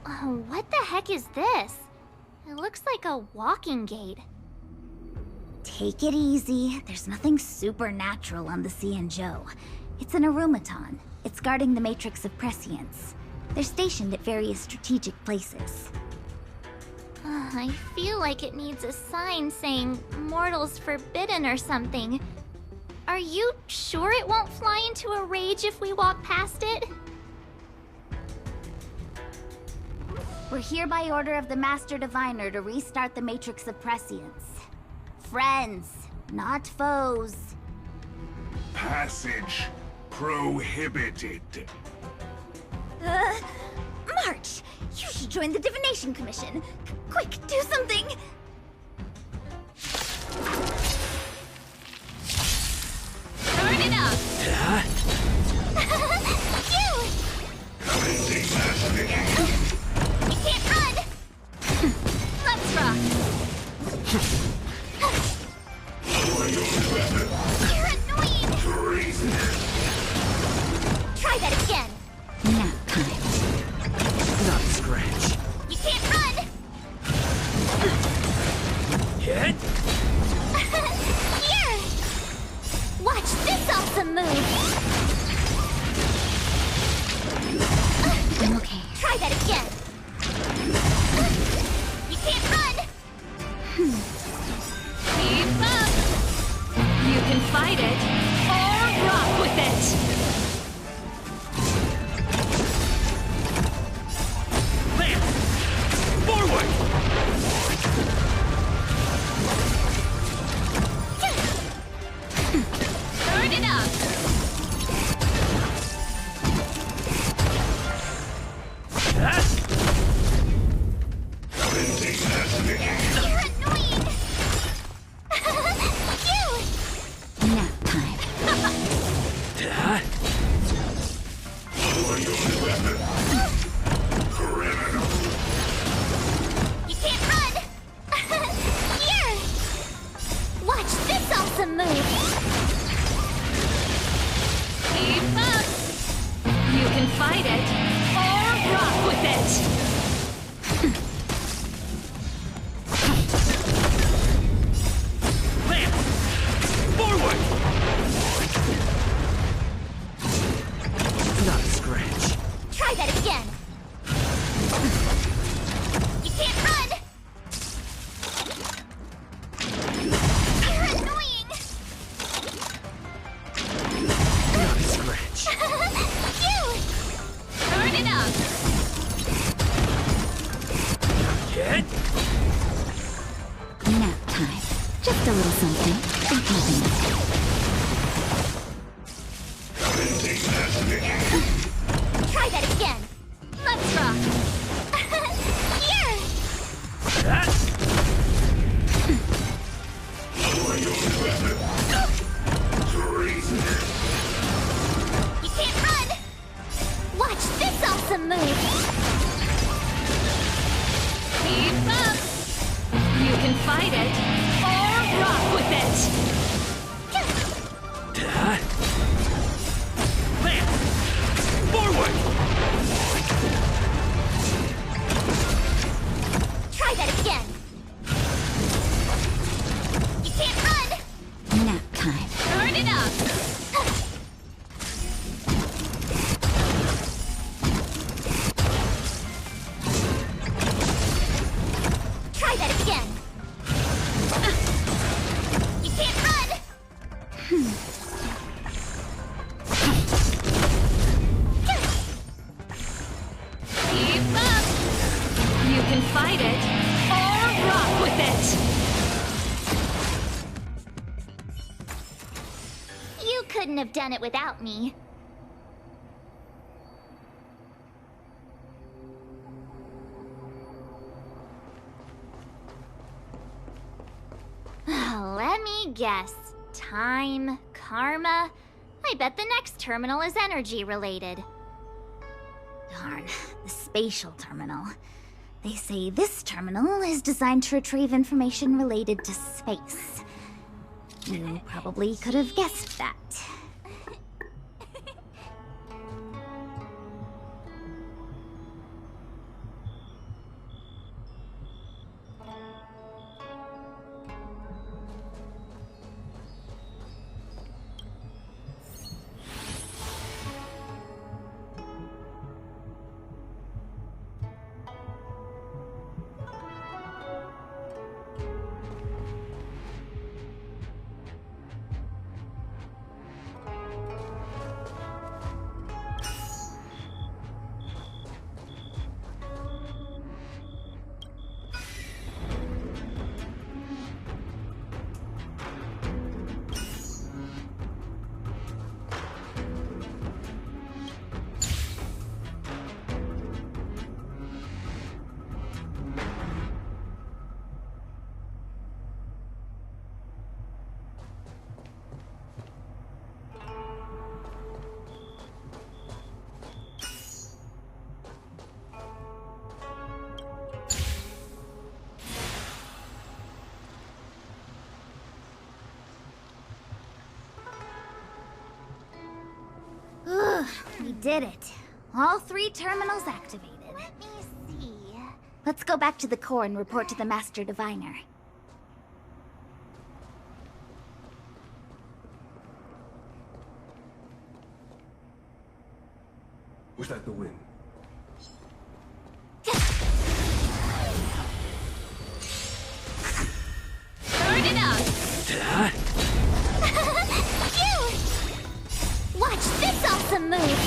What the heck is this? It looks like a walking gate. Take it easy. There's nothing supernatural on the Joe. It's an aromaton. It's guarding the matrix of prescience. They're stationed at various strategic places. I feel like it needs a sign saying mortals forbidden or something. Are you sure it won't fly into a rage if we walk past it? We're here by order of the Master Diviner to restart the matrix of prescience. Friends, not foes. Passage prohibited. March! You should join the Divination Commission. Quick, do something! Turn it up! You! You can't run! Let's rock! You're annoying! Try that again! Nap time. Not a scratch. You can't run! Hit? Here! Watch this awesome move! I'm okay. Try that again! You can't run! Keep up! You can fight it, or rock with it! Bam! Forward! Turn it up! Yes! You're annoying! You! Nap time. You can't run! Here! Watch this awesome move! Keep up! You can fight it, or rock with it! Bam! Forward! Not a scratch. Try that again! You can't run! You're annoying! Not a scratch. You! Turn it up! Hit? Nap time. Just a little something. Think nothing. Try that again! Let's rock! Here! Yes! You can't run! Watch this awesome move! Keep up! You can fight it, or rock with it! Bam! Forward! Try that again! You can't run! Nap time. Turn it up! Try that again! You can't run! Keep up! You can fight it, or rock with it! You couldn't have done it without me. Let me guess. Time, karma. I bet the next terminal is energy related. Darn, the spatial terminal. They say this terminal is designed to retrieve information related to space. You probably could have guessed that. did it. All 3 terminals activated. Let me see. Let's go back to the core and report to the Master Diviner. Was that the wind? Burn it up! Phew! Watch this awesome move!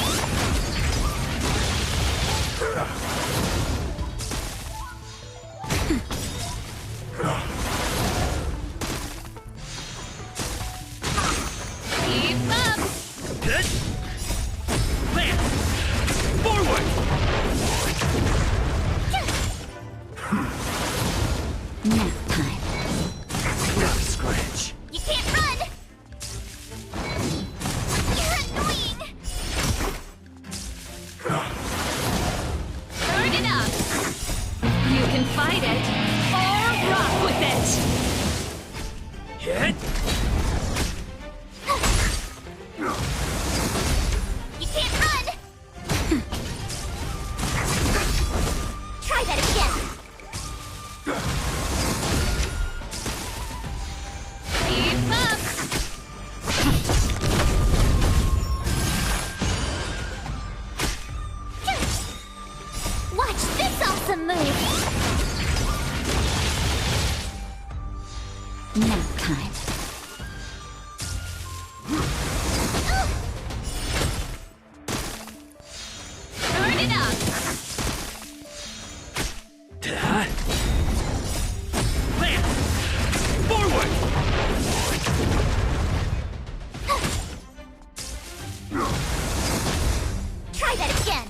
Keep up! Good. Land. Forward. Nap time. Not a scratch. You can't run! You're annoying! Burn it up! You can fight it, or rock with it! Hit. You can't run! Try that again! Keep up! Watch this awesome move! Nap time. Burn it up! Land. Forward. Try that again!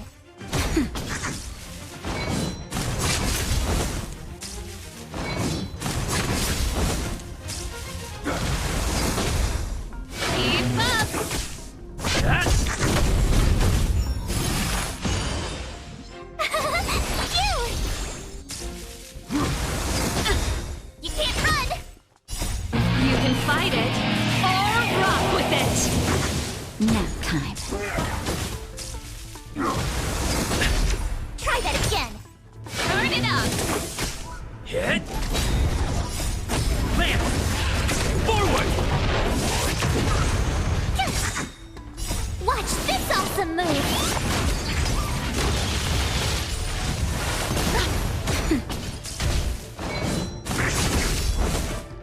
Keep up! Phew! You can't run! You can fight it, or rock with it! Nap time. Try that again! Burn it up! Hit. Land. Forward. Watch this awesome move!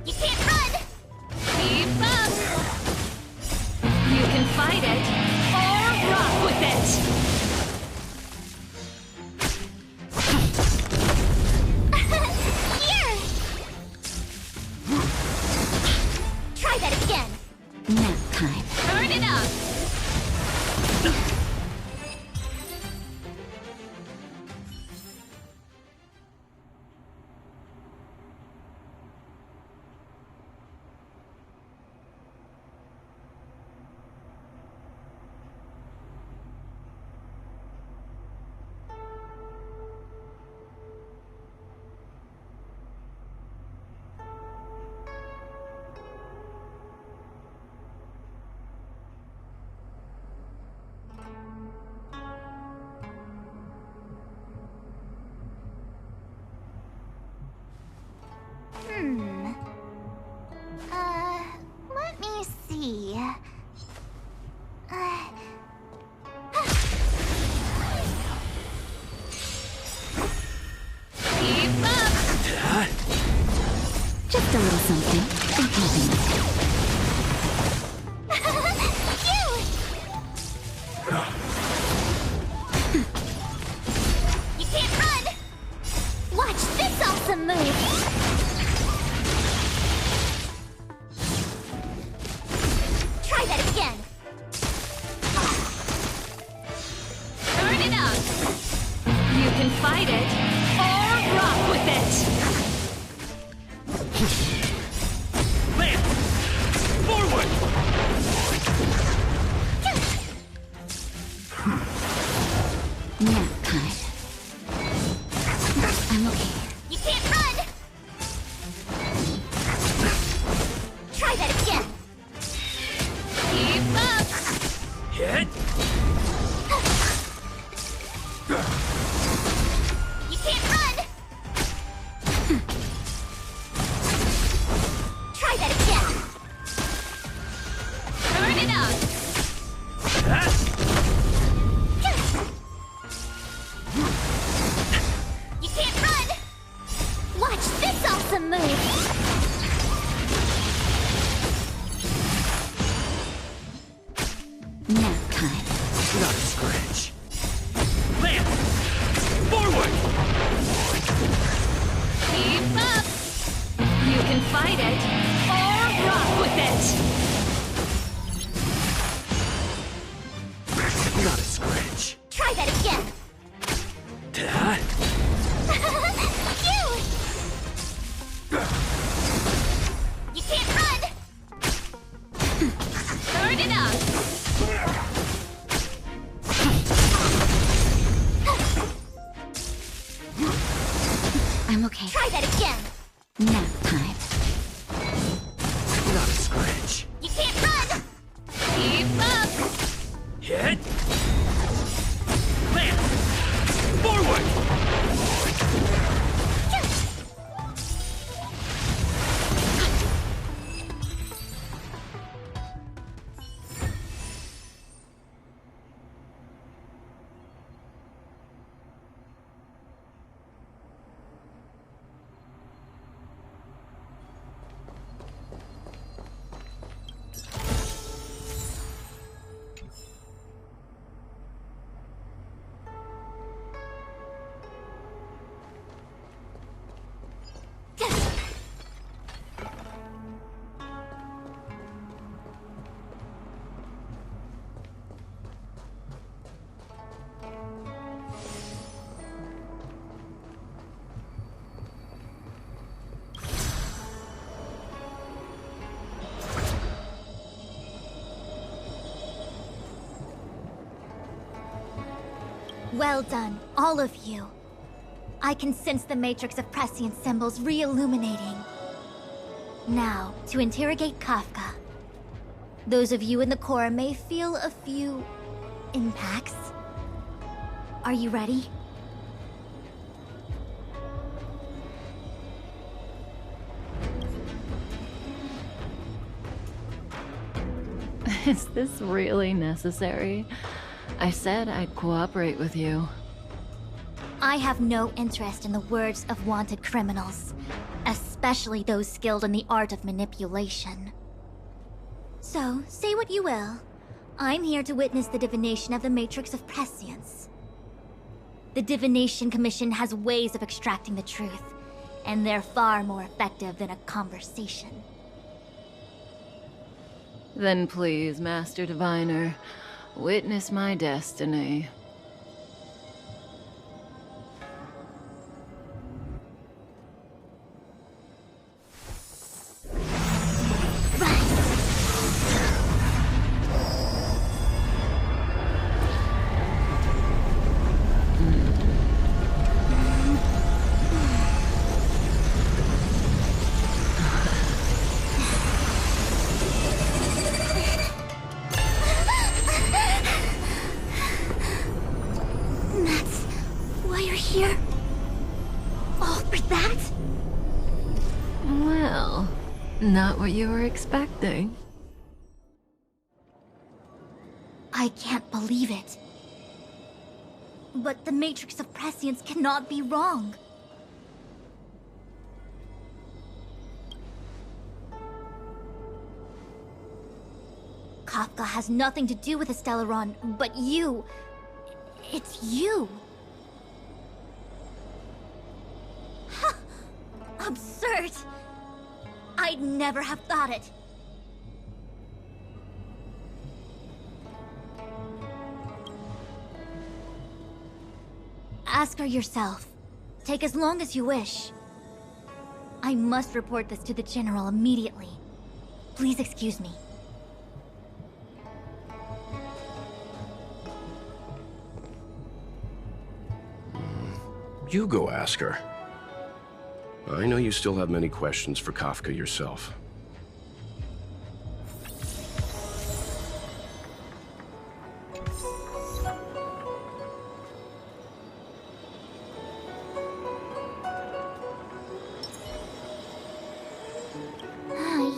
You can't run! Keep up! You can fight it, or rock with it! Here! Try that again! Nap time. Burn it up! Let me see. Keep up! Just a little something. I'm helping you. Phew! You can't run! Watch this awesome move! Try that again! Burn it up! You can fight it, or rock with it! Land. Forward. Nap time. I'm okay. You can't run! Try that again! Keep up! Hit. Not a scratch. Try that again. Ta. Phew! You can't run! Hard enough! I'm okay. Try that again! Nap time. Not a scratch. You can't run! Keep up! Hit. Lance. Forward. Well done, all of you. I can sense the matrix of prescient symbols re-illuminating. Now, to interrogate Kafka. Those of you in the core may feel a few impacts. Are you ready? Is this really necessary? I said I'd cooperate with you. I have no interest in the words of wanted criminals, especially those skilled in the art of manipulation. So, say what you will. I'm here to witness the divination of the Matrix of Prescience. The Divination Commission has ways of extracting the truth, and they're far more effective than a conversation. Then please, Master Diviner, witness my destiny. Here? All for that? Well, not what you were expecting. I can't believe it. But the Matrix of Prescience cannot be wrong. Kafka has nothing to do with Stellaron, but you... It's you. Absurd! I'd never have thought it. Ask her yourself. Take as long as you wish. I must report this to the General immediately. Please excuse me. You go ask her. I know you still have many questions for Kafka yourself.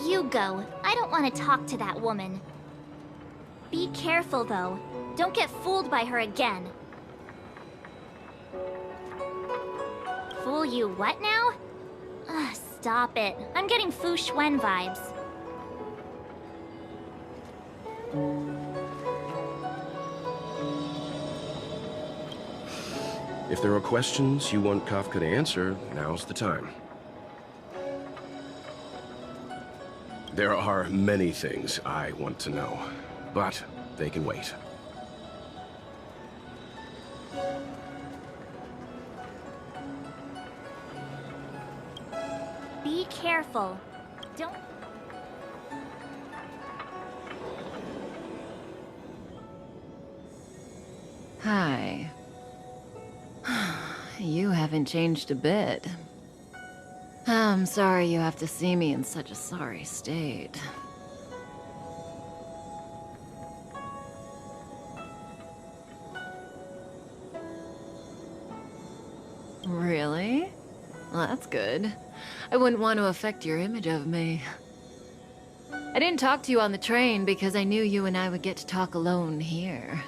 You go. I don't want to talk to that woman. Be careful, though. Don't get fooled by her again. Fool you what now? Stop it. I'm getting Fu Xuan vibes. If there are questions you want Kafka to answer, now's the time. There are many things I want to know, but they can wait. Be careful. Don't... Hi. You haven't changed a bit. I'm sorry you have to see me in such a sorry state. Really? Well, that's good. I wouldn't want to affect your image of me. I didn't talk to you on the train because I knew you and I would get to talk alone here.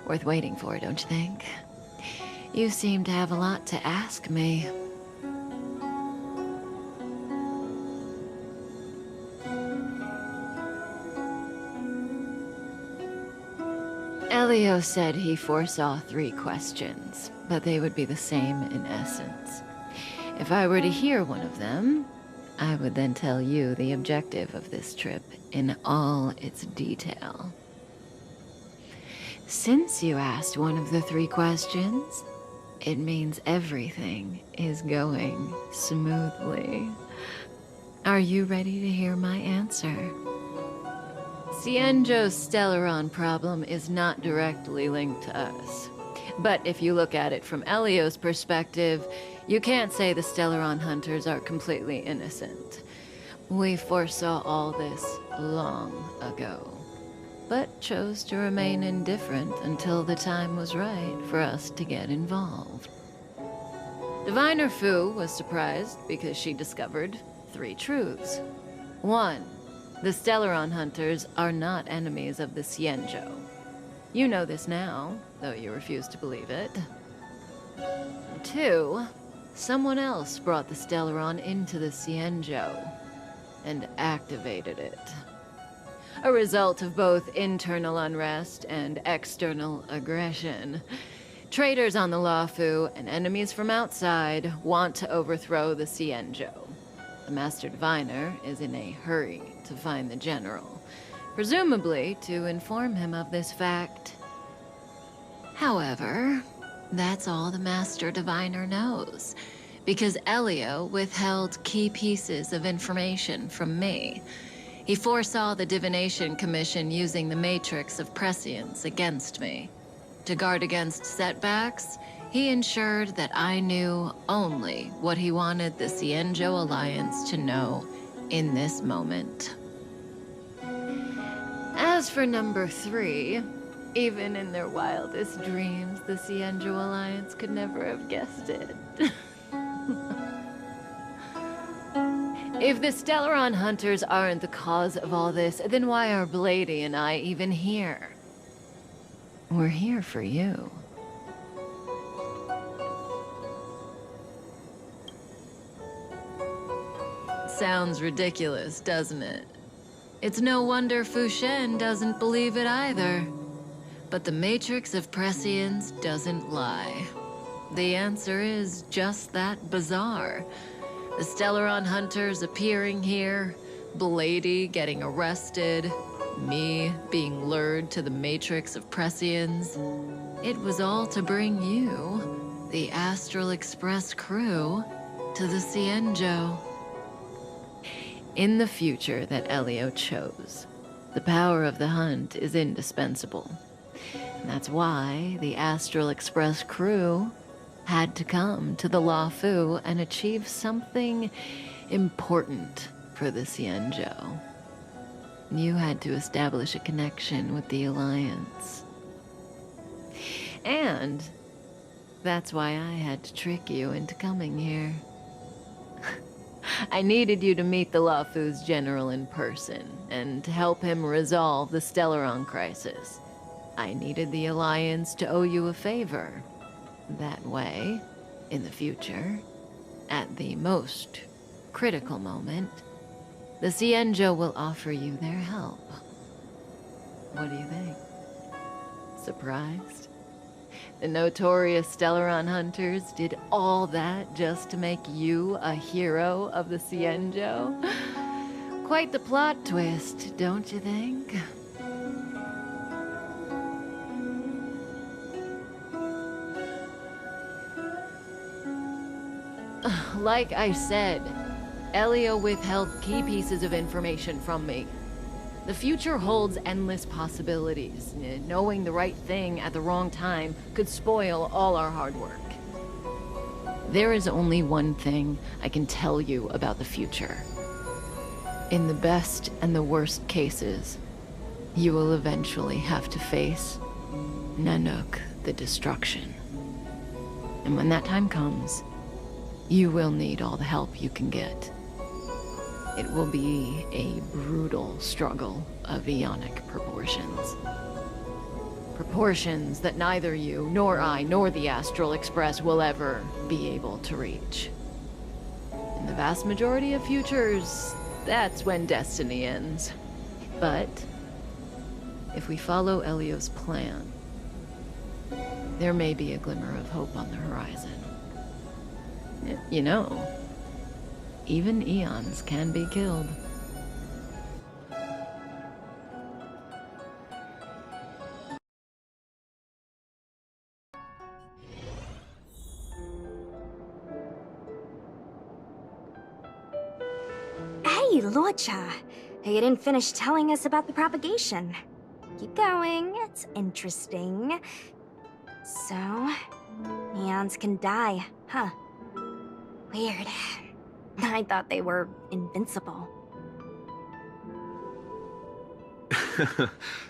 Worth waiting for, don't you think? You seem to have a lot to ask me. Elio said he foresaw 3 questions, but they would be the same in essence. If I were to hear one of them, I would then tell you the objective of this trip in all its detail. Since you asked one of the 3 questions, it means everything is going smoothly. Are you ready to hear my answer? Cienjo's Stellaron problem is not directly linked to us. But if you look at it from Elio's perspective, you can't say the Stellaron hunters are completely innocent. We foresaw all this long ago, but chose to remain indifferent until the time was right for us to get involved. Diviner Fu was surprised because she discovered 3 truths. 1. The Stellaron hunters are not enemies of the Cienjo. You know this now, though you refuse to believe it. 2. Someone else brought the Stellaron into the Cienjo and activated it. A result of both internal unrest and external aggression. Traitors on the Luofu and enemies from outside want to overthrow the Cienjo. The Master Diviner is in a hurry to find the General, presumably to inform him of this fact. However, that's all the Master Diviner knows, because Elio withheld key pieces of information from me. He foresaw the Divination Commission using the Matrix of Prescience against me. To guard against setbacks, he ensured that I knew only what he wanted the Cienjo Alliance to know in this moment. As for number 3, even in their wildest dreams, the Cienjo Alliance could never have guessed it. If the Stellaron hunters aren't the cause of all this, then why are Blady and I even here? We're here for you. Sounds ridiculous, doesn't it? It's no wonder Fu Shen doesn't believe it either. But the Matrix of Prescience doesn't lie. The answer is just that bizarre. The Stellaron hunters appearing here, Blady getting arrested, me being lured to the Matrix of Prescience. It was all to bring you, the Astral Express crew, to the Cienjo. In the future that Elio chose, the power of the hunt is indispensable. And that's why the Astral Express crew had to come to the Luofu and achieve something important for the Cienjo. You had to establish a connection with the Alliance. And that's why I had to trick you into coming here. I needed you to meet the Luofu's general in person and to help him resolve the Stellaron crisis. I needed the Alliance to owe you a favor. That way, in the future, at the most critical moment, the Cienjo will offer you their help. What do you think? Surprised? The notorious Stellaron hunters did all that just to make you a hero of the Cienjo? quite the plot twist, don't you think? Like I said, Elio withheld key pieces of information from me. The future holds endless possibilities. Knowing the right thing at the wrong time could spoil all our hard work. There is only one thing I can tell you about the future. In the best and the worst cases, you will eventually have to face Nanook, the destruction. And when that time comes, you will need all the help you can get. It will be a brutal struggle of Aeonic proportions. Proportions that neither you, nor I, nor the Astral Express will ever be able to reach. In the vast majority of futures, that's when destiny ends. But if we follow Elio's plan, there may be a glimmer of hope on the horizon. You know, even eons can be killed. Hey, Lorcha. You didn't finish telling us about the propagation. Keep going, it's interesting. So, eons can die, huh? Weird. I thought they were invincible.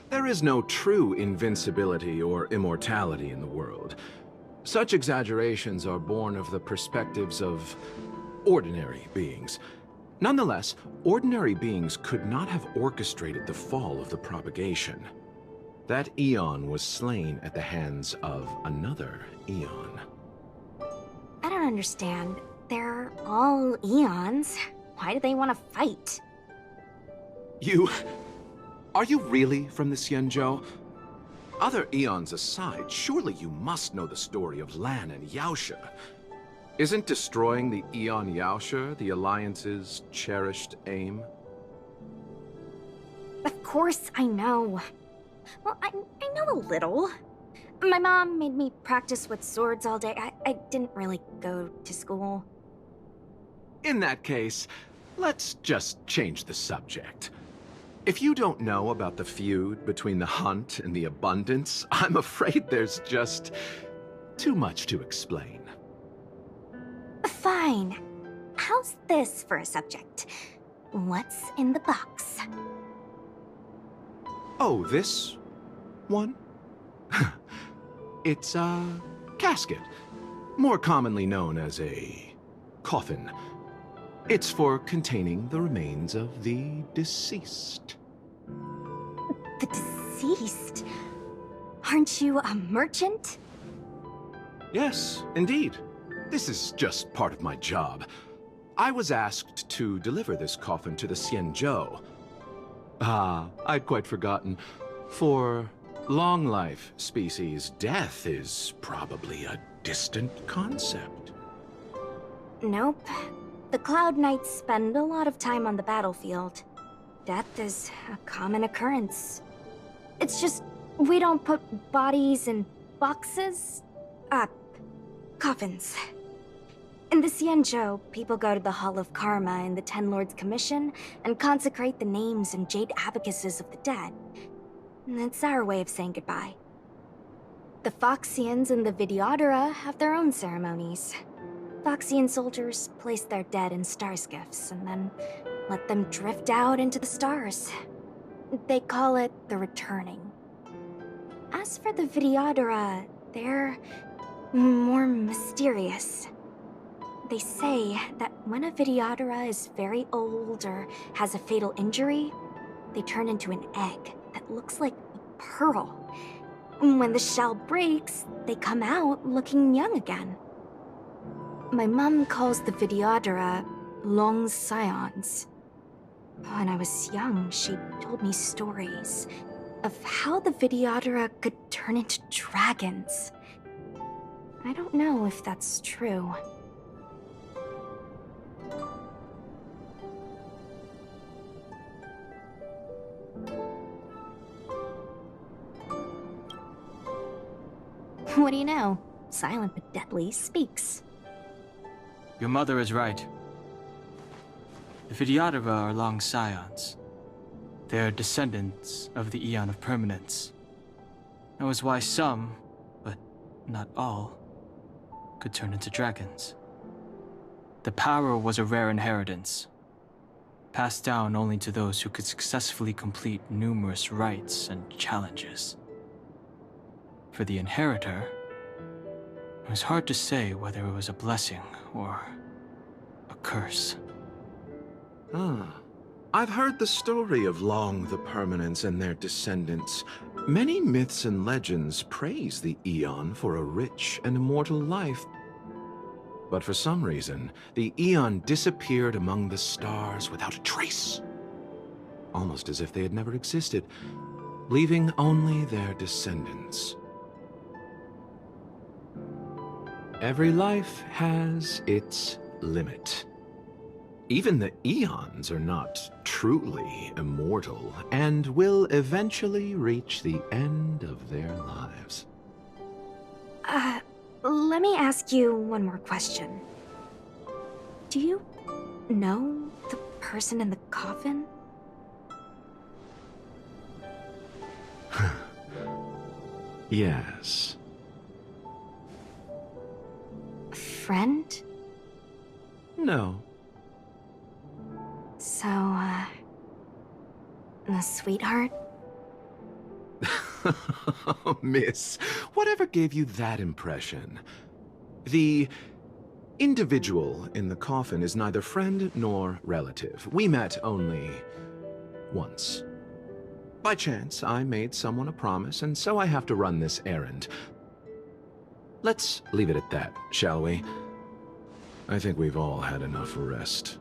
There is no true invincibility or immortality in the world. Such exaggerations are born of the perspectives of ordinary beings. Nonetheless, ordinary beings could not have orchestrated the fall of the propagation. That eon was slain at the hands of another eon. I don't understand. They're all eons. Why do they want to fight? Are you really from the Xianzhou? Other eons aside, surely you must know the story of Lan and Yaoshe. Isn't destroying the Eon Yaoshe the Alliance's cherished aim? Of course I know. Well, I know a little. My mom made me practice with swords all day. I didn't really go to school. In that case, let's just change the subject. If you don't know about the feud between the Hunt and the Abundance, I'm afraid there's just too much to explain. Fine. How's this for a subject? What's in the box? Oh, this one? It's a casket, more commonly known as a coffin. It's for containing the remains of the deceased. The deceased? Aren't you a merchant? Yes, indeed. This is just part of my job. I was asked to deliver this coffin to the Xianzhou. Ah, I'd quite forgotten. For long life species, death is probably a distant concept. Nope. The Cloud Knights spend a lot of time on the battlefield. Death is a common occurrence. It's just, we don't put bodies in boxes? Coffins. In the Xianzhou, people go to the Hall of Karma in the Ten Lords Commission and consecrate the names and jade abacuses of the dead. It's our way of saying goodbye. The Foxians and the Videodora have their own ceremonies. Foxian soldiers place their dead in star skiffs and then let them drift out into the stars. They call it the returning. As for the Videodora, they're more mysterious. They say that when a Videodora is very old or has a fatal injury, they turn into an egg that looks like a pearl. When the shell breaks, they come out looking young again. My mom calls the Videodora long scions. When I was young, she told me stories of how the Videodora could turn into dragons. I don't know if that's true. do you know? Silent but deadly speaks. Your mother is right. The Vidyadhara are long scions. They are descendants of the Eon of Permanence. That was why some, but not all, could turn into dragons. The power was a rare inheritance, passed down only to those who could successfully complete numerous rites and challenges. For the inheritor, it was hard to say whether it was a blessing or a curse. I've heard the story of Long the Permanence and their descendants. Many myths and legends praise the Eon for a rich and immortal life. But for some reason, the Eon disappeared among the stars without a trace. Almost as if they had never existed, leaving only their descendants. Every life has its limit. Even the Eons are not truly immortal, and will eventually reach the end of their lives. Let me ask you one more question. Do you know the person in the coffin? Yes. Friend? No. So, a sweetheart? Miss, whatever gave you that impression? The individual in the coffin is neither friend nor relative. We met only once. By chance, I made someone a promise, and so I have to run this errand. Let's leave it at that, shall we? I think we've all had enough rest.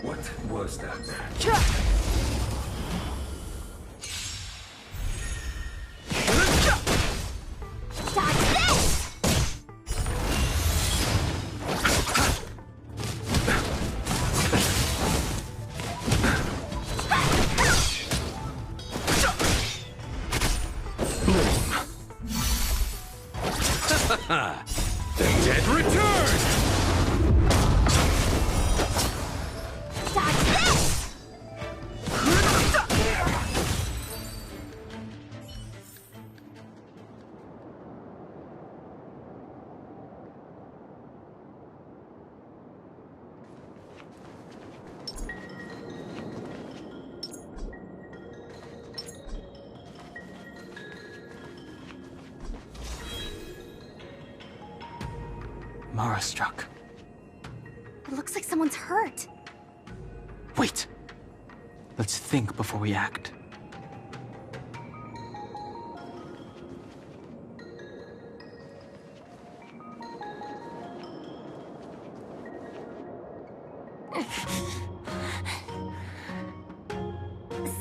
What was that? The dead return! Mara struck. It looks like someone's hurt. Wait! Let's think before we act.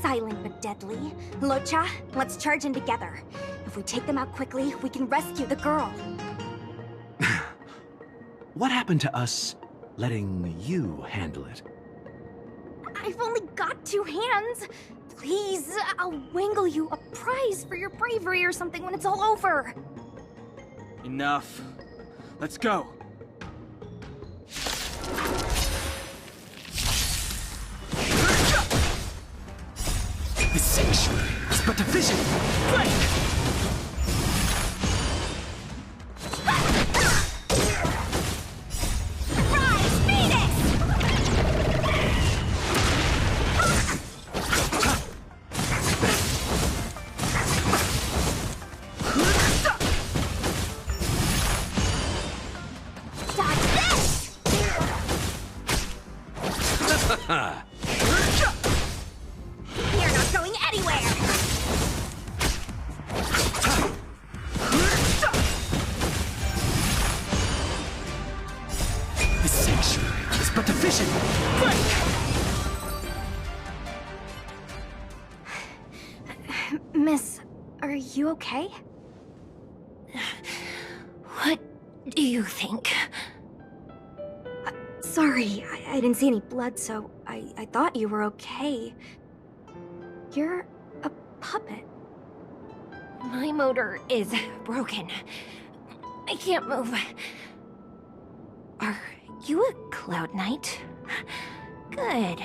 Silent but deadly. Locha, let's charge in together. If we take them out quickly, we can rescue the girl. What happened to us letting you handle it? I've only got 2 hands. Please, I'll wangle you a prize for your bravery or something when it's all over. Enough. Let's go. The sanctuary is but a vision. Break! You're not going anywhere! The sanctuary is but a vision. Miss, are you okay? What do you think? Sorry, I didn't see any blood, so I thought you were okay. You're a puppet. My motor is broken. I can't move. Are you a Cloud Knight? Good.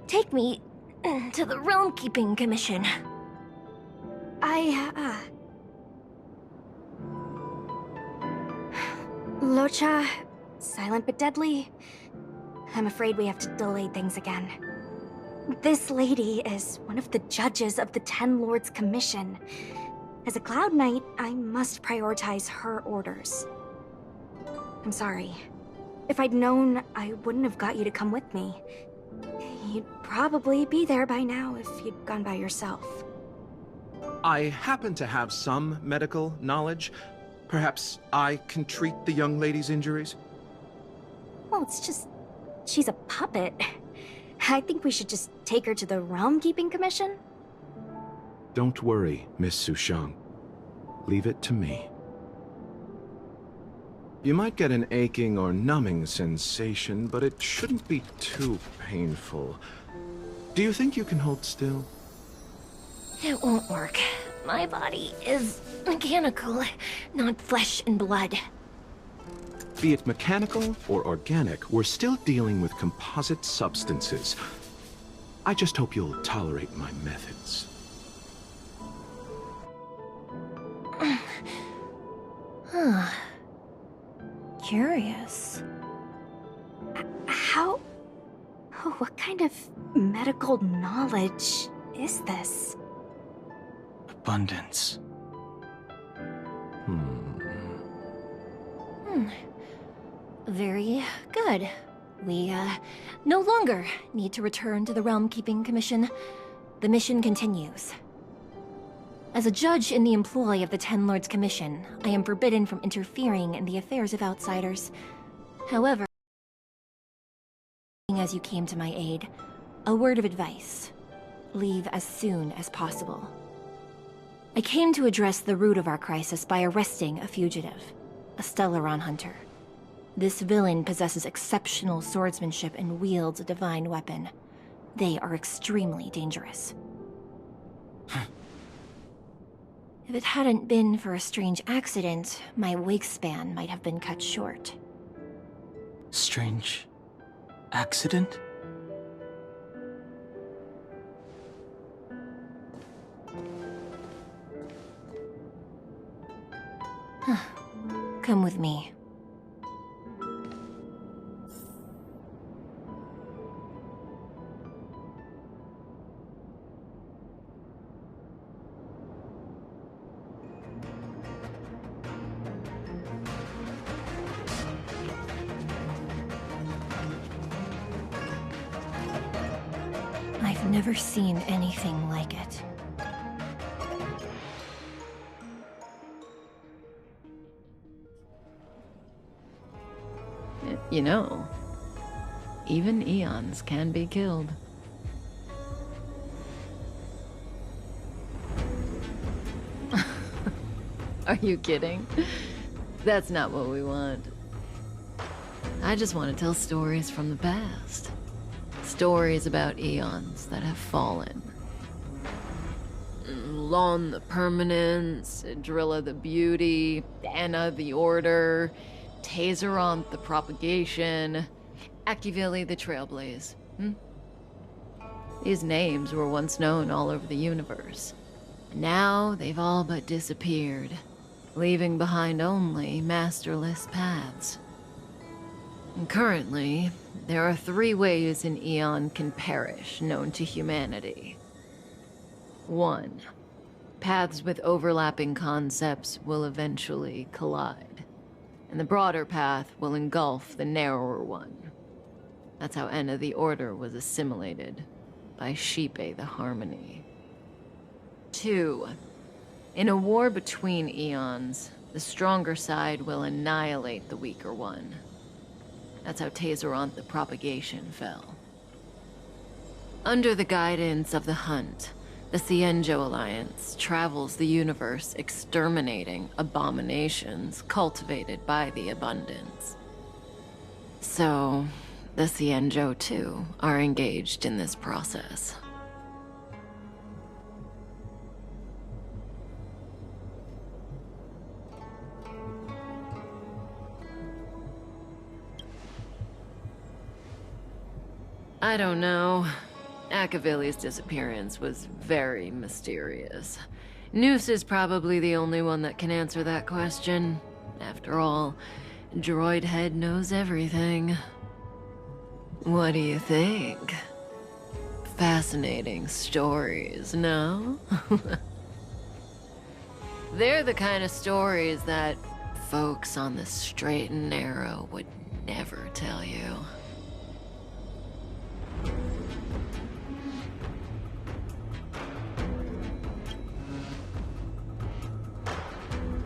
Take me to the Realm Keeping Commission. Locha, silent but deadly. I'm afraid we have to delay things again. This lady is one of the judges of the Ten Lords Commission. As a Cloud Knight, I must prioritize her orders. I'm sorry. If I'd known, I wouldn't have got you to come with me. You'd probably be there by now if you'd gone by yourself. I happen to have some medical knowledge. Perhaps I can treat the young lady's injuries? Well, it's just... she's a puppet. I think we should just take her to the Realm Keeping Commission? Don't worry, Miss Sushang. Leave it to me. You might get an aching or numbing sensation, but it shouldn't be too painful. Do you think you can hold still? It won't work. My body is mechanical, not flesh and blood. Be it mechanical or organic, we're still dealing with composite substances. I just hope you'll tolerate my methods. Huh. Curious. How... oh, what kind of medical knowledge is this? Abundance. Very good. We, no longer need to return to the Realm Keeping Commission. The mission continues. As a judge in the employ of the Ten Lords Commission, I am forbidden from interfering in the affairs of outsiders. However, as you came to my aid, a word of advice. Leave as soon as possible. I came to address the root of our crisis by arresting a fugitive, a Stellaron hunter. This villain possesses exceptional swordsmanship and wields a divine weapon. They are extremely dangerous. If it hadn't been for a strange accident, my wingspan might have been cut short. Strange accident? Come with me. I've never seen anything like it. You know, even eons can be killed. Are you kidding? That's not what we want. I just want to tell stories from the past. Stories about eons that have fallen. Lon the Permanence, Drilla the Beauty, Anna the Order, Tazeronth the Propagation, Akivili the Trailblazer. These names were once known all over the universe. Now they've all but disappeared, leaving behind only masterless paths. And currently, there are 3 ways an eon can perish known to humanity. 1. Paths with overlapping concepts will eventually collide, and the broader path will engulf the narrower one. That's how Enna the Order was assimilated by Xipe the Harmony. 2. In a war between eons, the stronger side will annihilate the weaker one. That's how Tazeronth the Propagation fell. Under the guidance of the Hunt, the Cienjo Alliance travels the universe exterminating abominations cultivated by the Abundance. So, the Cienjo, too, are engaged in this process. I don't know. Akavili's disappearance was very mysterious. Noose is probably the only one that can answer that question. After all, Droid Head knows everything. What do you think? Fascinating stories, no? They're the kind of stories that folks on the straight and narrow would never tell you.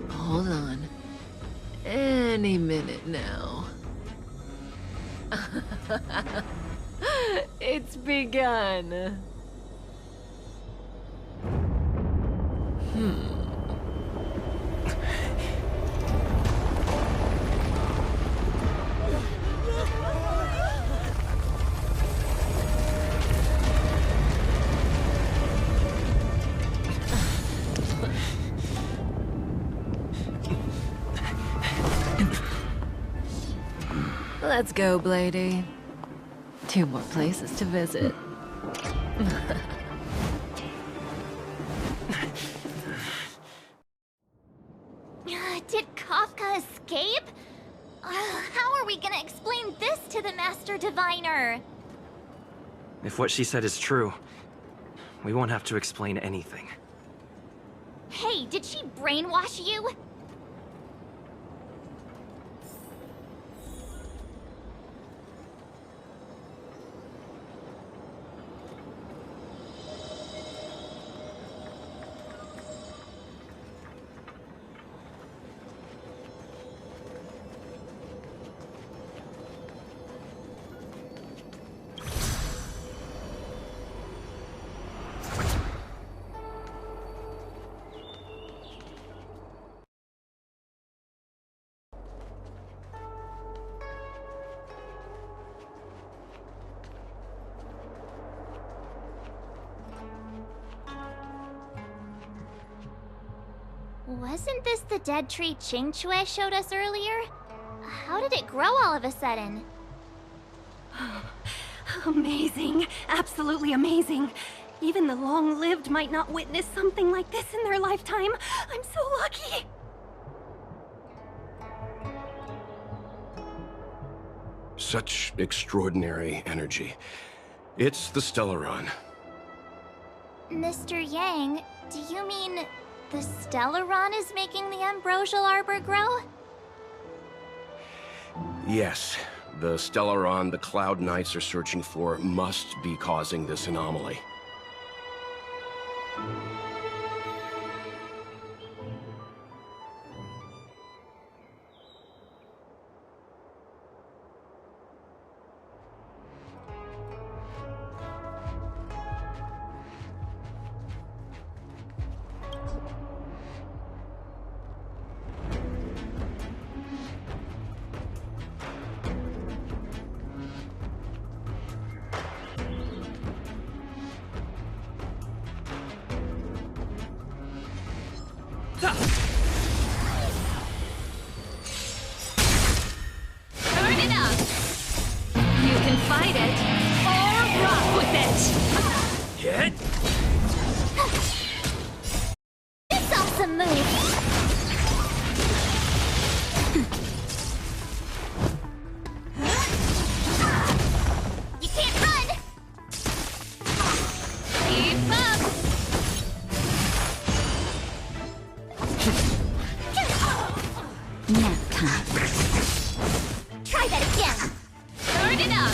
Hold on. Any minute now. It's begun. Let's go, Blady. 2 more places to visit. Did Kafka escape? How are we gonna explain this to the Master Diviner? If what she said is true, we won't have to explain anything. Hey, did she brainwash you? Wasn't this the dead tree Qingque showed us earlier? How did it grow all of a sudden? Amazing. Absolutely amazing. Even the long-lived might not witness something like this in their lifetime. I'm so lucky. Such extraordinary energy. It's the Stellaron. Mr. Yang, do you mean the Stellaron is making the ambrosial arbor grow? Yes, the Stellaron the Cloud Knights are searching for must be causing this anomaly. Turn it up! You can fight it, or rock with it! Hit! It's awesome move! You can't run! Keep up! Nap time. Try that again! Turn it up!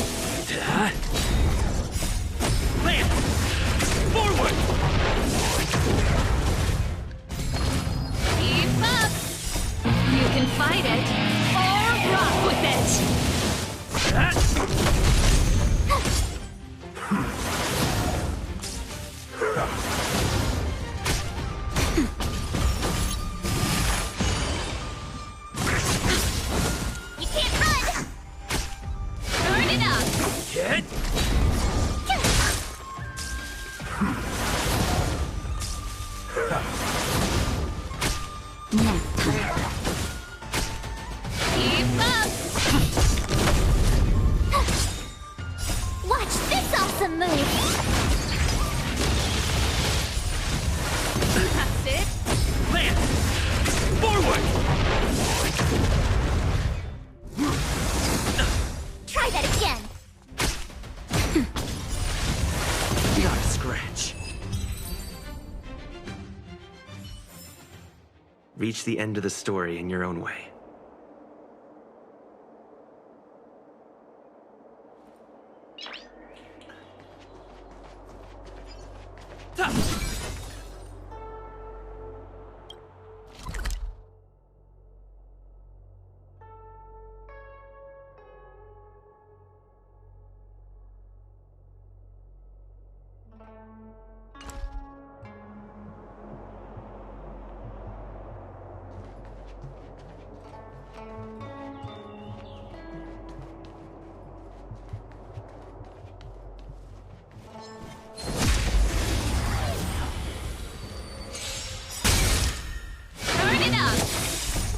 reach the end of the story in your own way.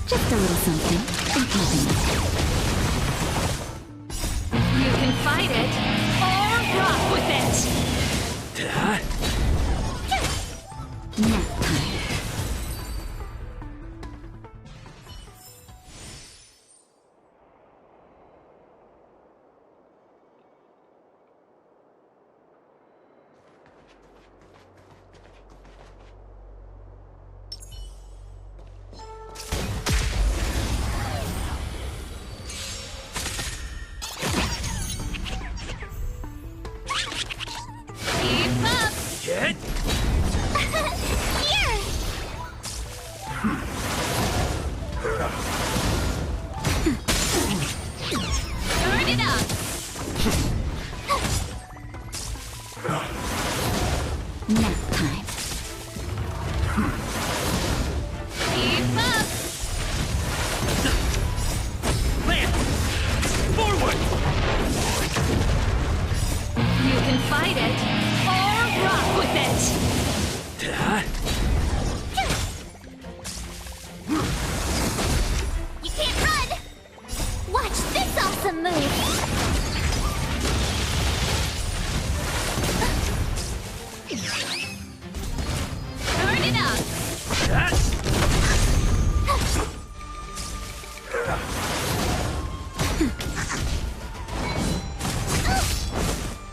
Just a little something. In keeping. You can fight it, or rock with it! Nap time. Nap time. Keep up! Land! Forward! You can fight it, or rock with it! You can't run! Watch this awesome move! Turn it up!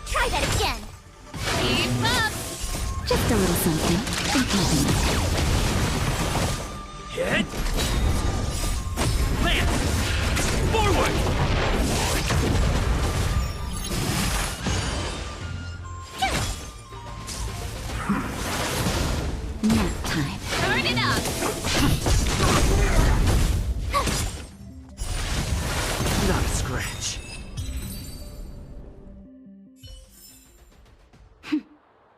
Try that again! Keep up! Just a little something. In keeping. Hit! Land! Forward! Nap time. Turn it up! Not a scratch.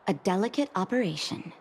A delicate operation.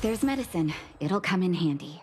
there's medicine, it'll come in handy.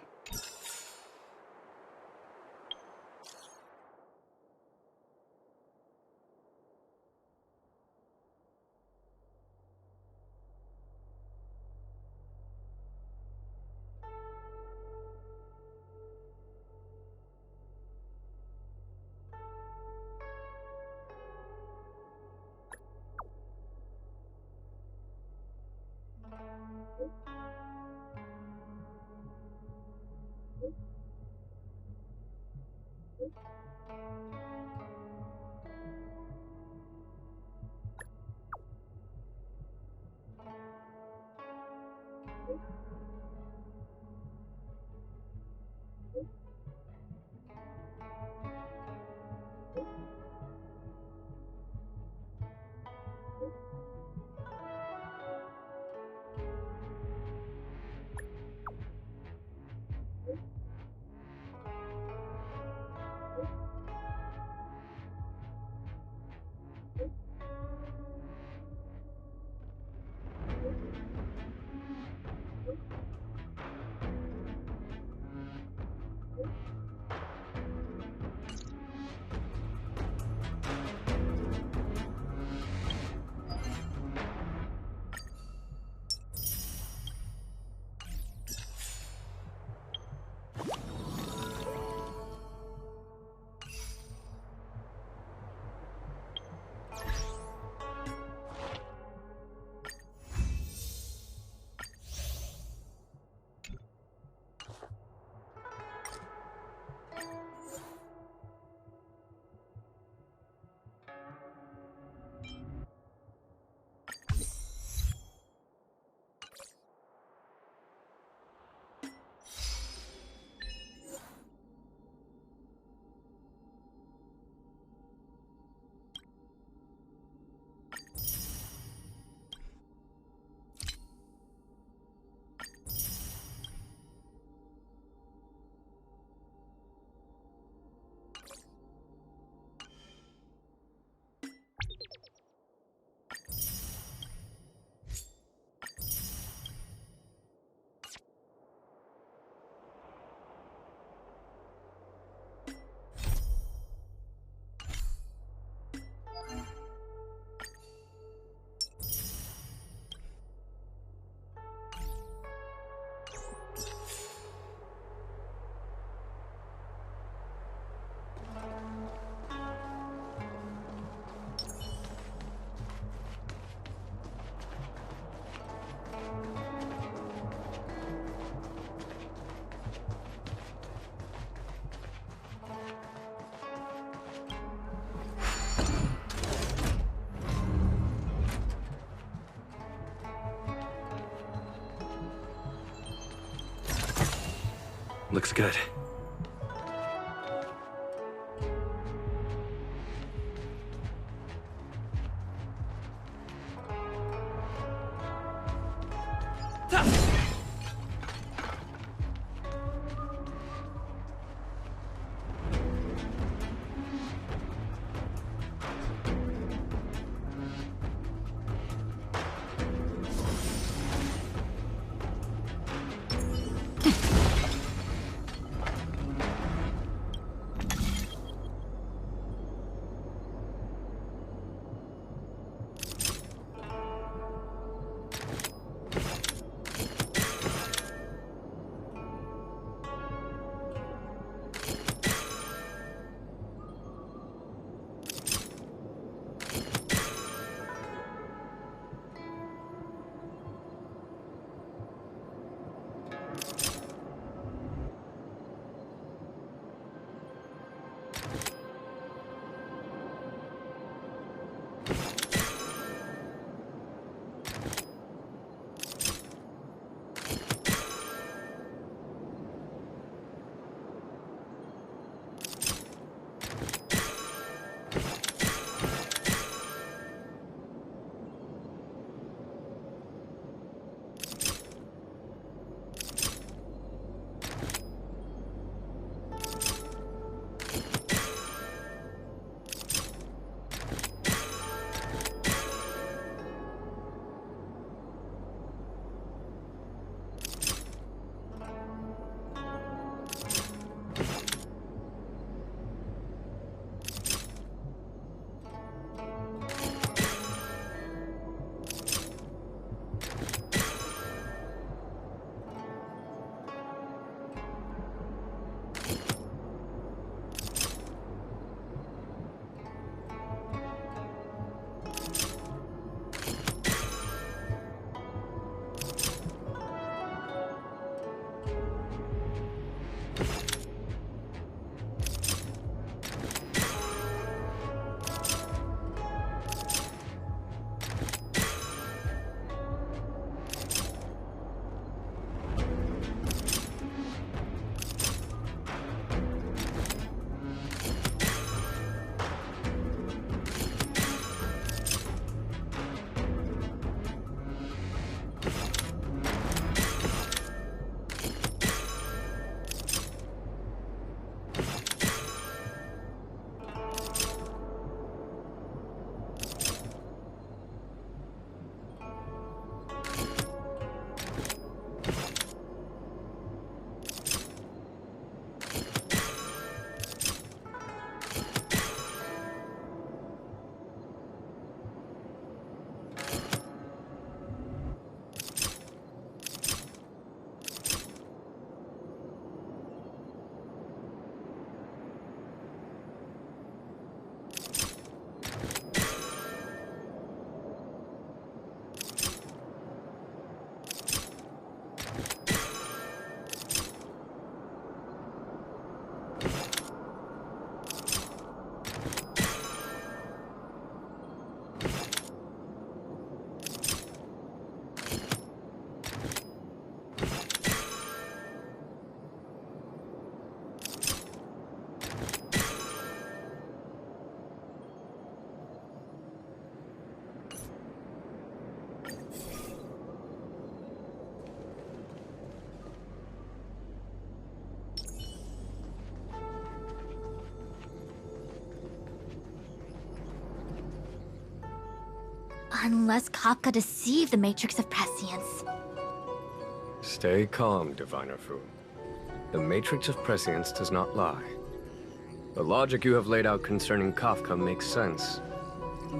Looks good. Unless Kafka deceived the Matrix of Prescience. Stay calm, Diviner Fu. The Matrix of Prescience does not lie. The logic you have laid out concerning Kafka makes sense.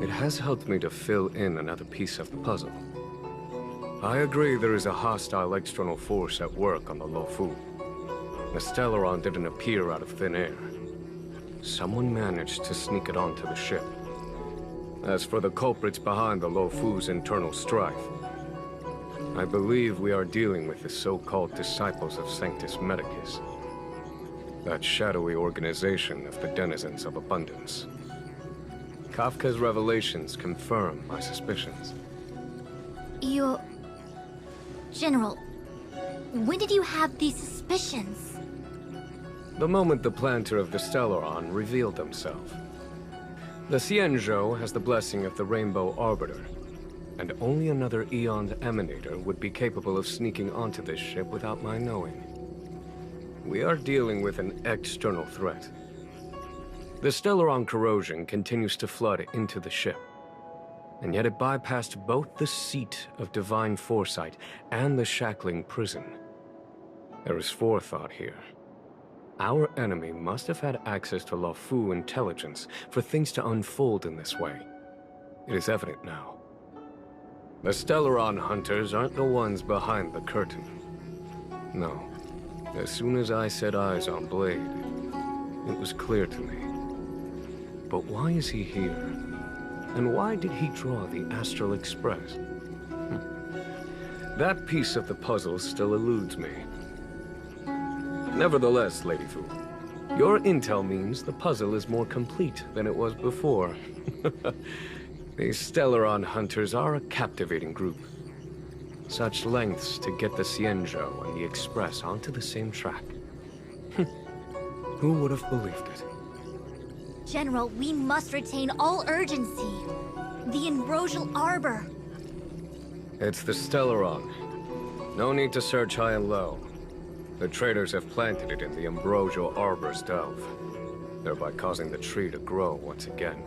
It has helped me to fill in another piece of the puzzle. I agree there is a hostile external force at work on the Luofu. The Stellaron didn't appear out of thin air. Someone managed to sneak it onto the ship. As for the culprits behind the Luofu's internal strife, I believe we are dealing with the so-called Disciples of Sanctus Medicus. That shadowy organization of the denizens of abundance. Kafka's revelations confirm my suspicions. General, when did you have these suspicions? The moment the planter of the Stellaron revealed himself. The Xianzhou has the blessing of the Rainbow Arbiter, and only another Eon's Emanator would be capable of sneaking onto this ship without my knowing. We are dealing with an external threat. The Stellaron corrosion continues to flood into the ship, and yet it bypassed both the seat of divine foresight and the shackling prison. There is forethought here. Our enemy must have had access to Luofu intelligence for things to unfold in this way. It is evident now. The Stellaron hunters aren't the ones behind the curtain. No. As soon as I set eyes on Blade, it was clear to me. But why is he here? And why did he draw the Astral Express? That piece of the puzzle still eludes me. Nevertheless, Lady Fu, your intel means the puzzle is more complete than it was before. These Stellaron hunters are a captivating group. Such lengths to get the Xianzhou and the Express onto the same track. Who would have believed it? General, we must retain all urgency. The Ambrosial Arbor. It's the Stellaron. No need to search high and low. The traders have planted it in the Ambrosial Arbor's delve, thereby causing the tree to grow once again.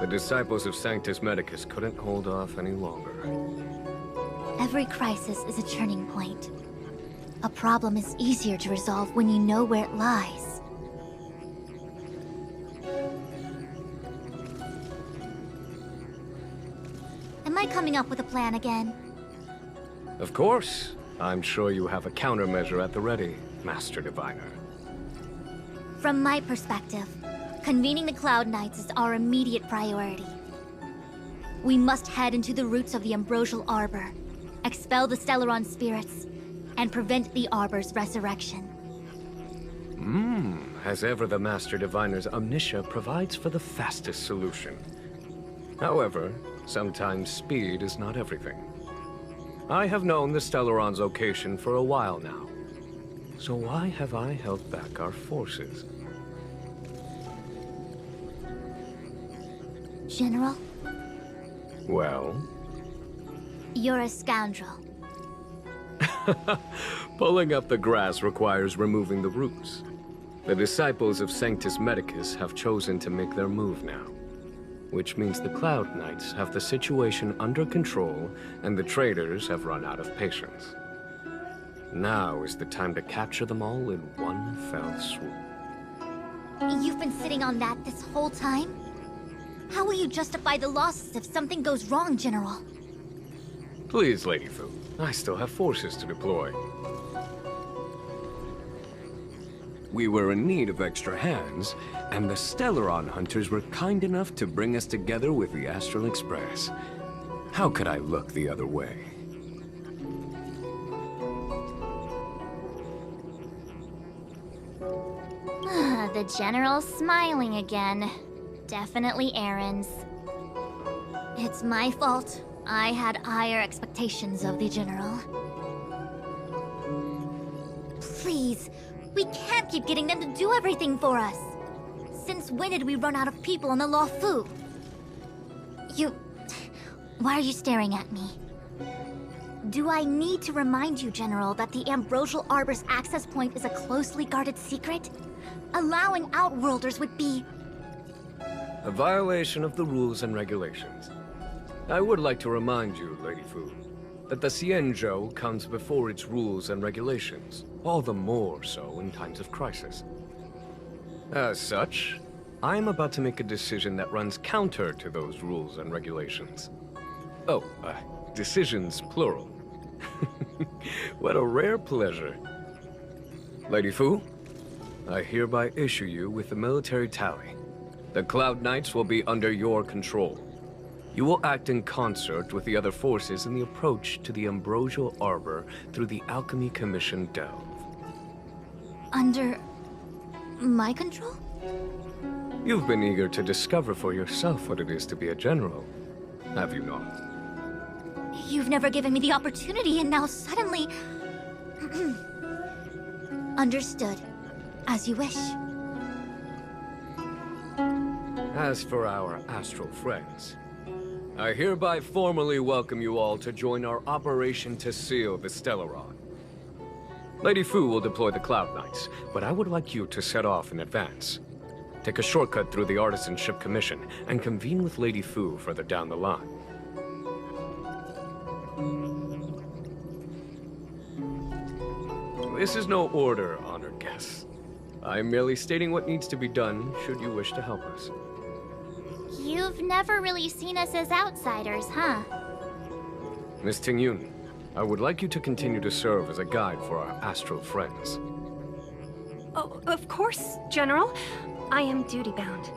The Disciples of Sanctus Medicus couldn't hold off any longer. Every crisis is a turning point. A problem is easier to resolve when you know where it lies. Am I coming up with a plan again? Of course. I'm sure you have a countermeasure at the ready, Master Diviner. From my perspective, convening the Cloud Knights is our immediate priority. We must head into the roots of the Ambrosial Arbor, expel the Stellaron spirits, and prevent the Arbor's resurrection. As ever, the Master Diviner's omniscia provides for the fastest solution. However, sometimes speed is not everything. I have known the Stellaron's location for a while now. So why have I held back our forces? General? Well? You're a scoundrel. Pulling up the grass requires removing the roots. The Disciples of Sanctus Medicus have chosen to make their move now. Which means the Cloud Knights have the situation under control, and the traders have run out of patience. Now is the time to capture them all in one fell swoop. You've been sitting on that this whole time? How will you justify the losses if something goes wrong, General? Please, Lady Fu. I still have forces to deploy. We were in need of extra hands, and the Stellaron hunters were kind enough to bring us together with the Astral Express. How could I look the other way? The General's smiling again. Definitely Aaron's. It's my fault. I had higher expectations of the General. Please, we can't keep getting them to do everything for us. Since when did we run out of people on the Law Fu? Why are you staring at me? Do I need to remind you, General, that the Ambrosial Arbor's access point is a closely guarded secret? Allowing Outworlders would be... a violation of the rules and regulations. I would like to remind you, Lady Fu, that the Xianzhou comes before its rules and regulations, all the more so in times of crisis. As such, I am about to make a decision that runs counter to those rules and regulations. Oh, decisions plural. What a rare pleasure. Lady Fu, I hereby issue you with the military tally. The Cloud Knights will be under your control. You will act in concert with the other forces in the approach to the Ambrosial Arbor through the Alchemy Commission Delve. Under... my control? You've been eager to discover for yourself what it is to be a general, have you not? You've never given me the opportunity, and now suddenly... Understood. As you wish. As for our astral friends, I hereby formally welcome you all to join our operation to seal the Stellaron. Lady Fu will deploy the Cloud Knights, but I would like you to set off in advance. Take a shortcut through the Artisanship Commission and convene with Lady Fu further down the line. This is no order, honored guests. I'm merely stating what needs to be done should you wish to help us. You've never really seen us as outsiders, huh? Miss Tingyun, I would like you to continue to serve as a guide for our astral friends. Oh, of course, General. I am duty-bound.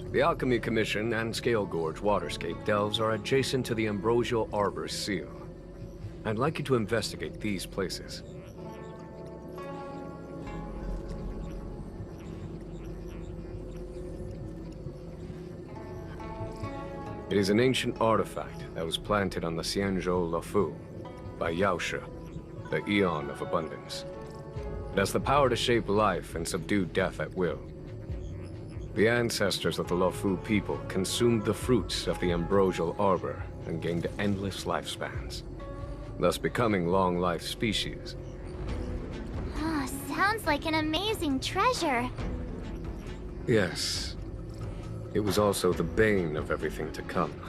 The Alchemy Commission and Scale Gorge Waterscape delves are adjacent to the Ambrosial Arbor's seal. I'd like you to investigate these places. It is an ancient artifact that was planted on the Xianzhou Luofu by Yaoshe, the Eon of Abundance. It has the power to shape life and subdue death at will. The ancestors of the Luofu people consumed the fruits of the Ambrosial Arbor and gained endless lifespans, thus becoming long-life species. Sounds like an amazing treasure. Yes. It was also the bane of everything to come.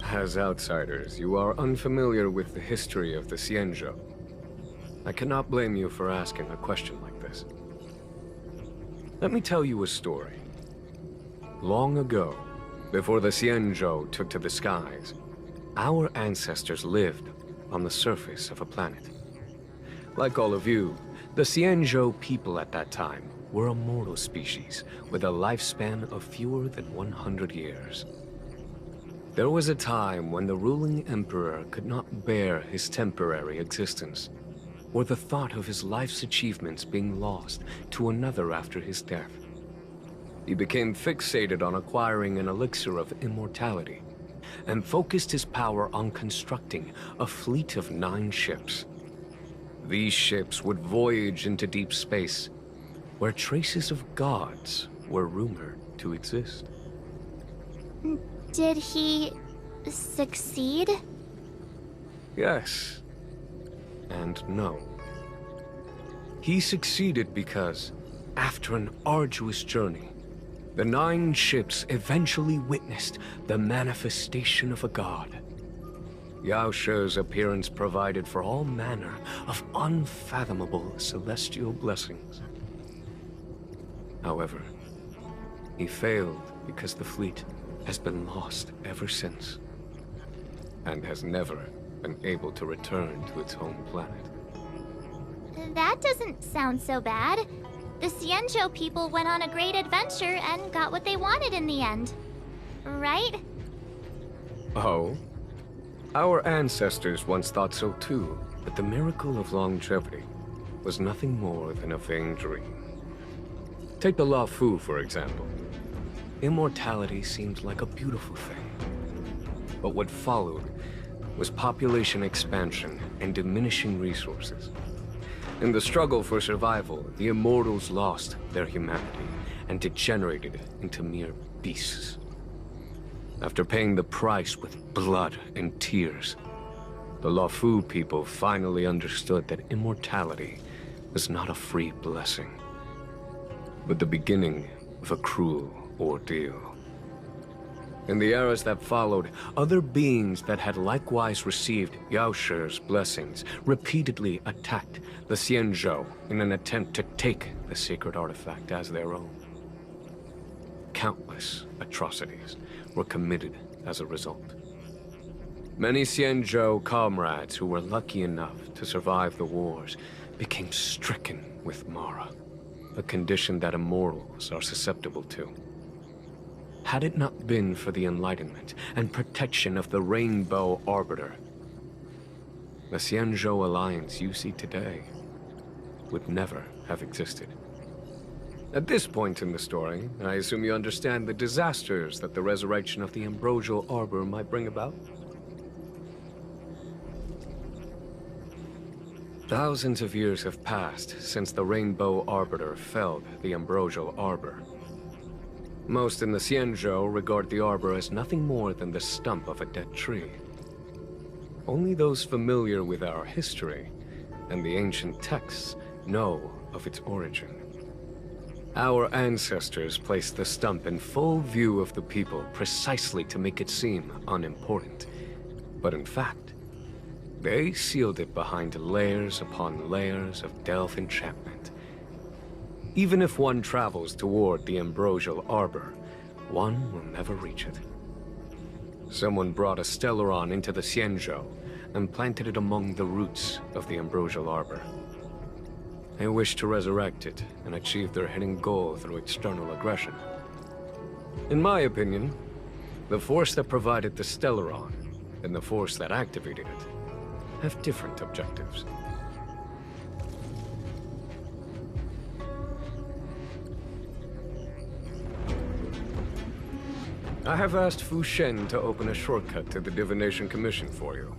As outsiders, you are unfamiliar with the history of the Xianzhou. I cannot blame you for asking a question like this. Let me tell you a story. Long ago, before the Xianzhou took to the skies, our ancestors lived on the surface of a planet. Like all of you, the Xianzhou people at that time were a mortal species with a lifespan of fewer than 100 years. There was a time when the ruling emperor could not bear his temporary existence, or the thought of his life's achievements being lost to another after his death. He became fixated on acquiring an elixir of immortality, and focused his power on constructing a fleet of 9 ships. These ships would voyage into deep space, where traces of gods were rumored to exist. Did he Succeed? Yes. And no. He succeeded because, after an arduous journey, the 9 ships eventually witnessed the manifestation of a god. Yao She's appearance provided for all manner of unfathomable celestial blessings. However, he failed because the fleet has been lost ever since, and has never been able to return to its home planet. That doesn't sound so bad. The Xianzhou people went on a great adventure and got what they wanted in the end. Right? Oh? Our ancestors once thought so too, but the miracle of longevity was nothing more than a vain dream. Take the Lao Fu, for example. Immortality seemed like a beautiful thing. But what followed was population expansion and diminishing resources. In the struggle for survival, the immortals lost their humanity and degenerated into mere beasts. After paying the price with blood and tears, the Lao Fu people finally understood that immortality was not a free blessing, but the beginning of a cruel ordeal. In the eras that followed, other beings that had likewise received Yao She's blessings repeatedly attacked the Xianzhou in an attempt to take the sacred artifact as their own. Countless atrocities were committed as a result. Many Xianzhou comrades who were lucky enough to survive the wars became stricken with Mara, a condition that immortals are susceptible to. Had it not been for the enlightenment and protection of the Rainbow Arbiter, the Xianzhou alliance you see today would never have existed. At this point in the story, I assume you understand the disasters that the resurrection of the Ambrosial Arbor might bring about? Thousands of years have passed since the Rainbow Arbiter felled the Ambrosial Arbor. Most in the Xianzhou regard the Arbor as nothing more than the stump of a dead tree. Only those familiar with our history and the ancient texts know of its origin. Our ancestors placed the stump in full view of the people precisely to make it seem unimportant. But in fact, they sealed it behind layers upon layers of delve enchantment. Even if one travels toward the Ambrosial Arbor, one will never reach it. Someone brought a Stellaron into the Xianzhou and planted it among the roots of the Ambrosial Arbor. They wish to resurrect it and achieve their hidden goal through external aggression. In my opinion, the force that provided the Stellaron and the force that activated it have different objectives. I have asked Fu Shen to open a shortcut to the Divination Commission for you.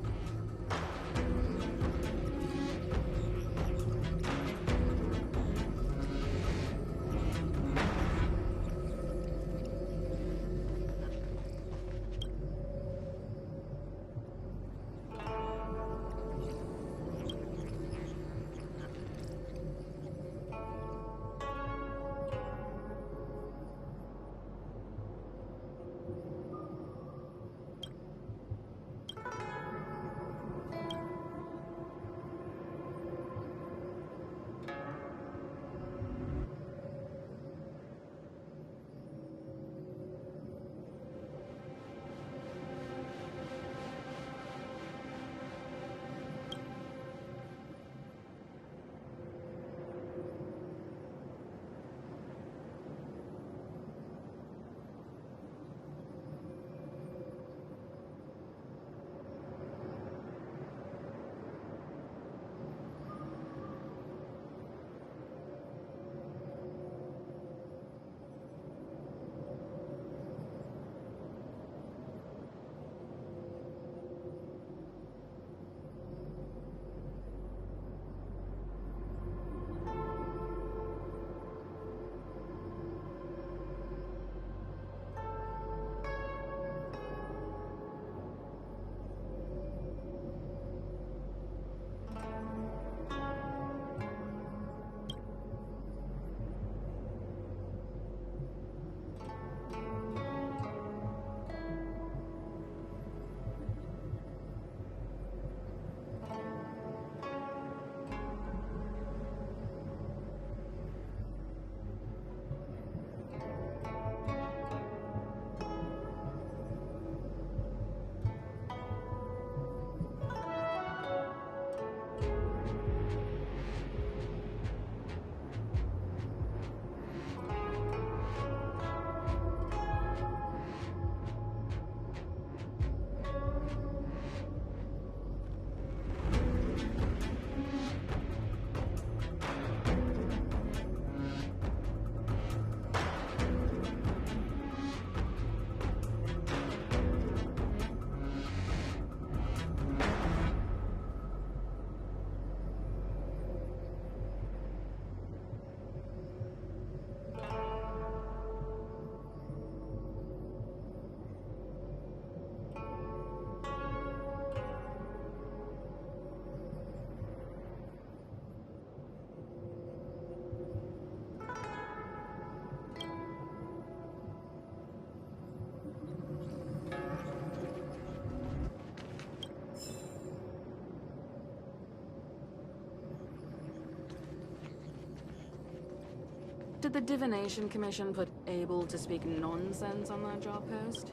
Did the Divination Commission put able to speak nonsense on that job post?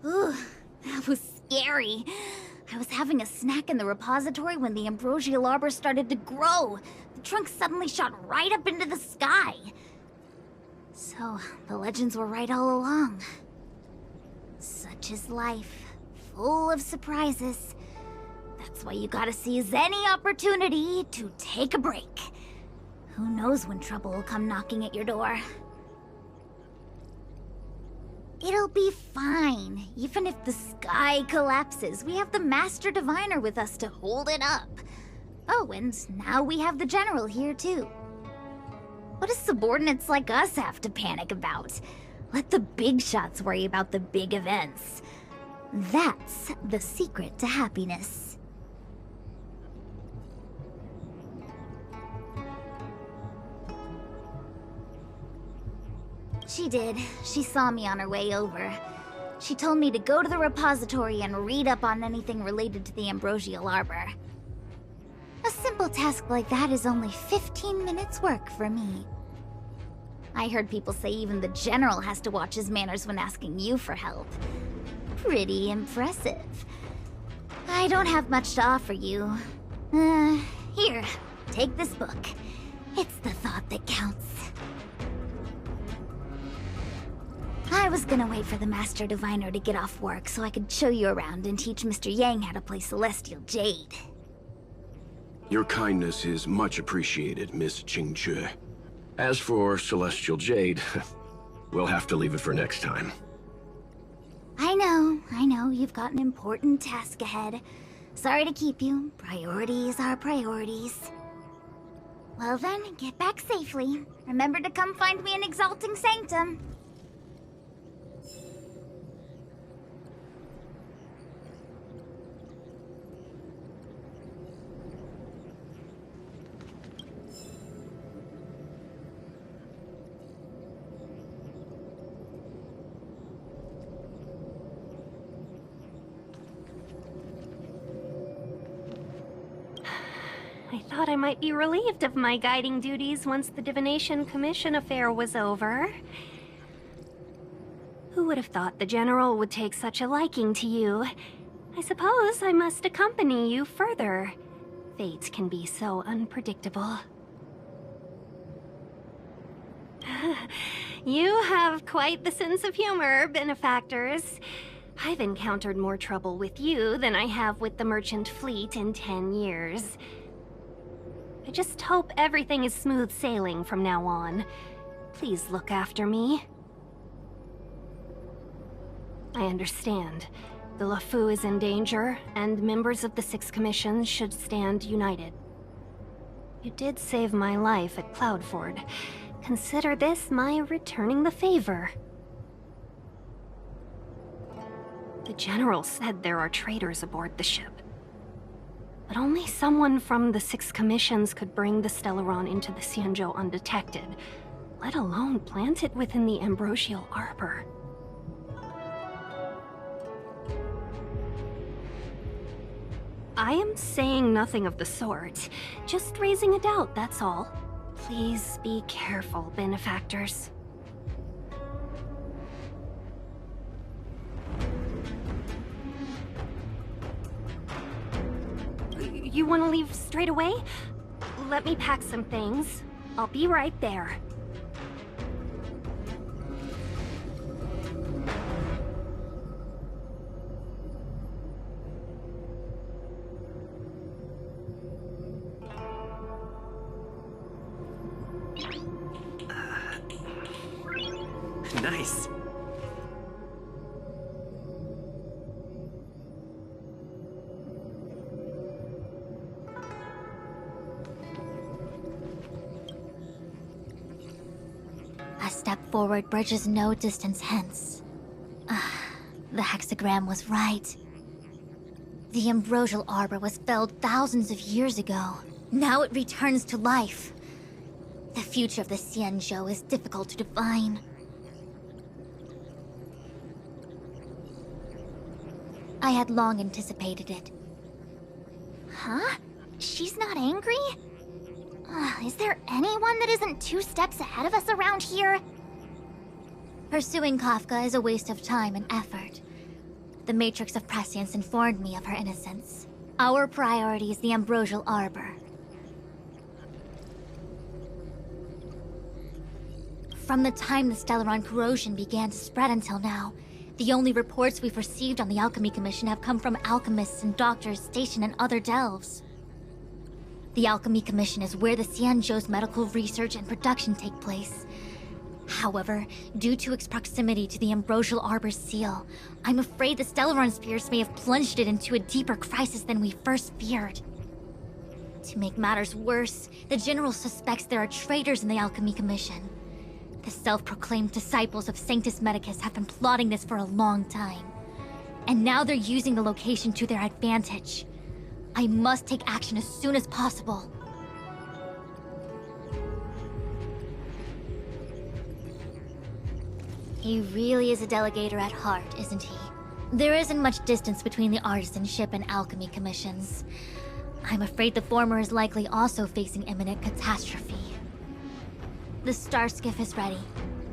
Ooh, that was scary. I was having a snack in the repository when the ambrosial arbor started to grow. The trunk suddenly shot right up into the sky. So, the legends were right all along. Such is life, full of surprises. That's why you gotta seize any opportunity to take a break. Who knows when trouble will come knocking at your door. It'll be fine. Even if the sky collapses, we have the Master Diviner with us to hold it up. Oh, and now we have the General here, too. What do subordinates like us have to panic about? Let the big shots worry about the big events. That's the secret to happiness. She did. She saw me on her way over. She told me to go to the repository and read up on anything related to the ambrosial arbor. A simple task like that is only 15 minutes work for me. I heard people say even the General has to watch his manners when asking you for help. Pretty impressive. I don't have much to offer you. Here, take this book. It's the thought that counts. I was gonna wait for the Master Diviner to get off work so I could show you around and teach Mr. Yang how to play Celestial Jade. Your kindness is much appreciated, Miss Qingque. As for Celestial Jade, we'll have to leave it for next time. I know, you've got an important task ahead. Sorry to keep you. Priorities are priorities. Well then, get back safely. Remember to come find me in Exalting Sanctum. I thought I might be relieved of my guiding duties once the Divination Commission affair was over. Who would have thought the General would take such a liking to you? I suppose I must accompany you further. Fate can be so unpredictable. You have quite the sense of humor, benefactors. I've encountered more trouble with you than I have with the merchant fleet in 10 years. I just hope everything is smooth sailing from now on. Please look after me. I understand. The LeFou is in danger, and members of the Six Commissions should stand united. You did save my life at Cloudford. Consider this my returning the favor. The General said there are traitors aboard the ship. But only someone from the Six Commissions could bring the Stellaron into the Xianzhou undetected, let alone plant it within the ambrosial arbor. I am saying nothing of the sort, just raising a doubt, that's all. Please be careful, benefactors. You want to leave straight away? Let me pack some things. I'll be right there. Nice. A step forward bridges no distance hence. The hexagram was right. The ambrosial arbor was felled thousands of years ago. Now it returns to life. The future of the Xianzhou is difficult to define. I had long anticipated it. Huh? She's not angry? Is there anyone that isn't 2 steps ahead of us around here? Pursuing Kafka is a waste of time and effort. The Matrix of Prescience informed me of her innocence. Our priority is the Ambrosial Arbor. From the time the Stellaron corrosion began to spread until now, the only reports we've received on the Alchemy Commission have come from alchemists and doctors stationed in other delves. The Alchemy Commission is where the Xianzhou's medical research and production take place. However, due to its proximity to the Ambrosial Arbor's seal, I'm afraid the Stellaron spirits may have plunged it into a deeper crisis than we first feared. To make matters worse, the General suspects there are traitors in the Alchemy Commission. The self-proclaimed disciples of Sanctus Medicus have been plotting this for a long time. And now they're using the location to their advantage. I must take action as soon as possible. He really is a delegator at heart, isn't he? There isn't much distance between the artisanship and alchemy commissions. I'm afraid the former is likely also facing imminent catastrophe. The star skiff is ready.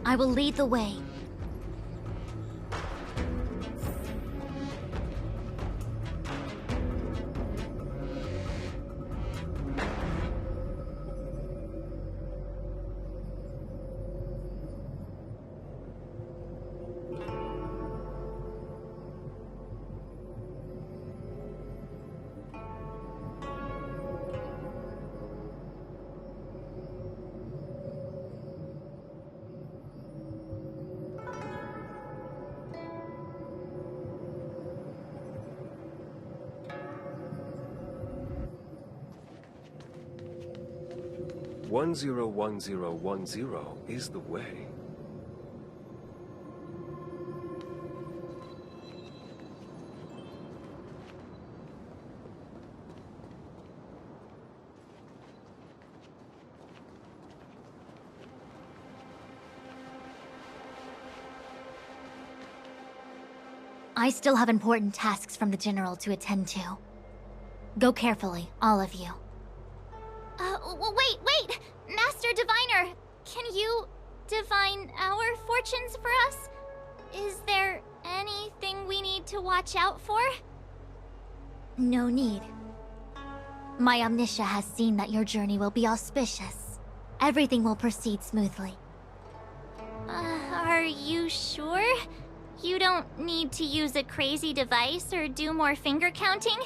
I will lead the way. One zero 101010 is the way. I still have important tasks from the General to attend to. Go carefully, all of you. Wait! Master Diviner! Can you divine our fortunes for us? Is there anything we need to watch out for? No need. My Omniscia has seen that your journey will be auspicious. Everything will proceed smoothly. Are you sure? You don't need to use a crazy device or do more finger counting?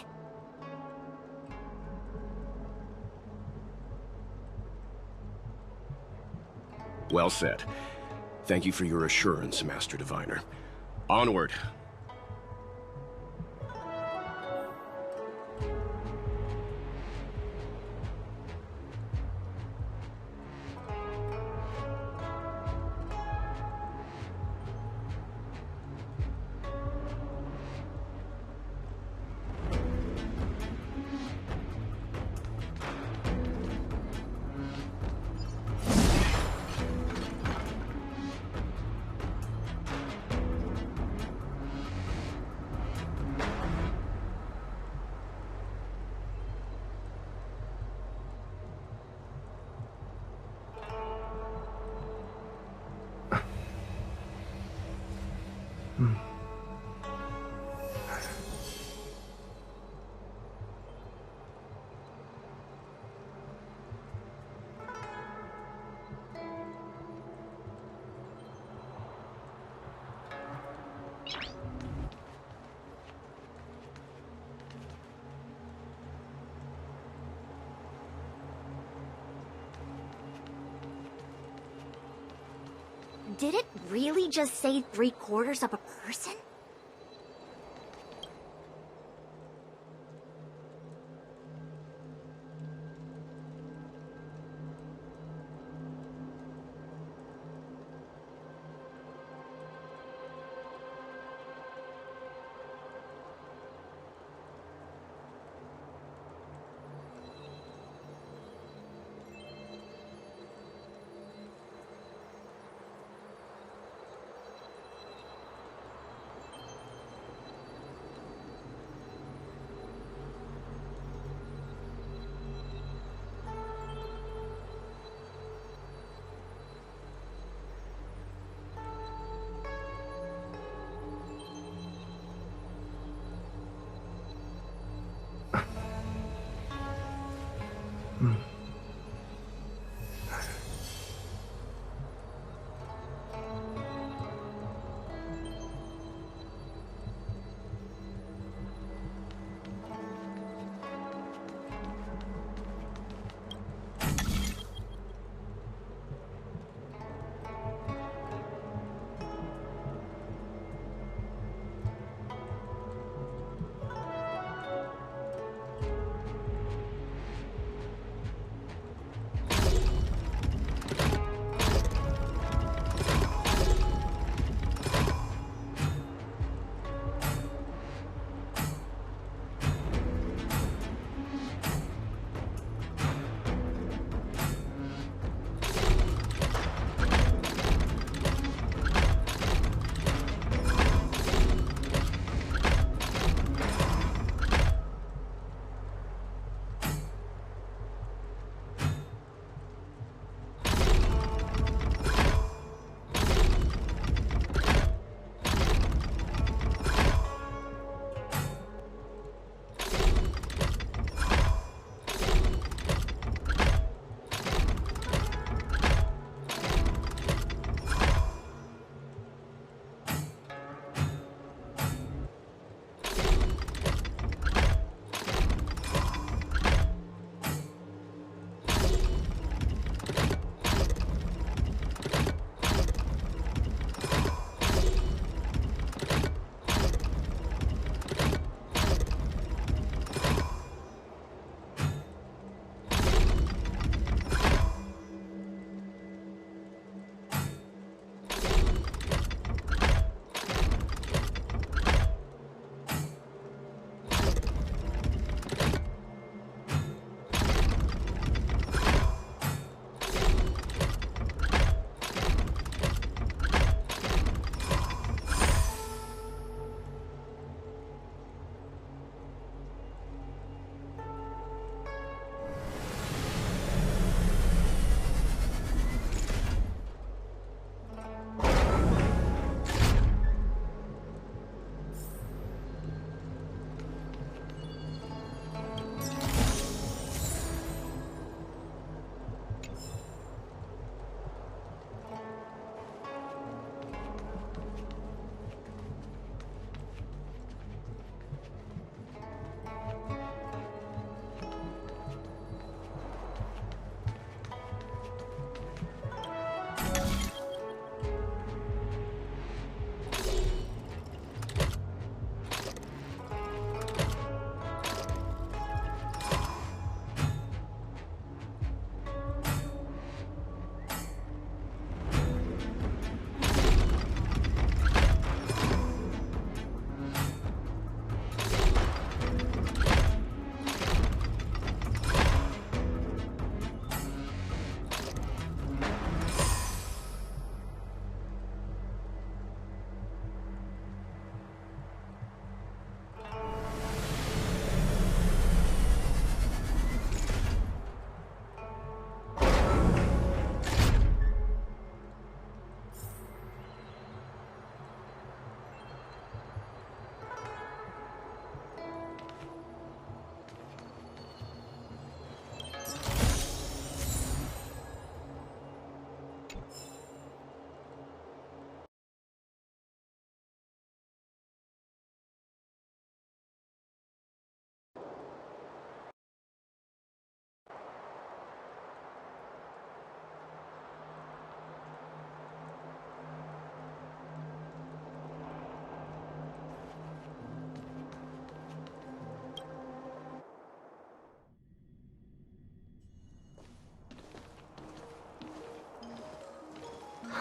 Well said. Thank you for your assurance, Master Diviner. Onward. Did it really just say 3/4 of a person?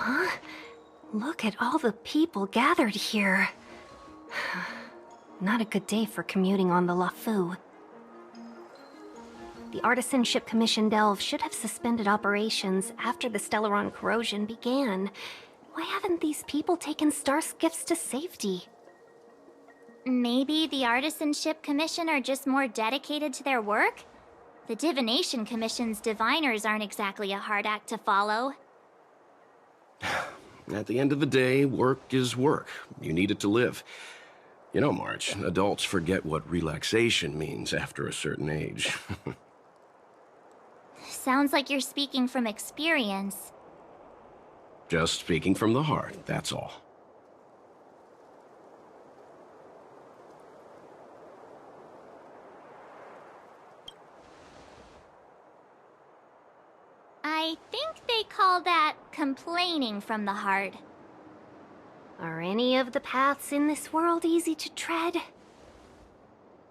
Huh? Look at all the people gathered here. Not a good day for commuting on the LaFu. The Artisanship Commission Delve should have suspended operations after the Stellaron corrosion began. Why haven't these people taken Starskiffs to safety? Maybe the Artisanship Commission are just more dedicated to their work? The Divination Commission's diviners aren't exactly a hard act to follow. At the end of the day, work is work. You need it to live. You know, March, adults forget what relaxation means after a certain age. Sounds like you're speaking from experience. Just speaking from the heart, that's all. I think they call that complaining from the heart. Are any of the paths in this world easy to tread?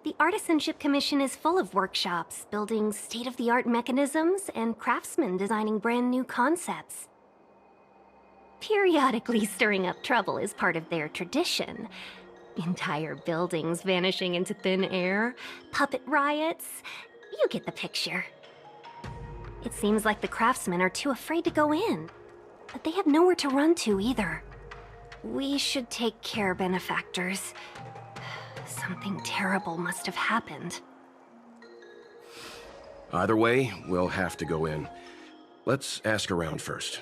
The Artisanship Commission is full of workshops, building state-of-the-art mechanisms, and craftsmen designing brand new concepts. Periodically stirring up trouble is part of their tradition. Entire buildings vanishing into thin air, puppet riots. You get the picture. It seems like the craftsmen are too afraid to go in, but they have nowhere to run to either. We should take care, benefactors. Something terrible must have happened. Either way, we'll have to go in. Let's ask around first.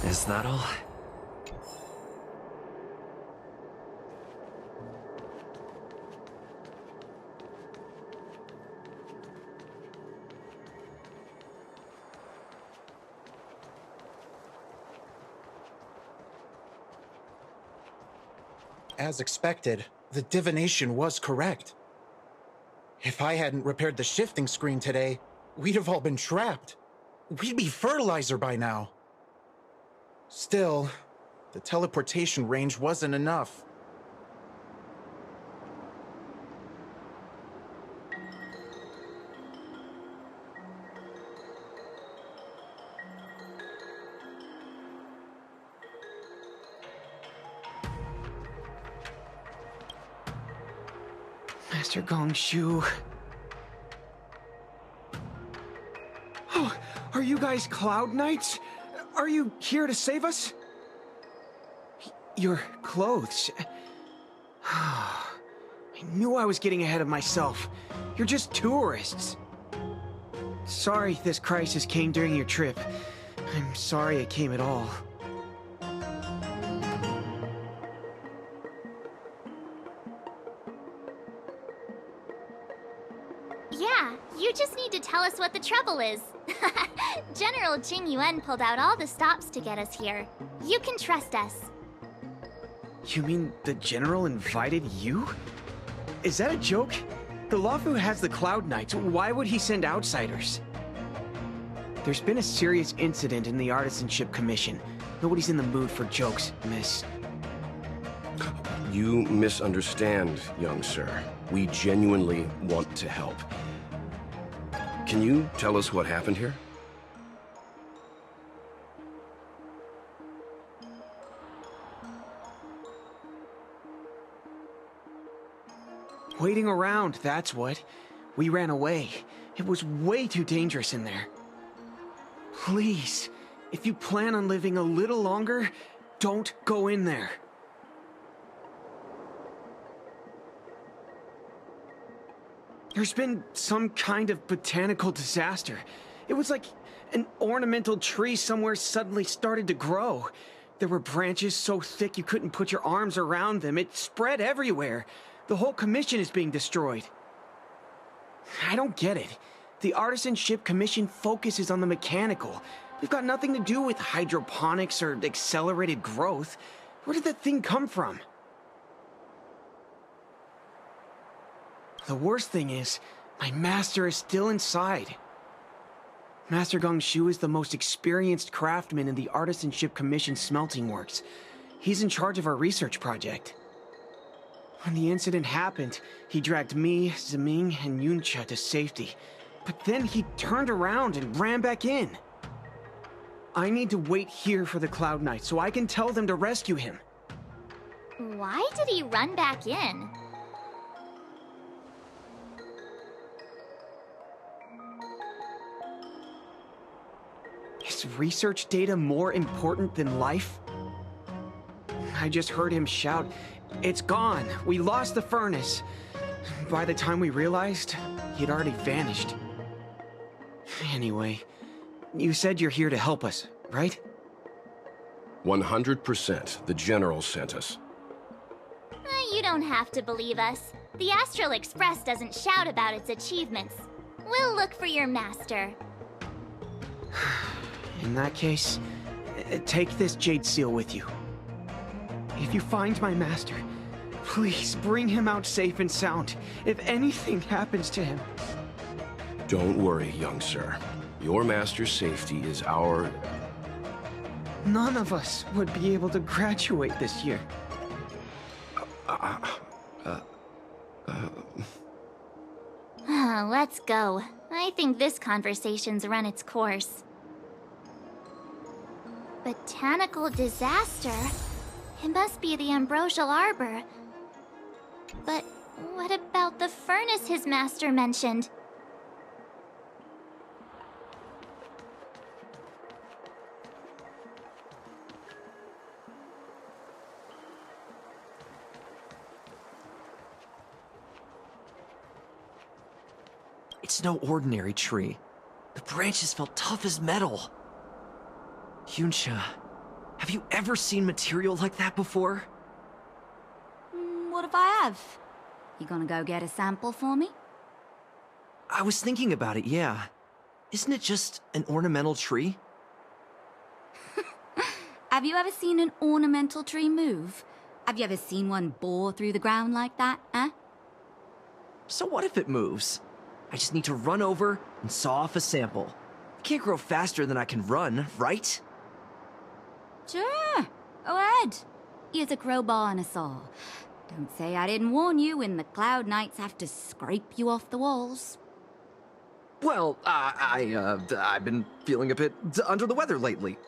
Is that all? As expected, the divination was correct. If I hadn't repaired the shifting screen today, we'd have all been trapped. We'd be fertilizer by now. Still, the teleportation range wasn't enough. Master Gongshu. Oh, are you guys Cloud Knights? Are you here to save us? Your clothes. I knew I was getting ahead of myself. You're just tourists. Sorry this crisis came during your trip. I'm sorry it came at all. Yeah, you just need to tell us what the trouble is. General Jing Yuan pulled out all the stops to get us here. You can trust us. You mean the General invited you? Is that a joke? The Luofu has the Cloud Knights. Why would he send outsiders? There's been a serious incident in the Artisanship Commission. Nobody's in the mood for jokes, miss. You misunderstand, young sir. We genuinely want to help. Can you tell us what happened here? Waiting around, that's what. We ran away. It was way too dangerous in there. Please, if you plan on living a little longer, don't go in there. There's been some kind of botanical disaster. It was like an ornamental tree somewhere suddenly started to grow. There were branches so thick you couldn't put your arms around them. It spread everywhere. The whole commission is being destroyed. I don't get it. The Artisanship Commission focuses on the mechanical. We've got nothing to do with hydroponics or accelerated growth. Where did that thing come from? The worst thing is, my master is still inside. Master Gongshu is the most experienced craftsman in the Artisanship Commission smelting works. He's in charge of our research project. When the incident happened, he dragged me, Zeming, and Yuncha to safety. But then he turned around and ran back in. I need to wait here for the Cloud Knight so I can tell them to rescue him. Why did he run back in? Is research data more important than life? I just heard him shout, "It's gone! We lost the furnace!" By the time we realized, he'd already vanished. Anyway, you said you're here to help us, right? 100%. The General sent us. You don't have to believe us. The Astral Express doesn't shout about its achievements. We'll look for your master. In that case, take this jade seal with you. If you find my master, please bring him out safe and sound. If anything happens to him... Don't worry, young sir. Your master's safety is our... None of us would be able to graduate this year. Let's go. I think this conversation's run its course. Botanical disaster? It must be the Ambrosial Arbor. But what about the furnace his master mentioned? It's no ordinary tree. The branches felt tough as metal. Yuncha, have you ever seen material like that before? What if I have? You gonna go get a sample for me? I was thinking about it, yeah. Isn't it just an ornamental tree? Have you ever seen an ornamental tree move? Have you ever seen one bore through the ground like that, huh? So what if it moves? I just need to run over and saw off a sample. It can't grow faster than I can run, right? Sure, go ahead. Here's a crowbar and a saw. Don't say I didn't warn you when the Cloud Knights have to scrape you off the walls. Well, I've been feeling a bit under the weather lately.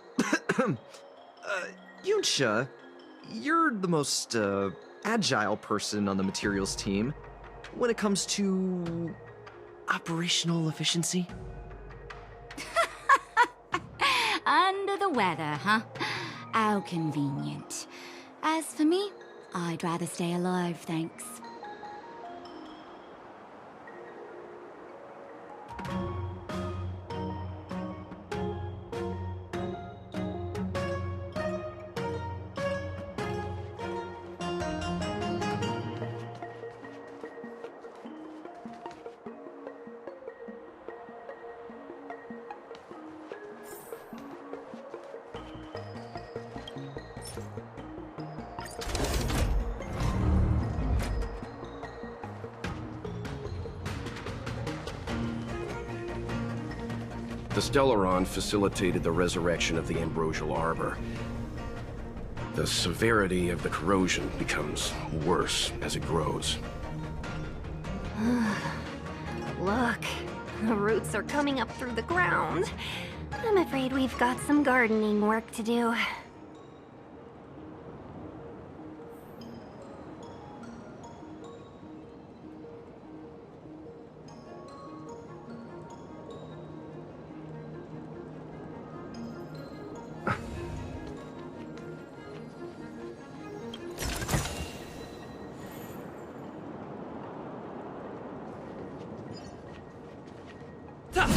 Yuncha, you're the most agile person on the materials team when it comes to operational efficiency. Under the weather, huh? How convenient. As for me, I'd rather stay alive, thanks. The Stellaron facilitated the resurrection of the Ambrosial Arbor. The severity of the corrosion becomes worse as it grows. Look, the roots are coming up through the ground. I'm afraid we've got some gardening work to do. Watch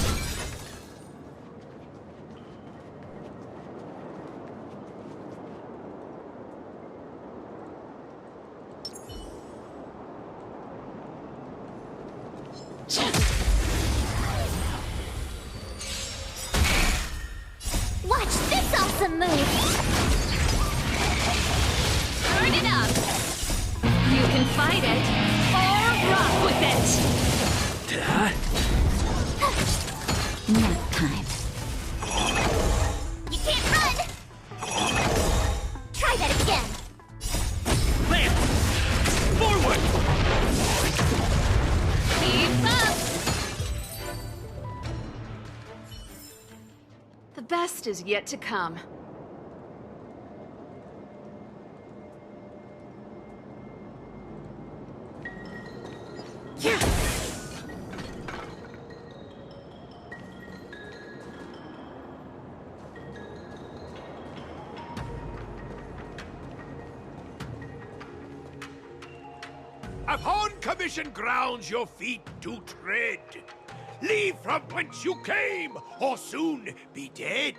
this awesome move! Turn it up! You can fight it, or rock with it! Nap time. You can't run! Try that again! Lance! Forward! Keep up! The best is yet to come. Upon commission grounds your feet do tread. Leave from whence you came, or soon be dead.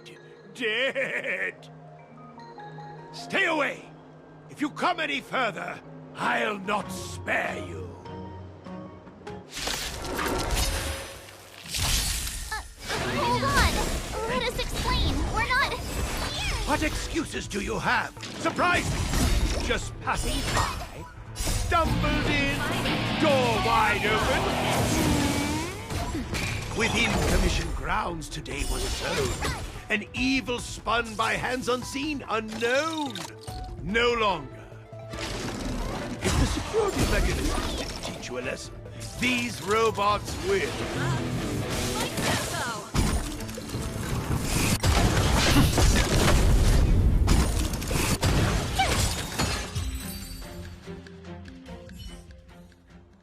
Dead. Stay away. If you come any further, I'll not spare you. Hold on! Let us explain. We're not... What excuses do you have? Surprise me! Just passing by? Stumbled in, door wide open. Within commission grounds today was sown an evil spun by hands unseen, unknown. No longer. If the security mechanism didn't teach you a lesson, these robots will.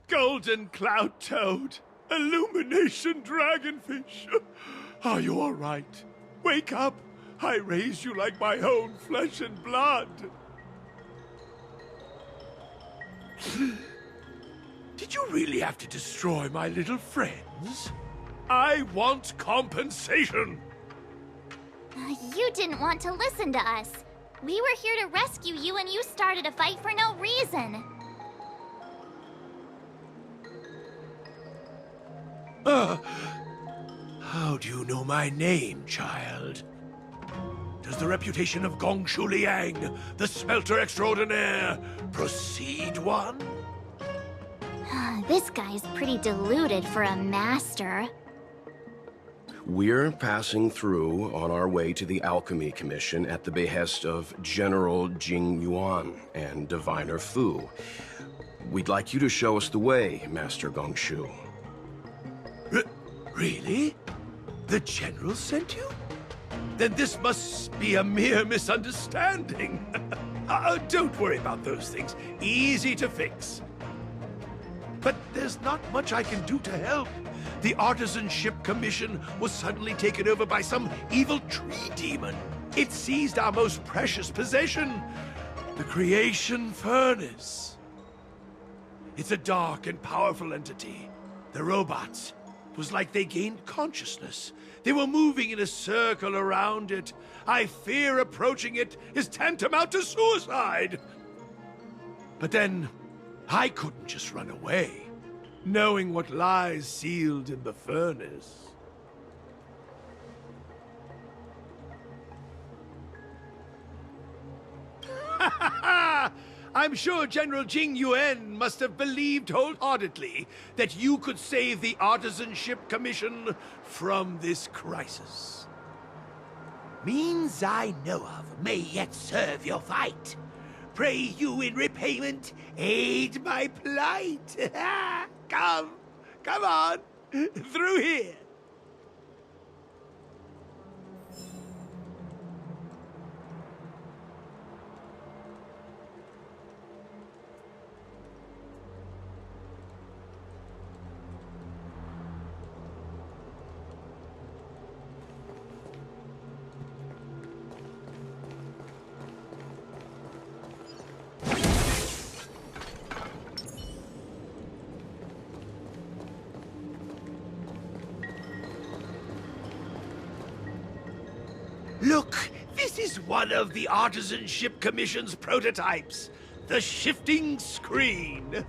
Golden cloud toad, illumination dragonfish. Are you all right? Wake up. I raised you like my own flesh and blood. Did you really have to destroy my little friends? I want compensation. You didn't want to listen to us. We were here to rescue you and you started a fight for no reason. How do you know my name, child? Does the reputation of Gongshu Liang, the smelter extraordinaire, precede one? This guy's pretty deluded for a master. We're passing through on our way to the Alchemy Commission at the behest of General Jing Yuan and Diviner Fu. We'd like you to show us the way, Master Gongshu. Really? The General sent you? Then this must be a mere misunderstanding. Don't worry about those things. Easy to fix. But there's not much I can do to help. The Artisanship Commission was suddenly taken over by some evil tree demon. It seized our most precious possession, the Creation Furnace. It's a dark and powerful entity. The robots, it was like they gained consciousness. They were moving in a circle around it. I fear approaching it is tantamount to suicide. But then, I couldn't just run away, knowing what lies sealed in the furnace. I'm sure General Jing Yuan must have believed wholeheartedly that you could save the Artisanship Commission from this crisis. Means I know of may yet serve your fight. Pray you in repayment aid my plight. Come on, through here. Look, this is one of the Artisanship Commission's prototypes. The shifting screen.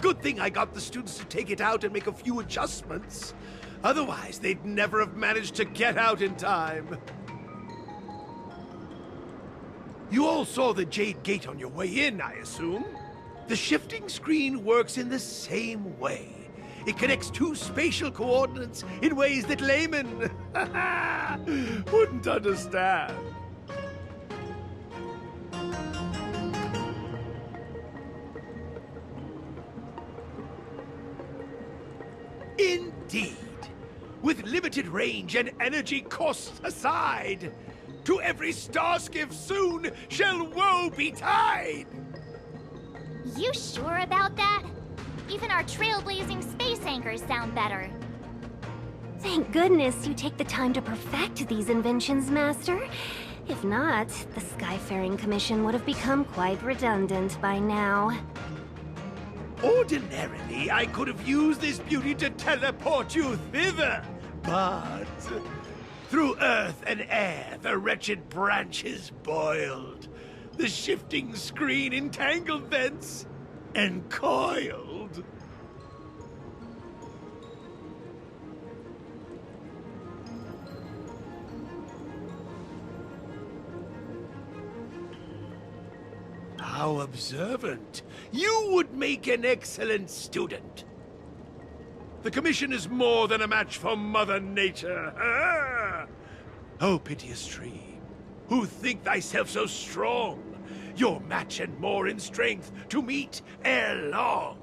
Good thing I got the students to take it out and make a few adjustments. Otherwise, they'd never have managed to get out in time. You all saw the Jade Gate on your way in, I assume? The shifting screen works in the same way. It connects two spatial coordinates in ways that laymen wouldn't understand. Indeed. With limited range and energy costs aside, to every starskiff soon shall woe betide! You sure about that? Even our trailblazing space anchors sound better. Thank goodness you take the time to perfect these inventions, Master. If not, the Skyfaring Commission would have become quite redundant by now. Ordinarily, I could have used this beauty to teleport you thither, but through earth and air, the wretched branches boiled. The shifting screen entangled thence and coiled. How observant. You would make an excellent student. The Commission is more than a match for Mother Nature. Ah! Oh, piteous tree, who think thyself so strong, your match and more in strength to meet ere long.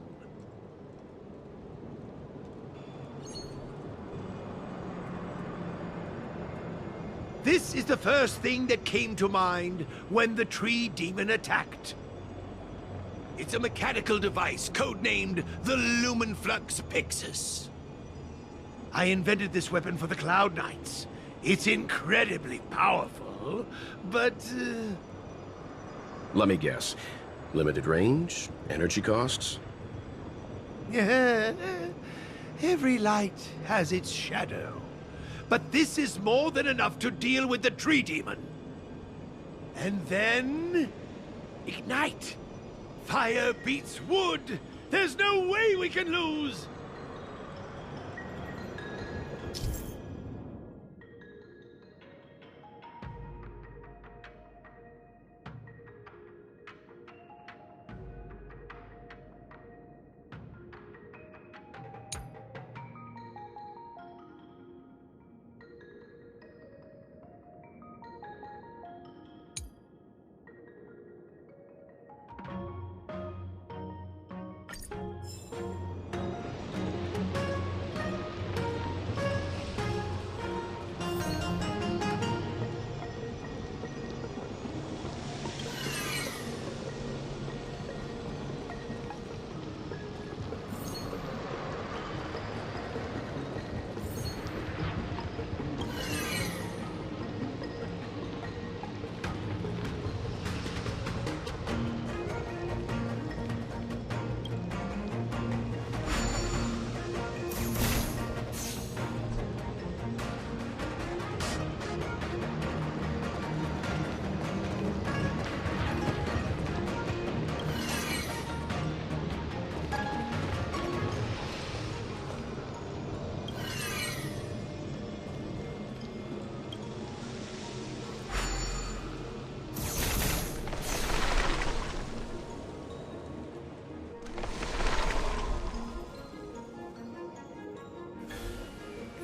This is the first thing that came to mind when the tree demon attacked. It's a mechanical device codenamed the Lumenflux Pixis. I invented this weapon for the Cloud Knights. It's incredibly powerful, but... Let me guess. Limited range? Energy costs? Every light has its shadow. But this is more than enough to deal with the tree demon. And then... ignite! Fire beats wood! There's no way we can lose!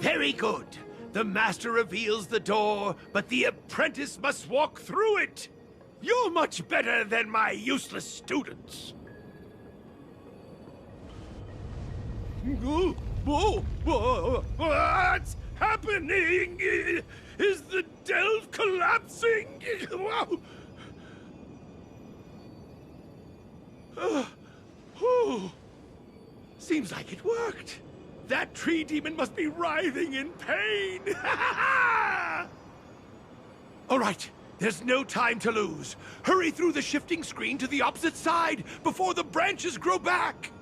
Very good. The master reveals the door, but the apprentice must walk through it. You're much better than my useless students. What's happening? Is the delve collapsing? Seems like it worked. That tree demon must be writhing in pain! All right, there's no time to lose. Hurry through the shifting screen to the opposite side before the branches grow back!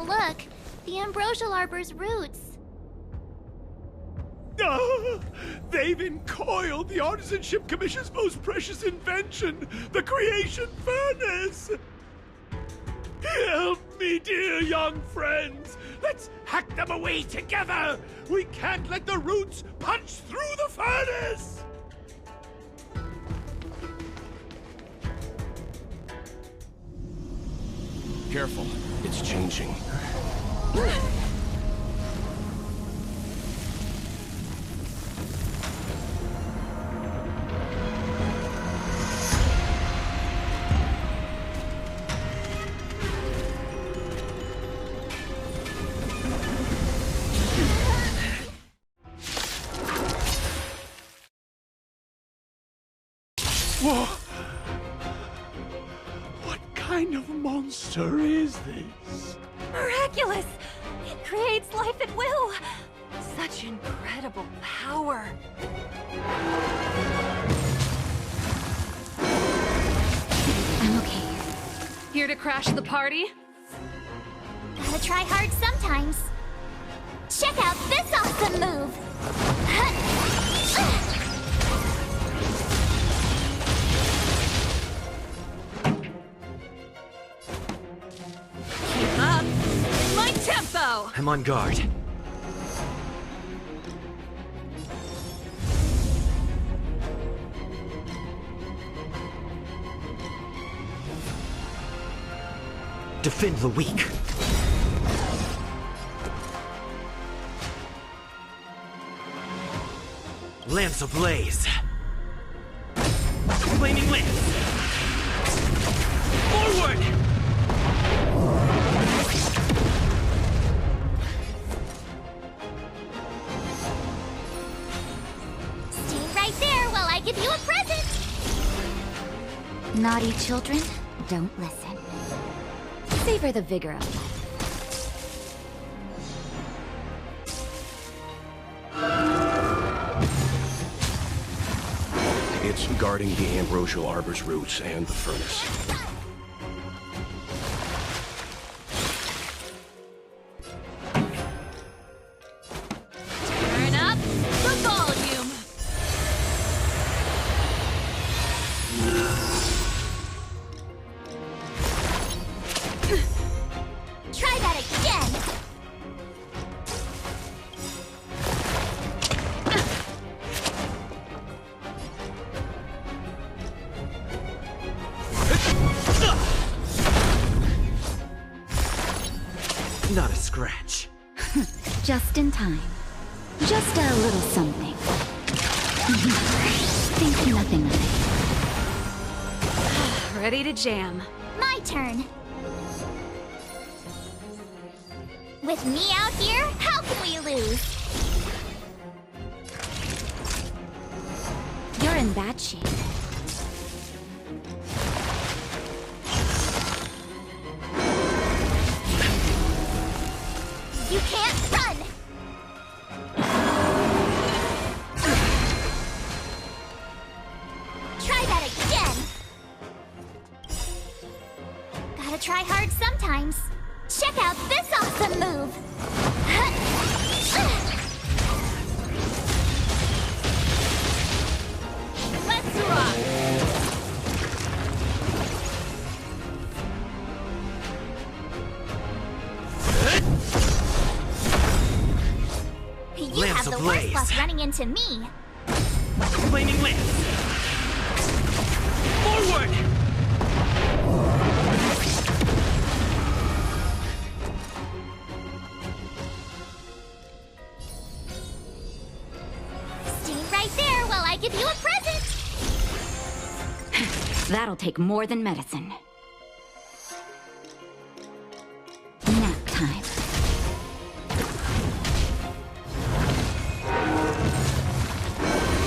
look, the ambrosial arbor's roots. Ah, they've encoiled the Artisanship Commission's most precious invention, the creation furnace! Help me, dear young friends! Let's hack them away together! We can't let the roots punch through the furnace! Careful, it's changing. Whoa! What kind of monster is this? Miraculous! It creates life at will! Such incredible power! I'm okay. Here to crash the party? Gotta try hard sometimes. Check out this awesome move! Keep up! My tempo! I'm on guard. Defend the weak. Lance ablaze. Flaming lance. Forward! Stay right there while I give you a present! Naughty children, don't listen. Savor the vigor of life. It's guarding the ambrosial arbor's roots and the furnace. Turn up the volume! Try that again! Not a scratch. Just in time. Just a little something. Think nothing of it. Ready to jam. My turn. With me out here, how can we lose? You're in bad shape. You can't run! Try that again! Gotta try hard sometimes. Check out this awesome move! Let's rock! You Lance have the ablaze. worst luck running into me. Flaming lance. Forward! Stay right there while I give you a present! That'll take more than medicine. Nap time.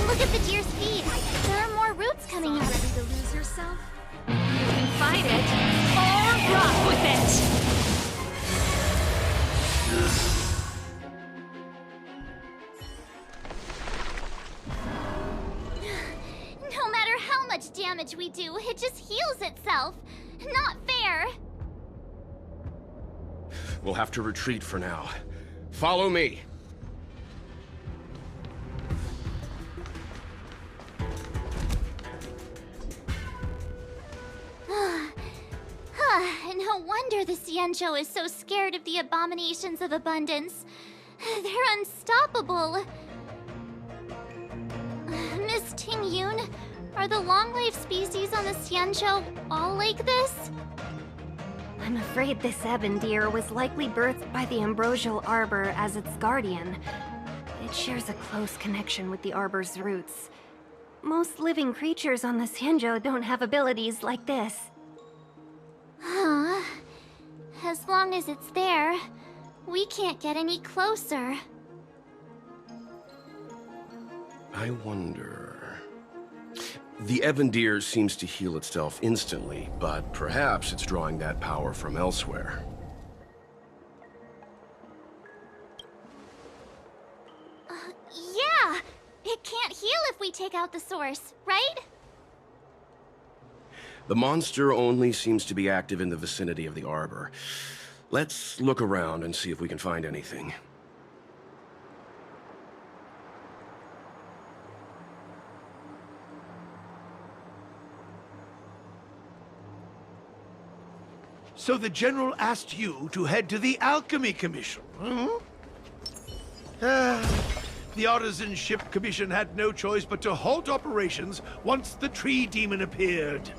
Look at the deer's feet. There are more roots coming up. Ready to lose yourself? You can fight it, or rock with it! No matter how much damage we do, it just heals itself. Not fair. We'll have to retreat for now. Follow me. No wonder the Xianzhou is so scared of the abominations of abundance. They're unstoppable. Miss Ting Yun, are the long-life species on the Xianzhou all like this? I'm afraid this ebon deer was likely birthed by the ambrosial arbor as its guardian. It shares a close connection with the arbor's roots. Most living creatures on the Xianzhou don't have abilities like this. Huh. As long as it's there, we can't get any closer. I wonder... The ebon deer seems to heal itself instantly, but perhaps it's drawing that power from elsewhere. Yeah! It can't heal if we take out the source, right? The monster only seems to be active in the vicinity of the arbor. Let's look around and see if we can find anything. So the General asked you to head to the Alchemy Commission, huh? The Artisan Ship Commission had no choice but to halt operations once the tree demon appeared.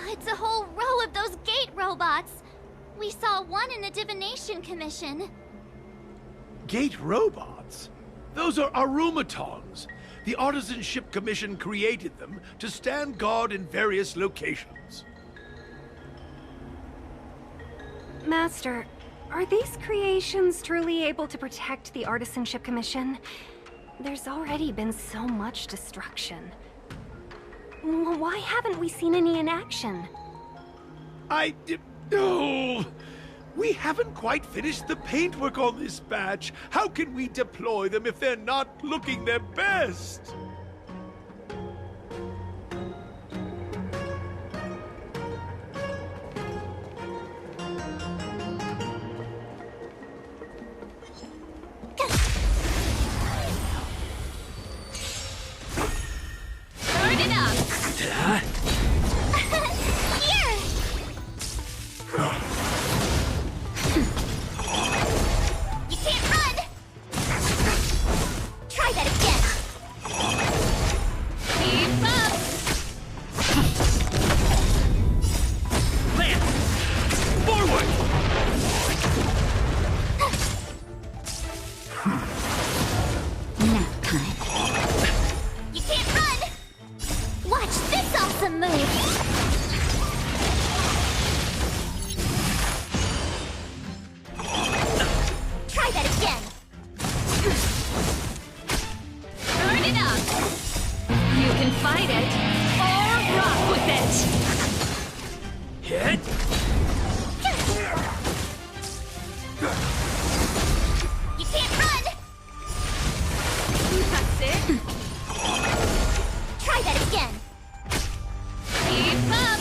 It's a whole row of those gate robots. We saw one in the Divination Commission. Gate robots? Those are arumatons. The Artisan Ship Commission created them to stand guard in various locations. Master, are these creations truly able to protect the Artisan Ship Commission? There's already been so much destruction. Why haven't we seen any in action? No! We haven't quite finished the paintwork on this batch. How can we deploy them if they're not looking their best? Burn it up! Here! You can't run! Try that again! Keep up! Lance! Forward! Nap time. You can't run! Watch this awesome move! Try that again! Burn it up! You can fight it, or rock with it! Hit! You can't run! That's it! Try that again! Keep up!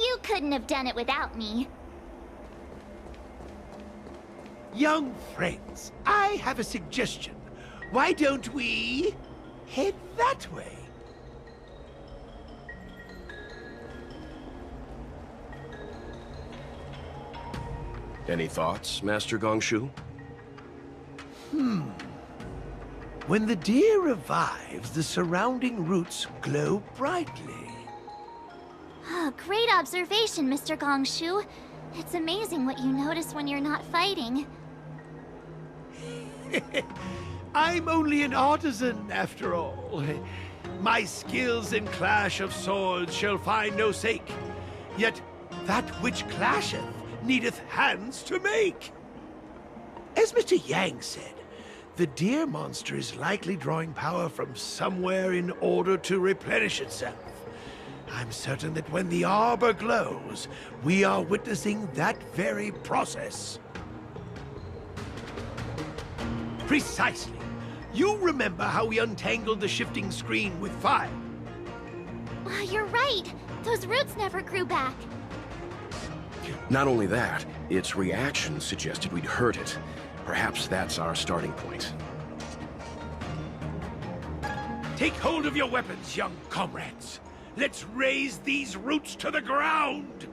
You couldn't have done it without me. Young friends, I have a suggestion. Why don't we head that way? Any thoughts, Master Gongshu? When the deer revives, the surrounding roots glow brightly. Oh, great observation, Mr. Gongshu. It's amazing what you notice when you're not fighting. I'm only an artisan, after all. My skills in clash of swords shall find no sake. Yet that which clasheth needeth hands to make. As Mr. Yang said, the deer monster is likely drawing power from somewhere in order to replenish itself. I'm certain that when the arbor glows, we are witnessing that very process. Precisely. You remember how we untangled the shifting screen with fire? You're right. Those roots never grew back. Not only that, its reaction suggested we'd hurt it. Perhaps that's our starting point. Take hold of your weapons, young comrades. Let's raze these roots to the ground!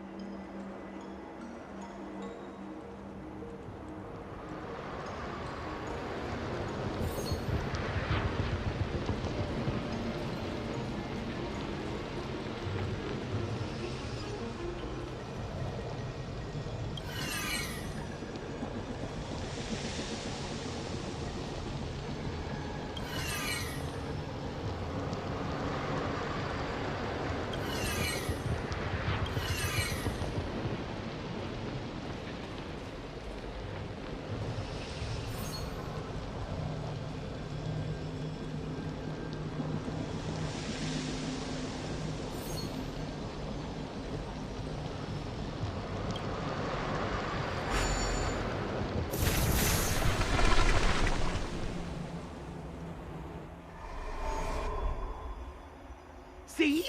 See?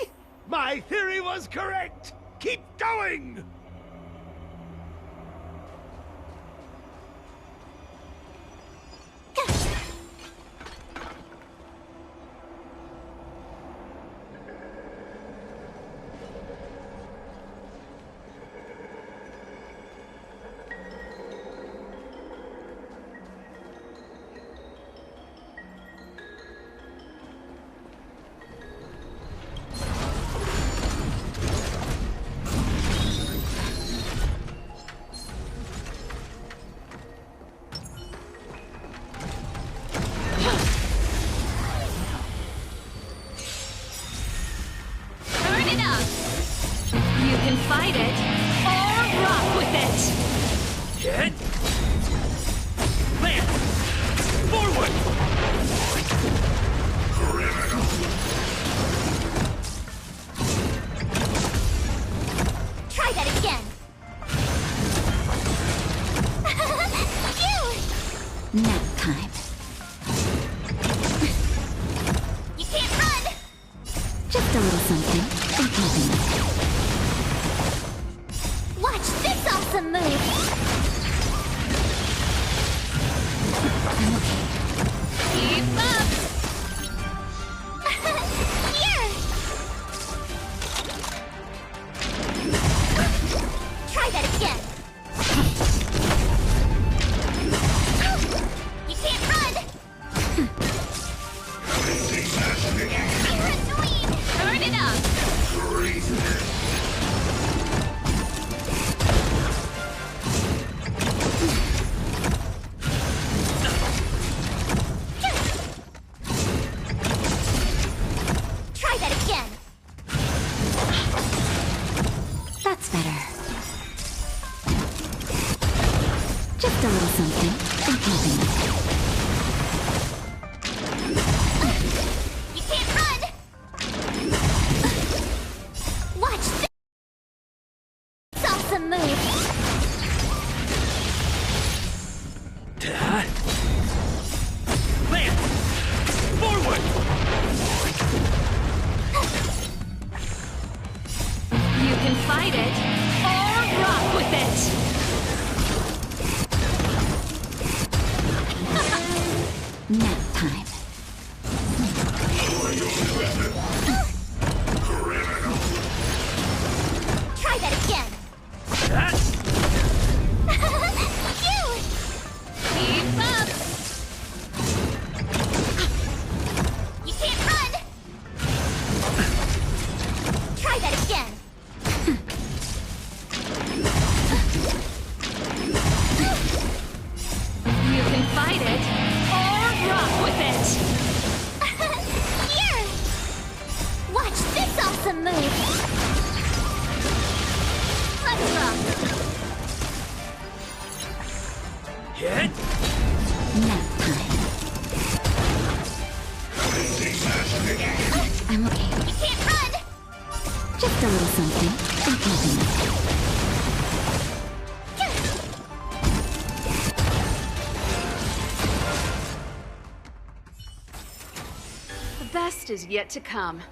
My theory was correct! Keep going! You can fight it, or rock with it! Hit! Land! Forward! Try that again! Phew! Nap time. You can't run! Just a little something. Think nothing. Watch this awesome move! Keep up! Here! Try that again! You can't run! You're annoying! Turn it up! Try that again! That's better. Just a little something. Think nothing. You can't run! Watch this awesome move! Land! Forward! You can fight it, or rock with it! Nap time. Try that again! Phew! Keep up! You can't run! Try that again! You can fight it, or rock with it! Here! Watch this awesome move! Let's rock! Hit! Nap time. I'm okay. You can't run! Just a little something. Think nothing. best is yet to come.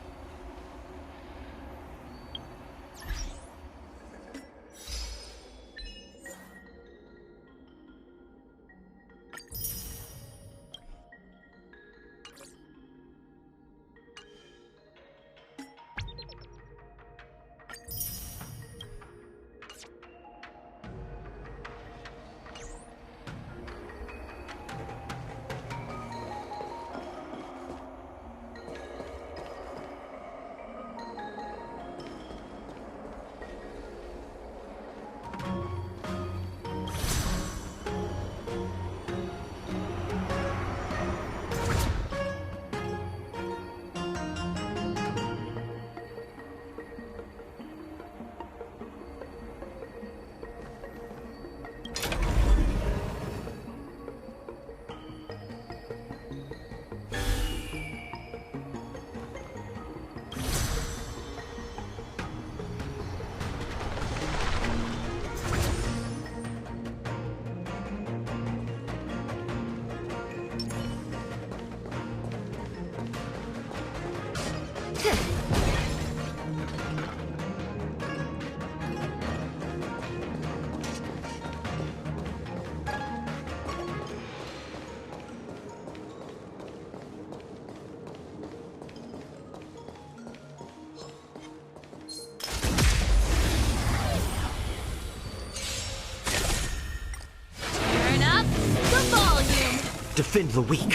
Defend the weak.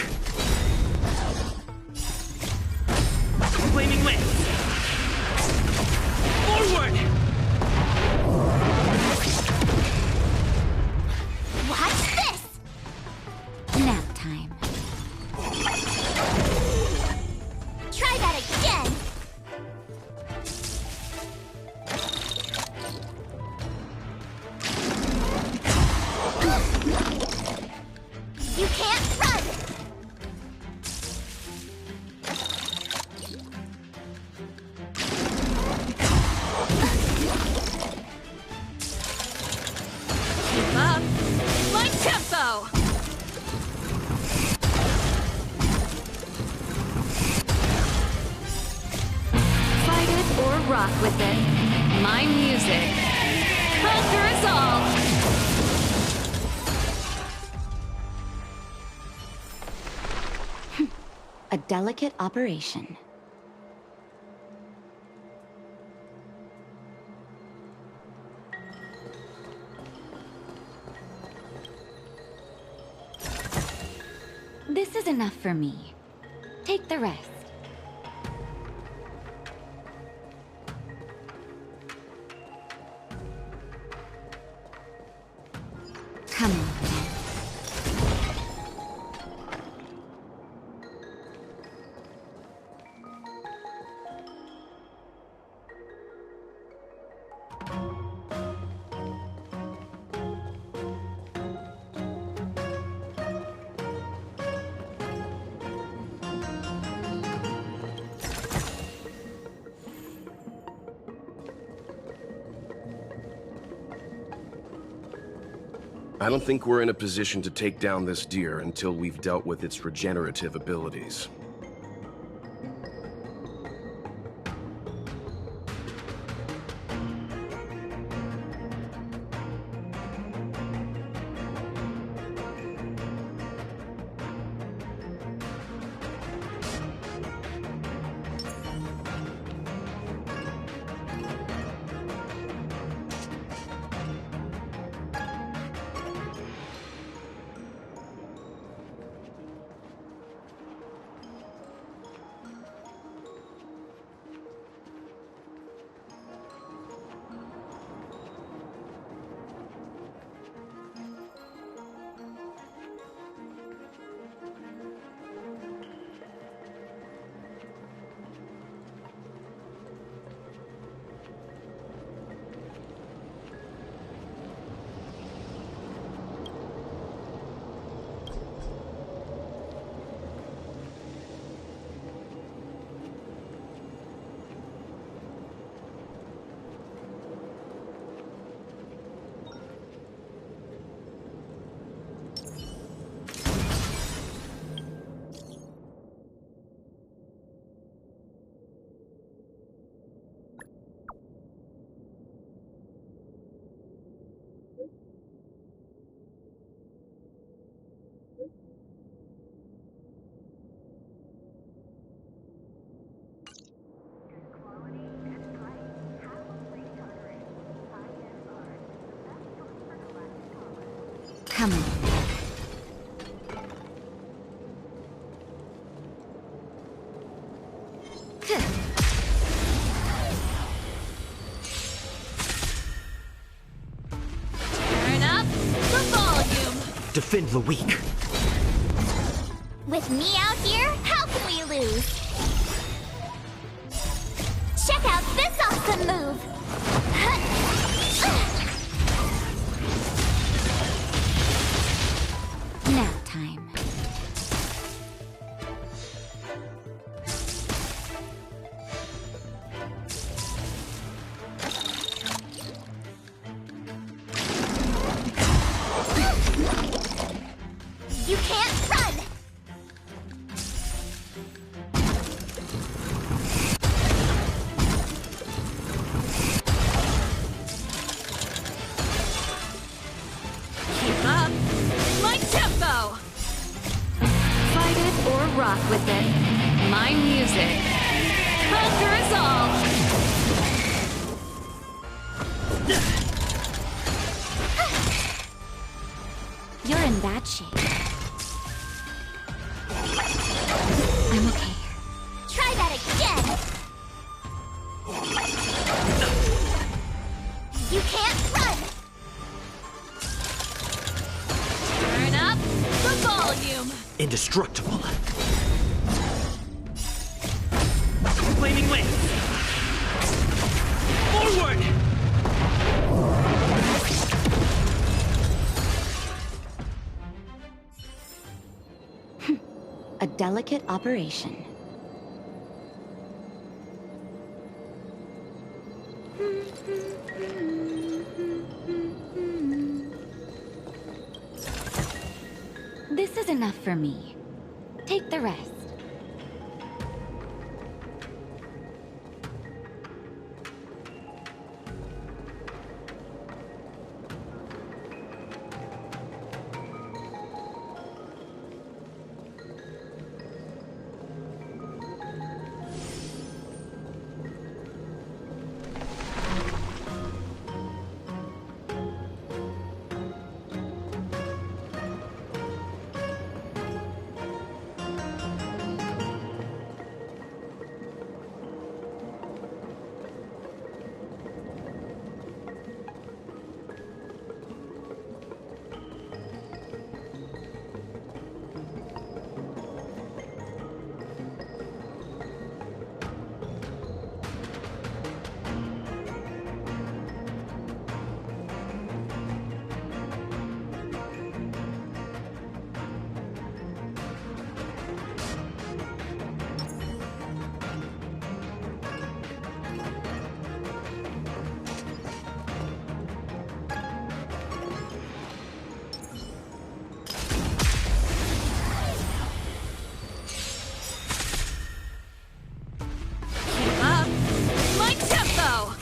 Flaming Lance! Forward! Watch this! Nap time. Try that again! You can't run! Keep up. My tempo! Fight it or rock with it. My music conquers all! A delicate operation. This is enough for me. Take the rest. Come on. I don't think we're in a position to take down this deer until we've dealt with its regenerative abilities. Come on. Turn up the volume. Defend the weak. With me out here, how can we lose? Check out this awesome move! Nap time. You can't run! Keep up my tempo. Fight it or rock with it. My music conquers all. You're in bad shape. I'm okay. Try that again! You can't run! Turn up the volume. Indestructible. Flaming wings. Forward! A delicate operation. This is enough for me. Take the rest.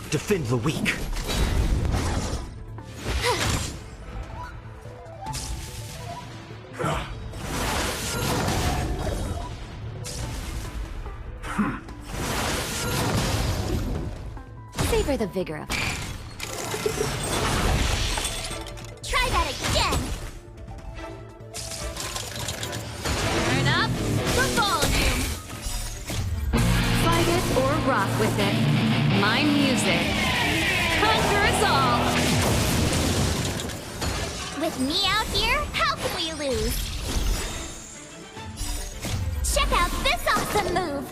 Defend the weak. Savor the vigor of it. Try that again! Turn up the volume. Fight it or rock with it. My music conquers all. With me out here, how can we lose? Check out this awesome move!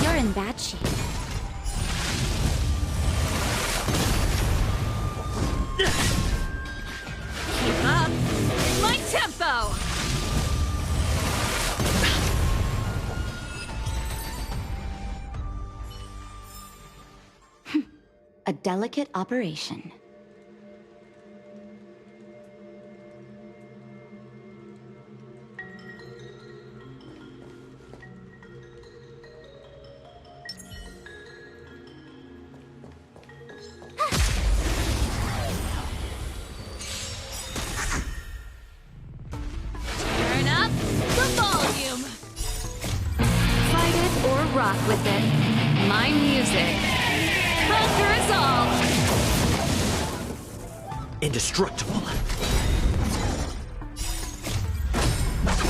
You're in bad shape. Keep up my tempo. A delicate operation. My music. Conquer us all! Indestructible.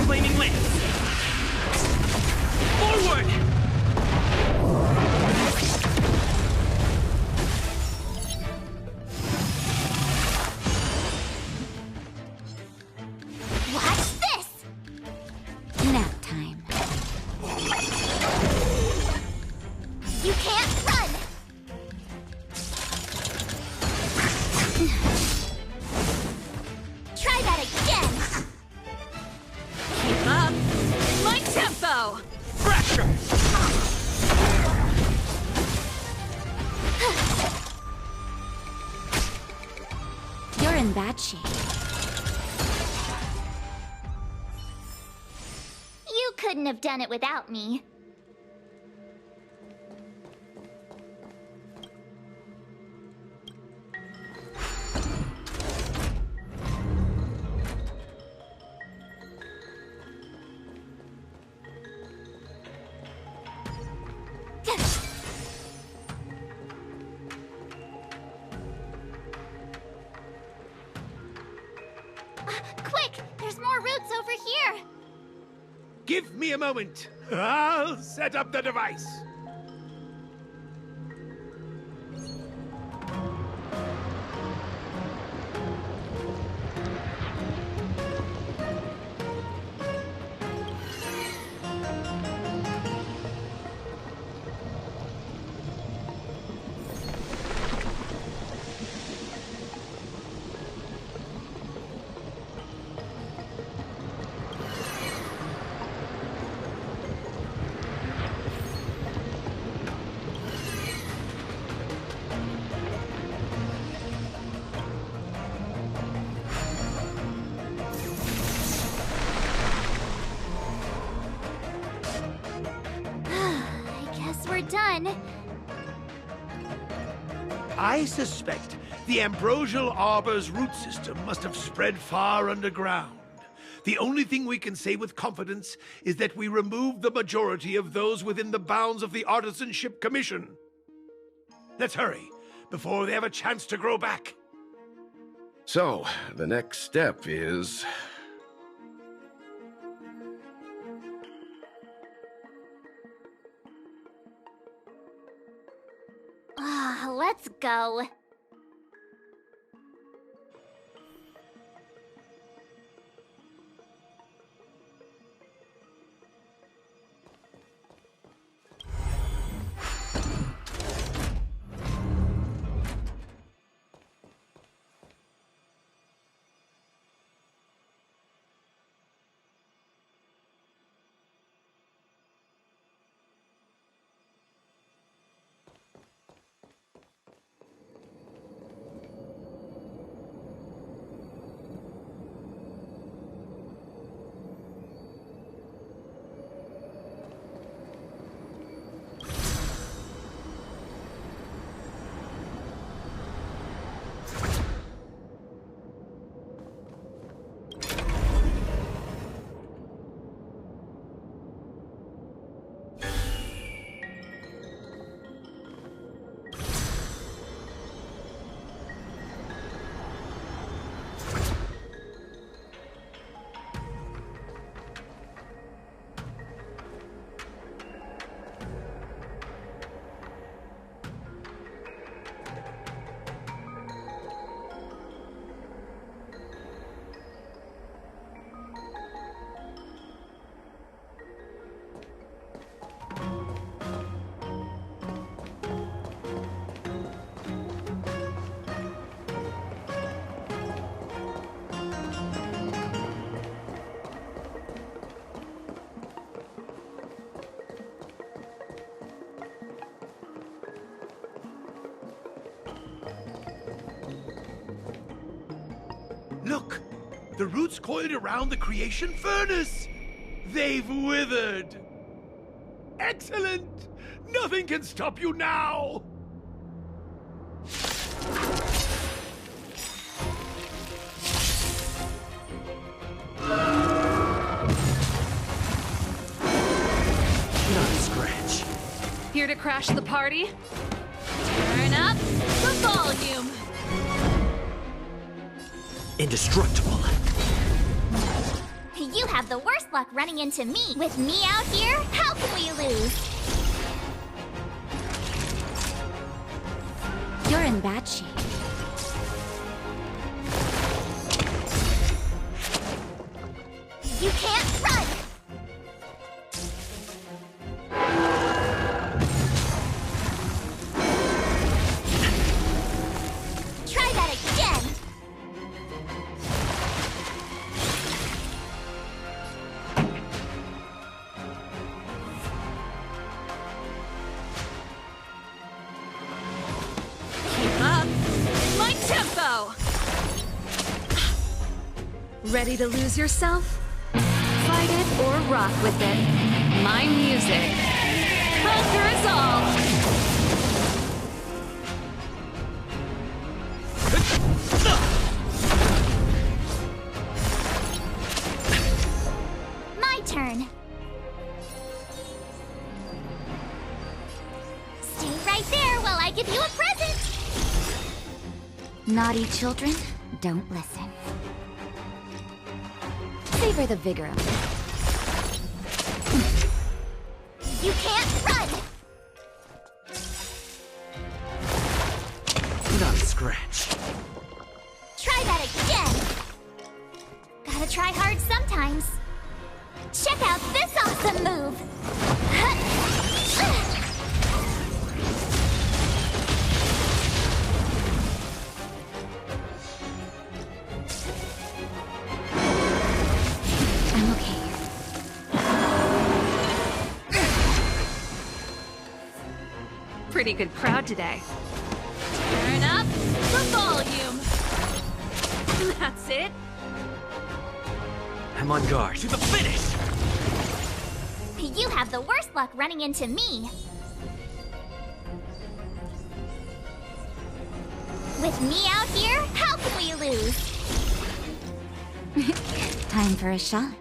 Flaming lance! Forward! Watch this! Nap time. You can't run! Try that again! Keep up! My tempo! Fracture! You're in bad shape. You couldn't have done it without me. Quick! There's more roots over here! Give me a moment. I'll set up the device. I guess we're done. I suspect the ambrosial arbor's root system must have spread far underground. The only thing we can say with confidence is that we removed the majority of those within the bounds of the Artisanship Commission. Let's hurry, before they have a chance to grow back. So, the next step is... Let's go. Look! The roots coiled around the creation furnace! They've withered! Excellent! Nothing can stop you now! Not a scratch. Here to crash the party? Turn up the volume. Indestructible. You have the worst luck running into me. With me out here, how can we lose? You're in bad shape. You can't run! Try that again! Keep up my tempo. Ready to lose yourself? Fight it or rock with it. My music. Conquer us all! My turn. Stay right there while I give you a present! Naughty children, don't listen. Savor the vigor of it. You can't run! Not a scratch. Try that again! Gotta try hard sometimes. Check out this awesome move! I'm okay. Pretty good crowd today. Turn up the volume. That's it. I'm on guard. To the finish! You have the worst luck running into me. With me out here, how can we lose? Time for a shot.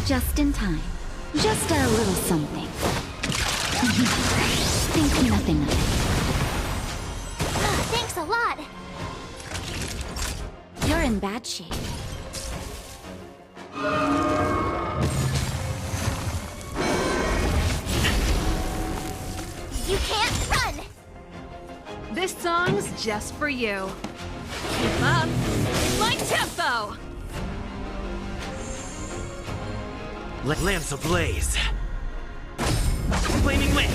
Just in time. Just a little something. Think nothing of it. Thanks a lot. You're in bad shape. You can't run! This song's just for you. Keep up my tempo. Lamps ablaze. Flaming lamps.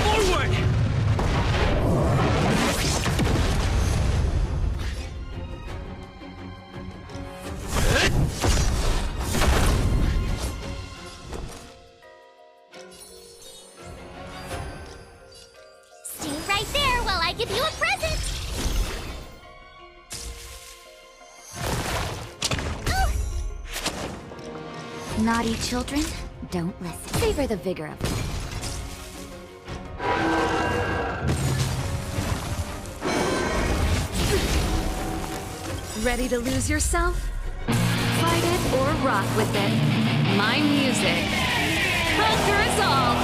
Forward! Stay right there while I give you a present! Naughty children, don't listen. Savor the vigor of it. Ready to lose yourself? Fight it or rock with it. My music. Conquer us all!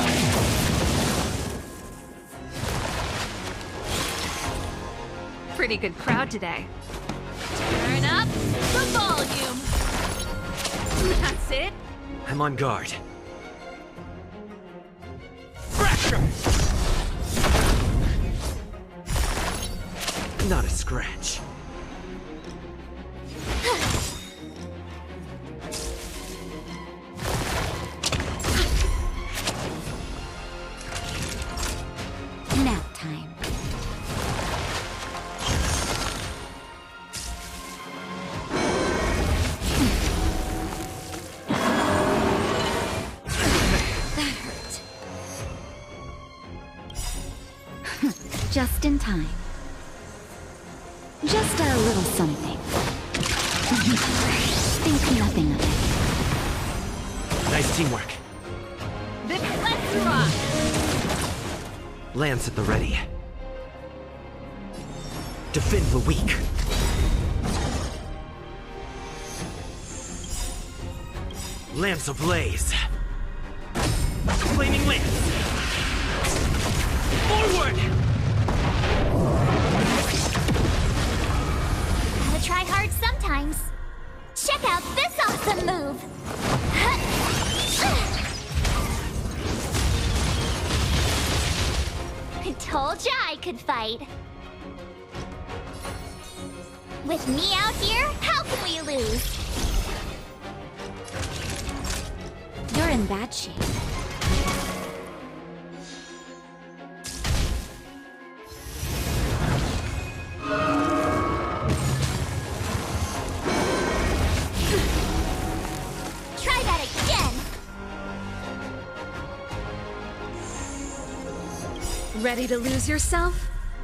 Pretty good crowd today. Turn up the volume. That's it. I'm on guard. Fracture! Not a scratch. Nap time. That hurt. Just in time. Just a little something. Think nothing of it. Nice teamwork. Let's rock! Lance at the ready. Defend the weak. Lamps ablaze. Forward! Gotta try hard sometimes. Check out this awesome move! I told ya I could fight. With me out here, how can we lose? You're in bad shape. Try that again! Ready to lose yourself?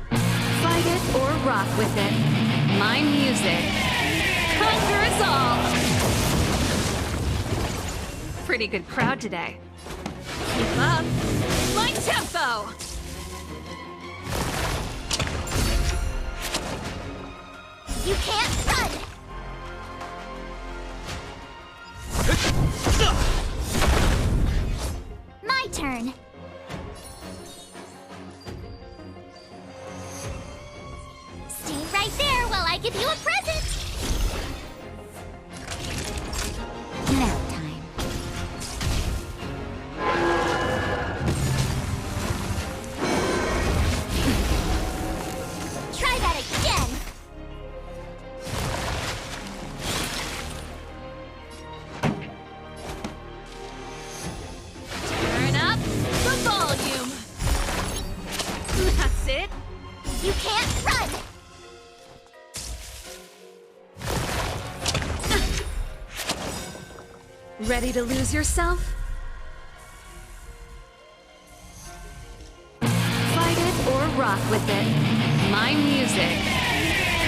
Fight it or rock with it. My music. Conquer us all! Pretty good crowd today. Keep up. My tempo! You can't run! My turn. Stay right there while I give you a present! Nap time. Try that again! Turn up the volume! That's it! You can't run! Ready to lose yourself? Fight it or rock with it. My music.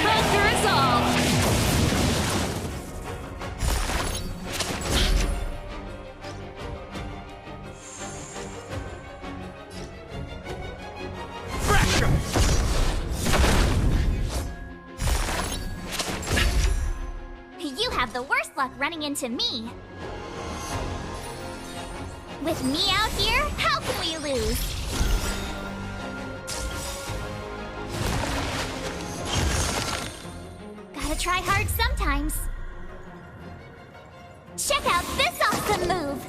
Conquer us all! You have the worst luck running into me. With me out here, how can we lose? Gotta try hard sometimes. Check out this awesome move!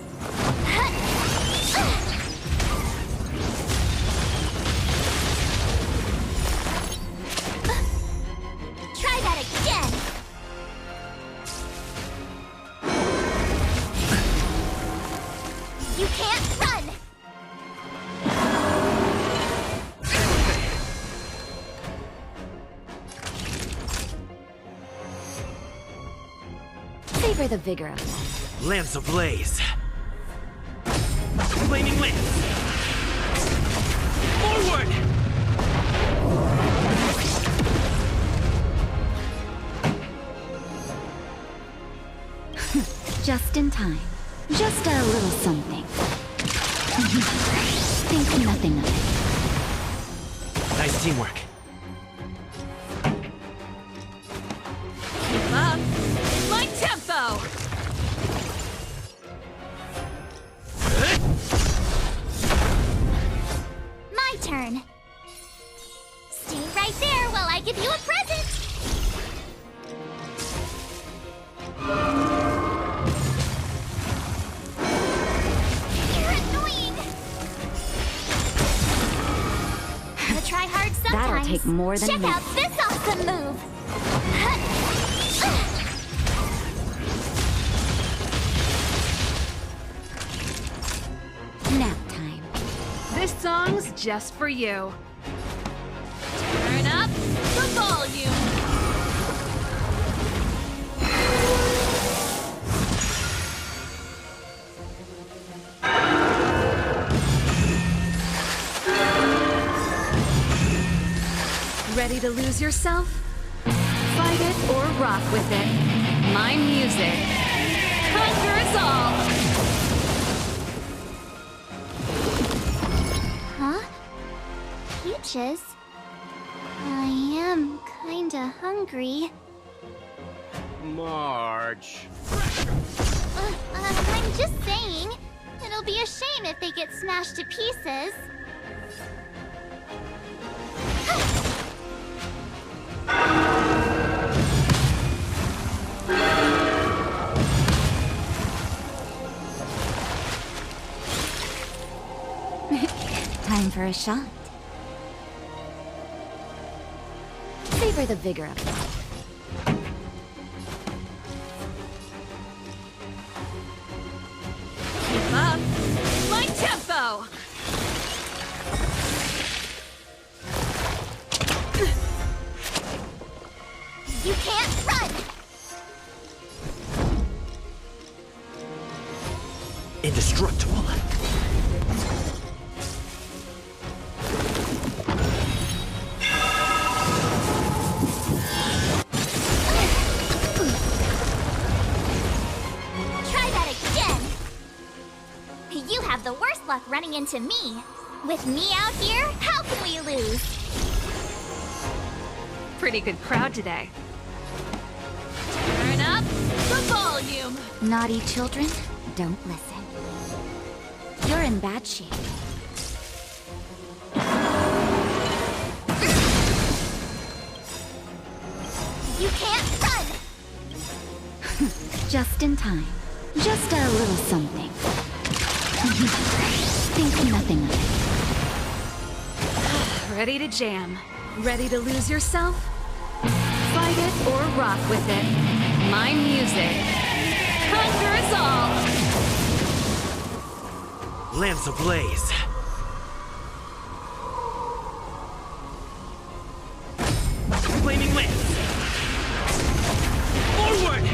Try that again! You can't run! Savor the vigor of life. Lance ablaze. Flaming lance. Forward! Just in time. Just a little something. Think nothing of it. Nice teamwork. Keep up. My tempo! My turn. Stay right there while I give you a present! You're annoying! Gotta try hard sometimes. That'll take more than a Check minute. out this awesome move! Nap time. This song's just for you. Turn up the volume! Ready to lose yourself? Fight it or rock with it. My music. Conquer us all! Huh? Peaches? I am kinda hungry. Marge. I'm just saying. It'll be a shame if they get smashed to pieces. Time for a shot. Savor the vigor of life. Keep up my tempo! You can't run! Indestructible. Try that again! You have the worst luck running into me. With me out here, how can we lose? Pretty good crowd today. Turn up the volume! Naughty children, don't listen. You're in bad shape. You can't run! Just in time. Just a little something. Think nothing of it. Ready to jam. Ready to lose yourself? Fight it or rock with it. My music. Conquer us all! Lamps ablaze. Flaming lamps. Forward!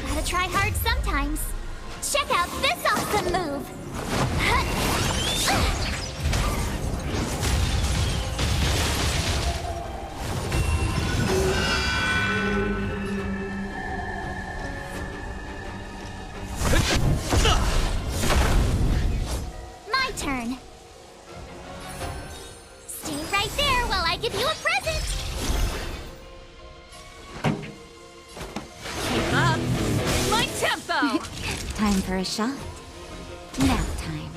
Gotta try hard sometimes. Check out this awesome move! My turn. Stay right there while I give you a present. Keep up my tempo! Time for a shot. Nap time.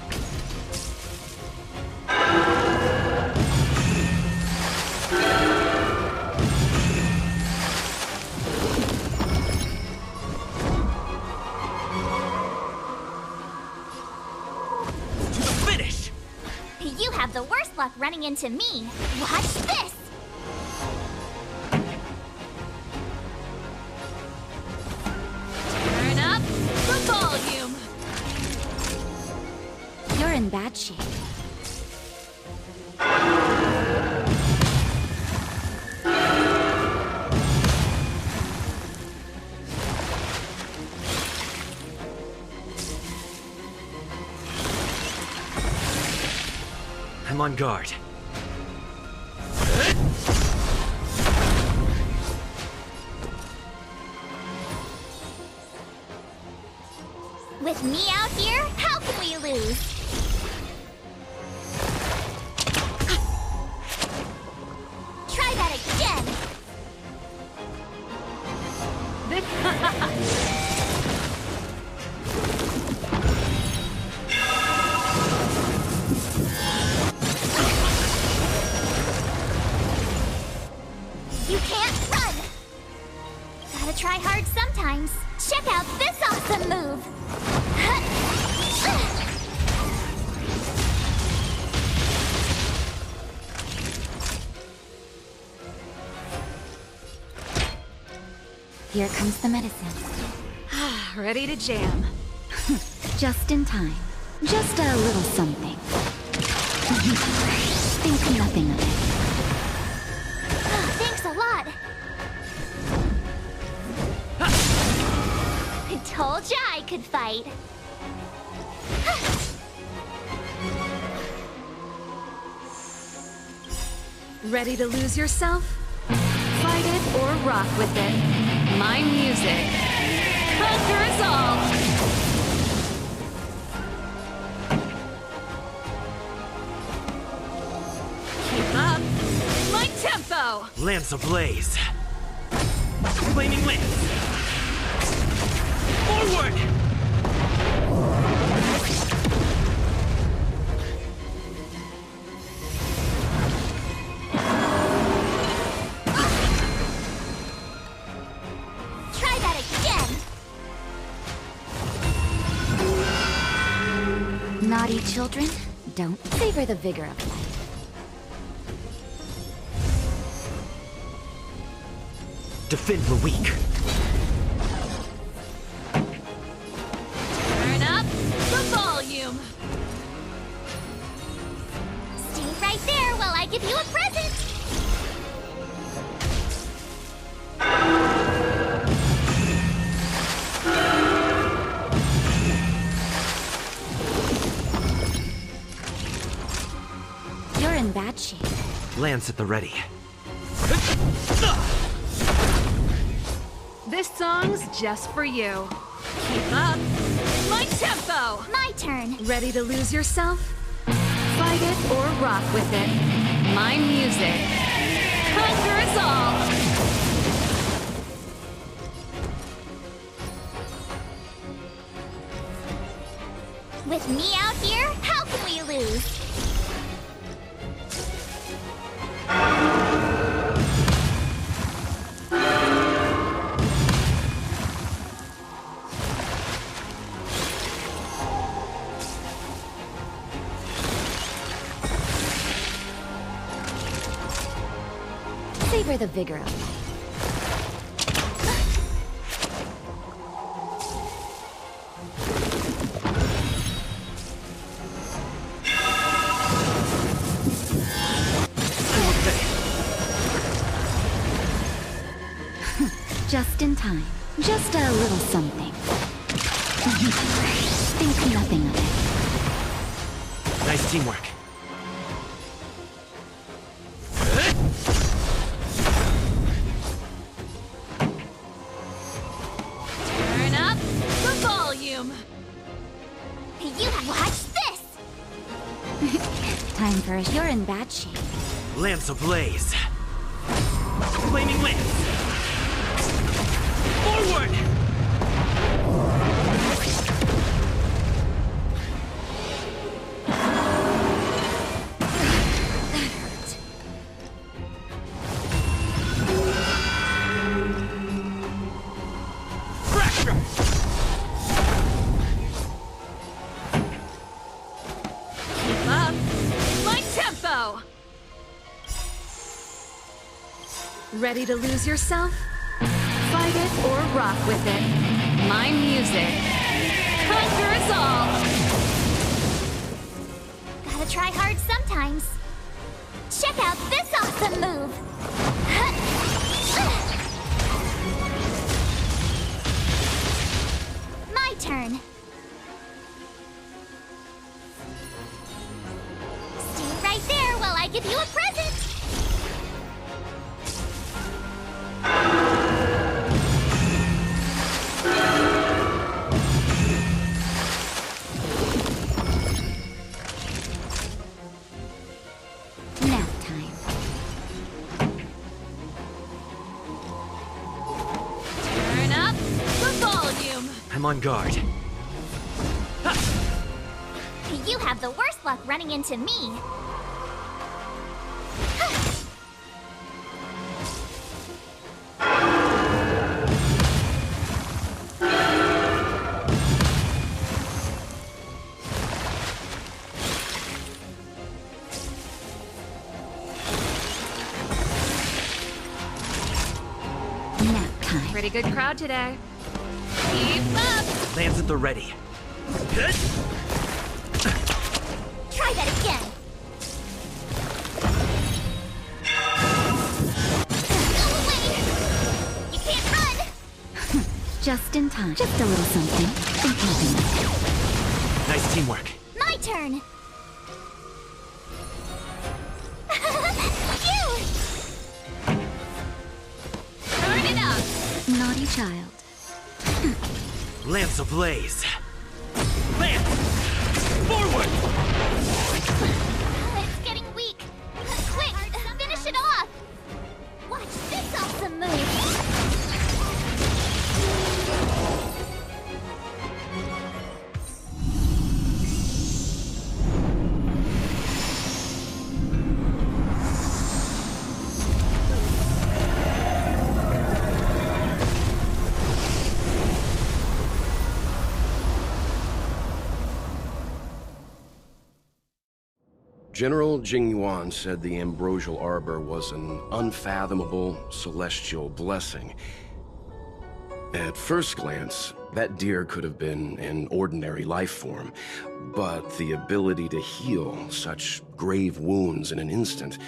To the finish! You have the worst luck running into me. Watch this! Turn up the volume! You're in bad shape. I'm on guard. With me out here, how can we lose? Try that again! You can't run! Gotta try hard sometimes. Check out this awesome move! Here comes the medicine. Ready to jam. Just in time. Just a little something. Think nothing of it. Thanks a lot! I told ya I could fight. Ready to lose yourself? Fight it or rock with it. My music. Conquer us all! Keep up my tempo! Lamps ablaze. Flaming lamps. Forward! Naughty children, don't savor the vigor of life. Defend the weak. Turn up the volume. Stay right there while I give you a present. You're in bad shape. Lance at the ready. This song's just for you. Keep up. My tempo. My turn. Ready to lose yourself? Fight it or rock with it. My music conquers all. With me out here, how can we lose? Savor the vigor of life. Just in time. Just a little something. Think nothing of it. Nice teamwork. Turn up the volume. You watch this. Time for us. You're in bad shape. Lance ablaze. Flaming lance. Forward! Pressure! Keep up. My tempo. Ready to lose yourself? Fight it or rock with it. My music conquers all. Gotta try hard sometimes. Check out this awesome move. My turn. Stay right there while I give you a present. Nap time. Turn up the volume. I'm on guard. You have the worst luck running into me. Nap time. Pretty good crowd today. Keep up. Lance at the ready. Try that again. Go away. You can't run. Just in time. Just a little something. Think nothing of it. Nice teamwork. My turn. Turn it up. Naughty child. Lance ablaze. Lance! Forward! It's getting weak. Quick, finish it off. Watch this awesome move. General Jing Yuan said the ambrosial arbor was an unfathomable celestial blessing. At first glance, that deer could have been an ordinary life form, but the ability to heal such grave wounds in an instant...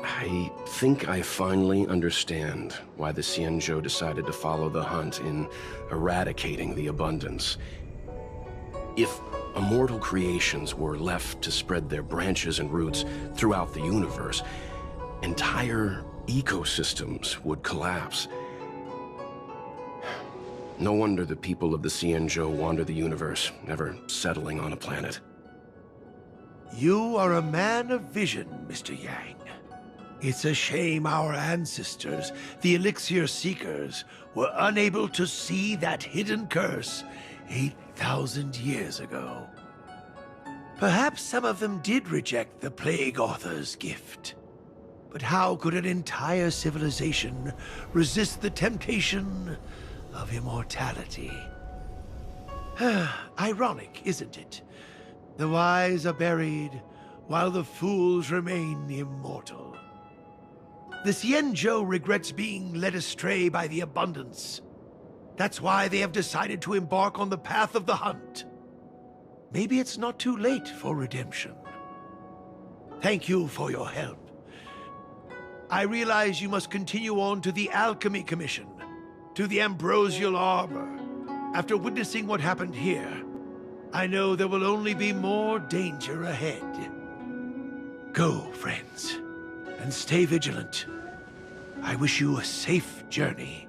I think I finally understand why the Xianzhou decided to follow the hunt in eradicating the abundance. If immortal creations were left to spread their branches and roots throughout the universe, entire ecosystems would collapse. No wonder the people of the Xianzhou wander the universe, never settling on a planet. You are a man of vision, Mr. Yang. It's a shame our ancestors, the Elixir Seekers, were unable to see that hidden curse 8,000 years ago. Perhaps some of them did reject the Plague Author's gift. But how could an entire civilization resist the temptation of immortality? Ironic, isn't it? The wise are buried, while the fools remain immortal. The Xianzhou regrets being led astray by the abundance. That's why they have decided to embark on the path of the hunt. Maybe it's not too late for redemption. Thank you for your help. I realize you must continue on to the Alchemy Commission, to the Ambrosial Arbor. After witnessing what happened here, I know there will only be more danger ahead. Go, friends, and stay vigilant. I wish you a safe journey.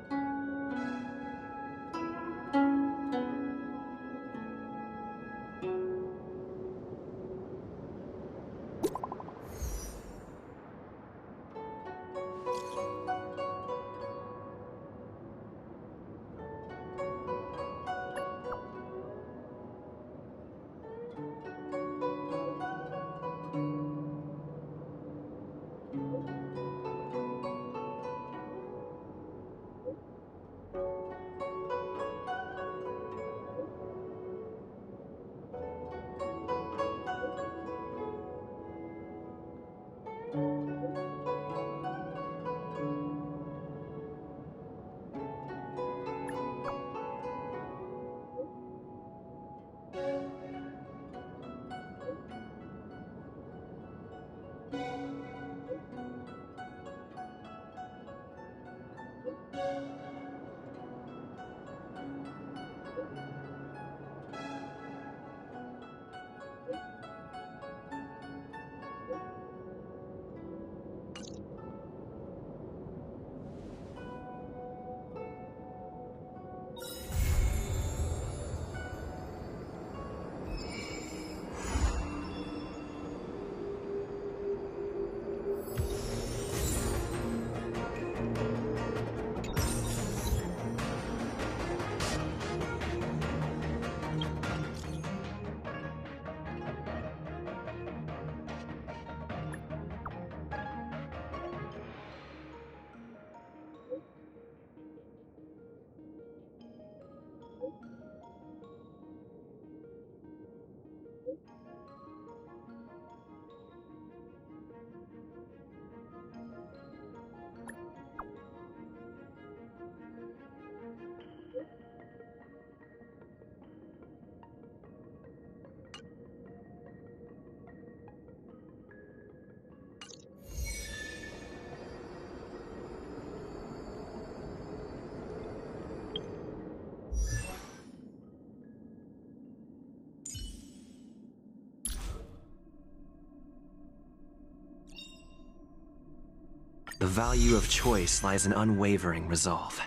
The value of choice lies in unwavering resolve.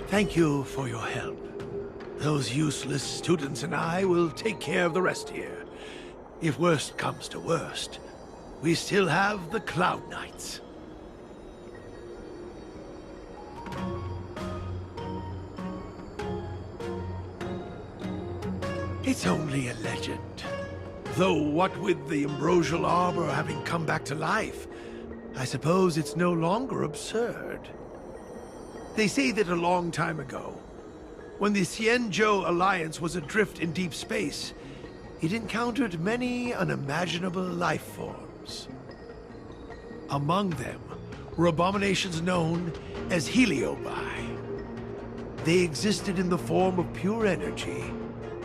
Thank you for your help. Those useless students and I will take care of the rest here. If worst comes to worst, we still have the Cloud Knights. It's only a legend. Though what with the Ambrosial Arbor having come back to life, I suppose it's no longer absurd. They say that a long time ago, when the Xianzhou Alliance was adrift in deep space, it encountered many unimaginable life forms. Among them were abominations known as Heliobi. They existed in the form of pure energy,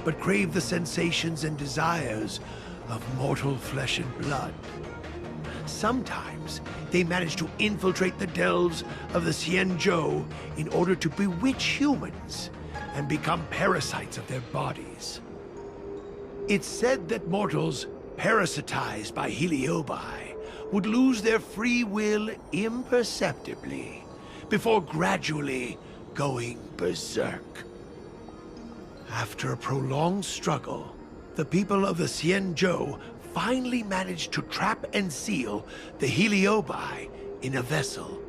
but craved the sensations and desires of mortal flesh and blood. Sometimes they managed to infiltrate the delves of the Xianzhou in order to bewitch humans and become parasites of their bodies. It's said that mortals parasitized by Heliobi would lose their free will imperceptibly before gradually going berserk. After a prolonged struggle, the people of the Xianzhou finally managed to trap and seal the Heliobi in a vessel.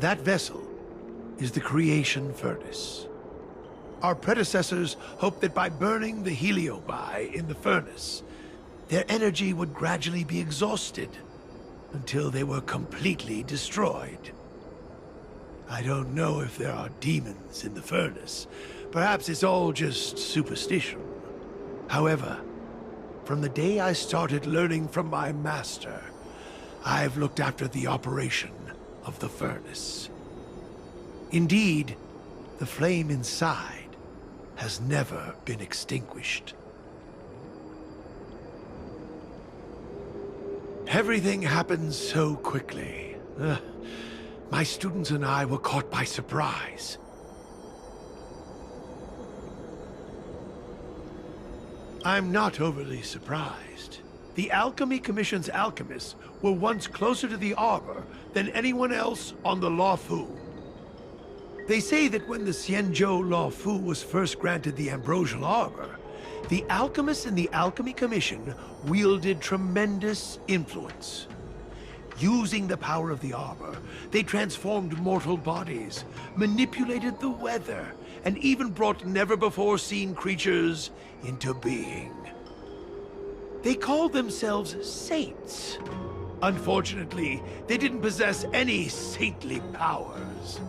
That vessel is the creation furnace. Our predecessors hoped that by burning the Heliobi in the furnace, their energy would gradually be exhausted until they were completely destroyed. I don't know if there are demons in the furnace. Perhaps it's all just superstition. However, from the day I started learning from my master, I've looked after the operation of the furnace. Indeed, the flame inside has never been extinguished. Everything happened so quickly. My students and I were caught by surprise. I'm not overly surprised. The Alchemy Commission's alchemists were once closer to the Arbor than anyone else on the Luofu. They say that when the Xianzhou Luofu was first granted the Ambrosial Arbor, the alchemists in the Alchemy Commission wielded tremendous influence. Using the power of the Arbor, they transformed mortal bodies, manipulated the weather, and even brought never-before-seen creatures into being. They called themselves saints. Unfortunately, they didn't possess any saintly powers.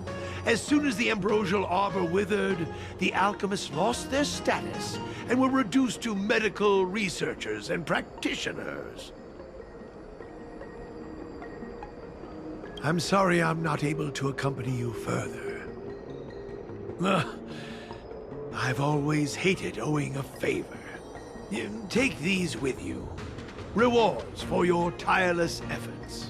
As soon as the Ambrosial Arbor withered, the alchemists lost their status and were reduced to medical researchers and practitioners. I'm sorry I'm not able to accompany you further. I've always hated owing a favor. Take these with you. Rewards for your tireless efforts.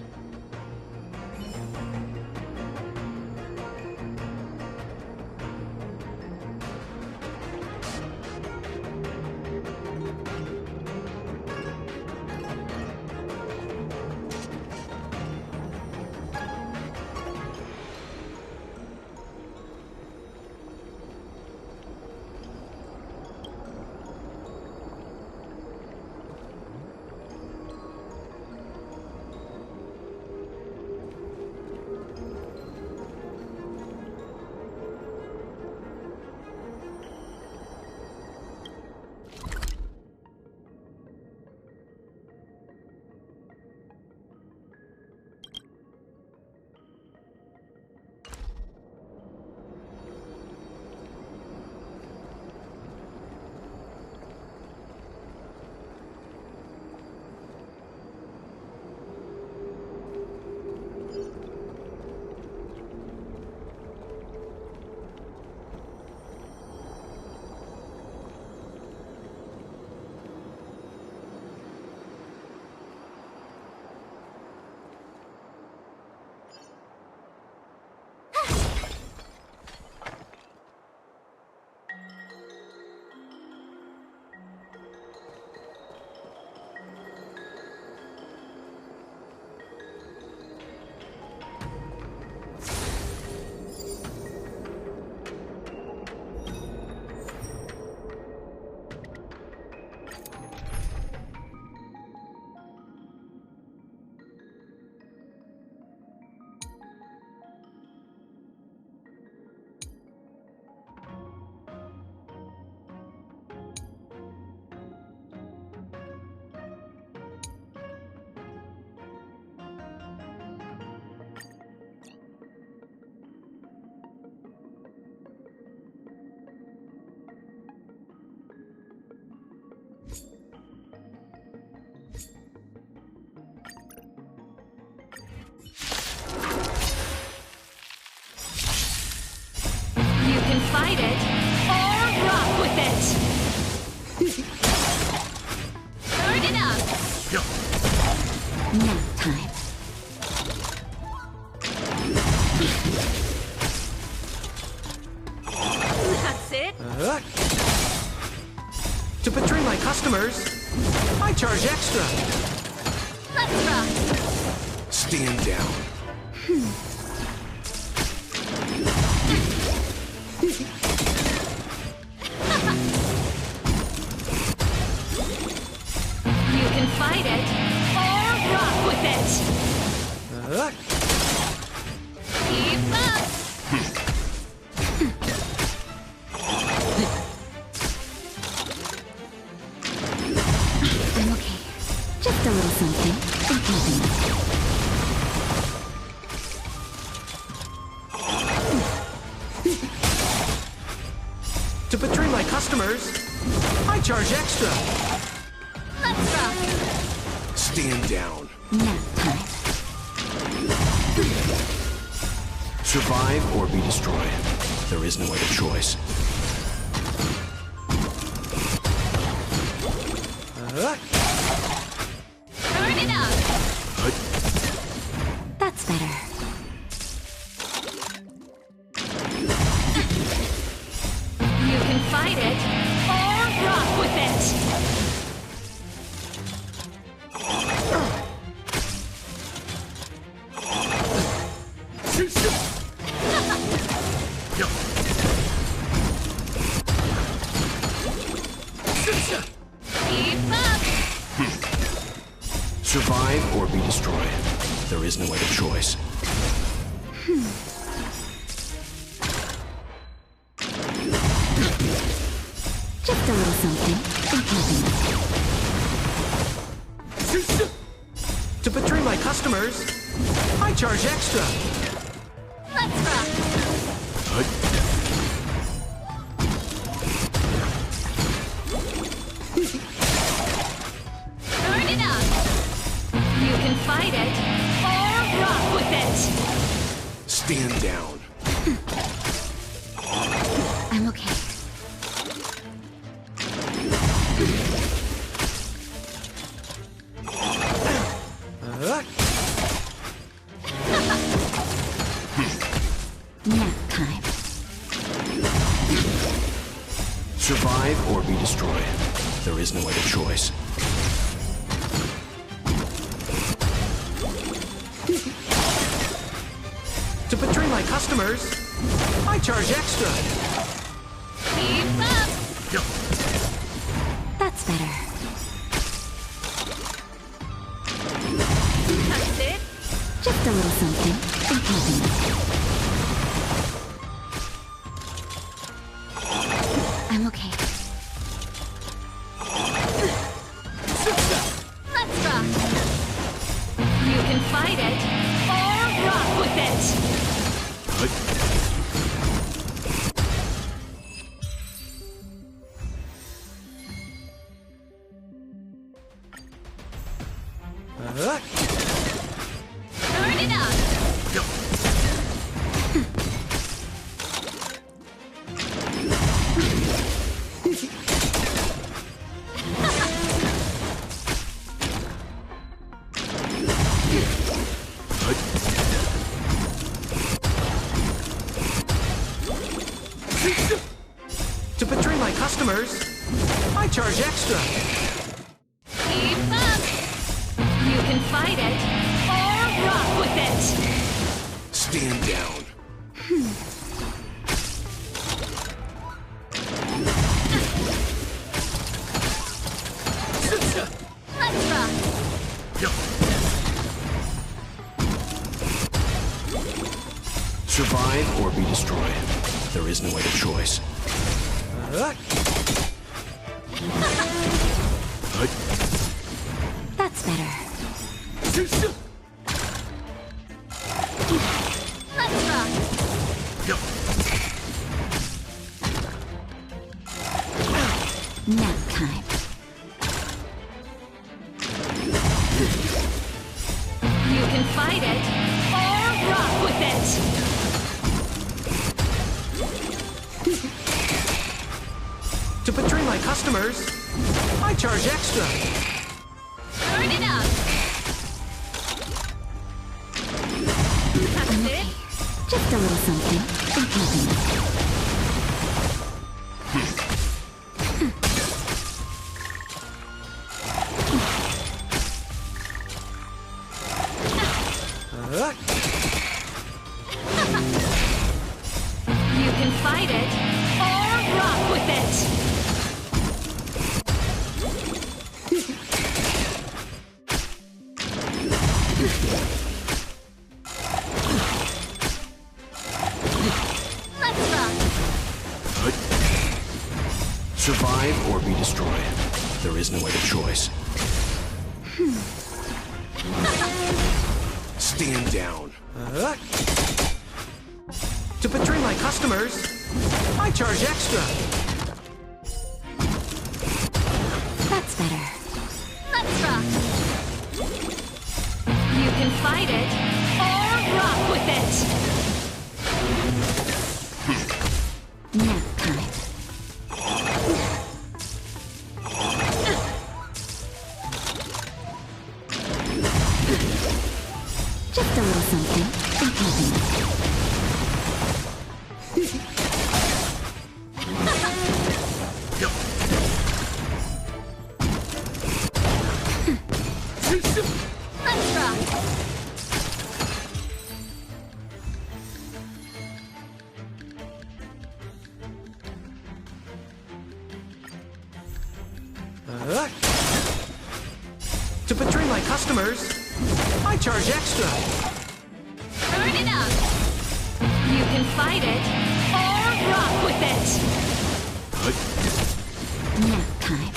can fight it or rock with it. Turn it up. Nap time. That's it. To betray my customers, I charge extra. Let's rock. Stand down. You can fight it or rock with it. Keep up. I'm okay. Just a little something. Think nothing. To betray my customers, I charge extra. Let's rock. Stand down. Nap time. Survive or be destroyed. There is no other choice. Turn it up. That's better. You can fight it or rock with it. Keep up. Survive or be destroyed. There is no other choice. Just a little something. Think nothing. To betray my customers, I charge extra. Let's rock. Turn it up. You can fight it or rock with it. Stand down. I'm okay. Nap time. Survive or be destroyed. There is no other choice. To betray my customers, I charge extra. Keep up. That's better. That's it. Just a little something. Think nothing. I'm okay. Let's rock. You can fight it or rock with it. Turn it up. To betray my customers, I charge extra. Keep up. You can fight it or rock with it. Stand down. Let's rock. Survive or be destroyed. There is no other choice. That's better. Let's rock. Nap time. You can fight it or rock with it. To betray my customers, I charge extra. Turn it up! That's it? Just a little something. Think nothing. You can fight it, or rock with it! Let's rock! Survive or be destroyed. There is no other choice. Stand down. To betray my customers, I charge extra. That's better. Let's rock! You can fight it, or rock with it! Nap time. Just a little something. Think nothing. Let's rock! To betray my customers, I charge extra. Turn it up! You can fight it, or rock with it! Nap time.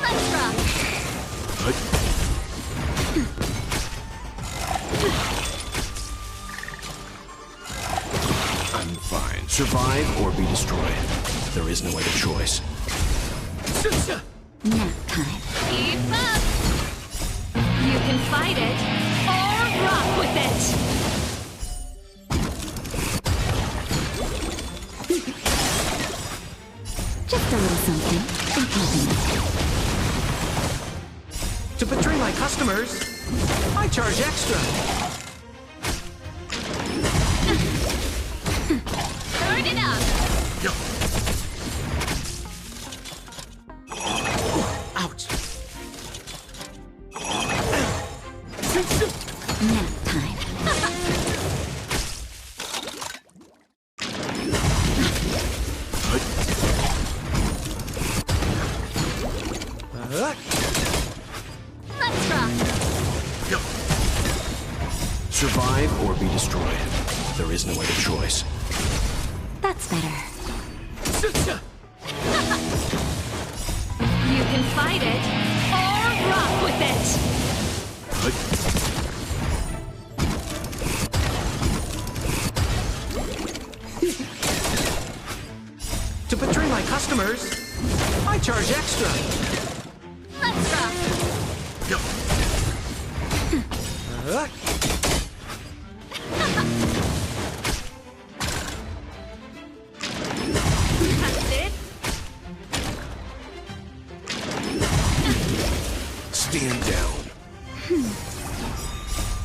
Let's rock! I'm fine. Survive or be destroyed. There is no other choice. Nap time. Keep up! You can fight it, or rock with it! Just a little something. Think nothing. To betray my customers, I charge extra. Turn it up! Ouch. Nap time. Let's rock! Survive or be destroyed. There is no other choice. That's better. You can fight it, or rock with it! To betray my customers, I charge extra. Let's rock! That's it? Stand down.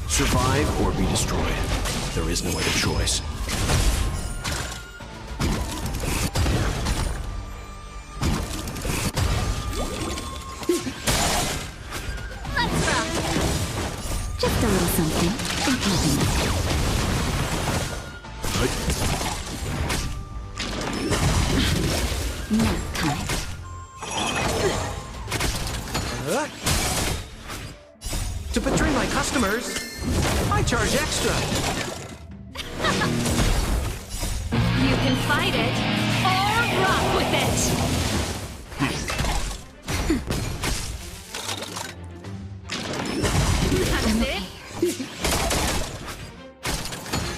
Survive or be destroyed. There is no other choice. Let's rock! Just a little something. Think nothing. Nap time. To betray my customers, I charge extra. You can fight it, or rock with it! That's it?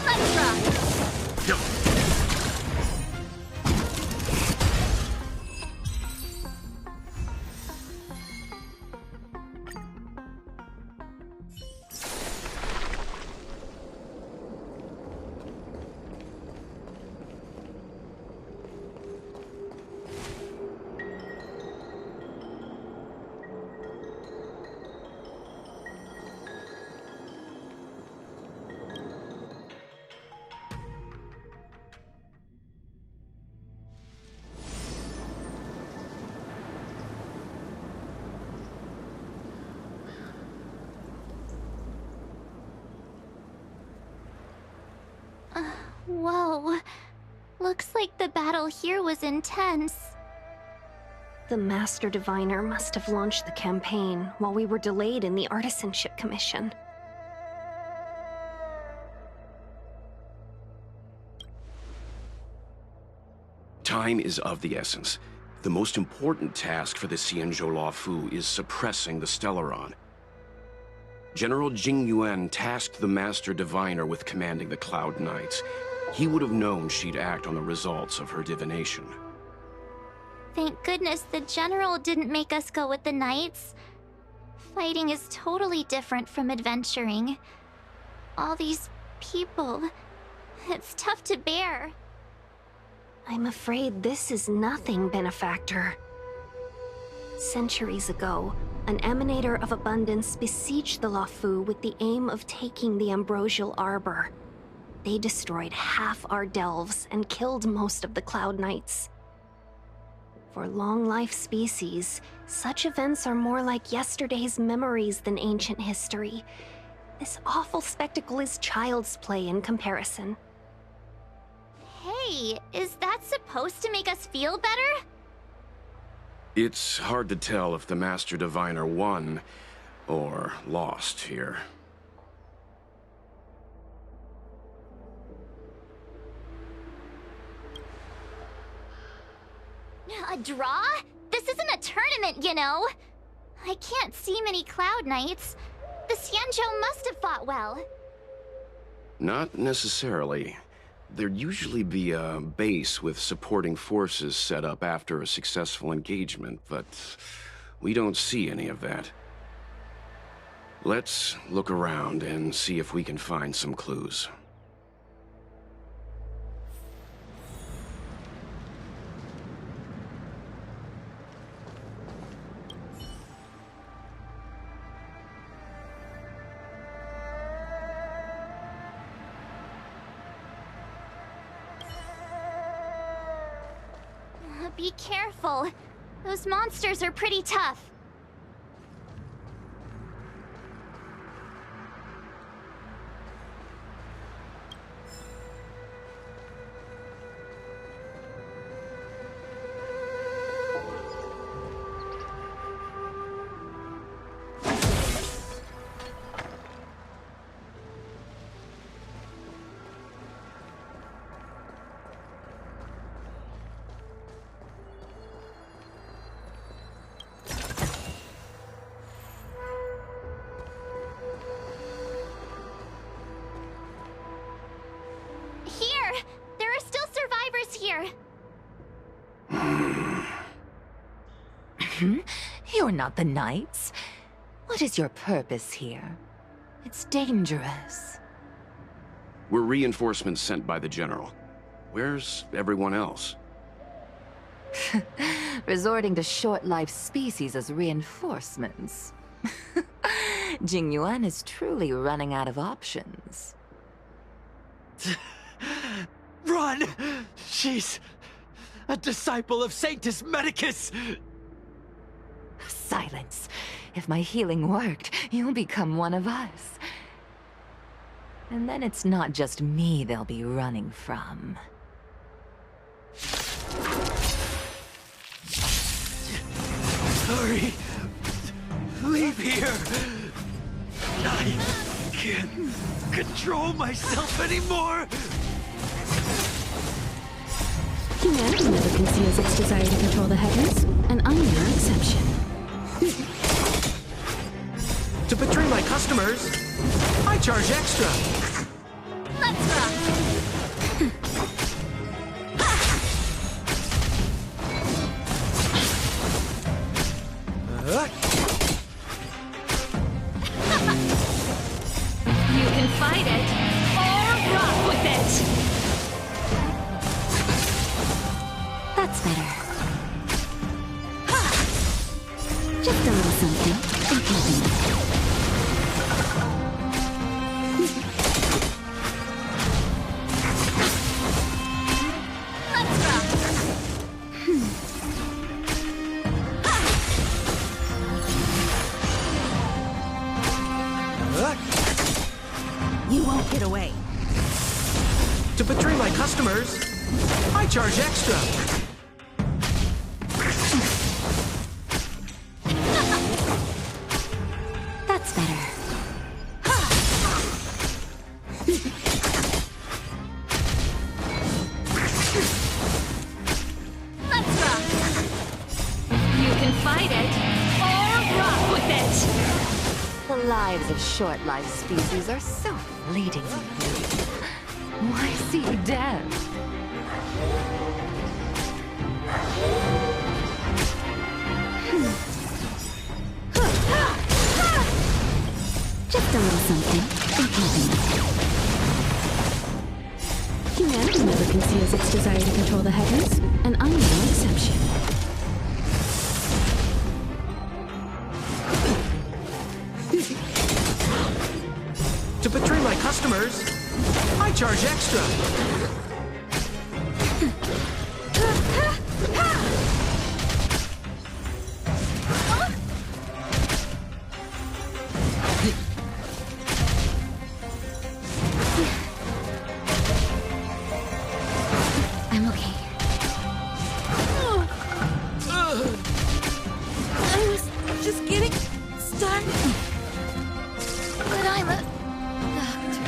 Let's rock! Whoa. Looks like the battle here was intense. The Master Diviner must have launched the campaign while we were delayed in the Artisanship Commission. Time is of the essence. The most important task for the Xianzhou Luofu is suppressing the Stellaron. General Jing Yuan tasked the Master Diviner with commanding the Cloud Knights. He would have known she'd act on the results of her divination. Thank goodness the General didn't make us go with the Knights. Fighting is totally different from adventuring. All these people... it's tough to bear. I'm afraid this is nothing, Benefactor. Centuries ago, an Emanator of Abundance besieged the Luofu with the aim of taking the Ambrosial Arbor. They destroyed half our delves and killed most of the Cloud Knights. For long-life species, such events are more like yesterday's memories than ancient history. This awful spectacle is child's play in comparison. Hey, is that supposed to make us feel better? It's hard to tell if the Master Diviner won or lost here. A draw? This isn't a tournament, you know. I can't see many Cloud Knights. The Xianzhou must have fought well. Not necessarily. There'd usually be a base with supporting forces set up after a successful engagement, but we don't see any of that. Let's look around and see if we can find some clues. Be careful. Those monsters are pretty tough. Here. You're not the Knights. What is your purpose here? It's dangerous. We're reinforcements sent by the General. Where's everyone else? Resorting to short-lived species as reinforcements. Jing Yuan is truly running out of options. Run! She's a disciple of Sanctus Medicus! Silence. If my healing worked, you'll become one of us. And then it's not just me they'll be running from. Hurry! Leave here! I can't control myself anymore! Humanity never conceals its desire to control the heavens, and I'm no exception. To betray my customers, I charge extra. Let's rock! You can fight it, or rock with it! That's better. Just a little something. in keeping. To betray my customers, I charge extra. That's better. Let's rock! You can fight it, or rock with it! The lives of short-lived species are so fleeting. Why see you dead? Just a little something in keeping. Humanity never conceals its desire to control the heavens, and I'm no exception. To betray my customers, I charge extra. I'm okay. I was just getting started. But I'm a doctor.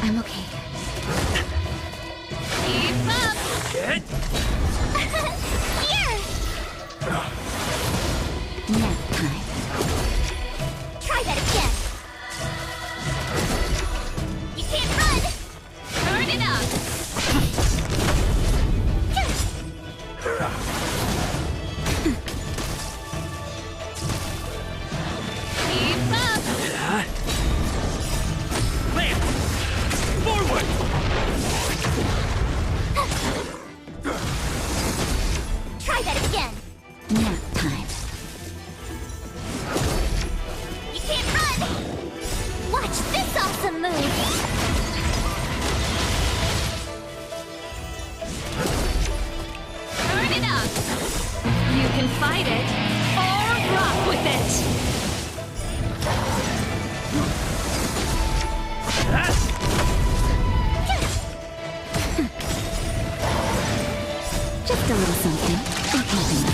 I'm okay. Keep up! Get? Here! Nap time. Try that again. You can't run. Turn it up! Keep up! Land! Forward! Try that again. Nap time. You can't run. Watch this awesome move. Turn it up! You can fight it, or rock with it! Just a little something in keeping.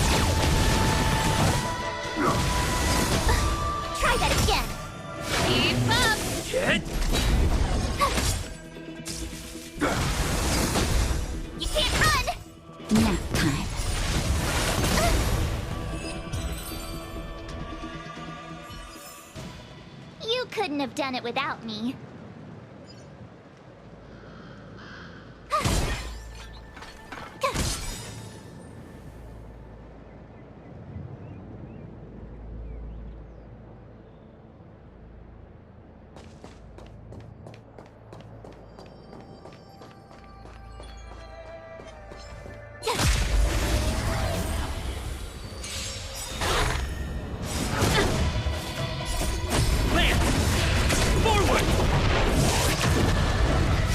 Try that again. Keep up! Get? You can't run. Nap time. You couldn't have done it without me. Land! Forward!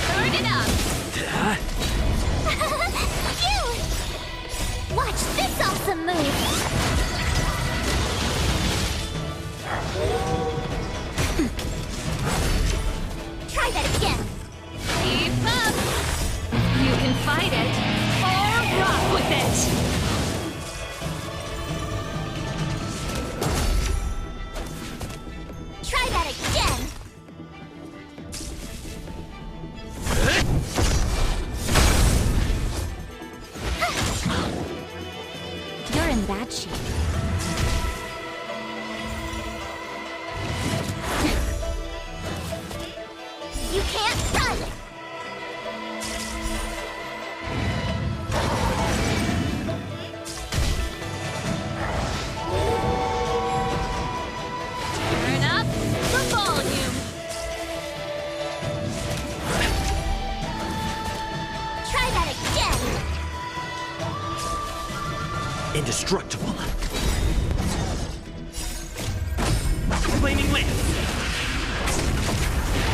Turn it up! You! Watch this awesome move. Try that again. Keep up! You can fight it, or rock with it! shape. You can't run! Turn up the volume! Try that again! Indestructible. Flaming lance.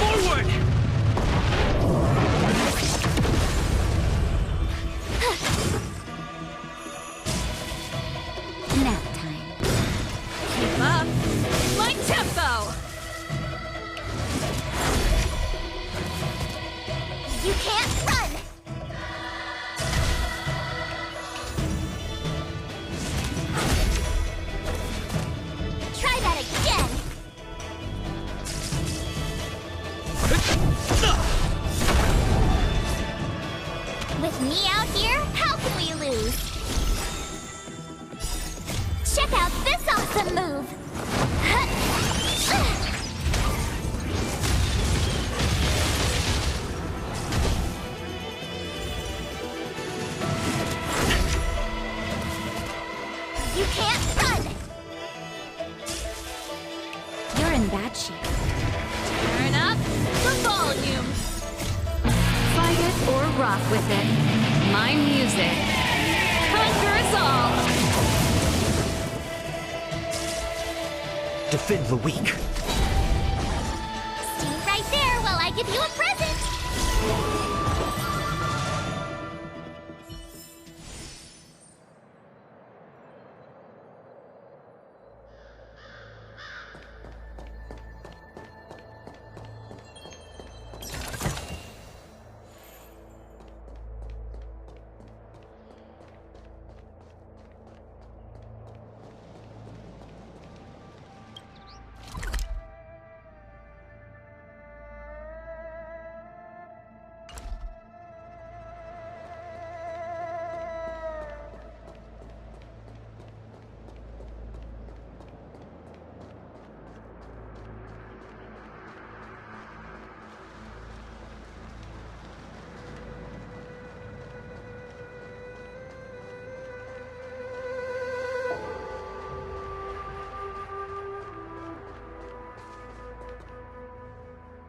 Forward! Nap time. Keep up my tempo! You can't run! Try that again! With me out here, how can we lose? Check out this awesome move! You can't run! You're in bad shape. Turn up the volume! Fight it or rock with it. My music conquers all! Defend the weak. Stay right there while I give you a present!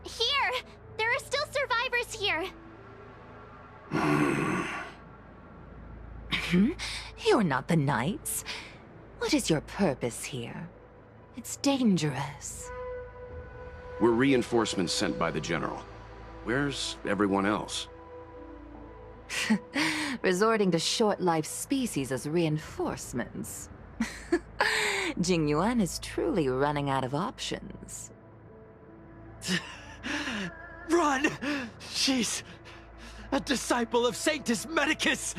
Here! There are still survivors here! You're not the Knights. What is your purpose here? It's dangerous. We're reinforcements sent by the General. Where's everyone else? Resorting to short-lived species as reinforcements. Jingyuan is truly running out of options. Run! She's a disciple of Sanctus Medicus!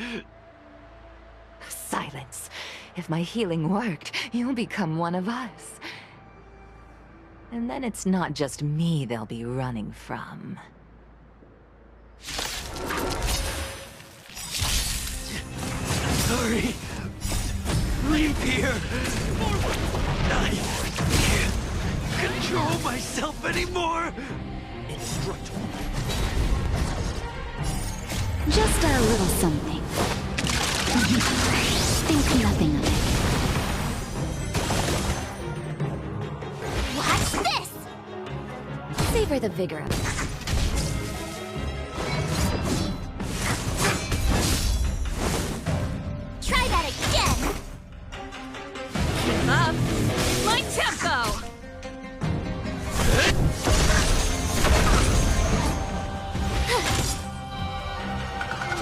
Silence. If my healing worked, you'll become one of us. And then it's not just me they'll be running from. Sorry. Leave here. I can't control myself anymore. Indestructible. Just a little something. Think nothing of it. Watch this! Savor the vigor of it. Try that again! Keep up my tempo!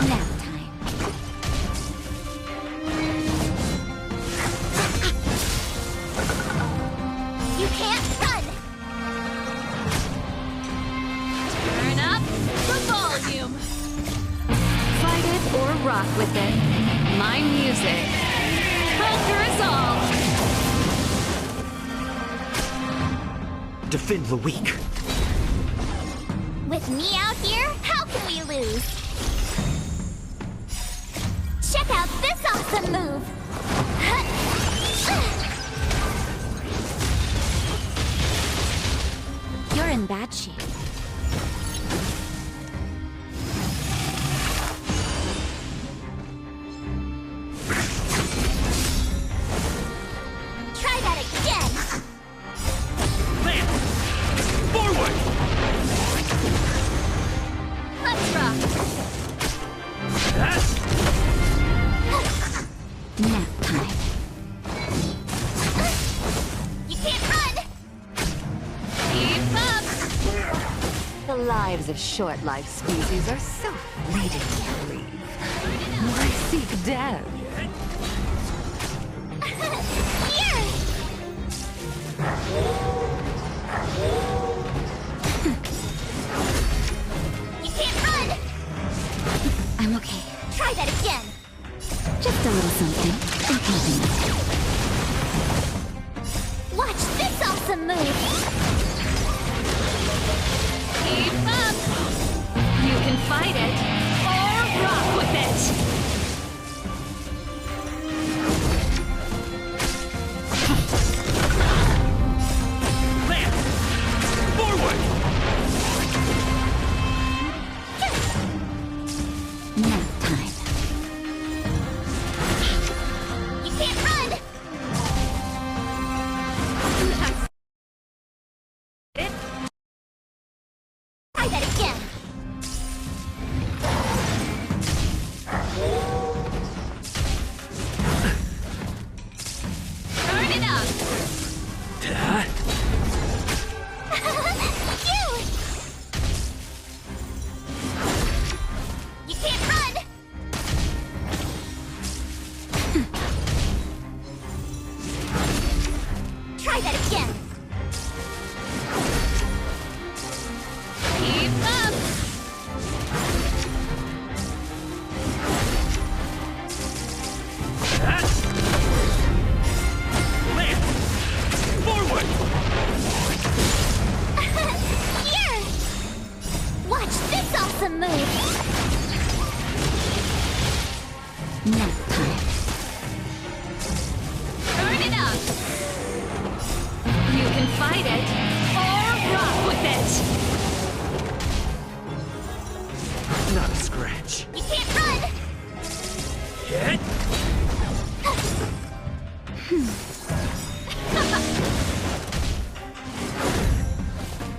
Nap time. You can't run! Turn up the volume! Fight it or rock with it. My music conquers all! Defend the weak. With me out here, how can we lose? Check out this awesome move! You're in bad shape. Try that again! Lance! Forward! Let's rock! Yes! Nap time. You can't run! Keep up! The lives of short-lived species are so fleeting, I believe. Why seek death? Here! You can't run! I'm okay. Try that again! Just a little something. Don't count me. Watch this awesome move! Keep up! You can fight it, or rock with it! Lance! Forward! Nap time. You can't run! Try that again! Turn it up! You can't run! Try that again! Keep up! Lance! Forward! Here! Watch this awesome move! Nap time. Turn it up! You can fight it, or rock with it! Not a scratch. You can't run! Hit!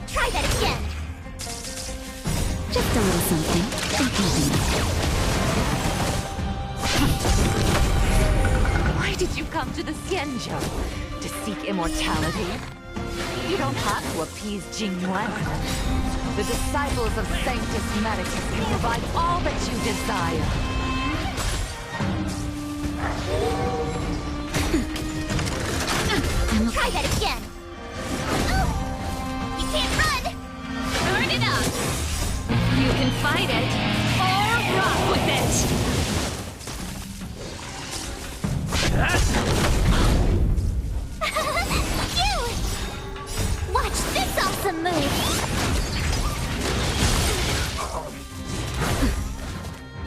Try that again! Just a little something. Don't count me. Why did you come to the Xianzhou? To seek immortality? You don't have to appease Jingyuan. The disciples of Sanctus Medicus can provide all that you desire. Try that again! You can't run! Turn it up! You can fight it, or rock with it! You! Watch this awesome move!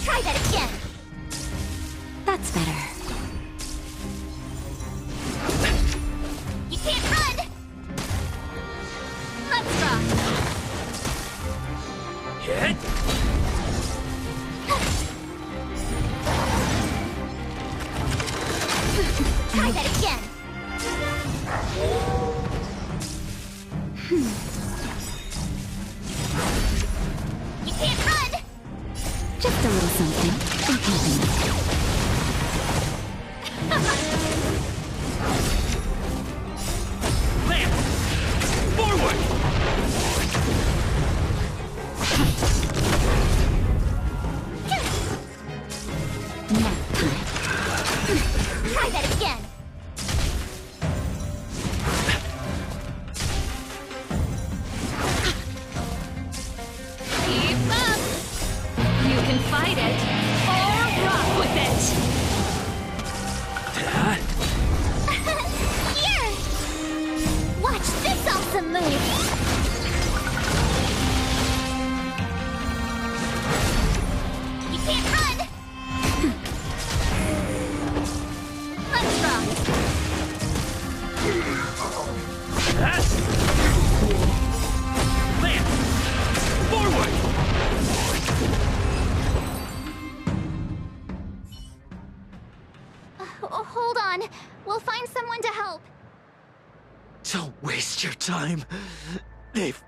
Try that again! That's better. You can't run! Let's rock! Hit! Try that again! You can't run! Just a little something. Don't count me. Lance! Forward! Nap time. Try that again! Keep up! You can fight it, or rock with it! Here! Watch this awesome move! You can't run! Let's rock! time. They've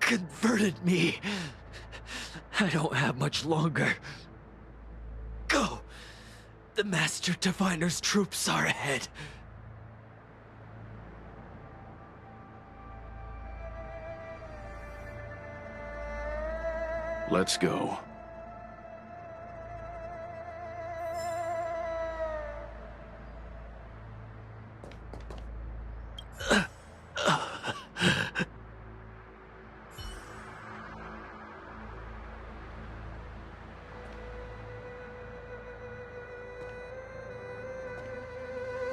converted me. I don't have much longer. Go! The Master Diviner's troops are ahead. Let's go.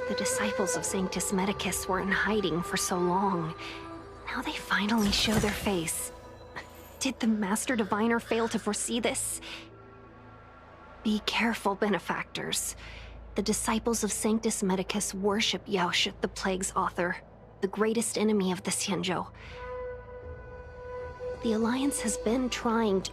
The disciples of Sanctus Medicus were in hiding for so long. Now they finally show their face. Did the Master Diviner fail to foresee this? Be careful, benefactors. The disciples of Sanctus Medicus worship Yaoshut, the Plague's author, the greatest enemy of the Xianzhou. The Alliance has been trying to...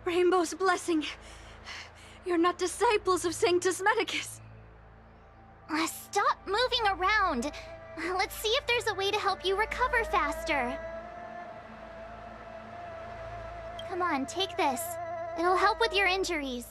Rainbow's blessing. You're not disciples of Sanctus Medicus. Stop moving around. Let's see if there's a way to help you recover faster. Come on, take this. It'll help with your injuries.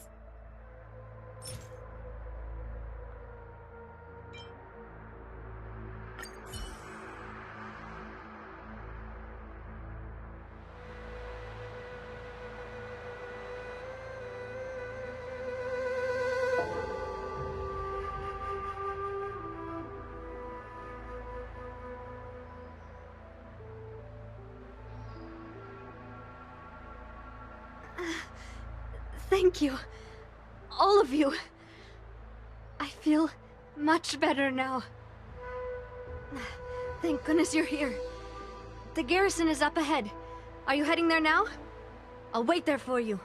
Thank you. All of you. I feel much better now. Thank goodness you're here. The garrison is up ahead. Are you heading there now? I'll wait there for you.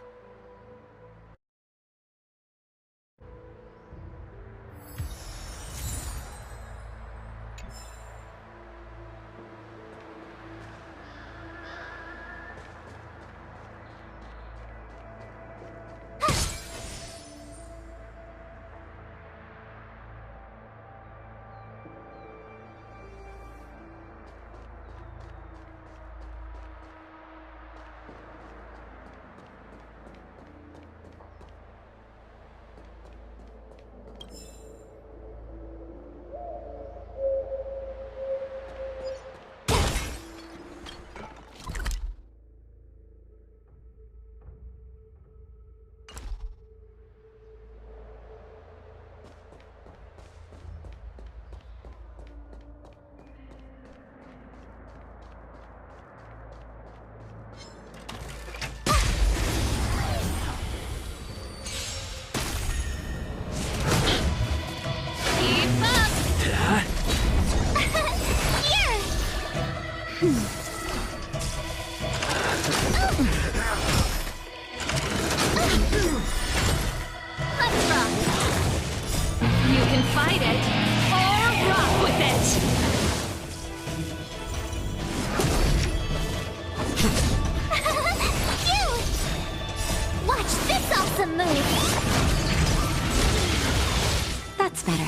That's better.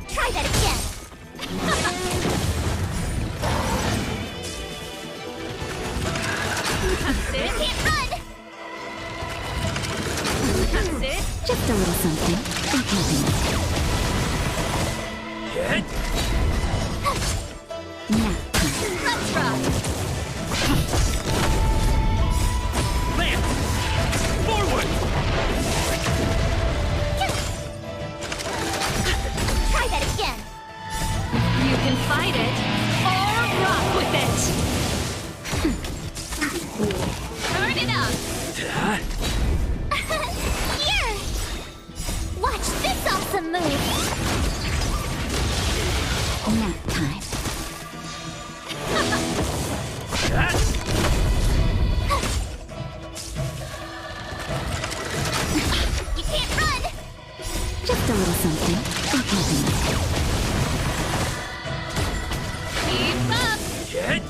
Try that again. can't run! That's it? Just a little something. For happiness. Hit! Now. Let's rock! Lance! Forward! Try that again! You can fight it, or rock with it! Turn it up! Here! Watch this awesome move! Nap time. You can't run! Just a little something. For happiness. Keep up! Hit!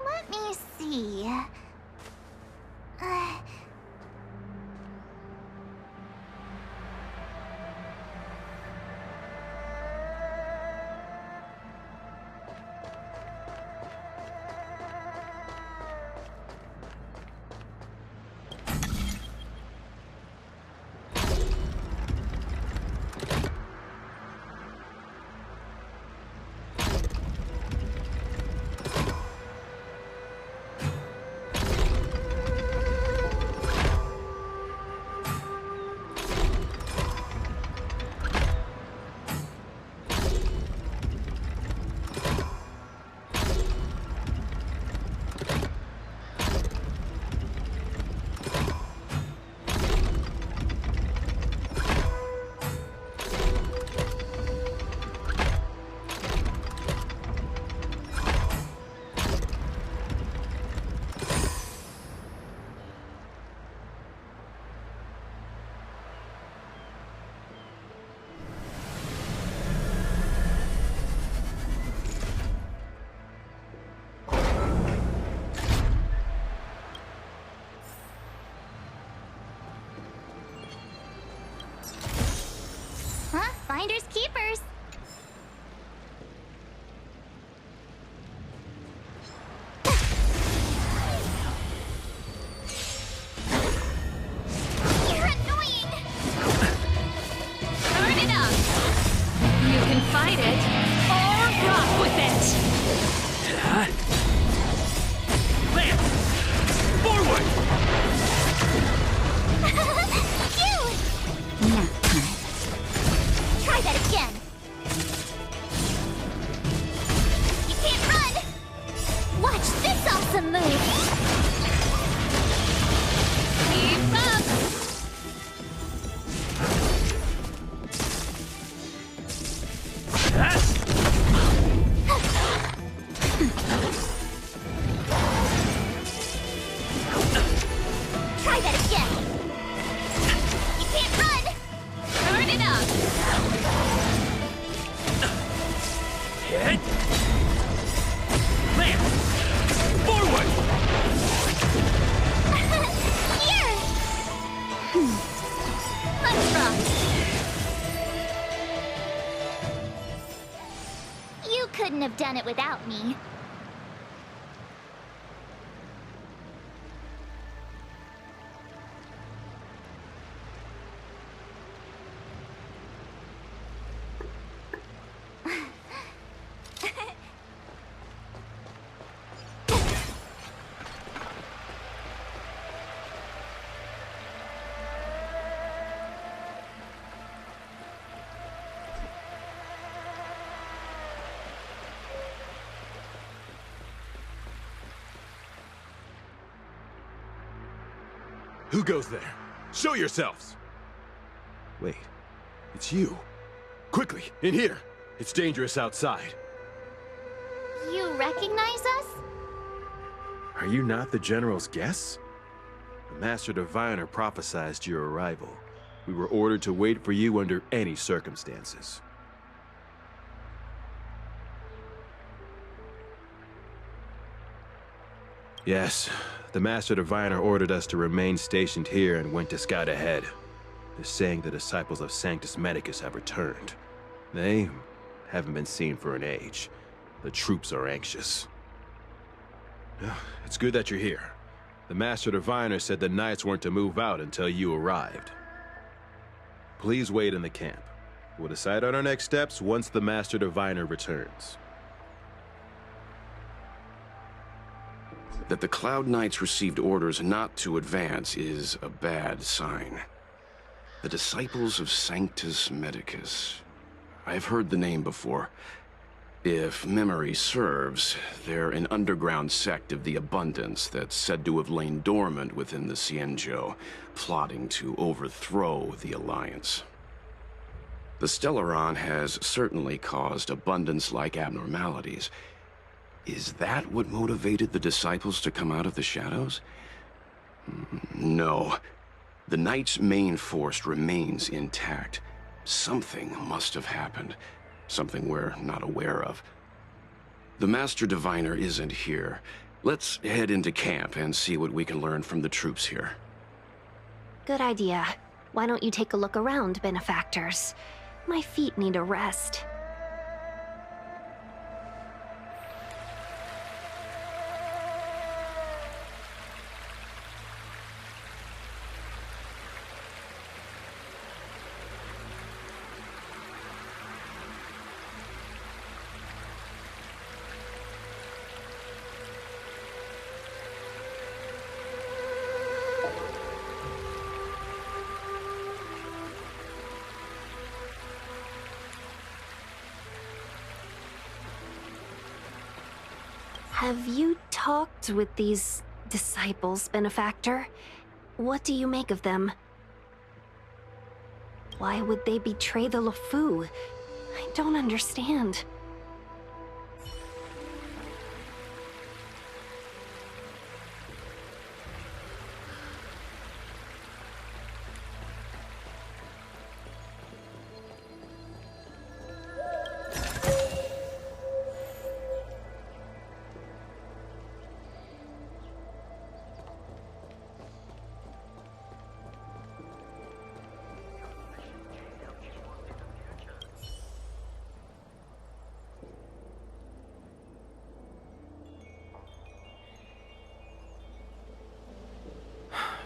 Let me see. Huh? Finders keepers. You're annoying. Turn it up! You can fight it, or rock with it! Lance! Forward! You! Nap time. Try that again. You can't run! Watch this awesome move! Keep up! Try that again. You can't run! Turn it up! Hit! Lance! Forward! Here! Let's rock. You couldn't have done it without me. Who goes there? Show yourselves! Wait, it's you. Quickly, in here! It's dangerous outside. You recognize us? Are you not the General's guests? The Master Diviner prophesied your arrival. We were ordered to wait for you under any circumstances. Yes, the Master Diviner ordered us to remain stationed here and went to scout ahead. They're saying the disciples of Sanctus Medicus have returned. They haven't been seen for an age. The troops are anxious. It's good that you're here. The Master Diviner said the Knights weren't to move out until you arrived. Please wait in the camp. We'll decide on our next steps once the Master Diviner returns. That the Cloud Knights received orders not to advance is a bad sign. The Disciples of Sanctus Medicus. I've heard the name before. If memory serves, they're an underground sect of the Abundance that's said to have lain dormant within the Xianzhou, plotting to overthrow the Alliance. The Stellaron has certainly caused Abundance-like abnormalities. Is that what motivated the Disciples to come out of the shadows? No. The Knight's main force remains intact. Something must have happened. Something we're not aware of. The Master Diviner isn't here. Let's head into camp and see what we can learn from the troops here. Good idea. Why don't you take a look around, benefactors? My feet need a rest. Have you talked with these disciples, benefactor? What do you make of them? Why would they betray the LeFou? I don't understand.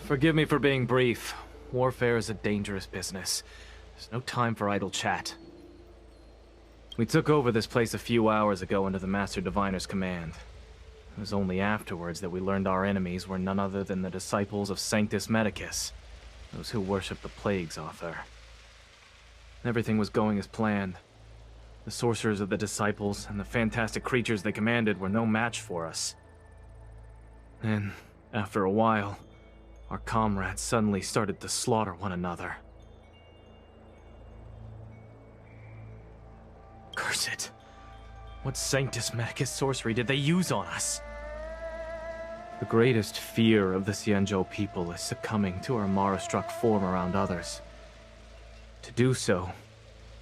Forgive me for being brief. Warfare is a dangerous business. There's no time for idle chat. We took over this place a few hours ago under the Master Diviner's command. It was only afterwards that we learned our enemies were none other than the disciples of Sanctus Medicus, those who worship the plague's author. Everything was going as planned. The sorcerers of the disciples and the fantastic creatures they commanded were no match for us. Then, after a while, our comrades suddenly started to slaughter one another. Curse it. What Sanctus Medicus sorcery did they use on us? The greatest fear of the Xianzhou people is succumbing to our Mara-struck form around others. To do so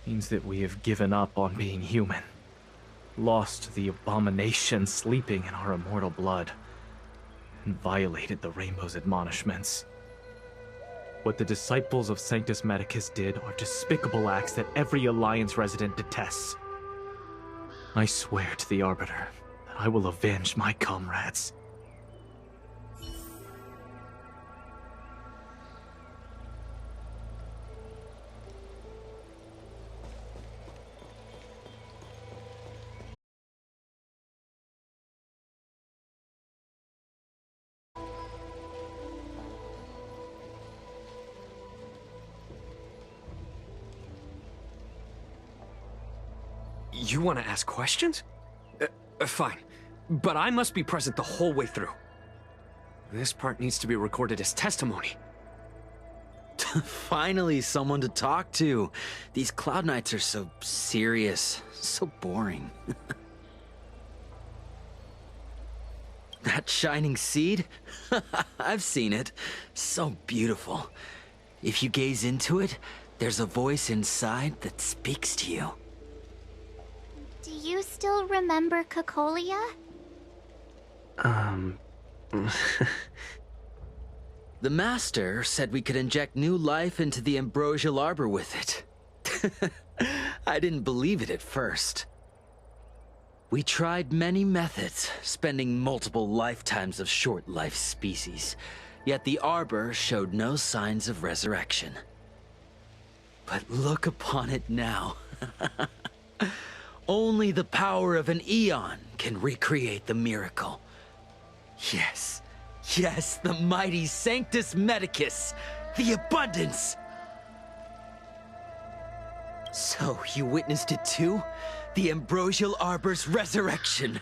means that we have given up on being human, lost the abomination sleeping in our immortal blood, and violated the Rainbow's admonishments. What the disciples of Sanctus Medicus did are despicable acts that every Alliance resident detests. I swear to the Arbiter that I will avenge my comrades. You want to ask questions? Fine. But I must be present the whole way through. This part needs to be recorded as testimony. Finally, someone to talk to. These Cloud Knights are so serious, so boring. That shining seed? I've seen it. So beautiful. If you gaze into it, there's a voice inside that speaks to you. Do you still remember Cocolia? The Master said we could inject new life into the ambrosial arbor with it. I didn't believe it at first. We tried many methods, spending multiple lifetimes of short-life species, yet the arbor showed no signs of resurrection. But look upon it now. Only the power of an eon can recreate the miracle. Yes, yes, the mighty Sanctus Medicus, the abundance! So, you witnessed it too? The ambrosial arbor's resurrection.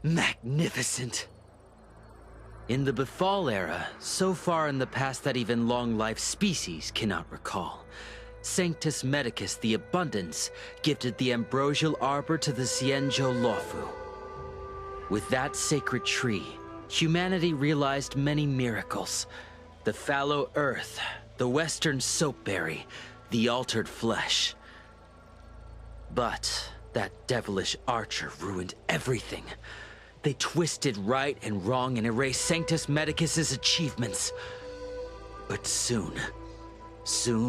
Magnificent. In the Befall era, so far in the past that even long-life species cannot recall, Sanctus Medicus the Abundance gifted the ambrosial arbor to the Xianzhou Luofu. With that sacred tree, humanity realized many miracles. The fallow earth, the western soapberry, the altered flesh. But that devilish archer ruined everything. They twisted right and wrong and erased Sanctus Medicus's achievements. But soon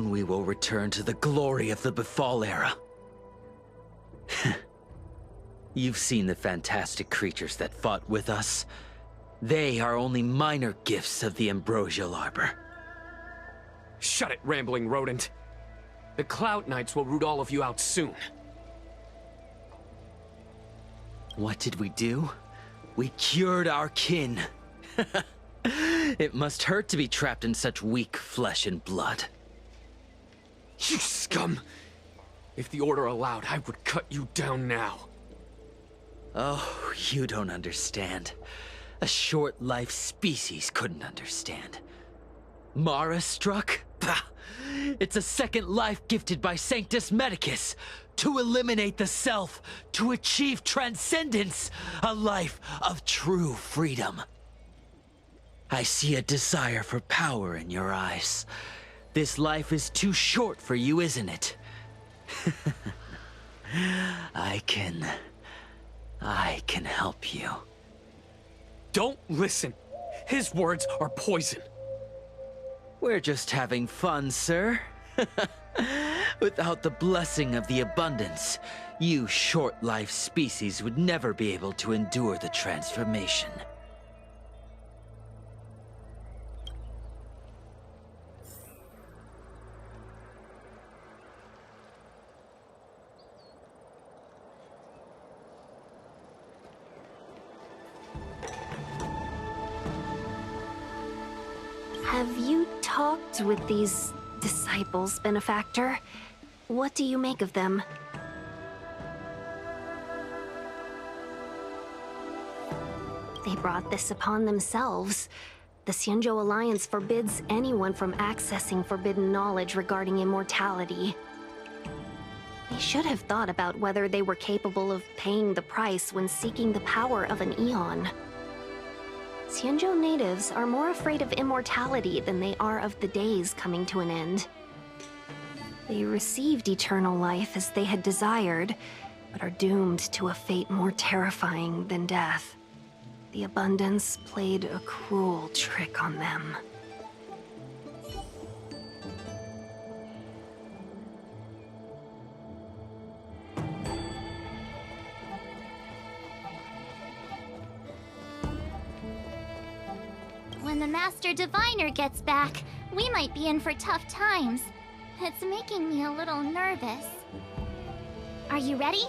we will return to the glory of the Befall era. You've seen the fantastic creatures that fought with us. They are only minor gifts of the ambrosial arbor. Shut it, rambling rodent. The Cloud Knights will root all of you out soon. What did we do? We cured our kin. It must hurt to be trapped in such weak flesh and blood. You scum! If the Order allowed, I would cut you down now. Oh, you don't understand. A short-life species couldn't understand. Mara struck? Bah! It's a second life gifted by Sanctus Medicus. To eliminate the self, to achieve transcendence, a life of true freedom. I see a desire for power in your eyes. This life is too short for you, isn't it? I can help you. Don't listen. His words are poison. We're just having fun, sir. Without the blessing of the abundance, you short-life species would never be able to endure the transformation. Have you talked with these disciples, Benefactor? What do you make of them? They brought this upon themselves. The Xianzhou Alliance forbids anyone from accessing forbidden knowledge regarding immortality. They should have thought about whether they were capable of paying the price when seeking the power of an eon. Xianzhou natives are more afraid of immortality than they are of the days coming to an end. They received eternal life as they had desired, but are doomed to a fate more terrifying than death. The Abundance played a cruel trick on them. When the Master Diviner gets back, we might be in for tough times. It's making me a little nervous. Are you ready?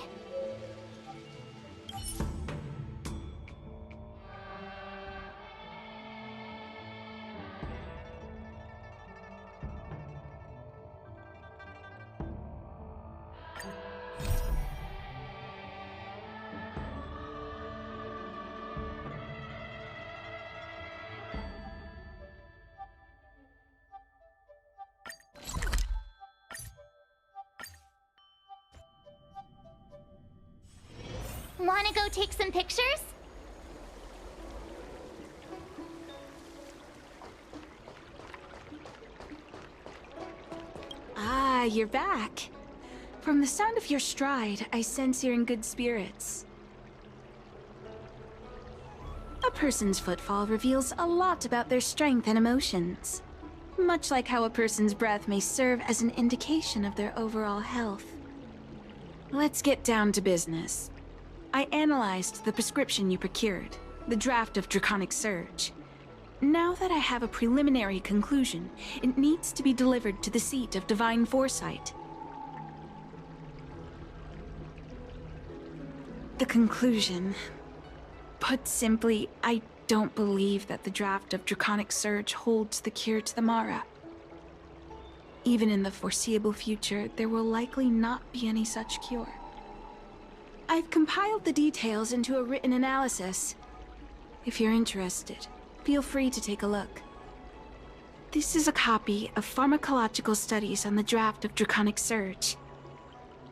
Wanna go take some pictures? Ah, you're back. From the sound of your stride, I sense you're in good spirits. A person's footfall reveals a lot about their strength and emotions. Much like how a person's breath may serve as an indication of their overall health. Let's get down to business. I analyzed the prescription you procured, the draft of Draconic Surge. Now that I have a preliminary conclusion, it needs to be delivered to the seat of Divine Foresight. The conclusion. Put simply, I don't believe that the draft of Draconic Surge holds the cure to the Mara. Even in the foreseeable future, there will likely not be any such cure. I've compiled the details into a written analysis. If you're interested, feel free to take a look. This is a copy of pharmacological studies on the draft of Draconic Surge.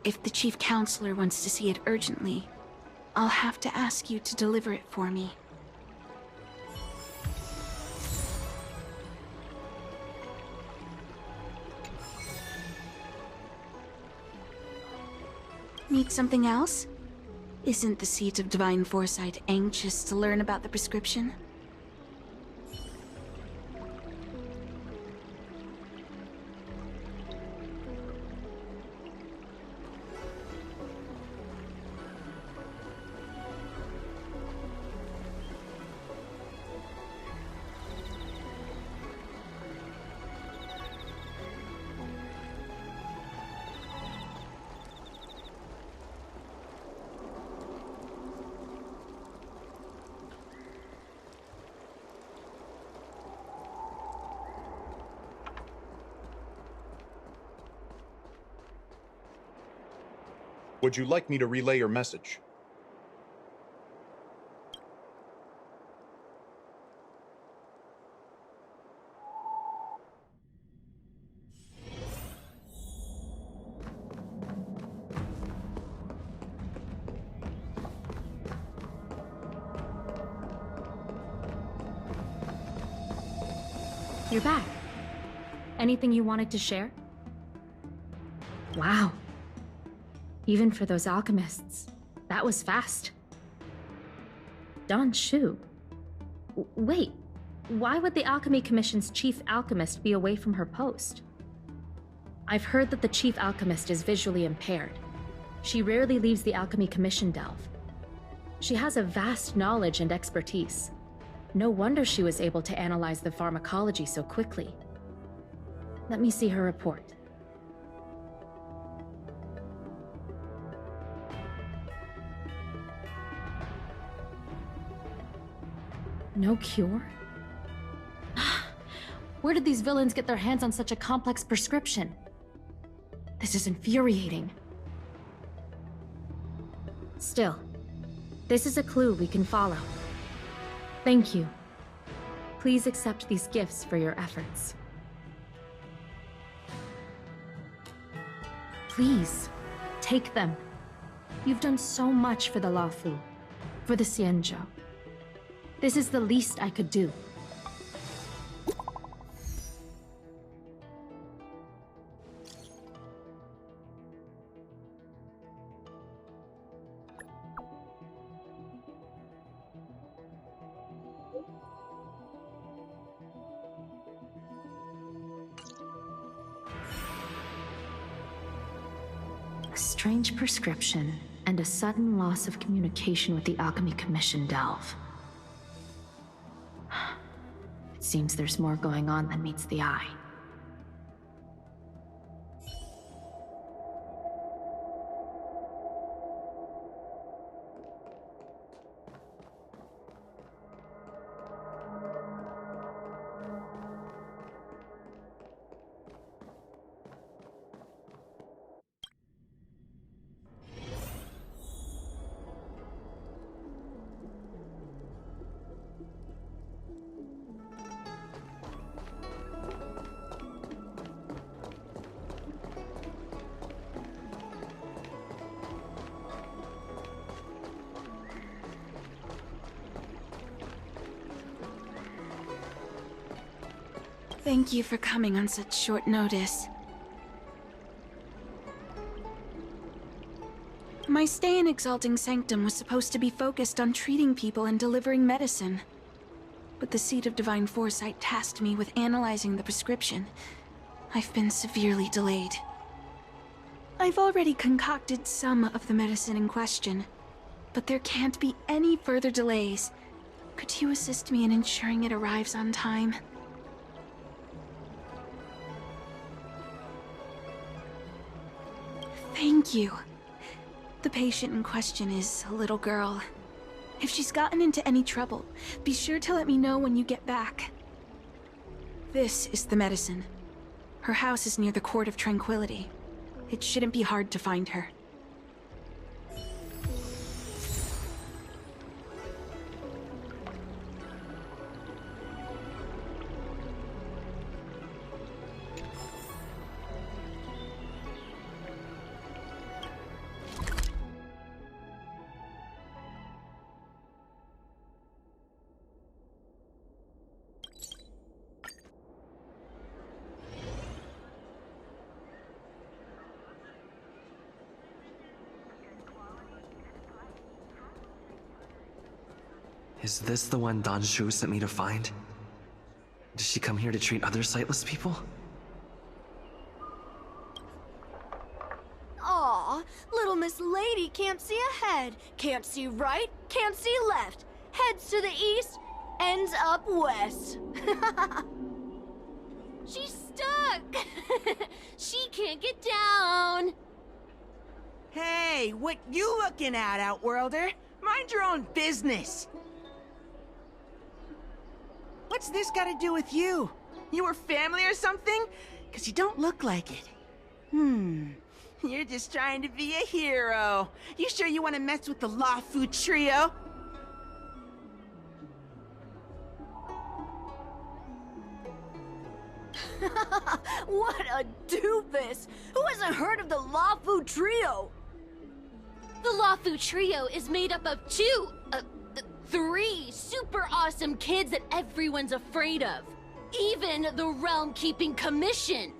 If the Chief Counselor wants to see it urgently, I'll have to ask you to deliver it for me. Need something else? Isn't the seat of Divine Foresight anxious to learn about the prescription? Would you like me to relay your message? You're back. Anything you wanted to share? Wow. Even for those alchemists, that was fast. Don Shu. Wait, why would the Alchemy Commission's chief alchemist be away from her post? I've heard that the chief alchemist is visually impaired. She rarely leaves the Alchemy Commission delve. She has a vast knowledge and expertise. No wonder she was able to analyze the pharmacology so quickly. Let me see her report. No cure? Where did these villains get their hands on such a complex prescription? This is infuriating. Still, this is a clue we can follow. Thank you. Please accept these gifts for your efforts. Please, take them. You've done so much for the Laofu, for the Xianzhou. This is the least I could do. A strange prescription and a sudden loss of communication with the Alchemy Commission delve. It seems there's more going on than meets the eye. Thank you for coming on such short notice. My My stay in Exalting Sanctum was supposed to be focused on treating people and delivering medicine. But the Seat of Divine Foresight tasked me with analyzing the prescription. I've been severely delayed. I've already concocted some of the medicine in question, but there can't be any further delays. Could you assist me in ensuring it arrives on time? Thank you. The patient in question is a little girl. If she's gotten into any trouble, be sure to let me know when you get back. This is the medicine. Her house is near the Court of Tranquility. It shouldn't be hard to find her. Is this the one Don Shu sent me to find? Does she come here to treat other sightless people? Aw, little Miss Lady can't see ahead, can't see right, can't see left. Heads to the east, ends up west. She's stuck! She can't get down! Hey, what you looking at, Outworlder? Mind your own business! What's this got to do with you? You were family or something? 'Cause you don't look like it. You're just trying to be a hero. You sure you want to mess with the Lafu trio? What a doofus! Who hasn't heard of the Lafu trio? The Lafu trio is made up of three super awesome kids that everyone's afraid of. Even the Realm Keeping Commission.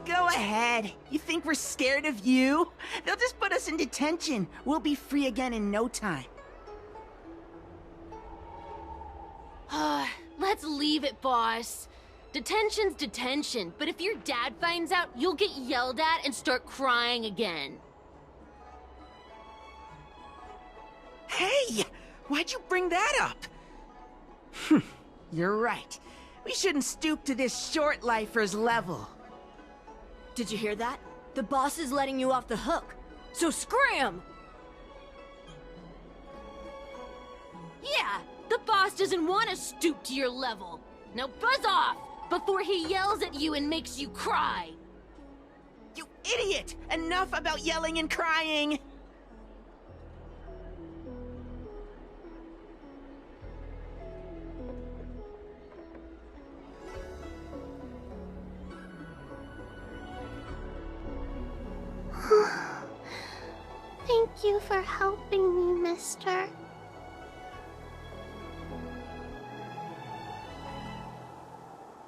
Go ahead. You think we're scared of you? They'll just put us in detention. We'll be free again in no time. Let's leave it, boss. Detention's detention, but if your dad finds out, you'll get yelled at and start crying again. Hey! Why'd you bring that up? You're right. We shouldn't stoop to this short lifer's level. Did you hear that? The boss is letting you off the hook. So scram! Yeah, the boss doesn't want to stoop to your level. Now buzz off before he yells at you and makes you cry. You idiot! Enough about yelling and crying! Thank you for helping me, mister.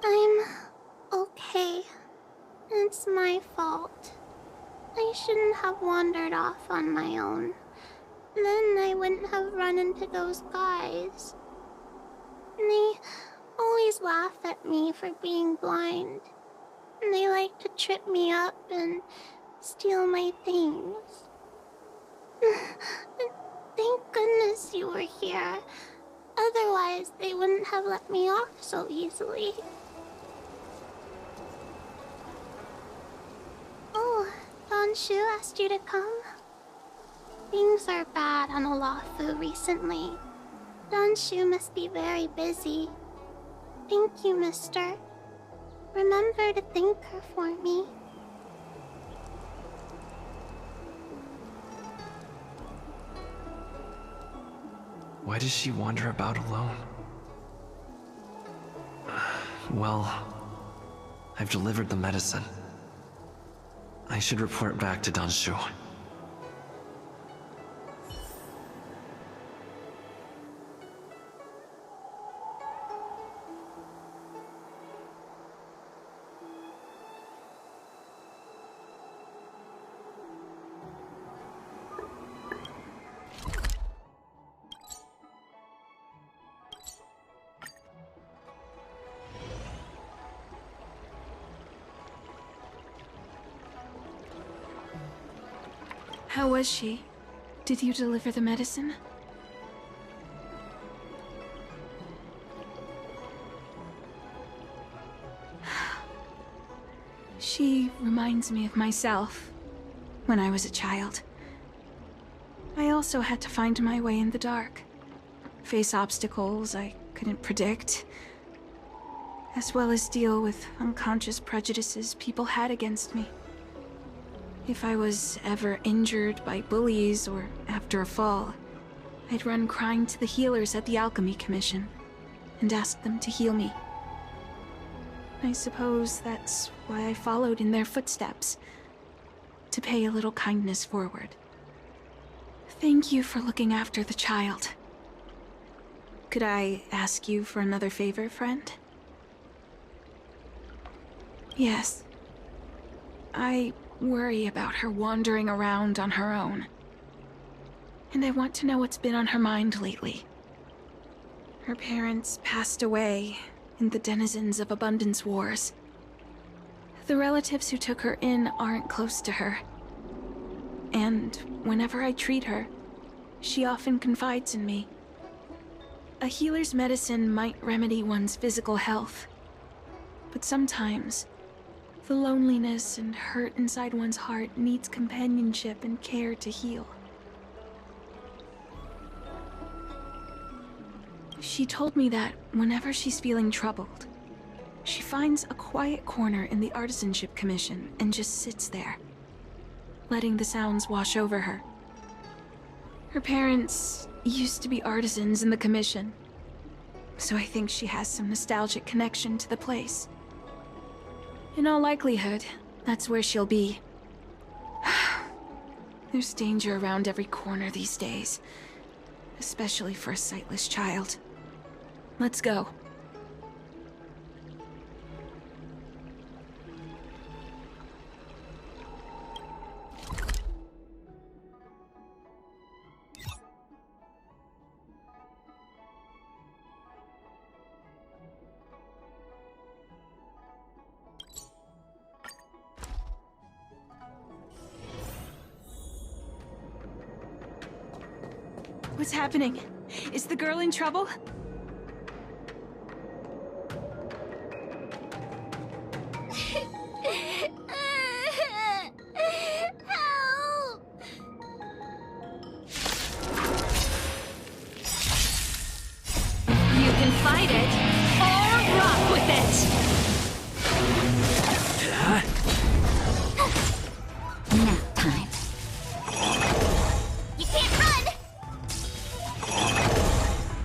I'm okay. It's my fault. I shouldn't have wandered off on my own. Then I wouldn't have run into those guys. They always laugh at me for being blind. And they like to trip me up and steal my things. Thank goodness you were here. Otherwise, they wouldn't have let me off so easily. Oh, Don Shu asked you to come? Things are bad on Olafu recently. Don Shu must be very busy. Thank you, mister. Remember to thank her for me. Why does she wander about alone? Well, I've delivered the medicine. I should report back to Don Shu. How was she? Did you deliver the medicine? She reminds me of myself when I was a child. I also had to find my way in the dark, face obstacles I couldn't predict, as well as deal with unconscious prejudices people had against me. If I was ever injured by bullies or after a fall, I'd run crying to the healers at the Alchemy Commission and ask them to heal me. I suppose that's why I followed in their footsteps, to pay a little kindness forward. Thank you for looking after the child. Could I ask you for another favor, friend? Yes. I worry about her wandering around on her own. And I want to know what's been on her mind lately. Her parents passed away in the denizens of Abundance Wars. The relatives who took her in aren't close to her. And whenever I treat her, she often confides in me. A healer's medicine might remedy one's physical health, but sometimes the loneliness and hurt inside one's heart needs companionship and care to heal. She told me that whenever she's feeling troubled, she finds a quiet corner in the Artisanship Commission and just sits there, letting the sounds wash over her. Her parents used to be artisans in the Commission, so I think she has some nostalgic connection to the place. In all likelihood, that's where she'll be. There's danger around every corner these days, especially for a sightless child. Let's go. What's happening? Is the girl in trouble? Help! You can fight it, or rock with it! Nap time. You can't run!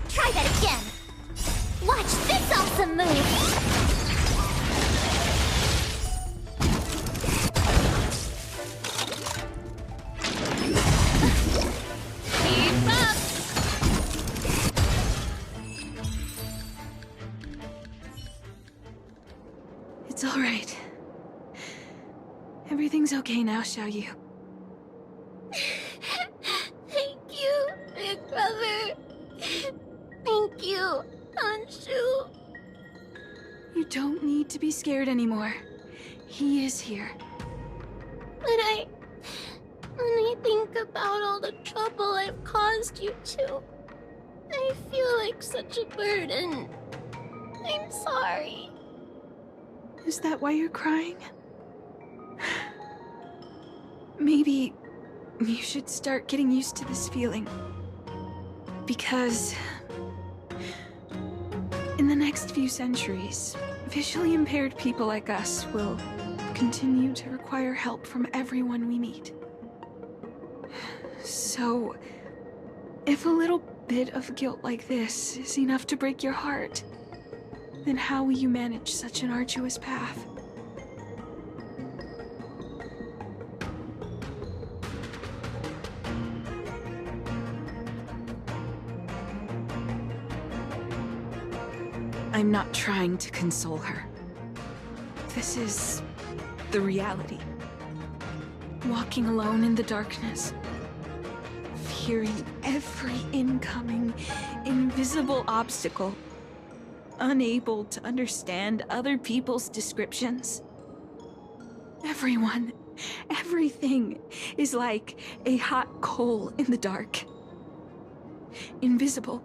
Try that again! Watch this awesome move! Keep up! It's all right. Everything's okay now, Xiaoyu. Thank you, big brother. Thank you, Anshu. You don't need to be scared anymore. He is here. When I think about all the trouble I've caused you two, I feel like such a burden. I'm sorry. Is that why you're crying? Maybe you should start getting used to this feeling. Because in the next few centuries, visually impaired people like us will continue to require help from everyone we meet. So, if a little bit of guilt like this is enough to break your heart, then how will you manage such an arduous path? I'm not trying to console her. This is the reality. Walking alone in the darkness, fearing every incoming, invisible obstacle, unable to understand other people's descriptions. Everyone Everything is like a hot coal in the dark. Invisible,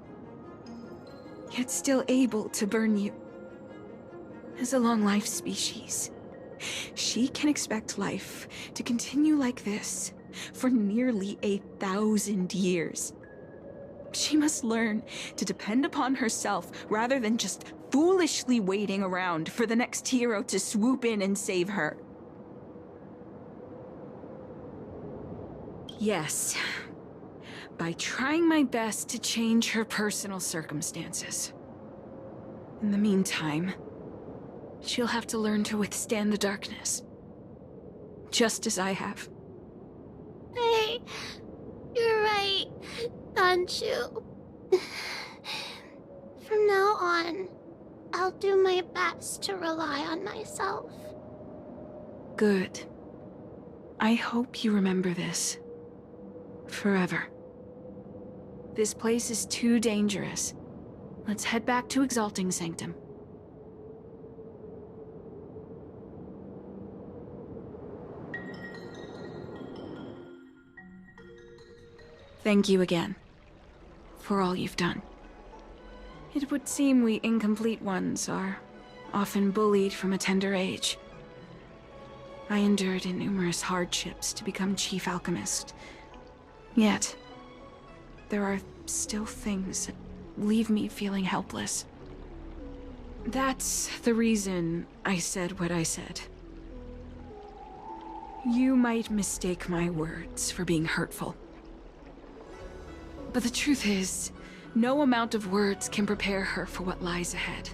yet still able to burn you. As a long-life species, she can expect life to continue like this for nearly 1,000 years. She must learn to depend upon herself rather than just foolishly waiting around for the next hero to swoop in and save her. Yes, by trying my best to change her personal circumstances. In the meantime, she'll have to learn to withstand the darkness. Just as I have. Hey, you're right, Danchu. From now on, I'll do my best to rely on myself. Good. I hope you remember this. Forever. This place is too dangerous. Let's head back to Exalting Sanctum. Thank you again, for all you've done. It would seem we incomplete ones are often bullied from a tender age. I endured numerous hardships to become Chief Alchemist. Yet, there are still things that leave me feeling helpless. That's the reason I said what I said. You might mistake my words for being hurtful. But the truth is, no amount of words can prepare her for what lies ahead.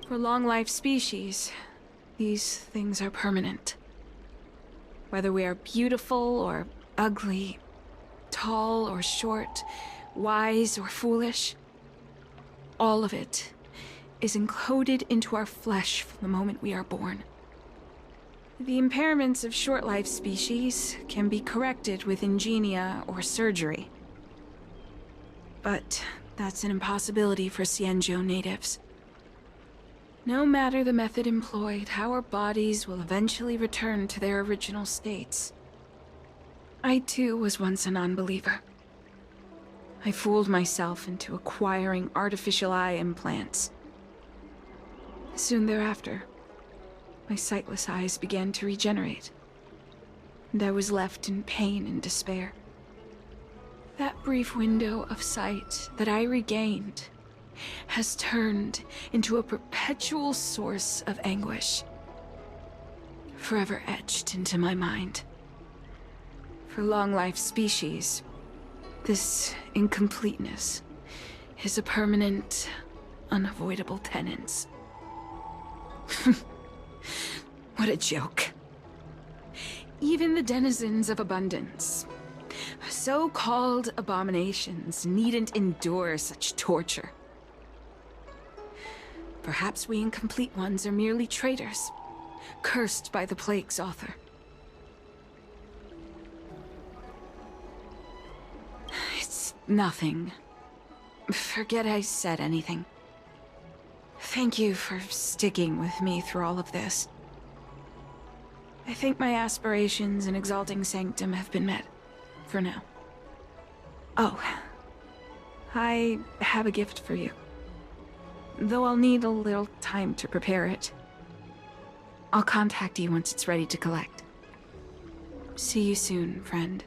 For long-life species, these things are permanent. Whether we are beautiful or ugly, tall or short, wise or foolish, all of it is encoded into our flesh from the moment we are born. The impairments of short-life species can be corrected with ingenia or surgery. But that's an impossibility for Xianzhou natives. No matter the method employed, our bodies will eventually return to their original states. I too was once a non-believer. I fooled myself into acquiring artificial eye implants. Soon thereafter, my sightless eyes began to regenerate, and I was left in pain and despair. That brief window of sight that I regained has turned into a perpetual source of anguish, forever etched into my mind. For long-life species, this incompleteness is a permanent, unavoidable tenance. What a joke. Even the denizens of abundance, so-called abominations, needn't endure such torture. Perhaps we incomplete ones are merely traitors, cursed by the plague's author. It's nothing. Forget I said anything. Thank you for sticking with me through all of this. I think my aspirations in Exalting Sanctum have been met, for now. Oh, I have a gift for you. Though I'll need a little time to prepare it. I'll contact you once it's ready to collect. See you soon, friend.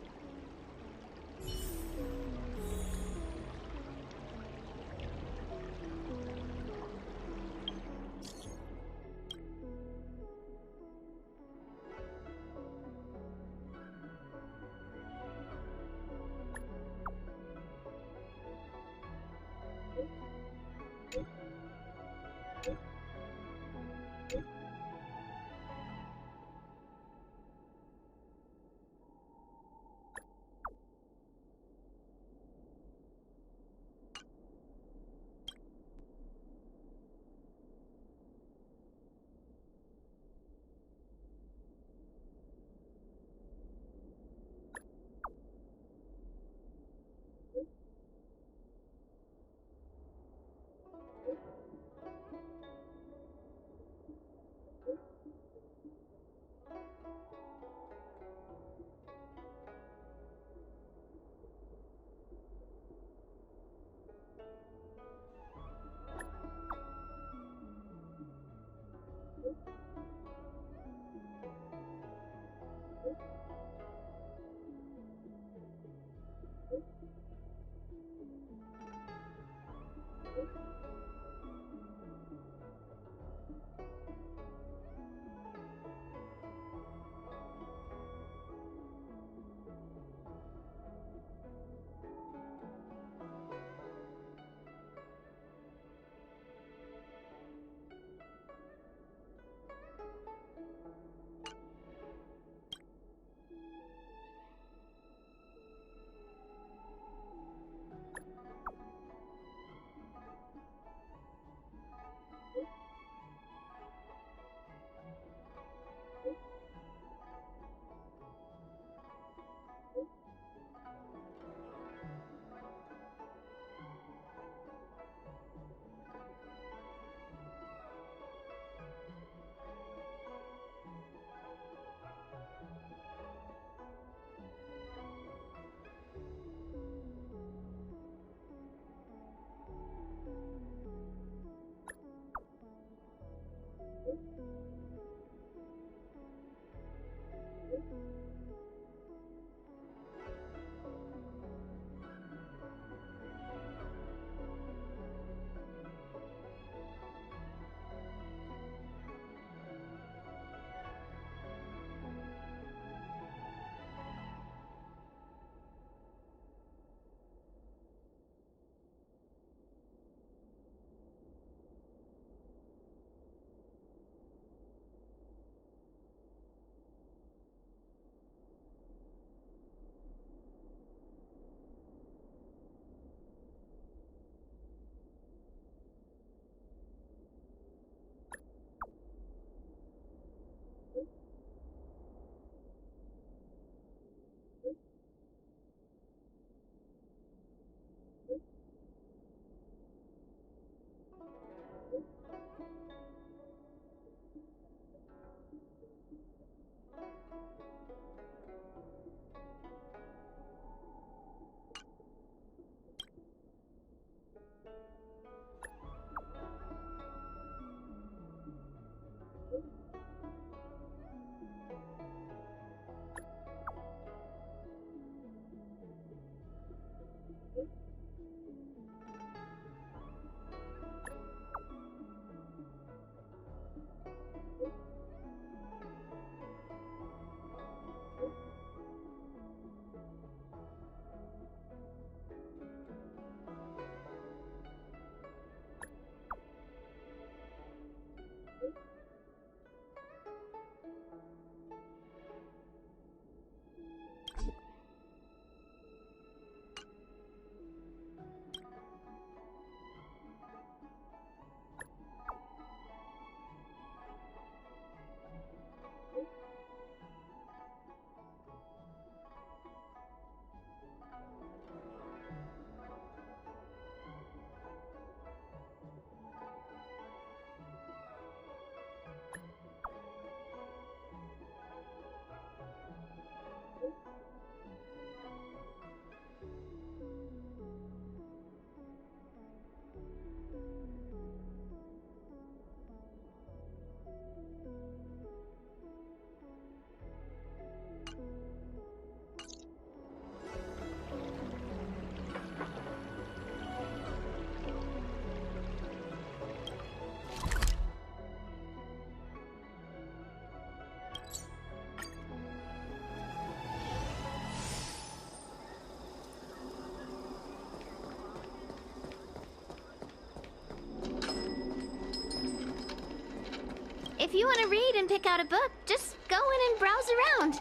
If you want to read and pick out a book, just go in and browse around.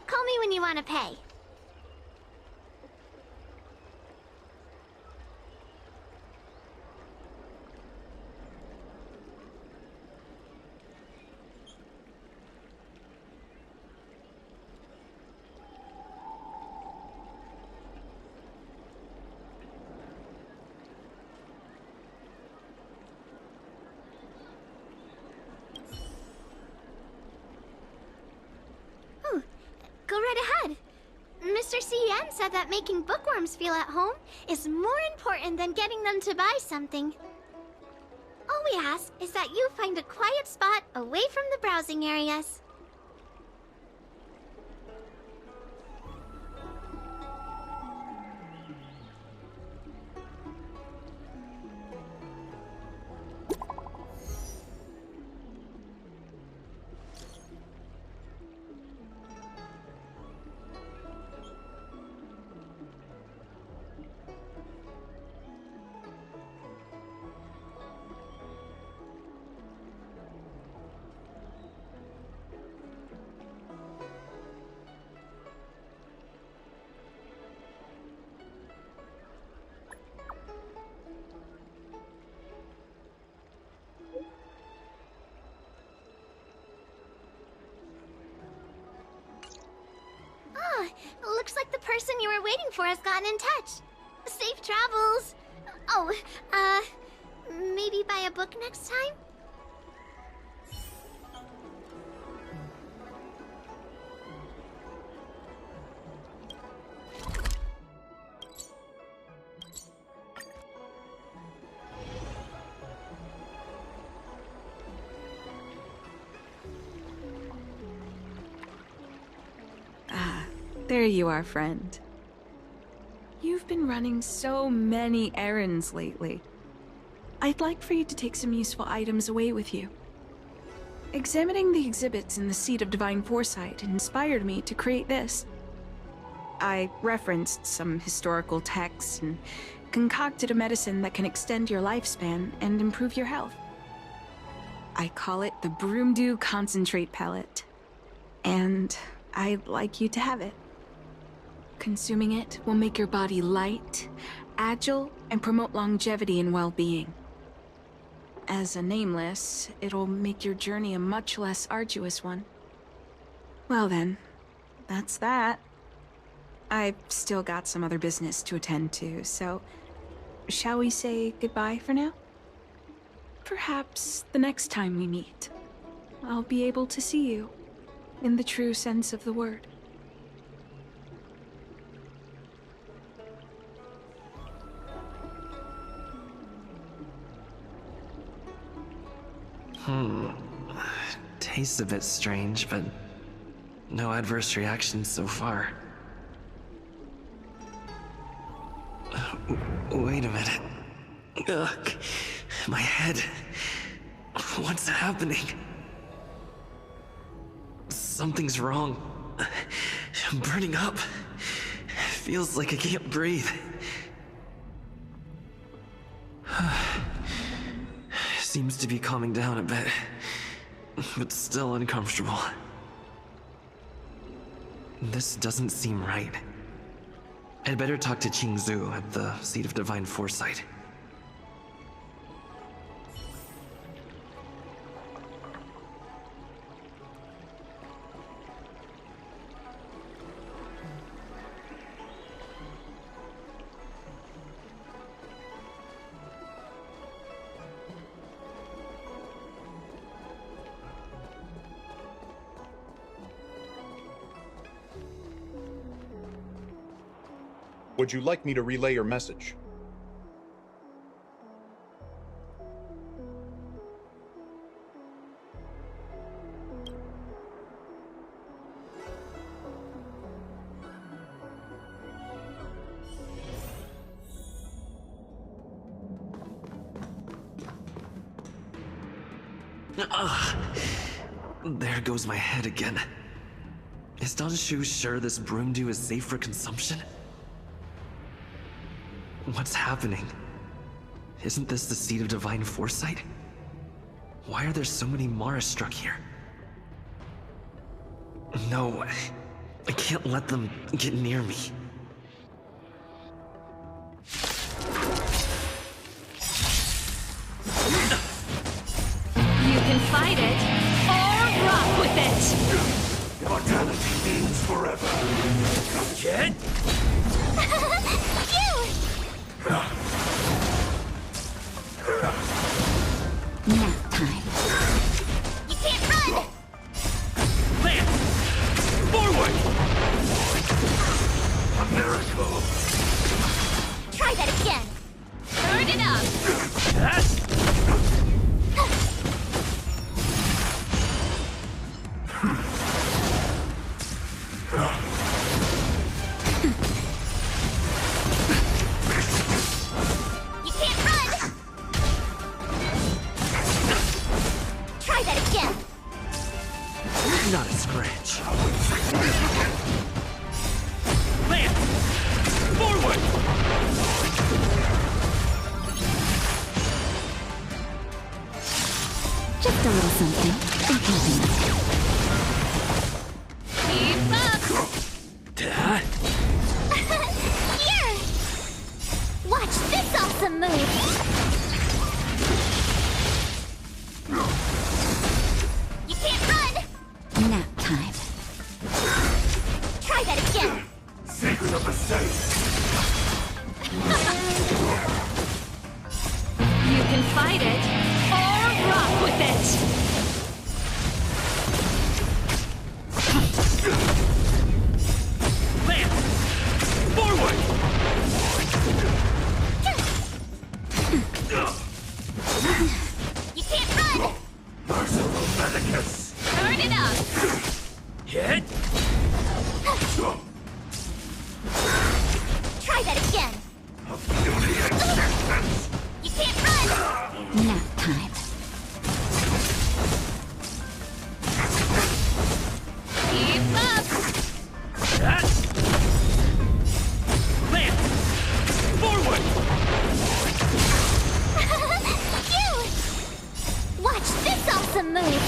Call me when you want to pay. Go right ahead. Mr. CN said that making bookworms feel at home is more important than getting them to buy something. All we ask is that you find a quiet spot away from the browsing areas. Looks like the person you were waiting for has gotten in touch. Safe travels. Oh, maybe buy a book next time? There you are, friend. You've been running so many errands lately. I'd like for you to take some useful items away with you. Examining the exhibits in the Seat of Divine Foresight inspired me to create this. I referenced some historical texts and concocted a medicine that can extend your lifespan and improve your health. I call it the Broomdew Concentrate Pellet, and I'd like you to have it. Consuming it will make your body light, agile, and promote longevity and well-being. As a nameless, it'll make your journey a much less arduous one. Well then, that's that. I've still got some other business to attend to, so shall we say goodbye for now? Perhaps the next time we meet, I'll be able to see you, in the true sense of the word. Tastes a bit strange, but no adverse reactions so far. Wait a minute. Ugh, my head. What's happening? Something's wrong. I'm burning up. Feels like I can't breathe. Seems to be calming down a bit, but still uncomfortable. This doesn't seem right. I'd better talk to Qingzu at the Seat of Divine Foresight. Would you like me to relay your message? There goes my head again. Is Danshu sure this broomdew is safe for consumption? What's happening? Isn't this the Seat of Divine Foresight? Why are there so many Mara struck here? No, I can't let them get near me. You can fight it, or rock with it! Immortality means forever. Kid? Nap time. You can't run! Lance! Forward! A miracle. Try that again. Turn it up! You can't run! Try that again. Not a scratch. Lance! Forward! Just a little something. Keep up! Here! Watch this awesome move! You can't run! Nap time. Try that again. Secret of the safe. You can fight it, or rock with it! Lance! Forward! You can't run! Merciful Medicus! Turn it up! Hit! Try that again. A beauty existence! You can't run! Nap time. Keep up! Lance! Forward! You! Watch this awesome move!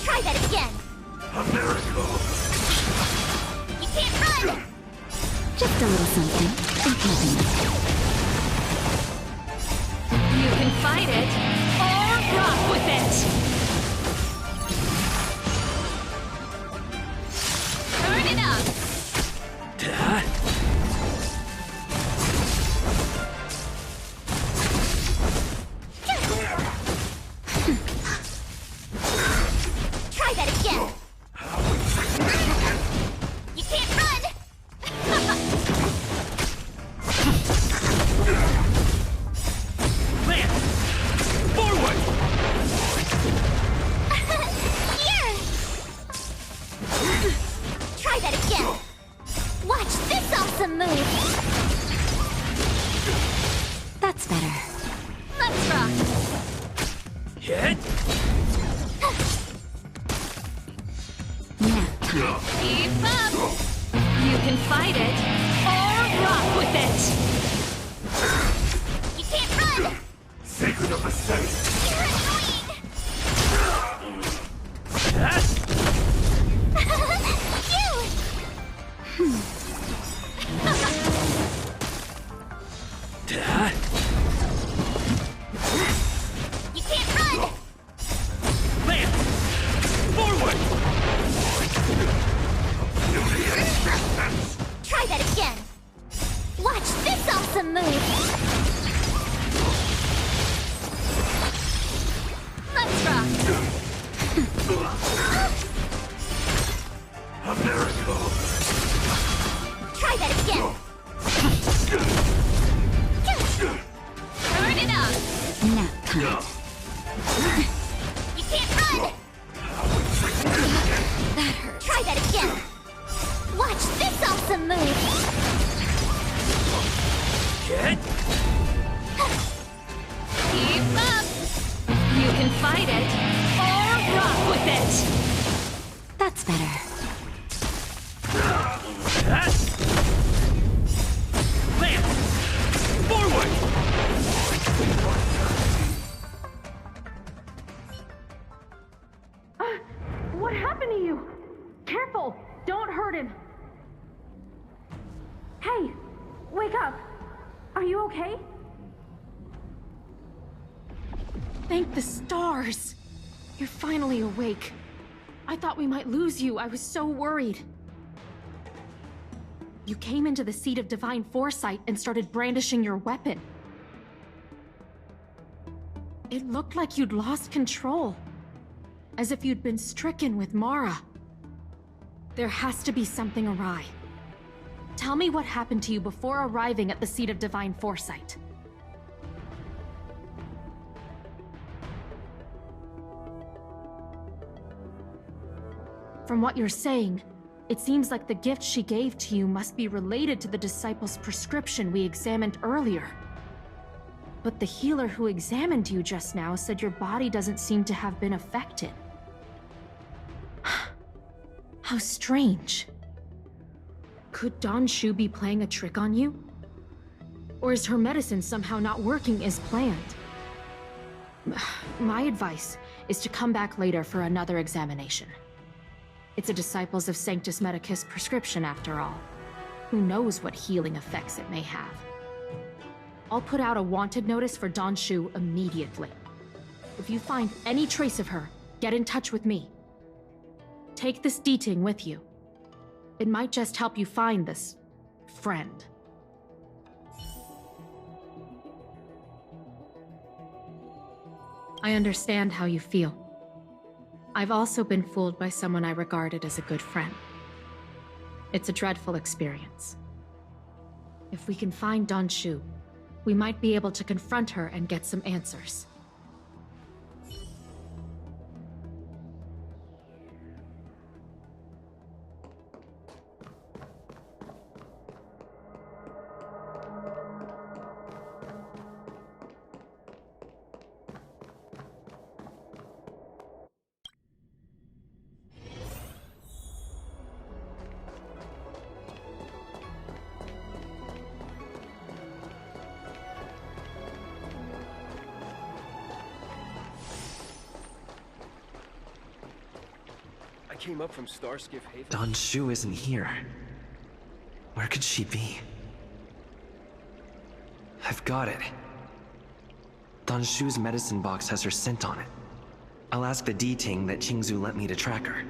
Try that again. A miracle! You can't run! Just a little something. You can fight it, or rock with it! Turn it up! Try that again. You can't run! Lance! Forward! Here! Try that again. Watch this awesome move. That's better. Let's rock! Hit! Nap time. Keep up! You can fight it, or rock with it! You can't run! Secret of the safe! You're annoying! You! You can't run! Lance! Forward! Beauty existence! Try that again. Watch this awesome move. Let's rock! A miracle! Try that again. Turn it up! Nap time. You can't run! That hurts. Try that again. Watch this awesome move. Kid? Keep up! You can fight it, or rock with it! That's better. Lance! Forward! What happened to you? Careful! Don't hurt him! Hey! Wake up! Are you okay? Thank the stars! You're finally awake. I thought we might lose you. I was so worried. You came into the seat of divine foresight and started brandishing your weapon. It looked like you'd lost control. As if you'd been stricken with Mara. There has to be something awry. Tell me what happened to you before arriving at the seat of divine foresight. From what you're saying, it seems like the gift she gave to you must be related to the disciple's prescription we examined earlier. But the healer who examined you just now said your body doesn't seem to have been affected. How strange. Could Don Shu be playing a trick on you? Or is her medicine somehow not working as planned? My advice is to come back later for another examination. It's a Disciples of Sanctus Medicus prescription after all. Who knows what healing effects it may have. I'll put out a wanted notice for Don Shu immediately. If you find any trace of her, get in touch with me. Take this D-Ting with you. It might just help you find this friend. I understand how you feel. I've also been fooled by someone I regarded as a good friend. It's a dreadful experience. If we can find Don Shu, we might be able to confront her and get some answers. Came up from Starskiff Haven. Don Shu isn't here. Where could she be? I've got it. Don Shu's medicine box has her scent on it. I'll ask the D-Ting that Qingzu lent me to track her.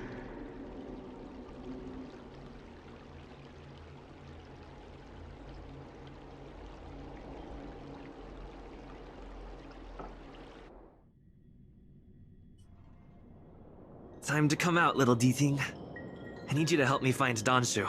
Time to come out, little D-Ting. I need you to help me find Don Shu.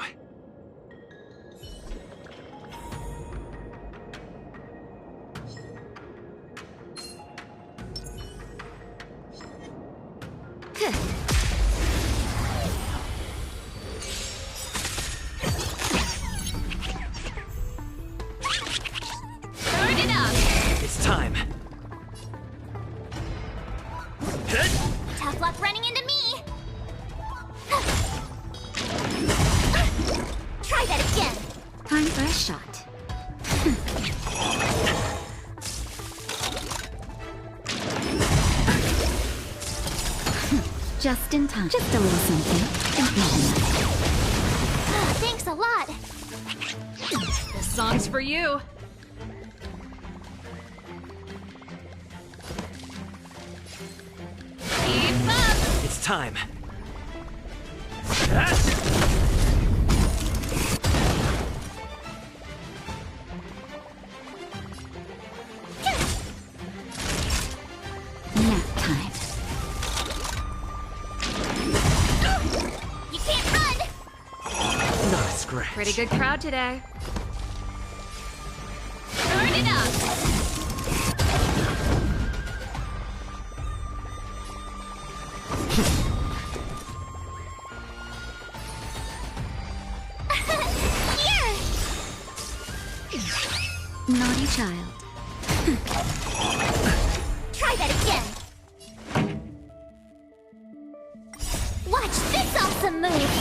Turn it up! It's time. Tough luck running into me! Try that again! Time for a shot. Just in time. Just a little something. Thanks a lot! This song's for you. Keep up! It's time. Nap time. You can't run! Not a scratch. Pretty good crowd today. Turn it up! Naughty child. Try that again! Watch this awesome move!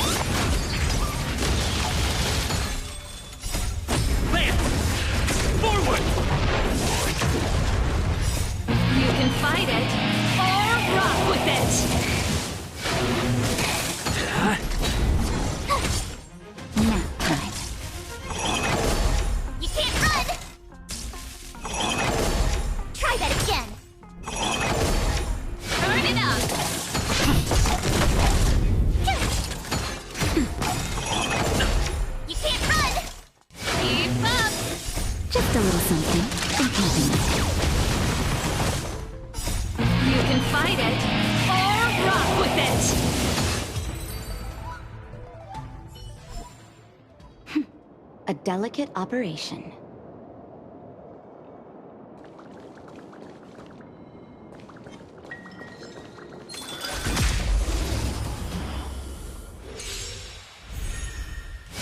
with it! You can't run! Try that again! Turn it up! You can't run! Keep up! Just a little something in keeping. You can fight it, or rock with it! A delicate operation.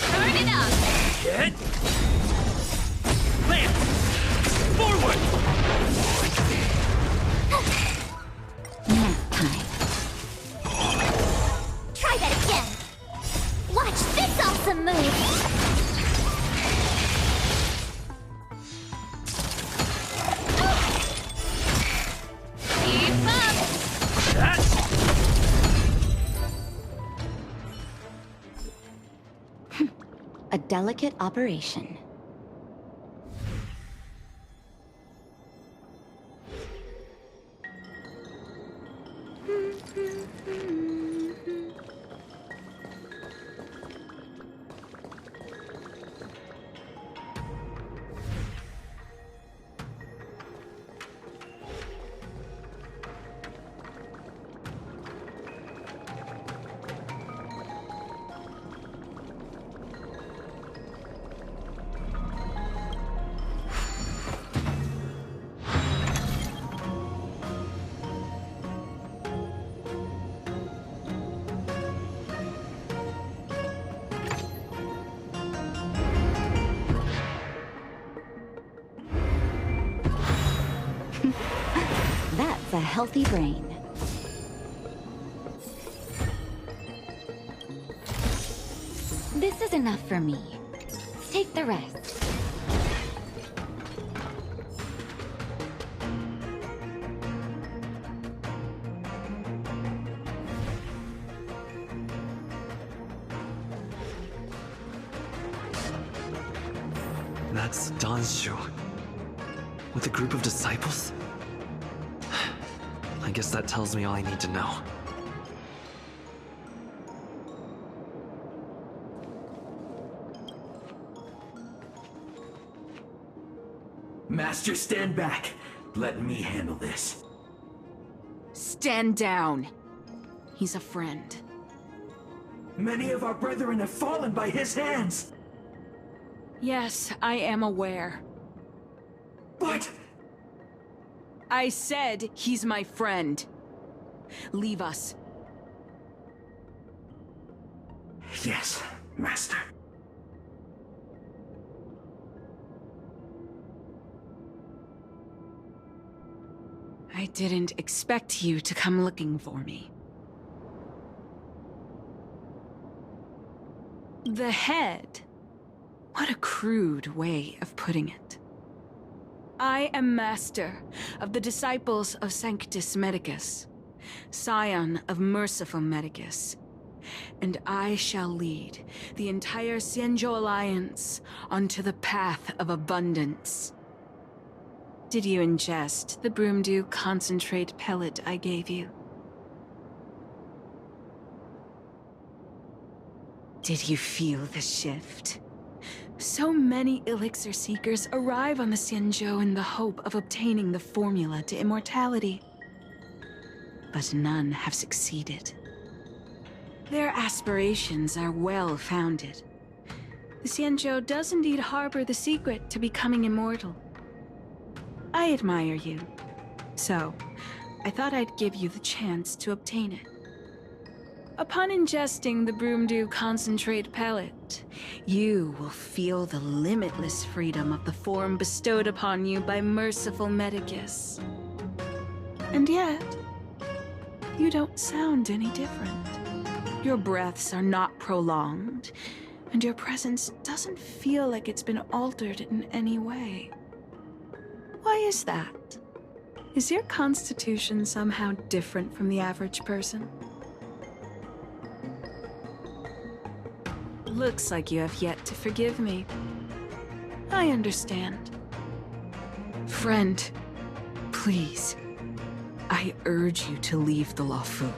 Turn it up! Get! Land! Forward! Nap time. Try that again! Watch this awesome move! Keep up! A delicate operation. That's a healthy brain. This is enough for me. Take the rest. That's Danshu. With a group of disciples? I guess that tells me all I need to know. Master, stand back. Let me handle this. Stand down. He's a friend. Many of our brethren have fallen by his hands. Yes, I am aware. But... I said he's my friend. Leave us. Yes, Master. I didn't expect you to come looking for me. The head. What a crude way of putting it. I am master of the disciples of Sanctus Medicus, scion of merciful Medicus, and I shall lead the entire Xianzhou Alliance onto the path of abundance. Did you ingest the Broomdew concentrate pellet I gave you? Did you feel the shift? So many elixir seekers arrive on the Xianzhou in the hope of obtaining the formula to immortality. But none have succeeded. Their aspirations are well-founded. The Xianzhou does indeed harbor the secret to becoming immortal. I admire you, so I thought I'd give you the chance to obtain it. Upon ingesting the Broomdew concentrate pellet, you will feel the limitless freedom of the form bestowed upon you by merciful Medicus. And yet, you don't sound any different. Your breaths are not prolonged, and your presence doesn't feel like it's been altered in any way. Why is that? Is your constitution somehow different from the average person? Looks like you have yet to forgive me. I understand. Friend, please. I urge you to leave the Luofu.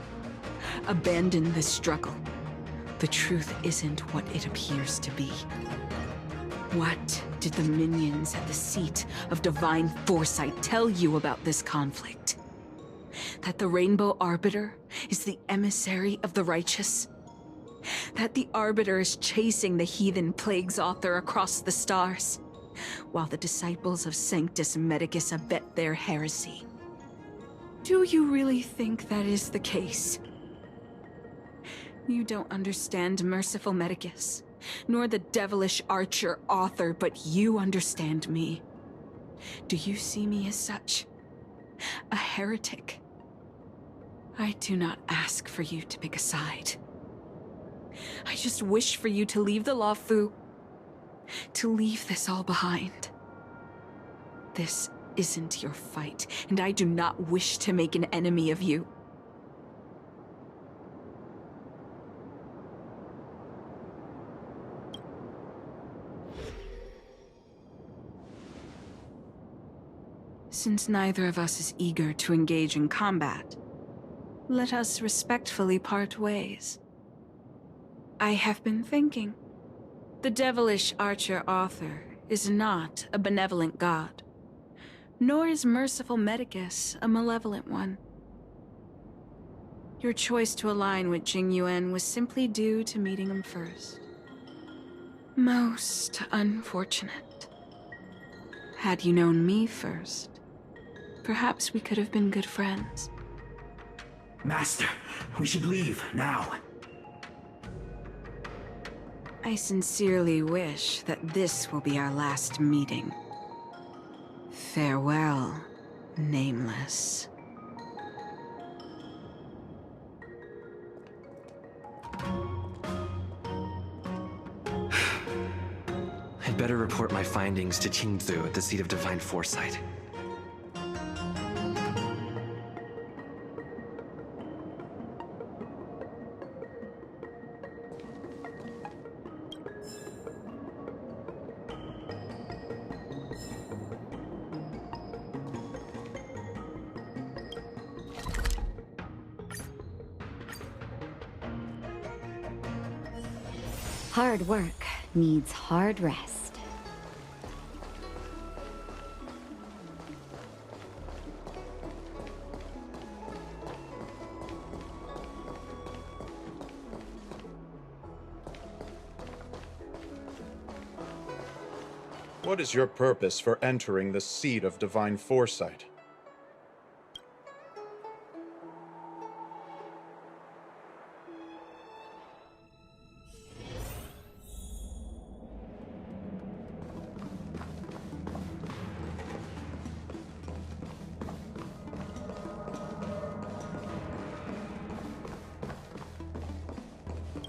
Abandon this struggle. The truth isn't what it appears to be. What did the minions at the seat of divine foresight tell you about this conflict? That the Rainbow Arbiter is the emissary of the righteous? That the Arbiter is chasing the heathen plague's author across the stars, while the disciples of Sanctus Medicus abet their heresy? Do you really think that is the case? You don't understand Merciful Medicus, nor the devilish archer author, but you understand me. Do you see me as such? A heretic? I do not ask for you to pick a side. I just wish for you to leave the Luofu, to leave this all behind. This isn't your fight, and I do not wish to make an enemy of you. Since neither of us is eager to engage in combat, let us respectfully part ways. I have been thinking. The devilish archer author is not a benevolent god, nor is Merciful Medicus a malevolent one. Your choice to align with Jing Yuan was simply due to meeting him first. Most unfortunate. Had you known me first, perhaps we could have been good friends. Master, we should leave now. I sincerely wish that this will be our last meeting. Farewell, Nameless. I'd better report my findings to Qingzu at the seat of divine foresight. Hard work needs hard rest. What is your purpose for entering the seat of divine foresight?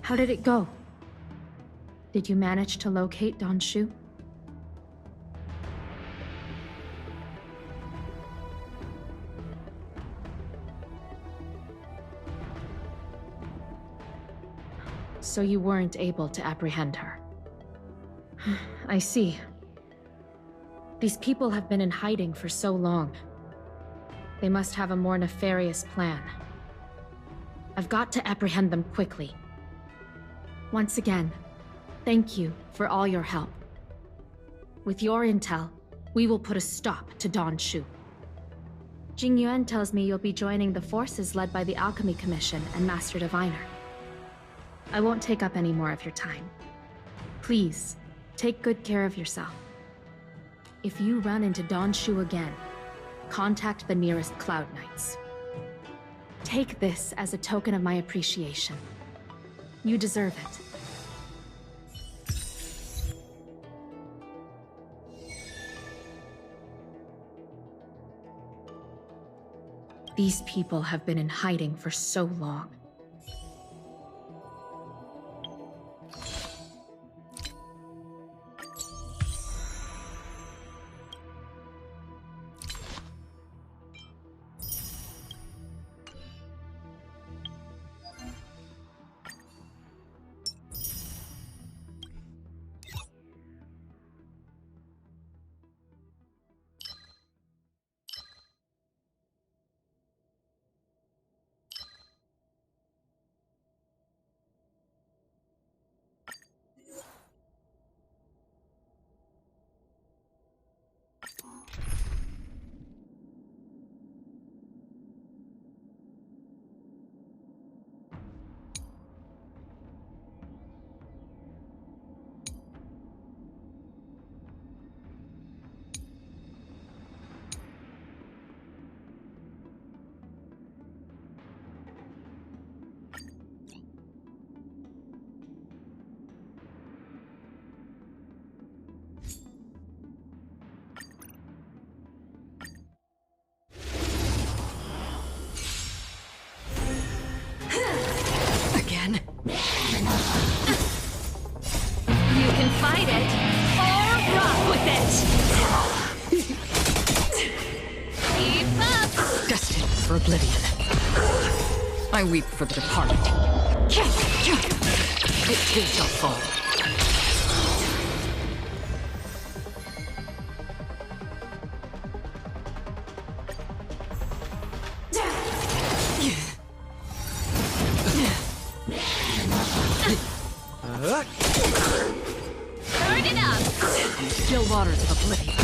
How did it go? Did you manage to locate Don Shu? So you weren't able to apprehend her. I see. These people have been in hiding for so long. They must have a more nefarious plan. I've got to apprehend them quickly. Once again, thank you for all your help. With your intel, we will put a stop to Don Shu. Jing Yuan tells me you'll be joining the forces led by the Alchemy Commission and Master Diviner. I won't take up any more of your time. Please, take good care of yourself. If you run into Don Shu again, contact the nearest Cloud Knights. Take this as a token of my appreciation. You deserve it. These people have been in hiding for so long. again. You can fight it, or rock with it! Keep up! Destined for oblivion. I weep for the departed. It too shall fall. Turn it up! Still waters of oblivion.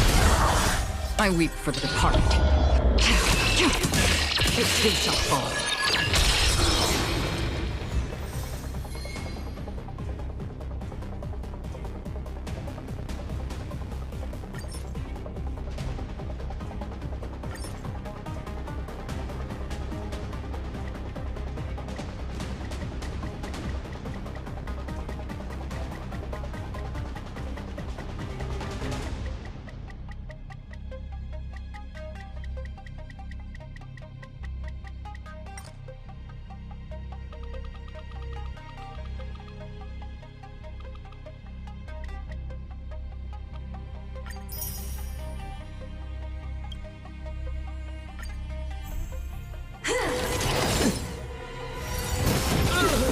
I weep for the departed. It too shall fall.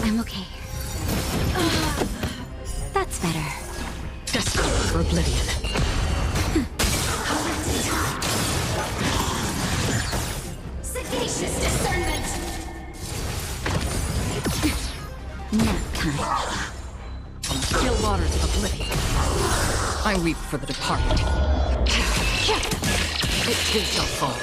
I'm okay. That's better. Destined for oblivion. Sagacious discernment! Nap time. Still waters of oblivion. I weep for the departed. It too shall fall.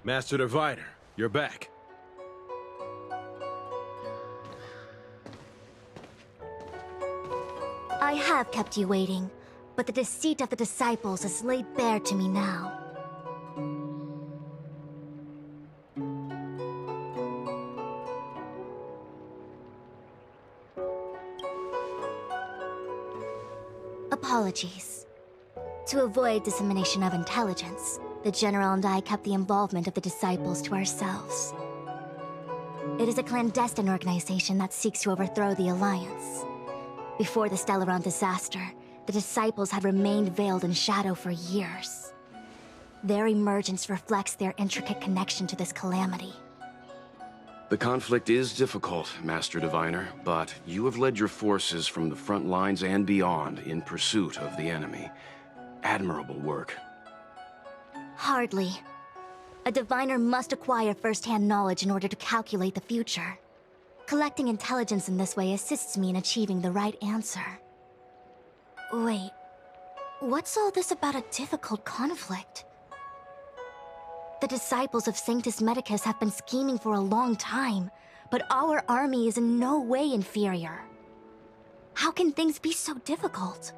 Master Diviner, you're back. I have kept you waiting, but the deceit of the disciples is laid bare to me now. Apologies. To avoid dissemination of intelligence, the General and I kept the involvement of the disciples to ourselves. It is a clandestine organization that seeks to overthrow the Alliance. Before the Stellaron disaster, the disciples had remained veiled in shadow for years. Their emergence reflects their intricate connection to this calamity. The conflict is difficult, Master Diviner, but you have led your forces from the front lines and beyond in pursuit of the enemy. Admirable work. Hardly. A diviner must acquire first-hand knowledge in order to calculate the future. Collecting intelligence in this way assists me in achieving the right answer. Wait, what's all this about a difficult conflict? The disciples of Sanctus Medicus have been scheming for a long time, but our army is in no way inferior. How can things be so difficult?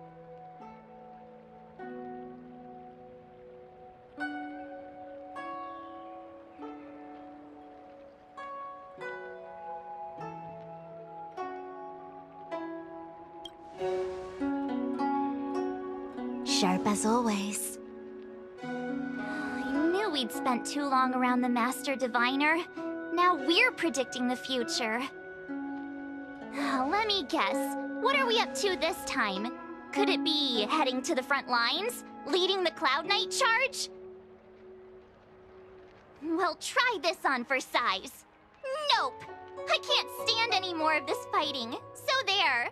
Sharp as always. we'd spent too long around the Master Diviner. Now we're predicting the future. Let me guess. What are we up to this time? Could it be heading to the front lines? Leading the Cloud Knight charge? Well, try this on for size. Nope! I can't stand any more of this fighting. So there.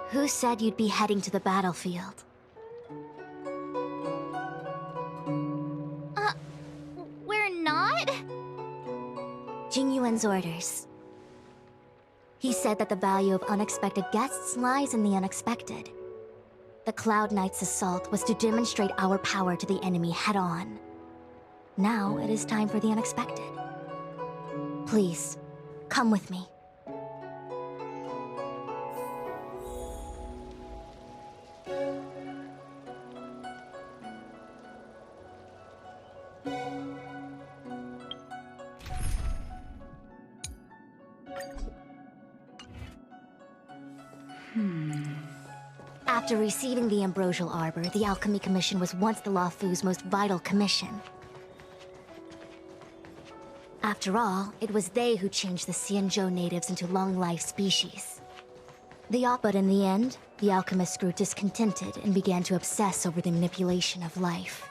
Who said you'd be heading to the battlefield? We're not? Jing Yuan's orders. He said that the value of unexpected guests lies in the unexpected. The Cloud Knight's assault was to demonstrate our power to the enemy head-on. Now it is time for the unexpected. Please, come with me. After receiving the Ambrosial Arbor, the Alchemy Commission was once the Luofu's most vital commission. After all, it was they who changed the Xianzhou natives into long-life species. But in the end, the alchemists grew discontented and began to obsess over the manipulation of life.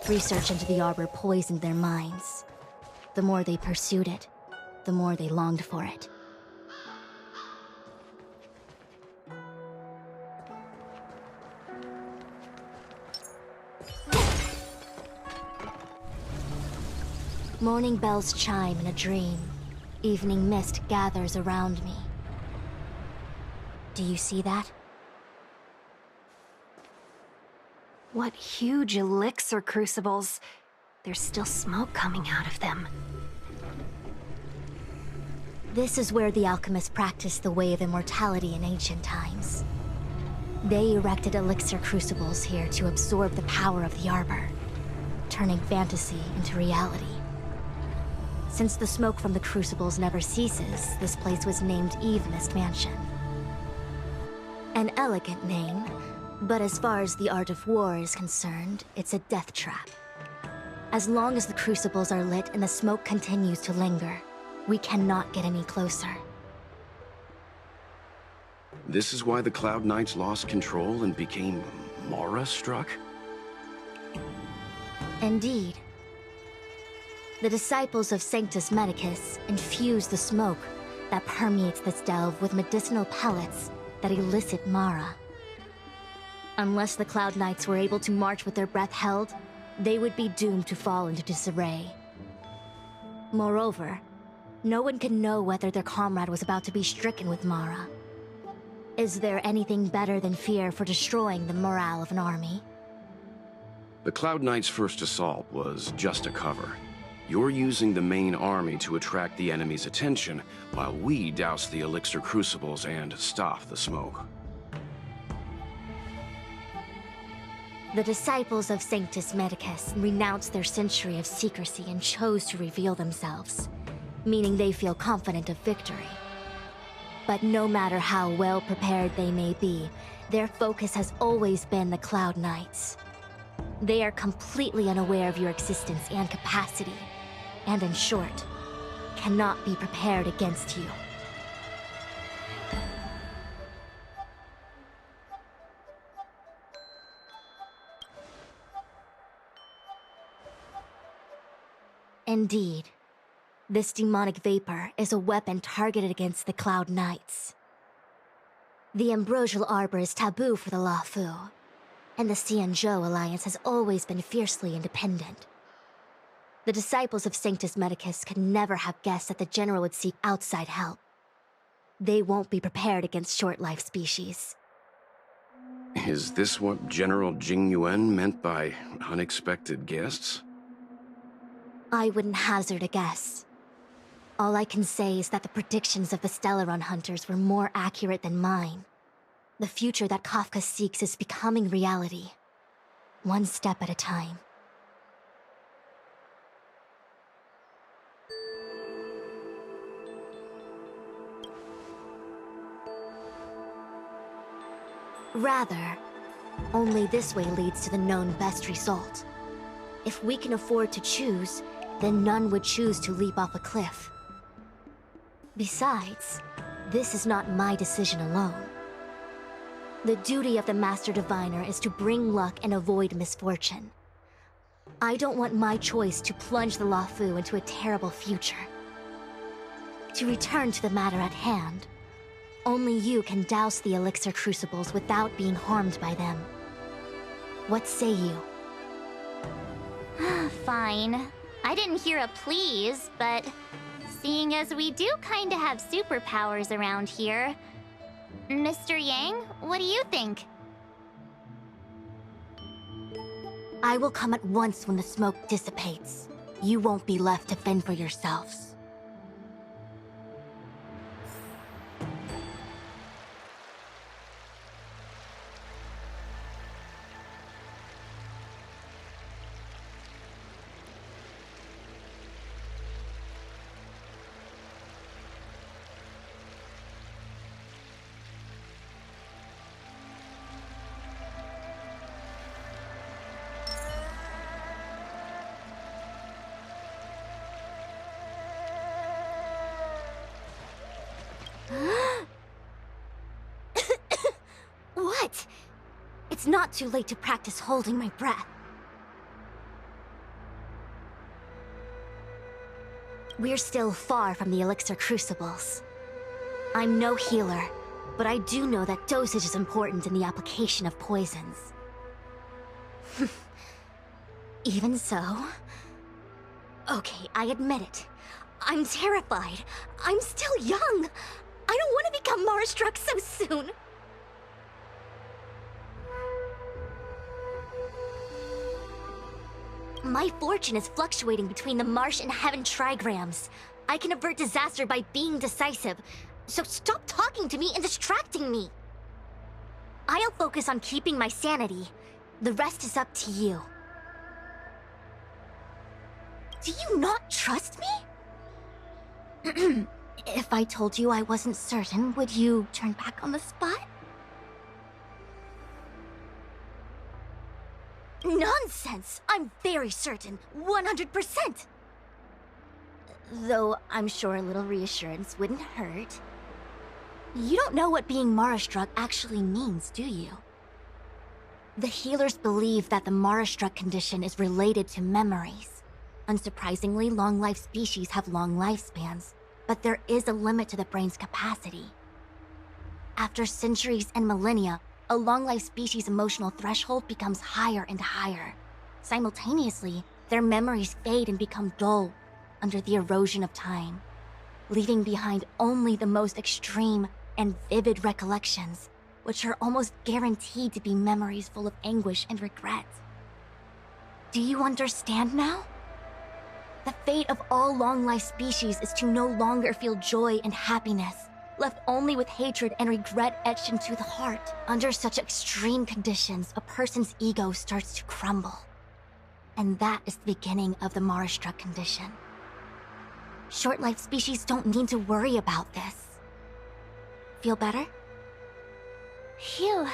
Research into the Arbor poisoned their minds. The more they pursued it, the more they longed for it. Morning bells chime in a dream. Evening mist gathers around me. Do you see that? What huge elixir crucibles. There's still smoke coming out of them. This is where the alchemists practiced the way of immortality in ancient times. They erected elixir crucibles here to absorb the power of the Arbor, turning fantasy into reality. Since the smoke from the crucibles never ceases, this place was named Eve Mist Mansion. An elegant name, but as far as the art of war is concerned, it's a death trap. As long as the crucibles are lit and the smoke continues to linger, we cannot get any closer. This is why the Cloud Knights lost control and became Mara-struck? Indeed. The disciples of Sanctus Medicus infuse the smoke that permeates this delve with medicinal pellets that elicit Mara. Unless the Cloud Knights were able to march with their breath held, they would be doomed to fall into disarray. Moreover, no one can know whether their comrade was about to be stricken with Mara. Is there anything better than fear for destroying the morale of an army? The Cloud Knights' first assault was just a cover. You're using the main army to attract the enemy's attention, while we douse the elixir crucibles and stop the smoke. The disciples of Sanctus Medicus renounced their century of secrecy and chose to reveal themselves, meaning they feel confident of victory. But no matter how well prepared they may be, their focus has always been the Cloud Knights. They are completely unaware of your existence and capacity, and in short, cannot be prepared against you. Indeed, this demonic vapor is a weapon targeted against the Cloud Knights. The Ambrosial Arbor is taboo for the Luofu, and the Xianzhou Alliance has always been fiercely independent. The disciples of Sanctus Medicus could never have guessed that the General would seek outside help. They won't be prepared against short-life species. Is this what General Jing Yuan meant by unexpected guests? I wouldn't hazard a guess. All I can say is that the predictions of the Stellaron hunters were more accurate than mine. The future that Kafka seeks is becoming reality, one step at a time. Rather, Only this way leads to the known best result. If we can afford to choose, then none would choose to leap off a cliff. Besides, this is not my decision alone. The duty of the Master Diviner is to bring luck and avoid misfortune. I don't want my choice to plunge the Luofu into a terrible future. To return to the matter at hand, only you can douse the elixir crucibles without being harmed by them. What say you? Fine. I didn't hear a please, but seeing as we do kinda have superpowers around here, Mr. Yang, what do you think? I will come at once when the smoke dissipates. You won't be left to fend for yourselves. What? It's not too late to practice holding my breath. We're still far from the elixir crucibles. I'm no healer, but I do know that dosage is important in the application of poisons. Even so... Okay, I admit it. I'm terrified. I'm still young. I don't want to become Mara-struck so soon. My fortune is fluctuating between the Marsh and Heaven trigrams. I can avert disaster by being decisive, so stop talking to me and distracting me. I'll focus on keeping my sanity. The rest is up to you. Do you not trust me? If I told you I wasn't certain, would you turn back on the spot? Nonsense! I'm very certain. 100%! Though I'm sure a little reassurance wouldn't hurt. You don't know what being Mara-struck actually means, do you? The healers believe that the Mara-struck condition is related to memories. Unsurprisingly, long-life species have long lifespans, but there is a limit to the brain's capacity. After centuries and millennia, a long-life species' emotional threshold becomes higher and higher. Simultaneously, their memories fade and become dull under the erosion of time, leaving behind only the most extreme and vivid recollections, which are almost guaranteed to be memories full of anguish and regret. Do you understand now? The fate of all long-life species is to no longer feel joy and happiness, left only with hatred and regret etched into the heart. Under such extreme conditions, a person's ego starts to crumble. And that is the beginning of the Mara-struck condition. Short-life species don't need to worry about this. Feel better? Phew,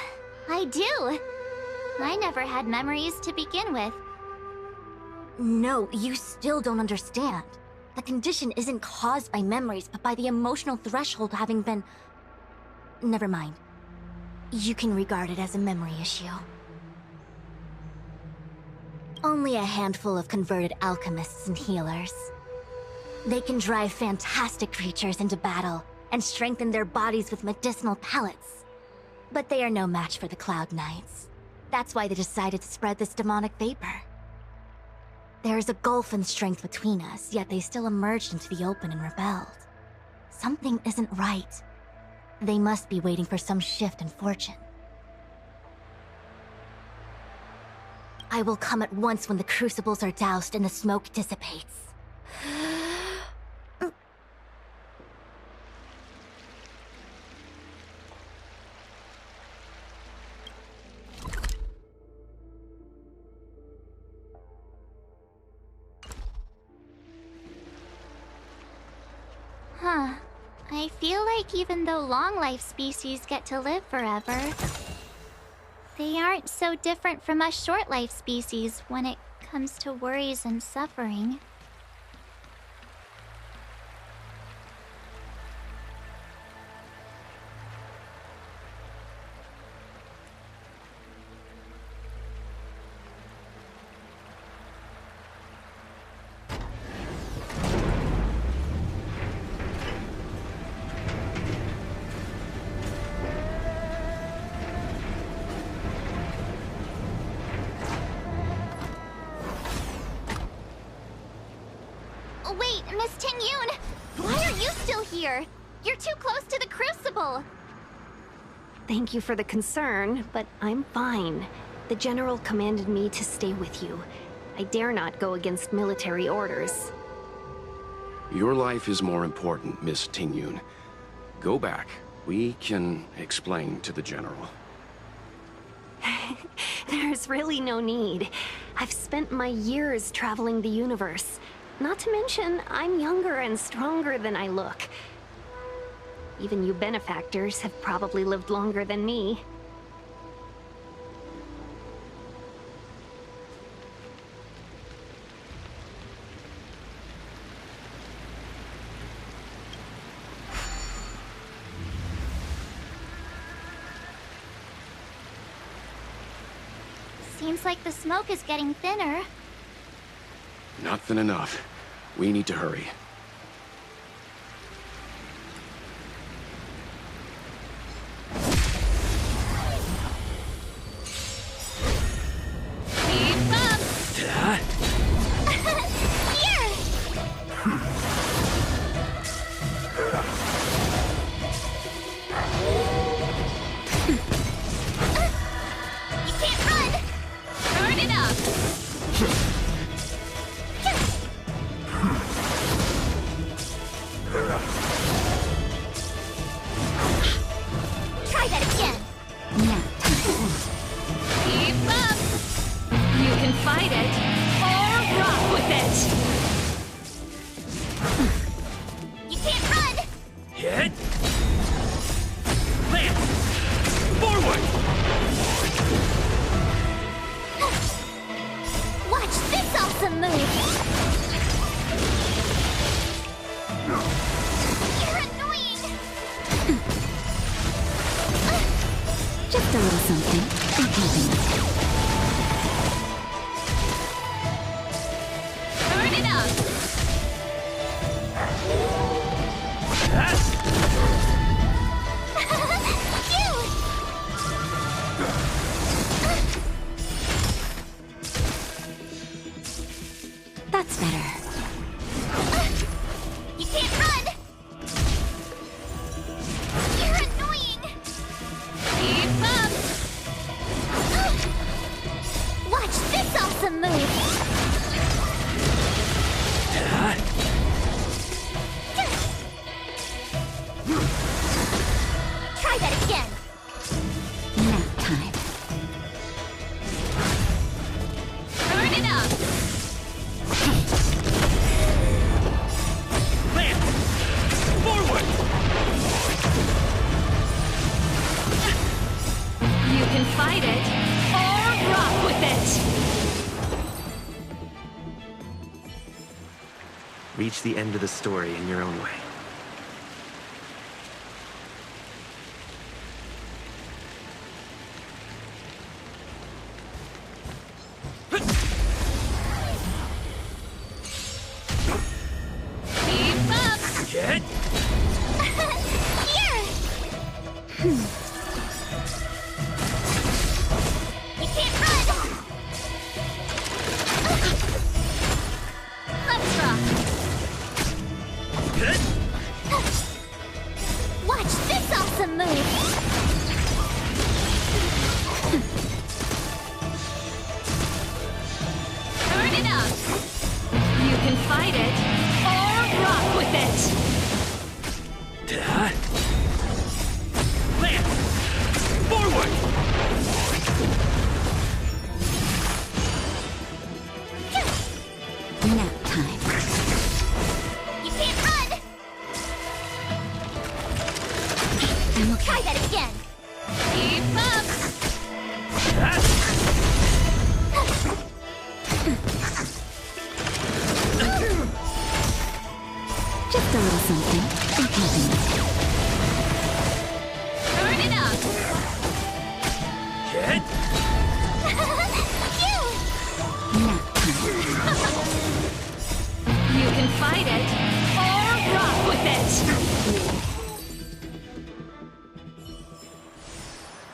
I do. I never had memories to begin with. No, you still don't understand. The condition isn't caused by memories, but by the emotional threshold having been... Never mind. You can regard it as a memory issue. Only a handful of converted alchemists and healers. They can drive fantastic creatures into battle and strengthen their bodies with medicinal pellets. But they are no match for the Cloud Knights. That's why they decided to spread this demonic vapor. There is a gulf in strength between us, yet they still emerged into the open and rebelled. Something isn't right. They must be waiting for some shift in fortune. I will come at once when the crucibles are doused and the smoke dissipates. Huh. I feel like even though long-life species get to live forever, They aren't so different from us short-life species when it comes to worries and suffering. Wait, Miss Ting-Yun! Why are you still here? You're too close to the Crucible! Thank you for the concern, but I'm fine. The General commanded me to stay with you. I dare not go against military orders. Your life is more important, Miss Ting-Yun. Go back. We can explain to the General. There's really no need. I've spent my years traveling the universe. Not to mention, I'm younger and stronger than I look. Even you benefactors have probably lived longer than me. Seems like the smoke is getting thinner. Not thin enough. We need to hurry. Keep up! Here! You can't run! Turn it up! Try that again! Keep up! You can fight it, or rock with it! You can't run! Hit! Land! Forward! Watch this awesome move! You're annoying! Just a little something. Turn it up! That's better. You can't run! You're annoying! Keep up! Watch this awesome move! Try that again! Nap time. Turn it up! Land! Forward! You can fight it, or rock with it! Reach the end of the story in your own way. Keep up! Hit! Here! You can't run! Let's rock! Hit! Watch this awesome move! Turn it up! You can fight it, or rock with it! Land! Forward! Nap time. You can't run! I'm okay. Try that again! Keep up!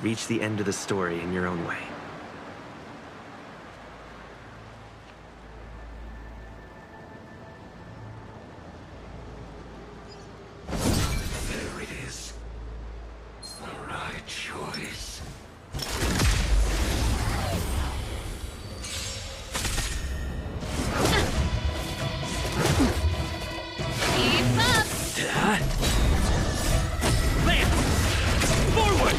reach the end of the story in your own way. There it is. The right choice. Keep up! Lance! Forward!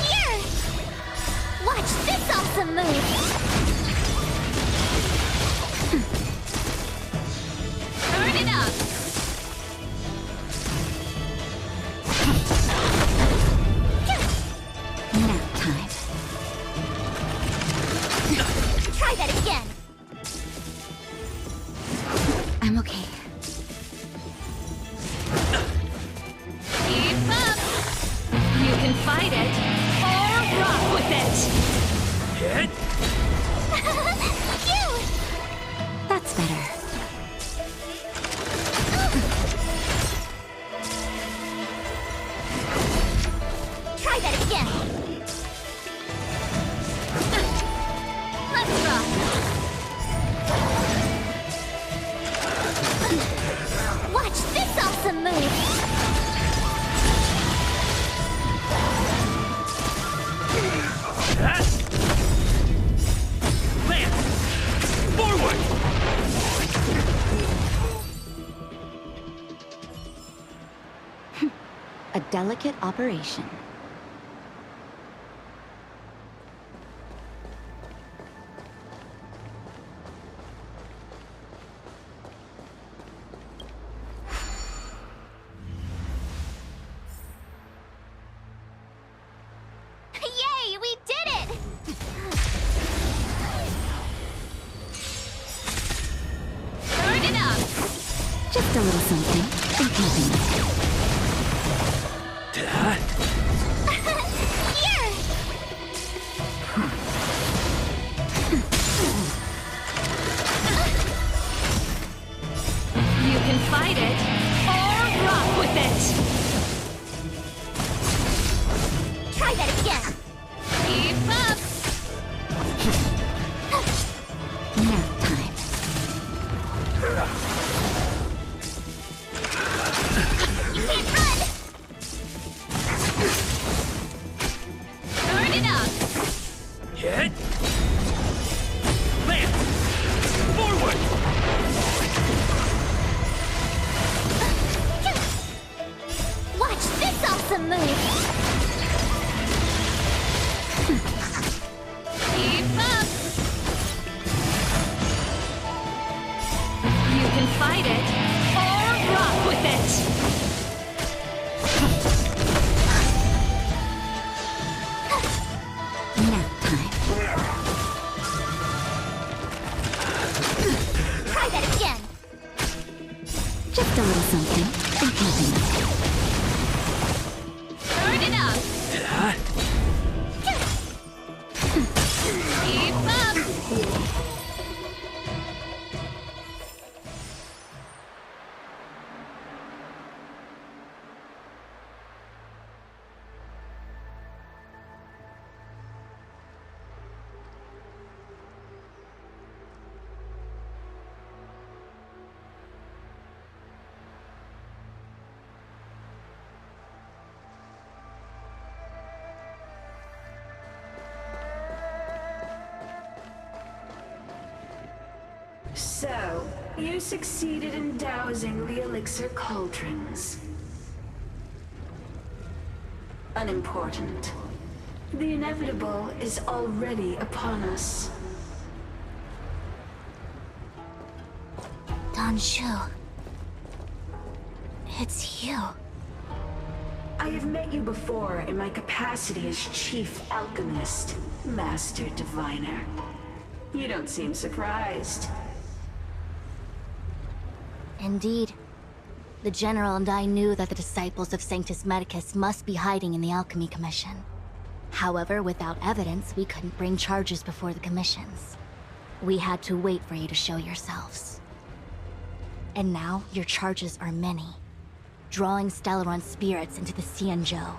Here! Watch this awesome move! Turn it up! Nap time. Try that again! I'm okay. Keep up! You can fight it, or rock with it! Hit! Phew! That's better. Try that again! Let's rock! Watch this awesome move! Lance! Forward! A delicate operation. Yay, we did it! Turn it up! Just a little something in keeping. Here! You can fight it, or rock with it! Try that again! Keep up! Nap time. You can't run! Turn it up! Hit! Lance! Forward! Watch this awesome move! Keep up! You can fight it, or rock with it! Nap time. Try that again! Just a little something in keeping. Turn it up! Keep up! So, you succeeded in dousing the elixir cauldrons. Unimportant. The inevitable is already upon us. Don Shu. It's you. I have met you before in my capacity as Chief Alchemist, Master Diviner. You don't seem surprised. Indeed. The General and I knew that the disciples of Sanctus Medicus must be hiding in the Alchemy Commission. However, without evidence, we couldn't bring charges before the commissions. We had to wait for you to show yourselves. And now, your charges are many. drawing Stellaron spirits into the Xianzhou,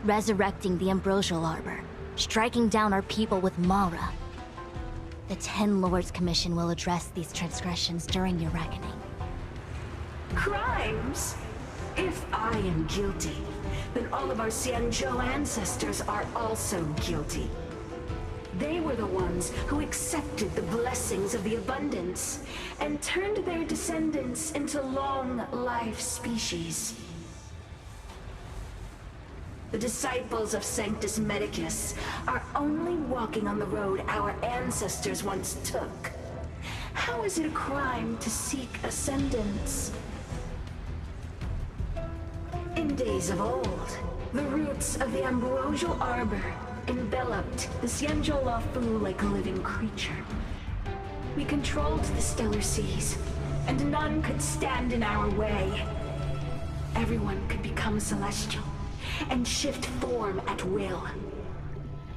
resurrecting the Ambrosial Arbor, striking down our people with Mara. The Ten Lords Commission will address these transgressions during your reckoning. Crimes? If I am guilty, then all of our Xianzhou ancestors are also guilty. They were the ones who accepted the blessings of the abundance and turned their descendants into long-life species. The disciples of Sanctus Medicus are only walking on the road our ancestors once took. How is it a crime to seek ascendance? In days of old, the roots of the Ambrosial Arbor enveloped the Xianzhou Luofu like a living creature. We controlled the stellar seas, and none could stand in our way. Everyone could become celestial and shift form at will.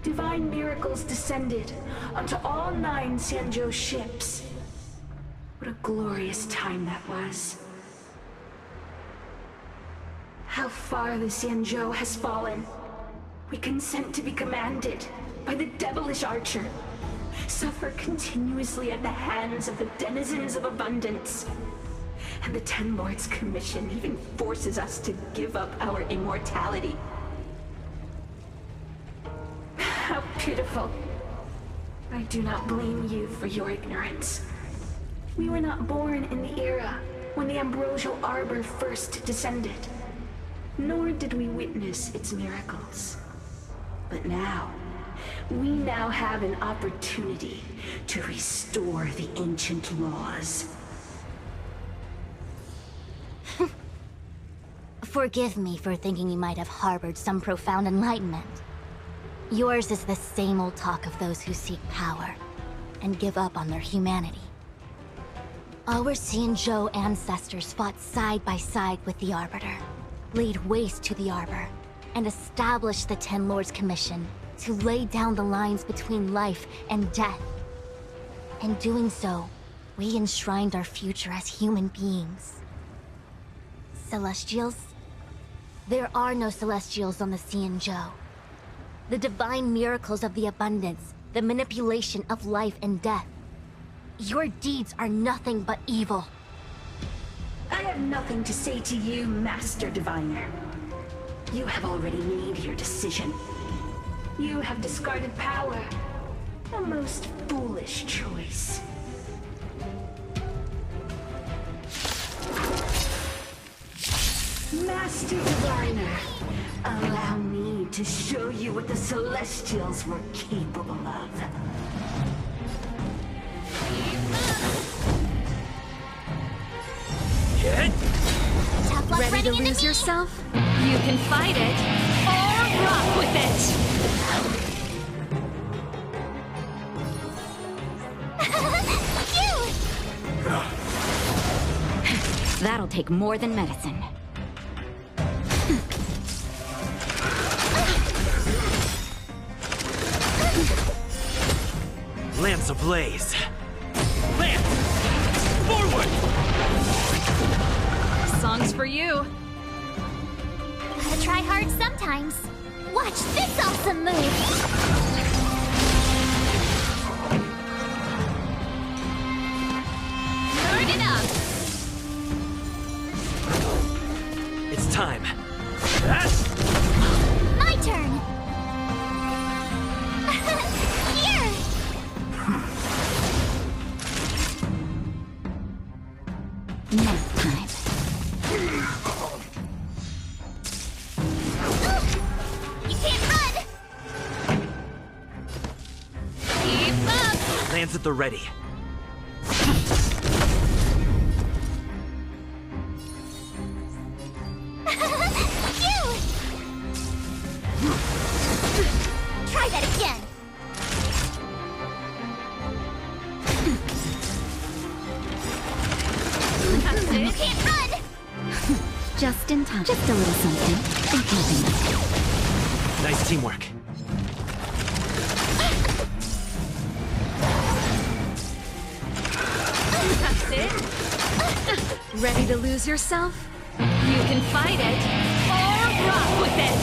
Divine miracles descended onto all 9 Xianzhou ships. What a glorious time that was. How far the Xianzhou has fallen. We consent to be commanded by the devilish archer, suffer continuously at the hands of the denizens of abundance. And the Ten Lords Commission even forces us to give up our immortality. How pitiful. I do not blame you for your ignorance. We were not born in the era when the Ambrosial Arbor first descended, nor did we witness its miracles. But now, we now have an opportunity to restore the ancient laws. Forgive me for thinking you might have harbored some profound enlightenment. Yours is the same old talk of those who seek power and give up on their humanity. Our Xianzhou ancestors fought side by side with the Arbiter, laid waste to the Arbor, and established the Ten Lords Commission to lay down the lines between life and death. In doing so, we enshrined our future as human beings. Celestials? There are no Celestials on the Xianzhou. The divine miracles of the abundance, the manipulation of life and death. Your deeds are nothing but evil. I have nothing to say to you, Master Diviner. You have already made your decision. You have discarded power. A most foolish choice. Master Diviner, allow me to show you what the Celestials were capable of. Ready to lose yourself? You can fight it, or rock with it! That'll take more than medicine. Lance ablaze! Lance! Forward! Song's for you. Gotta try hard sometimes. Watch this awesome move! Turn it up! It's time. My turn! Here! Nap time. You can't run! Keep up! Lance at the ready. Try that again! That's You it. can't run! Just in time. Just a little something. In keeping us. Nice teamwork. That's it. Ready to lose yourself? You can fight it, or rock with it!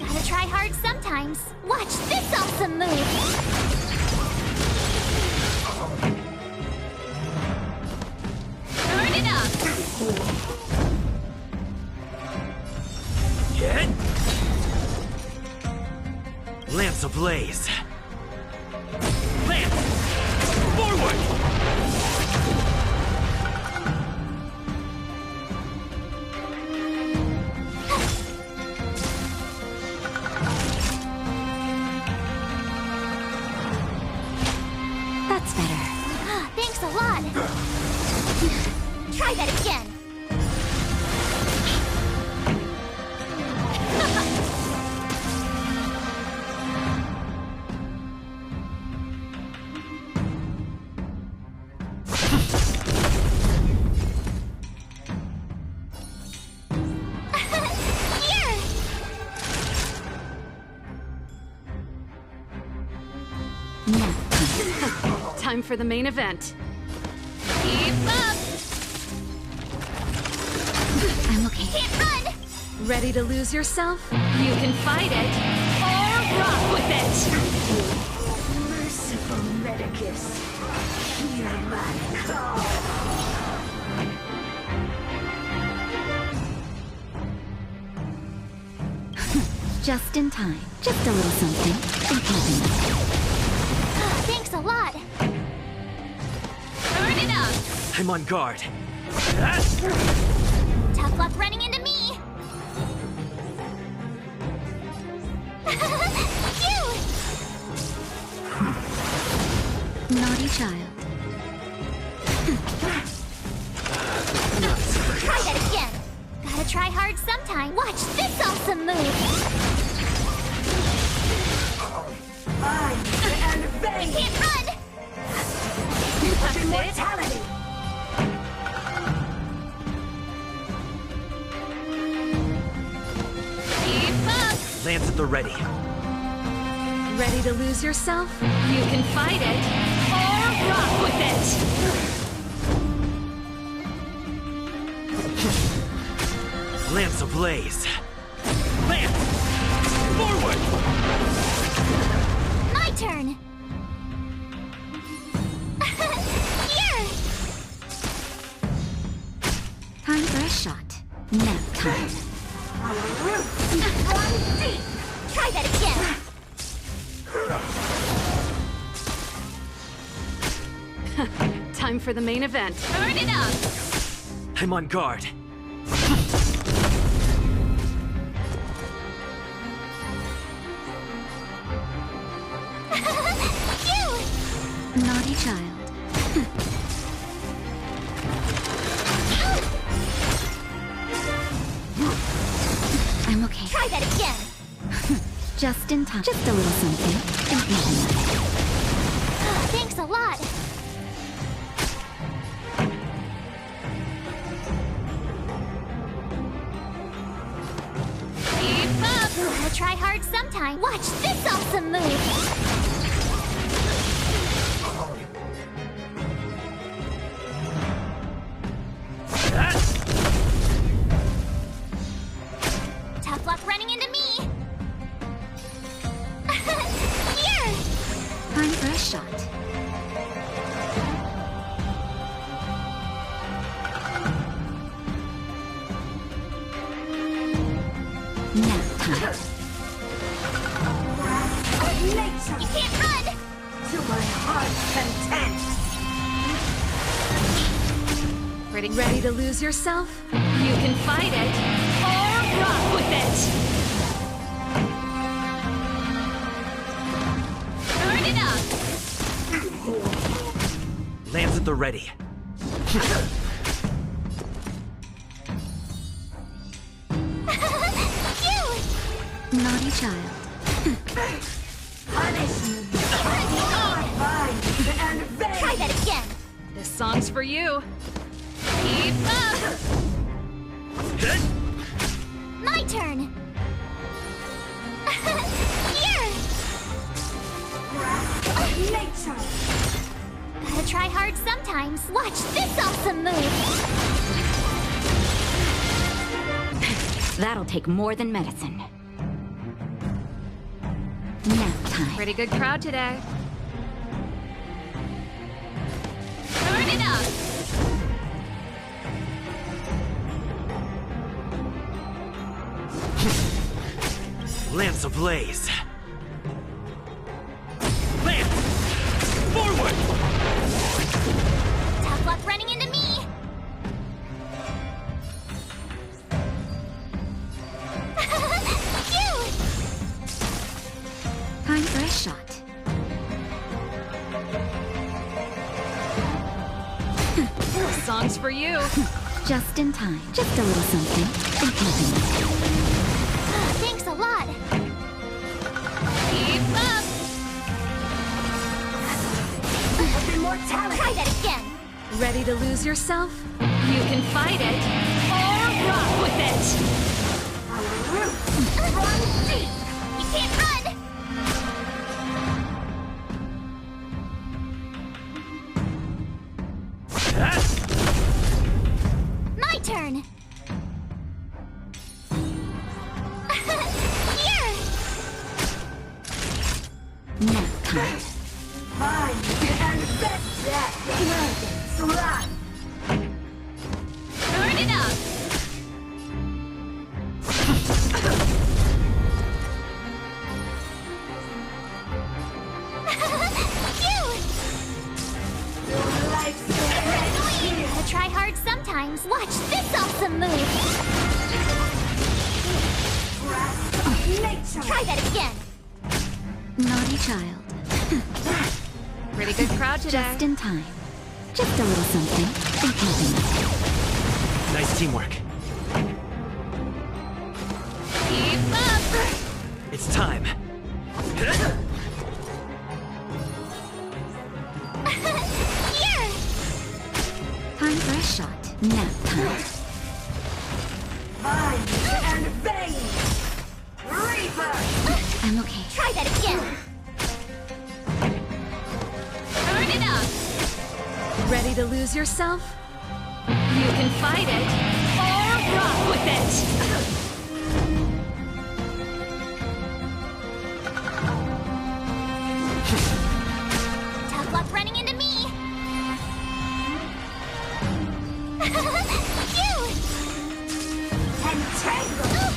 Gotta try hard sometimes. Watch this awesome move! Turn it up! Get! Lance ablaze! Lance! Forward! That's better. Thanks a lot. Try that again. Here! Time for the main event. Keep up! I'm okay. Can't run! Ready to lose yourself? You can fight it, or rock with it! Merciful Medicus, hear my call. Just in time. Just a little something. Ain't nothing. Thanks a lot. Turn it up! I'm on guard. Tough luck running into me. Phew! Naughty child. Try that again. Gotta try hard sometime. Watch this awesome move. And vain Can't run! of immortality. Keep up! Lance at the ready. Ready to lose yourself? You can fight it, or rock with it! Lance ablaze. Lance! Forward! My turn. Here! Time for a shot. Nap time. Try that again. Time for the main event. Turn it up! I'm on guard. Phew! Naughty child. I'm okay. Try that again. Just in time. Just a little something. Ain't nothing. Thanks a lot. Keep up! Gotta try hard sometime. Watch this awesome move. Tough luck running into me. Here! Time for a shot. Nap time. You can't run! To my heart's content. Ready to lose yourself? You can fight it, or rock with it! Turn it up! Lance at the ready. Phew! Naughty child. Punish me. And vain. Try that again. This song's for you. Keep up! My turn. Here! Nature. Gotta try hard sometimes. Watch this awesome move. That'll take more than medicine. Nap time. Pretty good crowd today. Turn it up! Lance ablaze. Lance! Forward! Tough luck running into me! Phew! Time for a shot. This song's for you. Just in time. Just a little something. Thanks a lot! Keep up! Immortality! Try that again! Ready to lose yourself? You can fight it, or rock with it! Run deep! You can't run! My turn! Here! Nap time. Turn it up! Gotta try hard sometimes. Watch this awesome move! Try that again! Naughty child. Pretty good crowd today. Just in time. Just a little something. Nice teamwork. Keep up! It's time. Here! Time for a shot. Nap time. I'm okay. Try that again! Turn it up! Ready to lose yourself? You can fight it, or rock with it! Tough luck running into me! Phew! Entangle!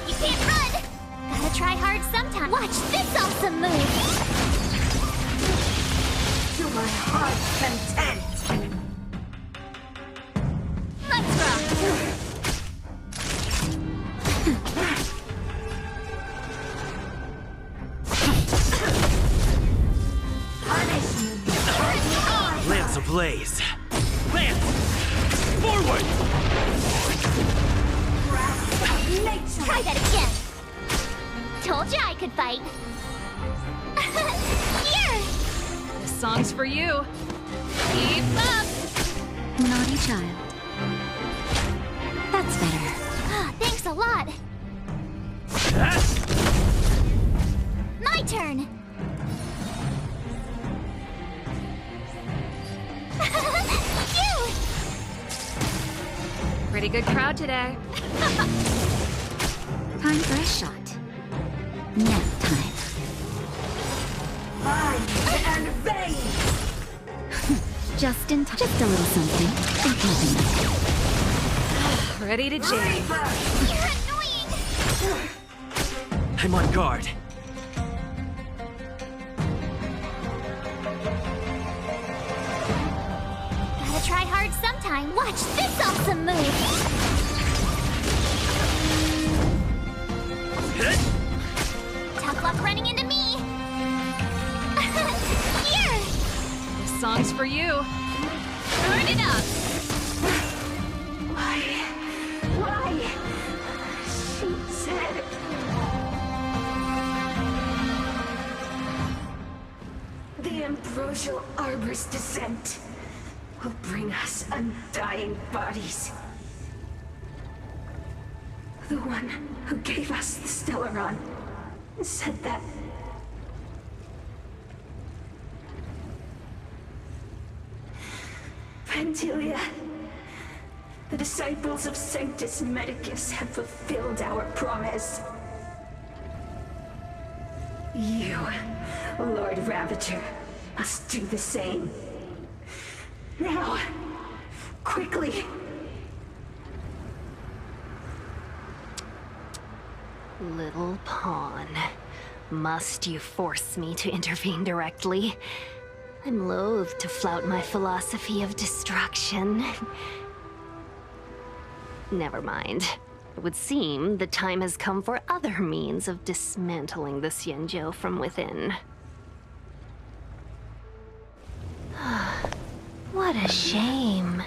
You can't run! Gotta try hard sometime. Watch this awesome move! To my heart's content. Let's rock! Lance ablaze. Lance! Forward! Try that again! Told you I could fight! Here! This song's for you. Keep up! Naughty child. That's better. Thanks a lot! My turn! Phew! Pretty good crowd today. Time for a shot. Nap time. And vain. Just in time. Just a little something. Ready to jam. You're annoying! I'm on guard. Gotta try hard sometime. Watch this awesome move! Tough luck running into me! Here! This song's for you. Turn it up! Why? She said... The ambrosial arbor's descent will bring us undying bodies. The one who gave us the Stellaron said that. Pantilia, The disciples of Sanctus Medicus have fulfilled our promise. You, Lord Ravager, must do the same. Now, quickly. Little pawn. Must you force me to intervene directly? I'm loath to flout my philosophy of destruction. Never mind. It would seem the time has come for other means of dismantling the Xianzhou from within. What a shame.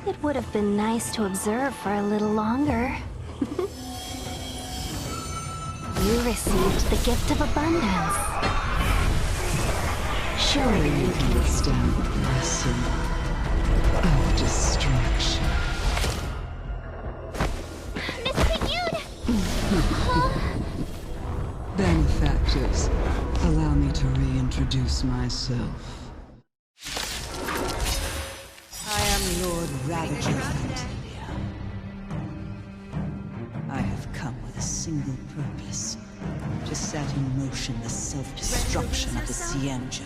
It would have been nice to observe for a little longer. You received the gift of abundance. Surely you can withstand the blessing of destruction. Benefactors, allow me to reintroduce myself. I am Lord Ravager of Antilia. I have come with a single purpose: to set in motion the self-destruction of the Xianzhou.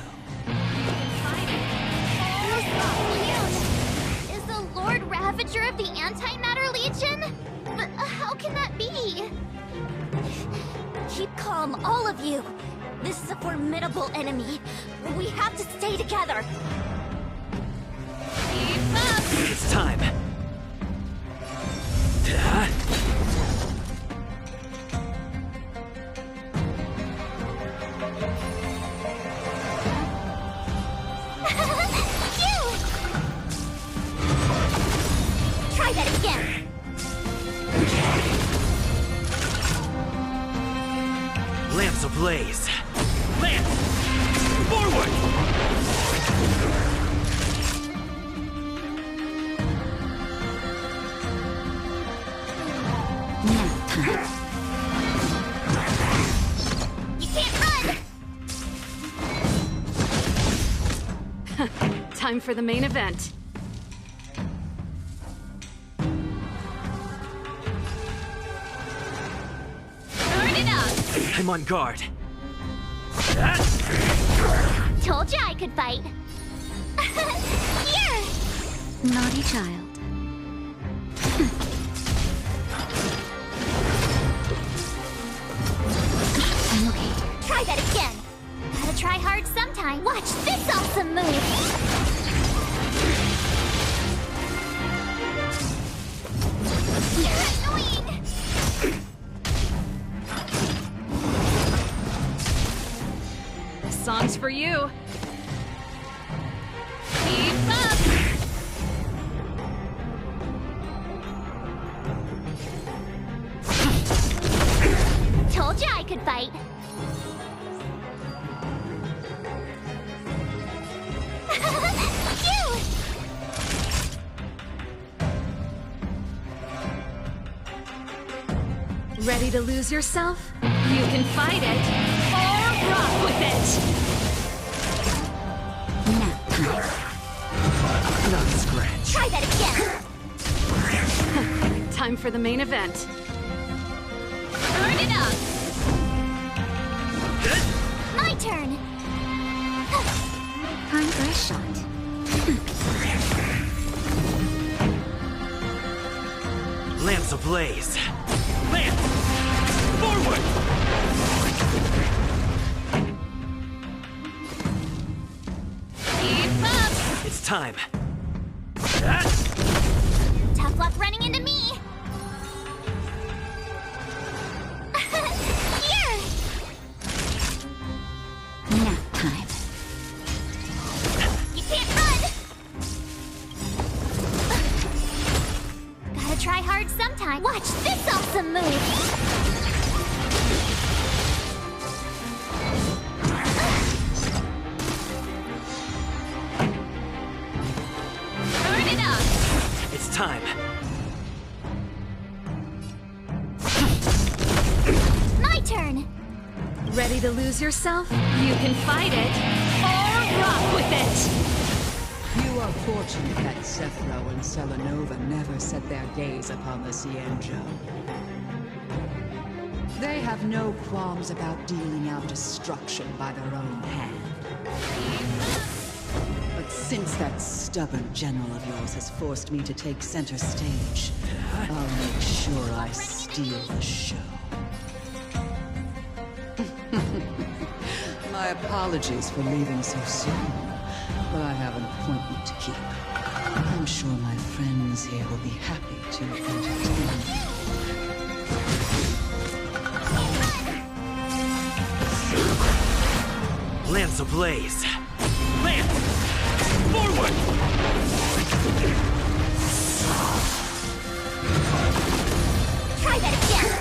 Is the Lord Ravager of the Antimatter Legion? But how can that be? Keep calm, all of you. This is a formidable enemy. We have to stay together. Keep up! It's time. Try that again. Lamps ablaze. Lance! Forward! You can't run! Time for the main event. Turn it up! I'm on guard. Told you I could fight. Here! Naughty child. I'm okay. Try that again. Gotta try hard sometime. Watch this awesome move. You're annoying. This song's for you. Keep up! Told you I could fight. Ready to lose yourself? You can fight it, or rock with it! Nap time. Not a scratch. Try that again. Time for the main event. Turn it up! My turn. Time for a shot. Lamps ablaze. Lance! Forward! Keep up! It's time. Tough luck running into me. Here. Nap time. You can't run. Gotta try hard sometime. Watch this awesome move. Turn it up! It's time. My turn. Ready to lose yourself? You can fight it, or rock with it! You How fortunate that Zephyro and Selenova never set their gaze upon the Cienjo. They have no qualms about dealing out destruction by their own hand. But since that stubborn general of yours has forced me to take center stage, I'll make sure I steal the show. My apologies for leaving so soon, but I have an appointment to keep. I'm sure my friends here will be happy to entertain me. Lance ablaze! Lance! Forward! Try that again!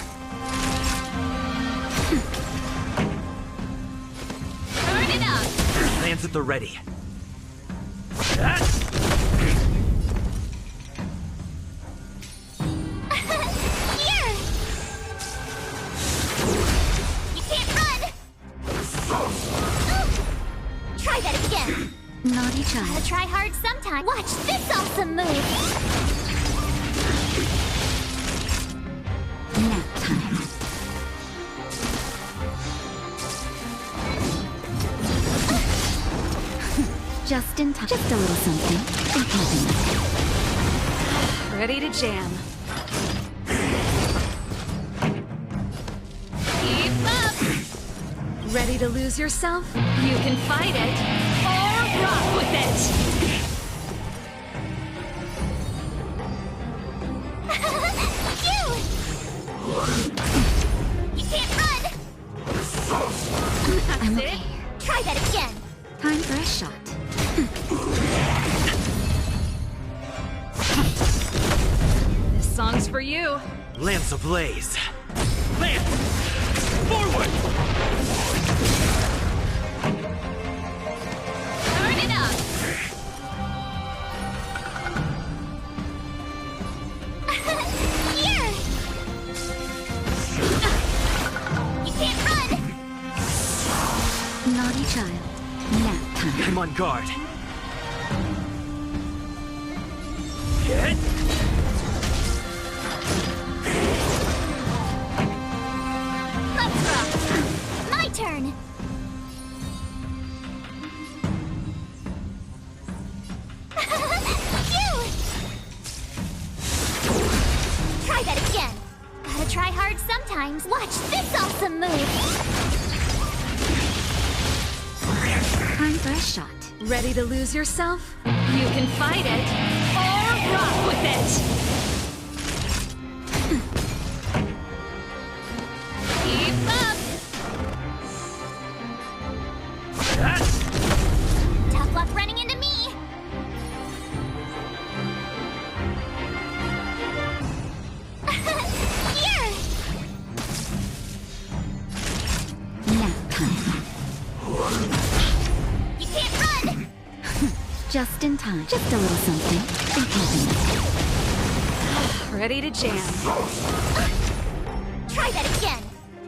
Turn it up! Lance at the ready. Here! You can't run! Try that again! Naughty child. Gotta try hard sometime. Watch this awesome move! Nap time. Just in time. Just a little something. Think nothing. Ready to jam. Keep up! Ready to lose yourself? You can fight it, or rock with it! You can't run! I'm okay. Try that again! Time for a shot. This song's for you. Lance ablaze! Lance! Forward! Turn it up! Here! You can't run! Naughty child. Nap time. I'm on guard. Get! Let's rock! My turn! You! Try that again! Gotta try hard sometimes. Watch this awesome move! Time for a shot. Ready to lose yourself? You can fight it, or rock with it! Keep up! Tough luck running into me! Here! Nap time. You can't run! Just in time. Just a little something. Think nothing. Ready to jam. Try that again!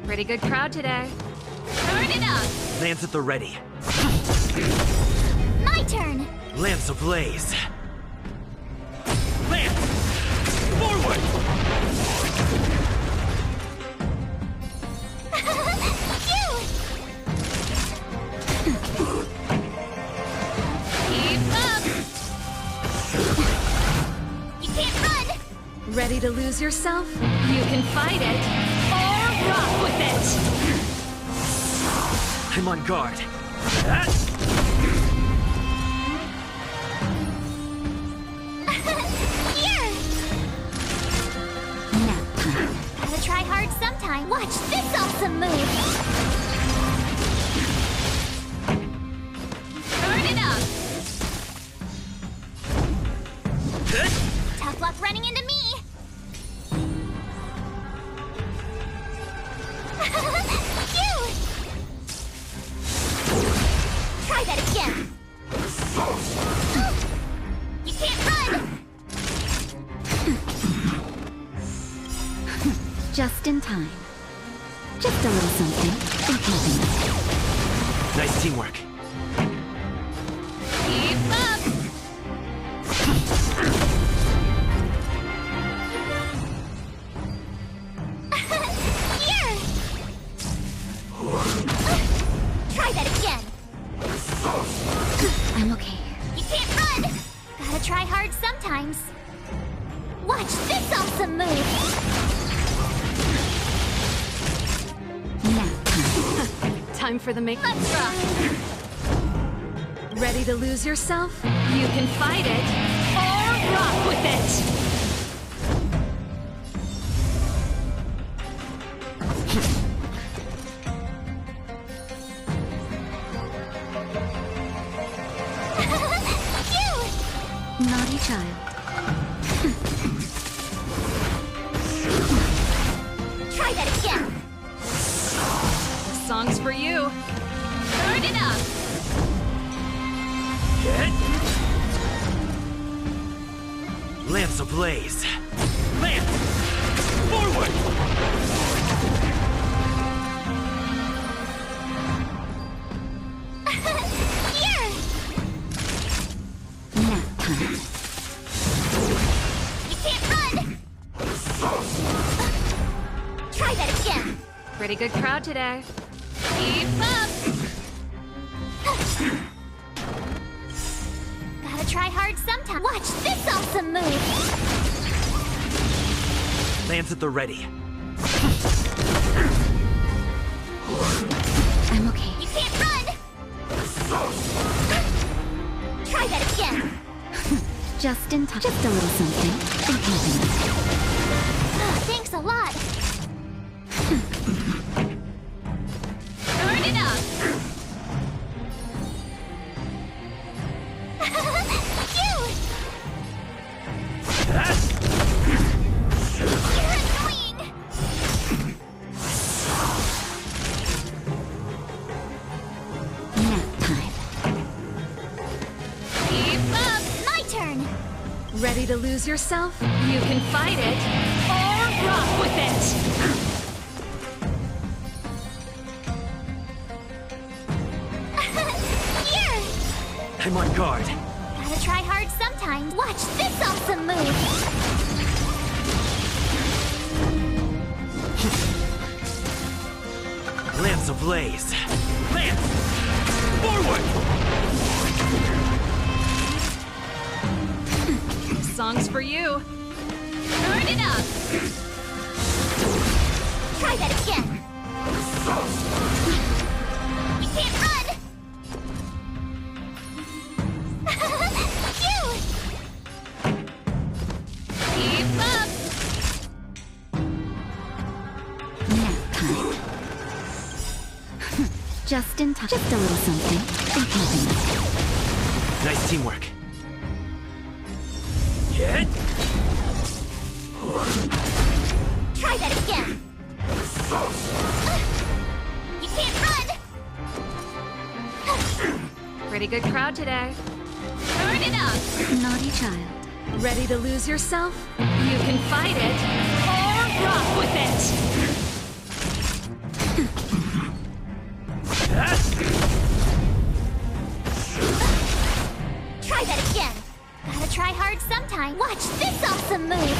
Pretty good crowd today. Turn it up! Lance at the ready. My turn! Lance ablaze! Lance! Forward! Keep up! You can't run! Ready to lose yourself? You can fight it, or rock with it! I'm on guard. Here! Nap time. Gotta try hard sometime. Watch this awesome move! Turn it up! Tough luck running into me! You! Try that again! You can't run! Just in time. Just a little something. Think nothing. Nice teamwork. Keep up! Here! Try that again! I'm okay. You can't run! Gotta try hard sometimes. Watch this awesome move! Time for the make. Let's rock! Ready to lose yourself? You can fight it or rock with it! Naughty child. Try that again! This song's for you. Turn it up! Lance ablaze. Lance! Forward! Here! Nap time. You can't run! Try that again! Pretty good crowd today. Keep up! Gotta try hard sometime. Watch this awesome move! Lance at the ready. I'm okay. You can't run! Try that again! Just in time. Just a little something. In keeping. Thanks a lot! Turn it up! You're annoying! Nap time. Keep up! My turn! Ready to lose yourself? You can fight it or rock with it! Here! I'm on guard. Gotta try hard sometimes. Watch this awesome move! Lance ablaze. Lance! Forward! This song's for you. Turn it up! Try that again! You can't run! You! Keep up! Nap time. Just in time. Just a little something. In keeping. Nice teamwork. Get! Try that again! You can't run! Pretty good crowd today. Turn it up! Naughty child. Ready to lose yourself? You can fight it or rock with it! Try that again! Gotta try hard sometime. Watch this awesome move!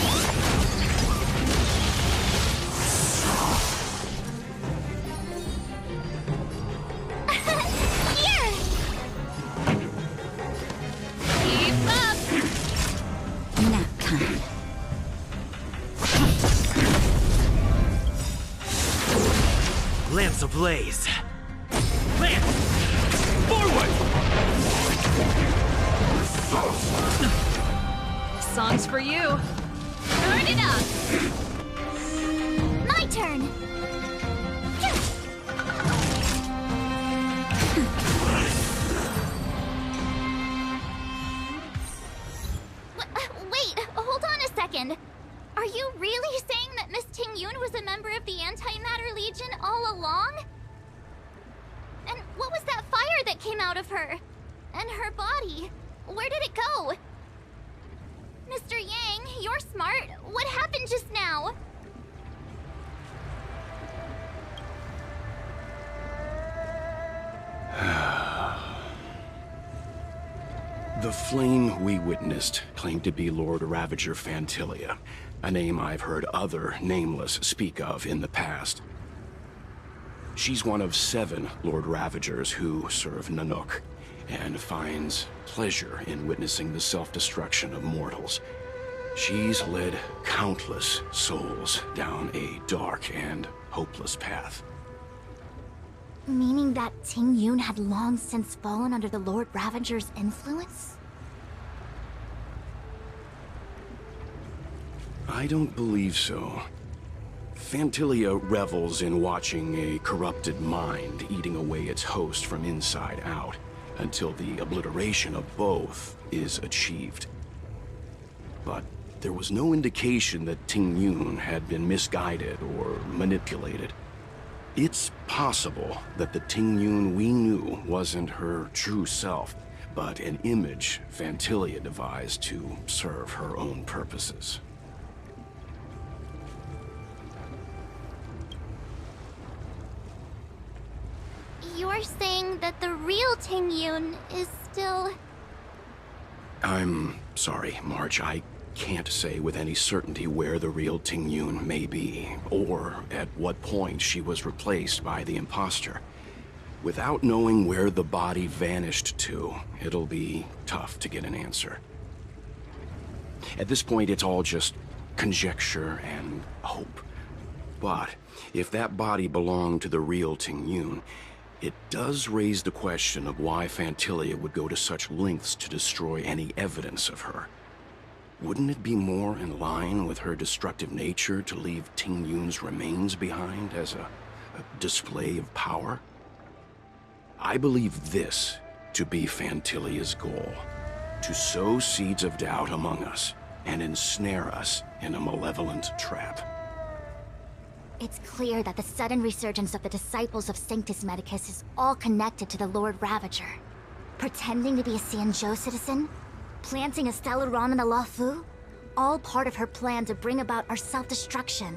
Here! Keep up! Nap time. Lance ablaze. Lance! Forward! This song's for you. Turn it up! My turn! Wait, hold on a second. Are you really saying that Miss Ting-Yun was a member of the Antimatter Legion all along? And what was that fire that came out of her? And her body? Where did it go? Mr. Yang, you're smart. What happened just now? The flame we witnessed claimed to be Lord Ravager Fantilia, a name I've heard other Nameless speak of in the past. She's one of 7 Lord Ravagers who serve Nanook, and finds pleasure in witnessing the self-destruction of mortals. She's led countless souls down a dark and hopeless path. Meaning that Ting Yun had long since fallen under the Lord Ravager's influence? I don't believe so. Fantilia revels in watching a corrupted mind eating away its host from inside out, until the obliteration of both is achieved. But there was no indication that Ting Yun had been misguided or manipulated. It's possible that the Ting Yun we knew wasn't her true self, but an image Fantilia devised to serve her own purposes. You're saying that the real Ting Yun is still... I'm sorry, March. I can't say with any certainty where the real Ting Yun may be, or at what point she was replaced by the imposter. Without knowing where the body vanished to, it'll be tough to get an answer. At this point, it's all just conjecture and hope. But if that body belonged to the real Ting Yun, it does raise the question of why Fantilia would go to such lengths to destroy any evidence of her. Wouldn't it be more in line with her destructive nature to leave Ting Yun's remains behind as a display of power? I believe this to be Fantilia's goal: to sow seeds of doubt among us and ensnare us in a malevolent trap. It's clear that the sudden resurgence of the disciples of Sanctus Medicus is all connected to the Lord Ravager. Pretending to be a Xianzhou citizen? Planting a Stellaron in the Luofu? All part of her plan to bring about our self-destruction.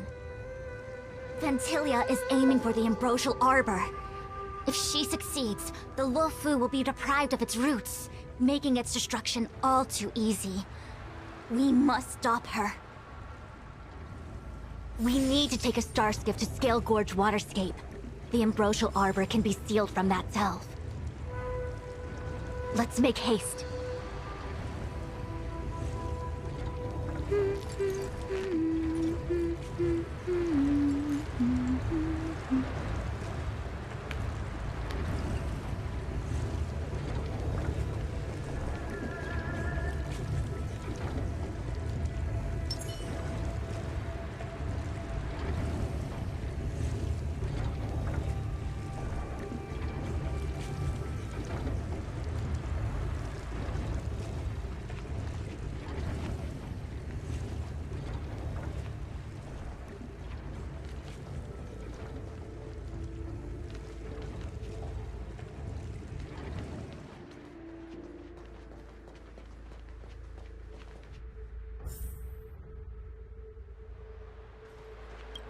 Fantilia is aiming for the Ambrosial Arbor. If she succeeds, the Luofu will be deprived of its roots, making its destruction all too easy. We must stop her. We need to take a star skiff to Scale Gorge Waterscape. The Ambrosial Arbor can be sealed from that delve. Let's make haste.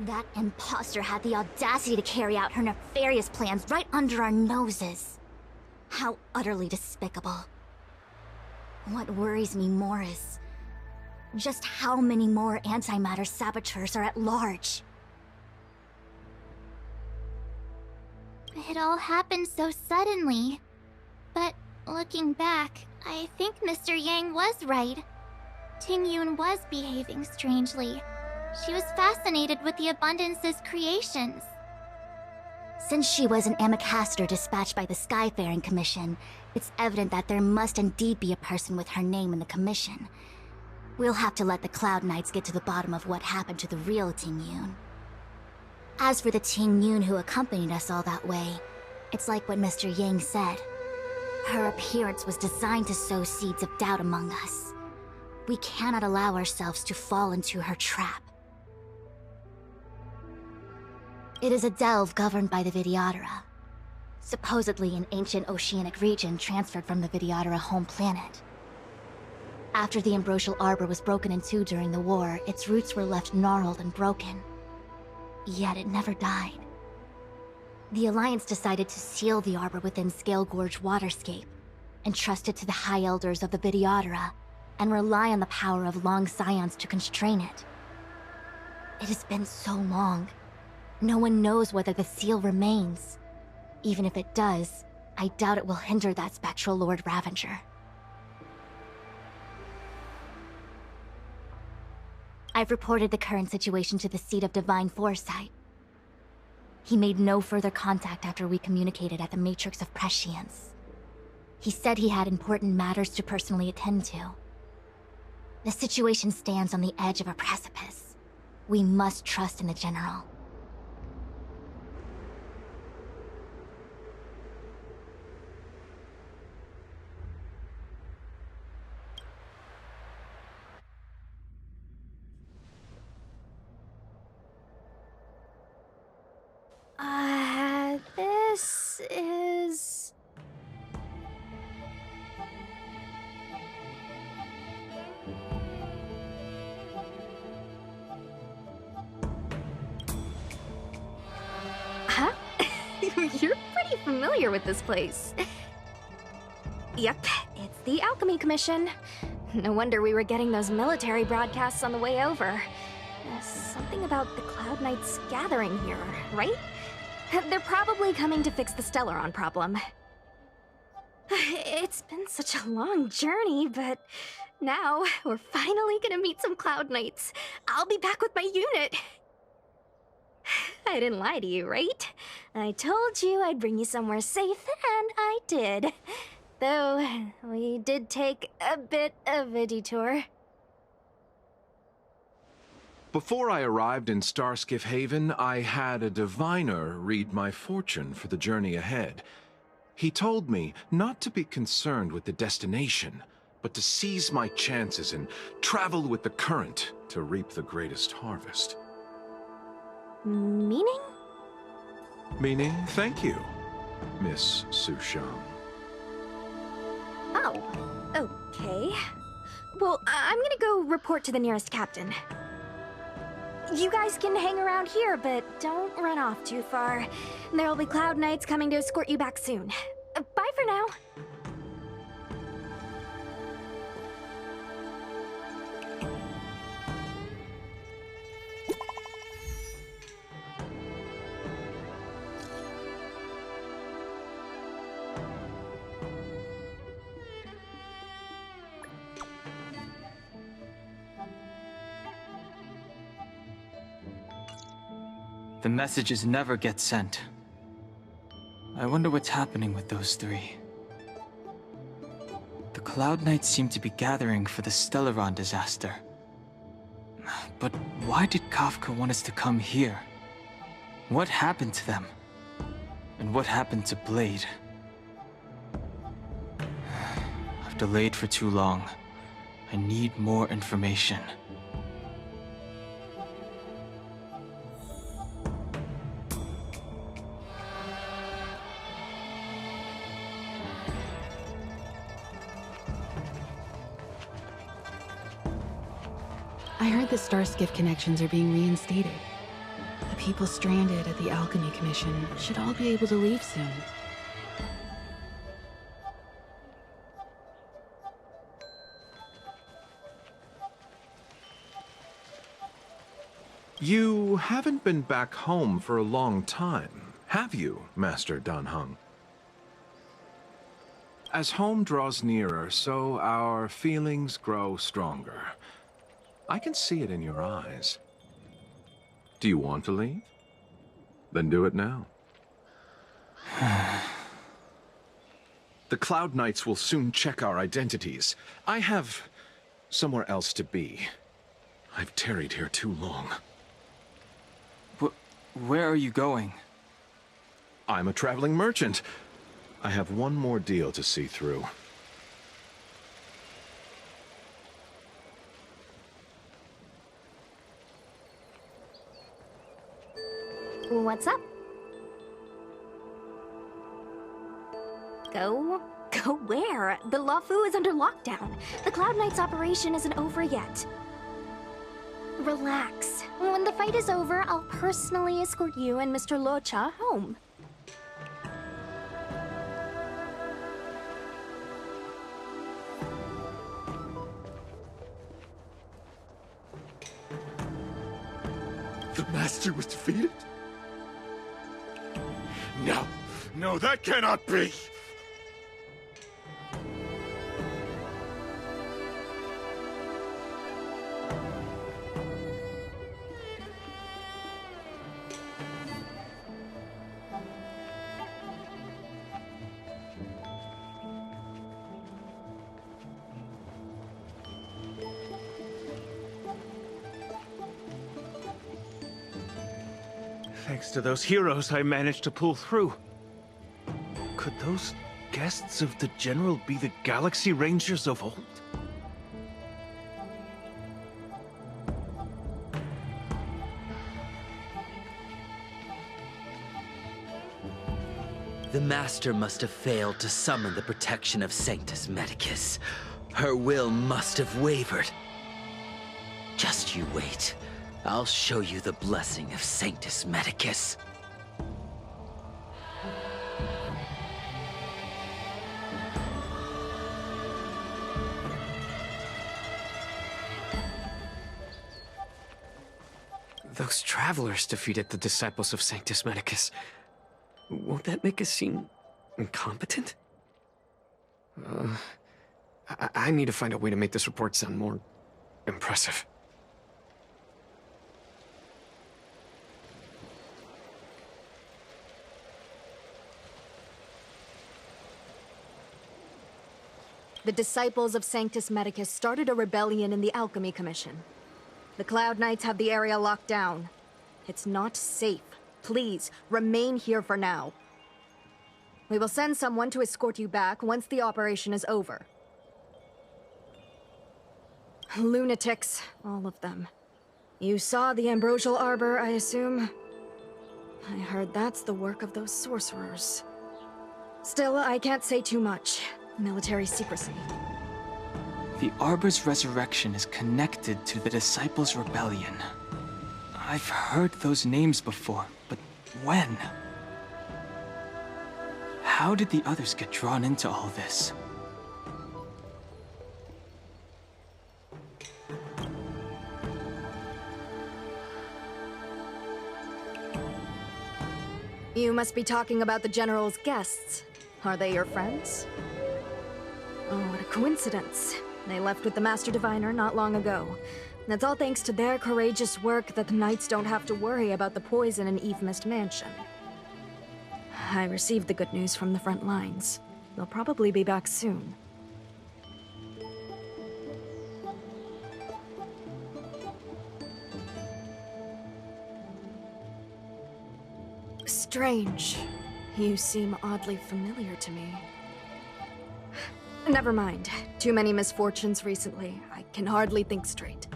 That imposter had the audacity to carry out her nefarious plans right under our noses. How utterly despicable. What worries me more is just how many more antimatter saboteurs are at large. It all happened so suddenly. But looking back, I think Mr. Yang was right. Ting Yun was behaving strangely. She was fascinated with the Abundance's creations. Since she was an Amicastor dispatched by the Skyfaring Commission, it's evident that there must indeed be a person with her name in the Commission. We'll have to let the Cloud Knights get to the bottom of what happened to the real Ting Yun. As for the Ting Yun who accompanied us all that way, it's like what Mr. Yang said. Her appearance was designed to sow seeds of doubt among us. We cannot allow ourselves to fall into her trap. It is a delve governed by the Vidyadhara. Supposedly an ancient oceanic region transferred from the Vidyadhara home planet. After the Ambrosial Arbor was broken in two during the war, its roots were left gnarled and broken. Yet it never died. The Alliance decided to seal the arbor within Scale Gorge Waterscape. entrust it to the High Elders of the Bidiodera, and rely on the power of long scions to constrain it. It has been so long. No one knows whether the seal remains. Even if it does, I doubt it will hinder that spectral Lord Ravager. I've reported the current situation to the Seat of Divine Foresight. He made no further contact after we communicated at the Matrix of Prescience. He said he had important matters to personally attend to. The situation stands on the edge of a precipice. We must trust in the General. This is... Huh? You're pretty familiar with this place. Yep, it's the Alchemy Commission. No wonder we were getting those military broadcasts on the way over. Something about the Cloud Knights gathering here, right? They're probably coming to fix the Stellaron problem. It's been such a long journey, but now we're finally gonna meet some Cloud Knights. I'll be back with my unit. I didn't lie to you, right? I told you I'd bring you somewhere safe, and I did. Though, we did take a bit of a detour. Before I arrived in Starskiff Haven, I had a diviner read my fortune for the journey ahead. He told me not to be concerned with the destination, but to seize my chances and travel with the current to reap the greatest harvest. Meaning? Meaning, thank you, Miss Sushang. Oh, okay. Well, I'm gonna go report to the nearest captain. You guys can hang around here, but don't run off too far. There'll be Cloud Knights coming to escort you back soon. Bye for now. The messages never get sent. I wonder what's happening with those three. The Cloud Knights seem to be gathering for the Stellaron disaster. But why did Kafka want us to come here? What happened to them? And what happened to Blade? I've delayed for too long. I need more information. I heard the Starskiff connections are being reinstated. The people stranded at the Alchemy Commission should all be able to leave soon. You haven't been back home for a long time, have you, Master Dan Heng? As home draws nearer, so our feelings grow stronger. I can see it in your eyes. Do you want to leave? Then do it now. The Cloud Knights will soon check our identities. I have somewhere else to be. I've tarried here too long. Where are you going? I'm a traveling merchant. I have one more deal to see through. What's up? Go? Go where? The Luofu is under lockdown. The Cloud Knights operation isn't over yet. Relax. When the fight is over, I'll personally escort you and Mr. Luocha home. Master was defeated? No, no, that cannot be! Thanks to those heroes, I managed to pull through. Could those guests of the General be the Galaxy Rangers of old? The Master must have failed to summon the protection of Sanctus Medicus. Her will must have wavered. Just you wait. I'll show you the blessing of Sanctus Medicus. Those travelers defeated the disciples of Sanctus Medicus. Won't that make us seem incompetent? I need to find a way to make this report sound more impressive. The disciples of Sanctus Medicus started a rebellion in the Alchemy Commission. The Cloud Knights have the area locked down. It's not safe. Please, remain here for now. We will send someone to escort you back once the operation is over. Lunatics, all of them. You saw the Ambrosial Arbor, I assume? I heard that's the work of those sorcerers. Still, I can't say too much. Military secrecy. The Arbor's resurrection is connected to the Disciples' Rebellion. I've heard those names before, but when? How did the others get drawn into all this? You must be talking about the General's guests. Are they your friends? Oh, what a coincidence. They left with the Master Diviner not long ago. It's all thanks to their courageous work that the Knights don't have to worry about the poison in Eve Mist Mansion. I received the good news from the front lines. They'll probably be back soon. Strange. You seem oddly familiar to me. Never mind. Too many misfortunes recently. I can hardly think straight.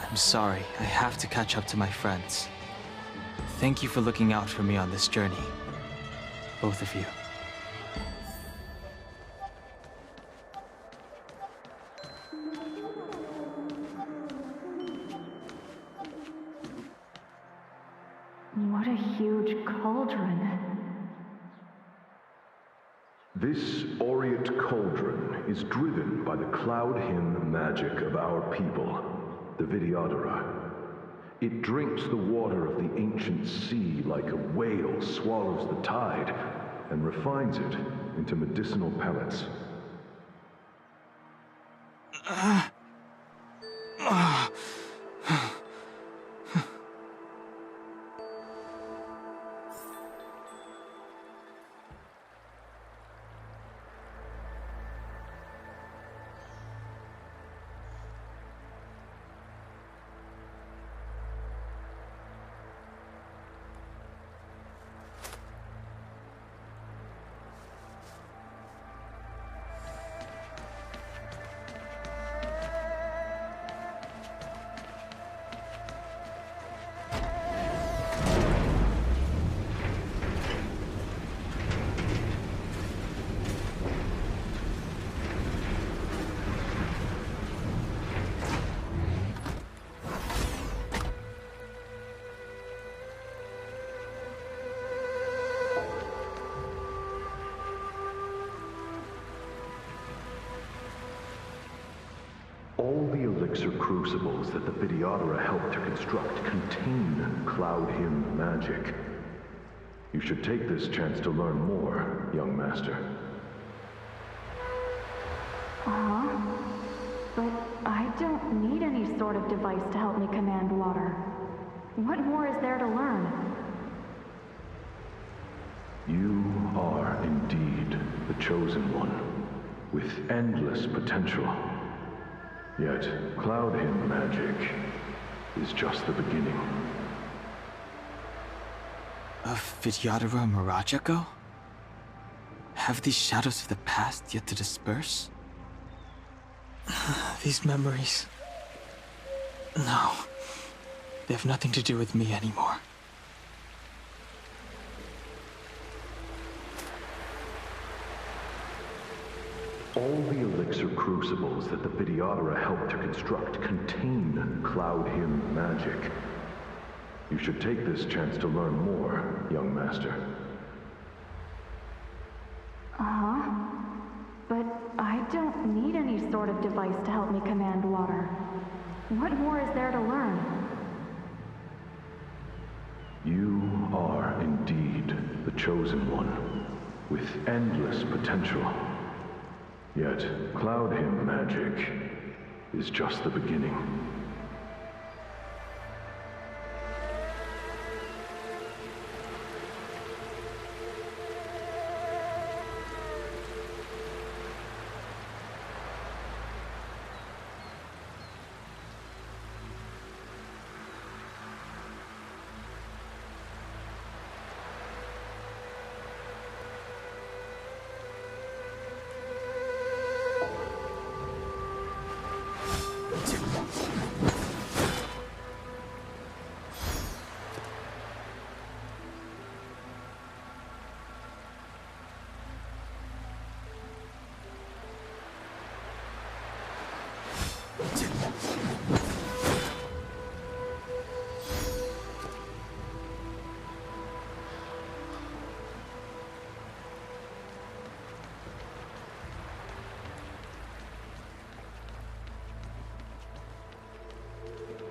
I'm sorry, I have to catch up to my friends. Thank you for looking out for me on this journey. Both of you. What a huge cauldron. This aureate cauldron is driven by the cloud hymn magic of our people, the Vidyadhara. It drinks the water of the ancient sea like a whale swallows the tide, and refines it into medicinal pellets. elixir crucibles that the Videodora helped to construct contain Cloud Hymn magic. You should take this chance to learn more, young master. Uh-huh. But I don't need any sort of device to help me command water. What more is there to learn? You are indeed the chosen one, with endless potential. Yet, Cloud Hymn magic is just the beginning. Of Vidyadhara Mirajago? Have these shadows of the past yet to disperse? These memories... No. They have nothing to do with me anymore. All the elixir crucibles that the Videodora helped to construct contain Cloud Hymn magic. You should take this chance to learn more, young master. Uh-huh. But I don't need any sort of device to help me command water. What more is there to learn? You are indeed the chosen one, with endless potential. Yet, Cloud Hymn magic is just the beginning.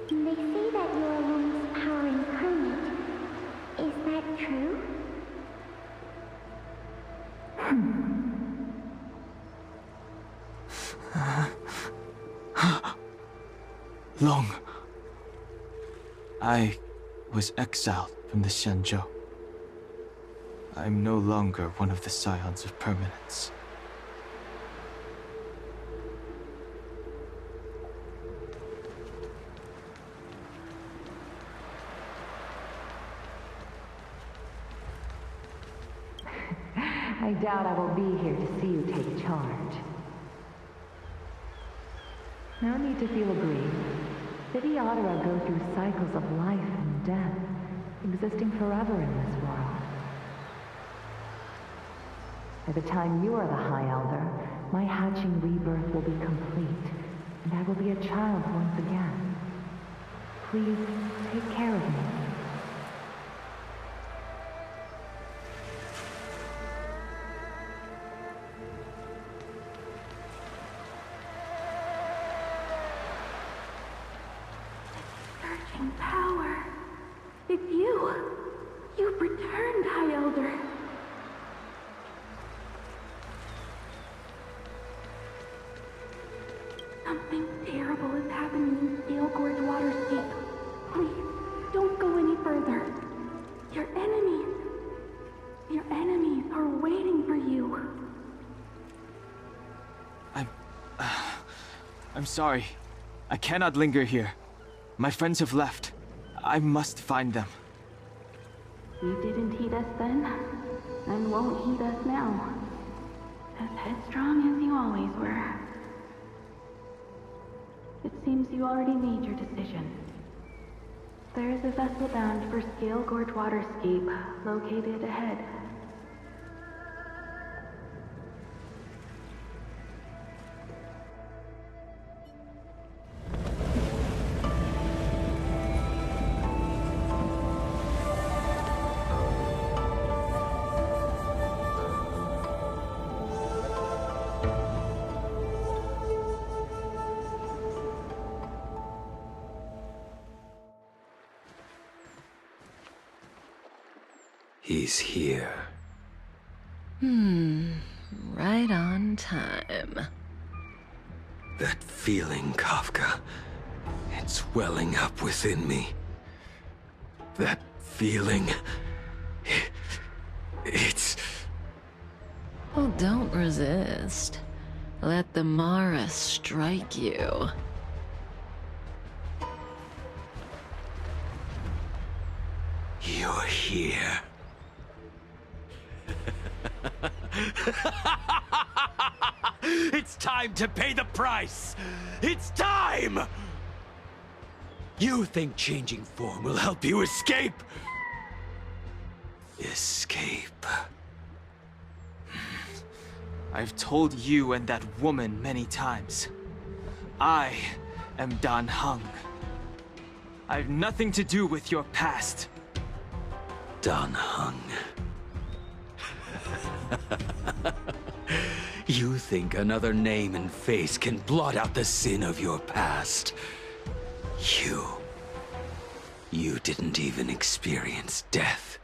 They say that you are Lung's power incarnate. Is that true? Long. I was exiled from the Xianzhou. I'm no longer one of the Scions of Permanence. I doubt I will be here to see you take charge. No need to feel aggrieved. Videodora go through cycles of life and death, existing forever in this world. By the time you are the High Elder, my hatching rebirth will be complete, and I will be a child once again. Please, take care of me. Surging power. It's you. You've returned, High Elder. Something terrible is happening in Steel Gorge Waterscape. Please, don't go any further. Your enemies are waiting for you. I'm sorry. I cannot linger here. My friends have left. I must find them. You didn't heed us then, and won't heed us now. As headstrong as you always were. It seems you already made your decision. There is a vessel bound for Scale Gorge Waterscape, located ahead. He's here. Right on time. That feeling, Kafka. It's welling up within me. That feeling... It's... Well, don't resist. Let the Mara strike you. You're here. It's time to pay the price! It's time! You think changing form will help you escape? Escape. I've told you and that woman many times. I am Dan Heng. I've nothing to do with your past. Dan Heng. You think another name and face can blot out the sin of your past? You didn't even experience death.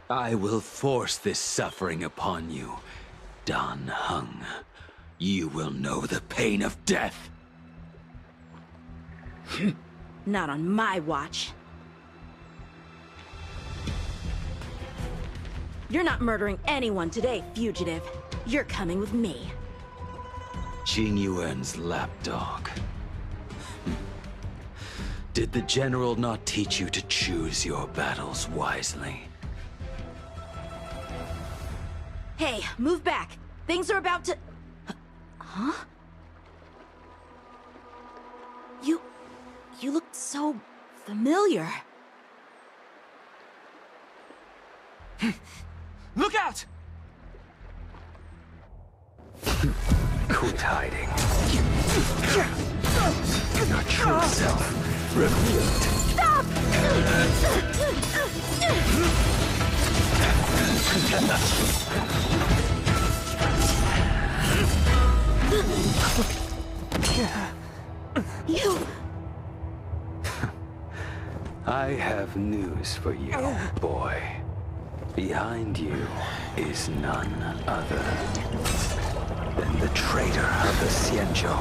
I will force this suffering upon you, Dan Heng. You will know the pain of death. Not on my watch. You're not murdering anyone today, fugitive. You're coming with me. Jing Yuan's lapdog. Did the General not teach you to choose your battles wisely? Hey, move back. Things are about to... Huh? You look so familiar. Look out! Quit hiding. Your true self revealed. Stop! You... I have news for you, boy. Behind you is none other than the traitor of the Xianzhou.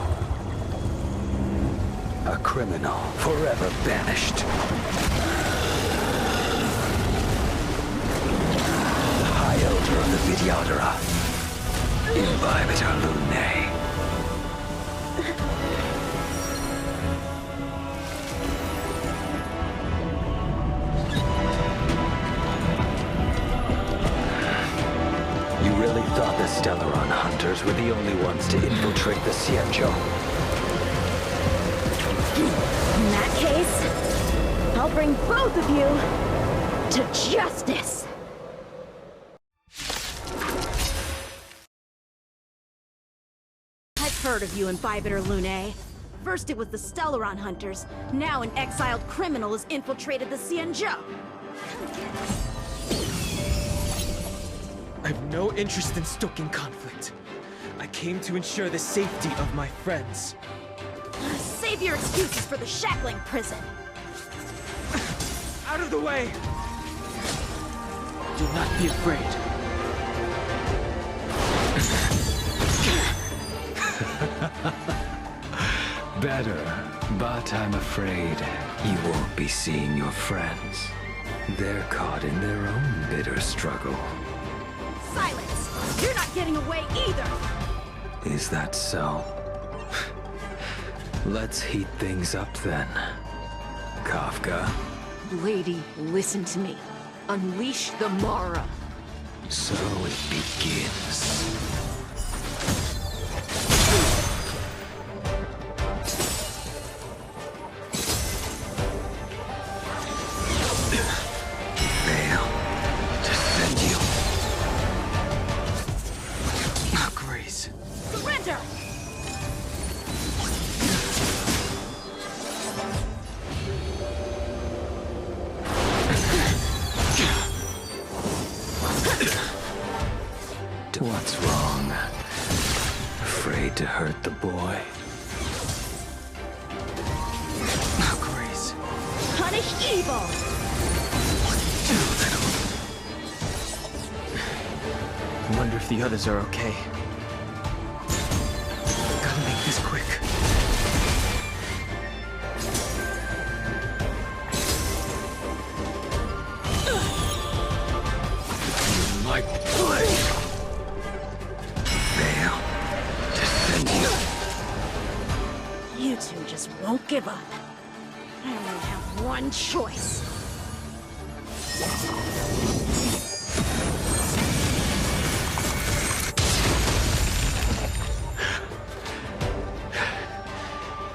A criminal forever banished. The High Elder of the Vidyadhara. Imbibitor Lunae. You really thought the Stellaron hunters were the only ones to infiltrate the Xianzhou? In that case, I'll bring both of you to justice! I've heard of you, Imbibitor Lunae. First it was the Stellaron hunters, now an exiled criminal has infiltrated the Xianzhou. I've no interest in stoking conflict. I came to ensure the safety of my friends. Save your excuses for the shackling prison. Out of the way! Do not be afraid. Better, but I'm afraid you won't be seeing your friends. They're caught in their own bitter struggle. Silence! You're not getting away either! Is that so? Let's heat things up then. Kafka. Lady, listen to me. Unleash the Mara. So it begins. Veil, defend you. Grace. Surrender! What's wrong? Afraid to hurt the boy? Grace. Punish evil! Too little, if the others are okay. Gotta make this quick. My blade! Fail to send you. You two just won't give up. I only have one choice.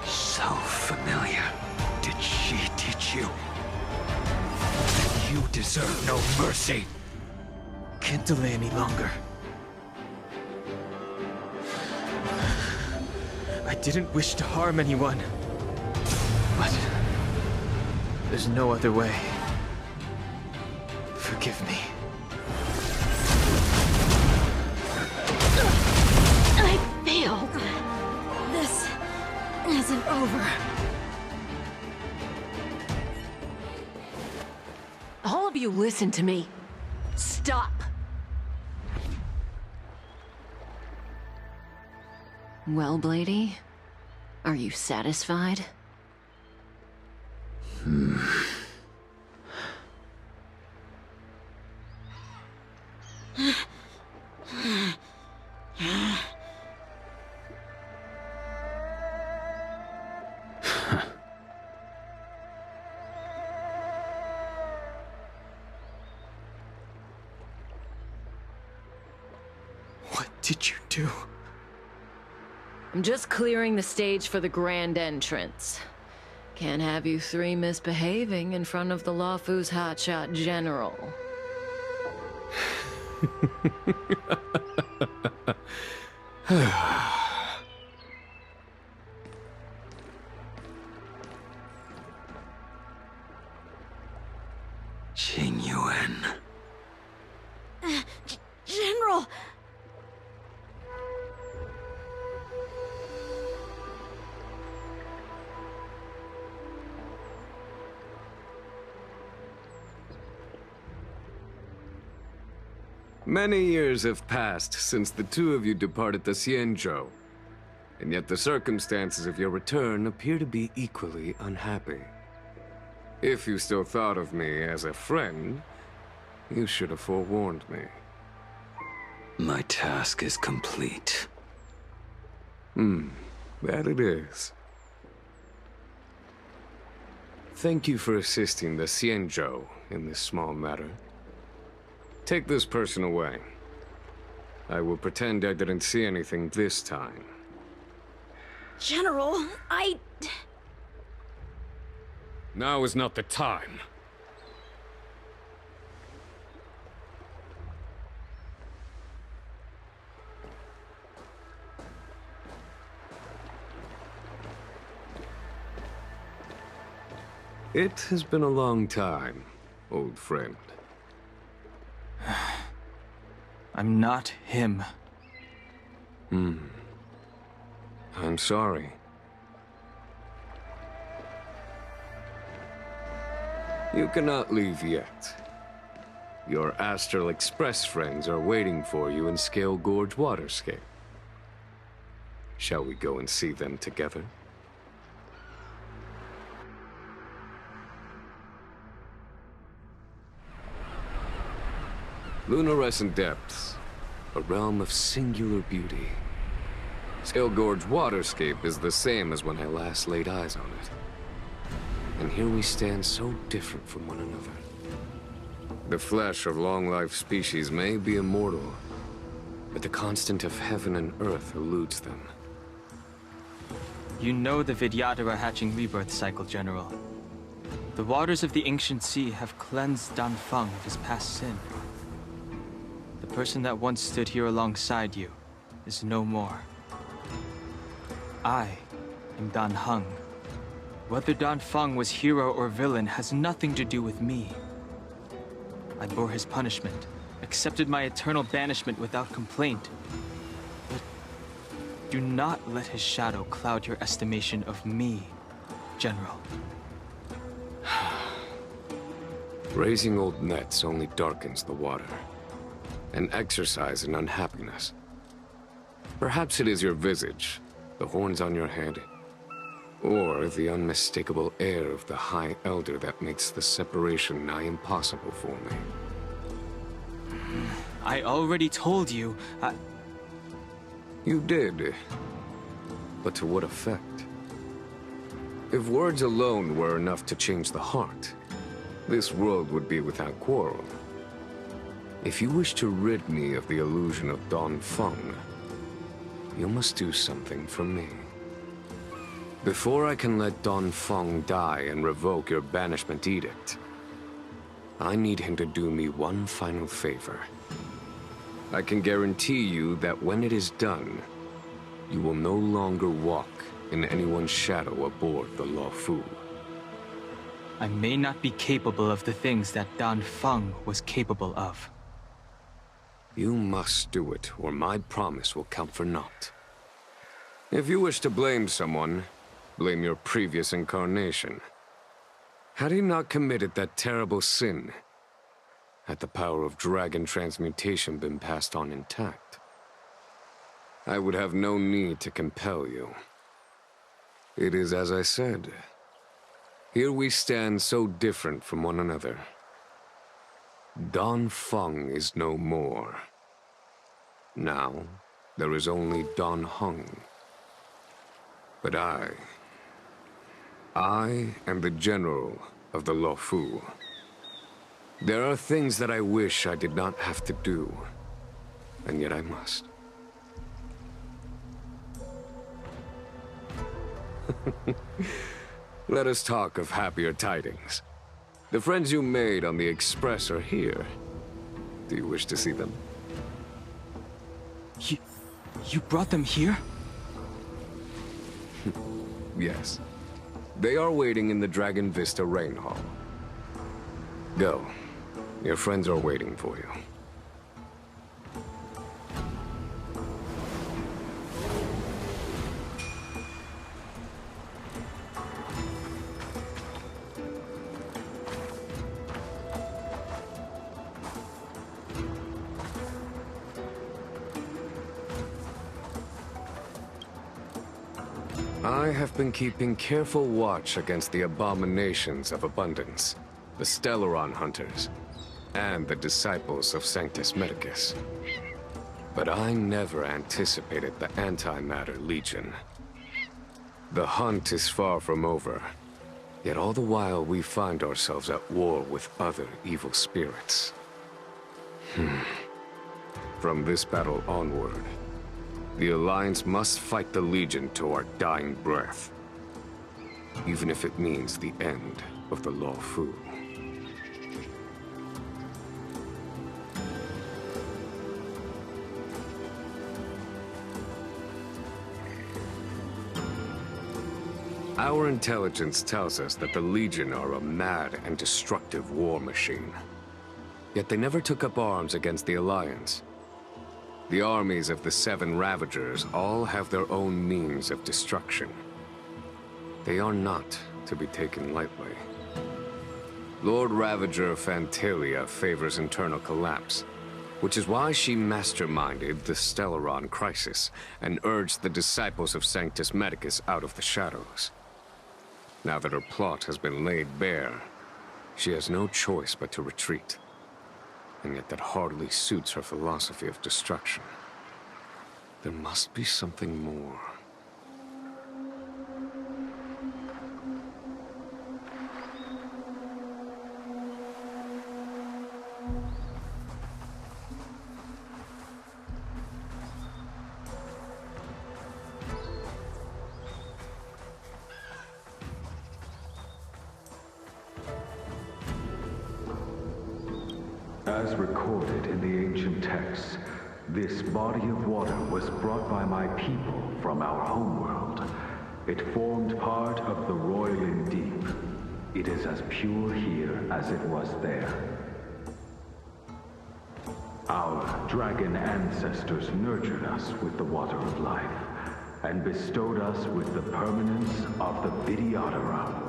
So familiar. Did she teach you? That you deserve no mercy. Can't delay any longer. I didn't wish to harm anyone. But there's no other way. Forgive me. I failed. This isn't over. All of you listen to me. Stop. Well, Blady, are you satisfied? What did you do? I'm just clearing the stage for the grand entrance. Can't have you three misbehaving in front of the Lawfu's hotshot general. Jing Yuan. General! Many years have passed since the two of you departed the Xianzhou, and yet the circumstances of your return appear to be equally unhappy. If you still thought of me as a friend, you should have forewarned me. My task is complete. That it is. Thank you for assisting the Xianzhou in this small matter. Take this person away. I will pretend I didn't see anything this time. General, Now is not the time. It has been a long time, old friend. I'm not him. I'm sorry. You cannot leave yet. Your Astral Express friends are waiting for you in Scale Gorge Waterscape. Shall we go and see them together? Lunarescent Depths, a realm of singular beauty. Scale Gorge Waterscape is the same as when I last laid eyes on it. And here we stand so different from one another. The flesh of long-life species may be immortal, but the constant of heaven and earth eludes them. You know the Vidyadhara hatching rebirth cycle, General. The waters of the ancient sea have cleansed Danfeng of his past sin. The person that once stood here alongside you is no more. I am Dan Heng. Whether Danfeng was hero or villain has nothing to do with me. I bore his punishment, accepted my eternal banishment without complaint. But do not let his shadow cloud your estimation of me, General. Raising old nets only darkens the water. an exercise in unhappiness. Perhaps it is your visage, the horns on your head, or the unmistakable air of the High Elder that makes the separation nigh impossible for me. I already told you, You did. But to what effect? If words alone were enough to change the heart, this world would be without quarrel. If you wish to rid me of the illusion of Dongfeng, you must do something for me. Before I can let Dongfeng die and revoke your banishment edict, I need him to do me one final favor. I can guarantee you that when it is done, you will no longer walk in anyone's shadow aboard the Luofu. I may not be capable of the things that Dongfeng was capable of. You must do it, or my promise will count for naught. If you wish to blame someone, blame your previous incarnation. Had he not committed that terrible sin, had the power of dragon transmutation been passed on intact, I would have no need to compel you. It is as I said. Here we stand so different from one another. Dongfeng is no more. Now, there is only Dongheng. But I am the general of the Luofu. There are things that I wish I did not have to do, and yet I must. Let us talk of happier tidings. The friends you made on the Express are here. Do you wish to see them? You brought them here? Yes. They are waiting in the Dragon Vista Rain Hall. Go. Your friends are waiting for you. I have been keeping careful watch against the abominations of abundance, the Stellaron hunters, and the disciples of Sanctus Medicus. But I never anticipated the Antimatter Legion. The hunt is far from over, yet all the while we find ourselves at war with other evil spirits. From this battle onward, the Alliance must fight the Legion to our dying breath, even if it means the end of the Luofu. Our intelligence tells us that the Legion are a mad and destructive war machine. Yet they never took up arms against the Alliance. The armies of the Seven Ravagers all have their own means of destruction. They are not to be taken lightly. Lord Ravager Phantalia favors internal collapse, which is why she masterminded the Stellaron crisis and urged the disciples of Sanctus Medicus out of the shadows. Now that her plot has been laid bare, she has no choice but to retreat. And yet that hardly suits her philosophy of destruction. There must be something more. As recorded in the ancient texts, this body of water was brought by my people from our homeworld. It formed part of the Roiling Deep. It is as pure here as it was there. Our dragon ancestors nurtured us with the water of life, and bestowed us with the permanence of the Vidyadhara.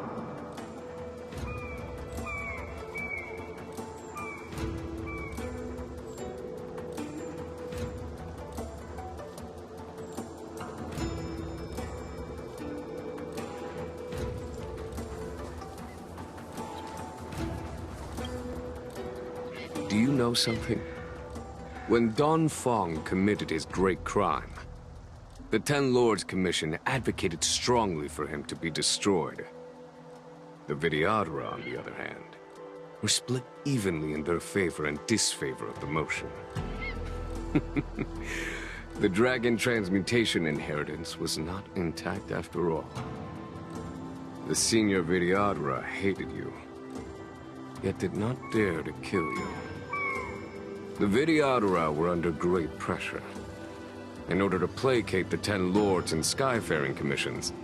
Do you know something? When Don Fong committed his great crime, the Ten Lords Commission advocated strongly for him to be destroyed. The Vidyadhara, on the other hand, were split evenly in their favor and disfavor of the motion. The dragon transmutation inheritance was not intact after all. The senior Vidyadhara hated you, yet did not dare to kill you. The Vidyadhara were under great pressure. In order to placate the Ten Lords and Skyfaring Commissions,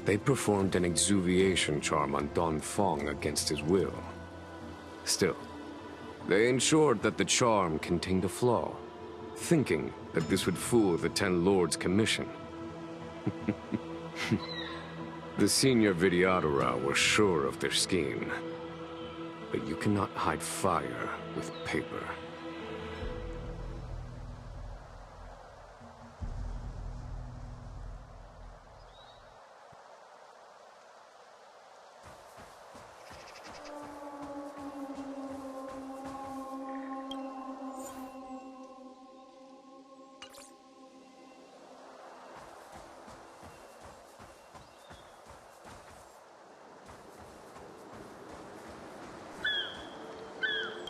they performed an exuviation charm on Don Fong against his will. Still, they ensured that the charm contained a flaw, thinking that this would fool the Ten Lords Commission. The senior Vidyadhara were sure of their scheme, but you cannot hide fire with paper.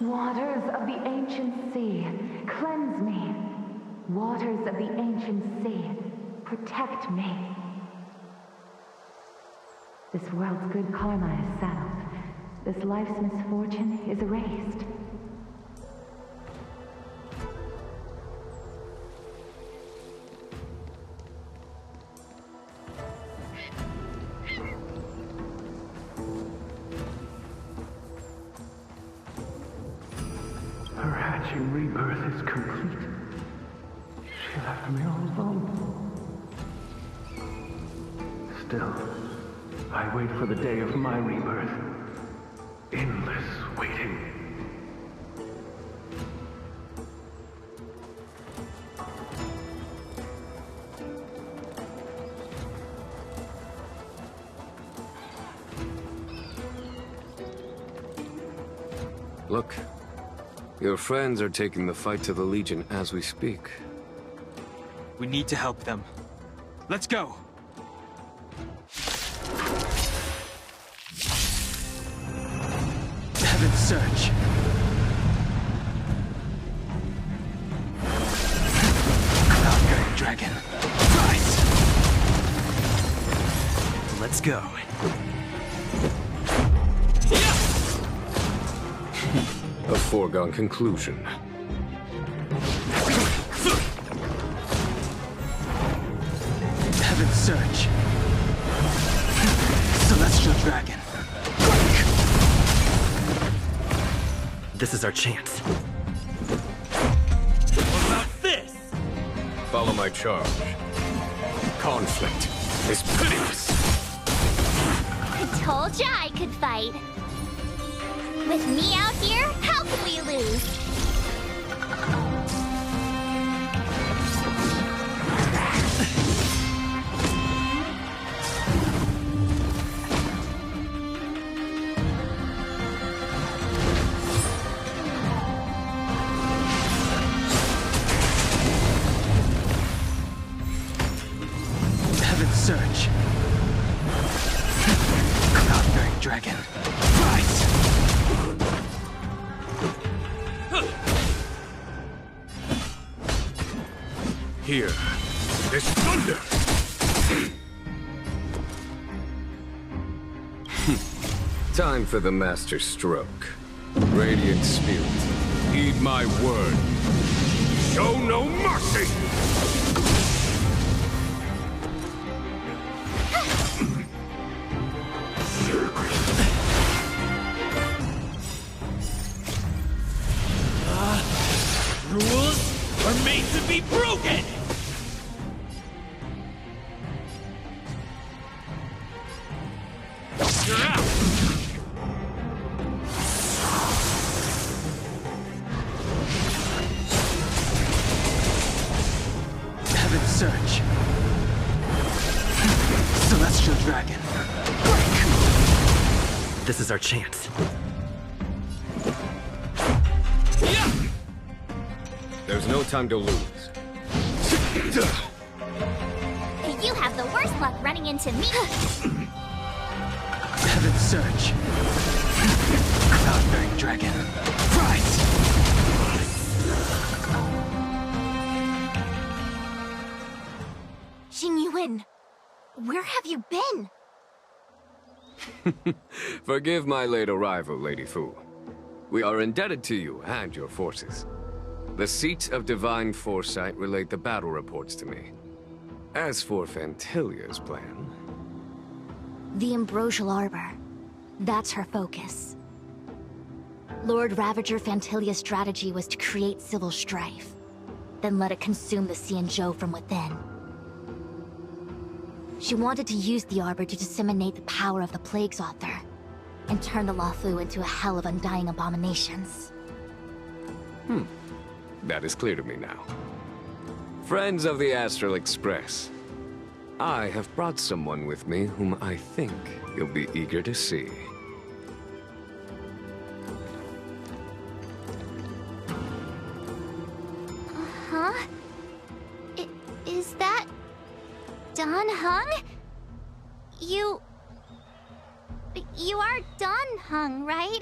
Waters of the ancient sea, cleanse me. Waters of the ancient sea, protect me. This world's good karma is settled. This life's misfortune is erased. Her hatching rebirth is complete. She left me all alone. Still, I wait for the day of my rebirth. Endless waiting. Look, your friends are taking the fight to the Legion as we speak. We need to help them. Let's go! Heaven's Surge. Cloud-bearing dragon. Rise! Let's go. A foregone conclusion. Heaven's Surge. Celestial dragon. This is our chance. What about this? Follow my charge. Conflict is pitiless. I told ya I could fight. With me out here, how could we lose? Heaven's Surge. Cloud-bearing dragon. Rise! Here, there's thunder! Time for the master stroke. Radiant Spirit, heed my word. Show no mercy! Rules are made to be broken! You're out! Heaven's Surge. Celestial dragon. This is our chance. No time to lose. You have the worst luck running into me. Heaven Surge. Cloud-bearing dragon. Rise! Jing Yuan, where have you been? Forgive my late arrival, Lady Fu. We are indebted to you and your forces. The Seat of Divine Foresight relayed the battle reports to me. As for Fantilia's plan... The Ambrosial Arbor. That's her focus. Lord Ravager Fantilia's strategy was to create civil strife, then let it consume the Xianzhou from within. She wanted to use the Arbor to disseminate the power of the Plague's author, and turn the Luofu into a hell of undying abominations. That is clear to me now. Friends of the Astral Express, I have brought someone with me whom I think you'll be eager to see. Huh? Is that... Dan Heng? You are Dan Heng, right?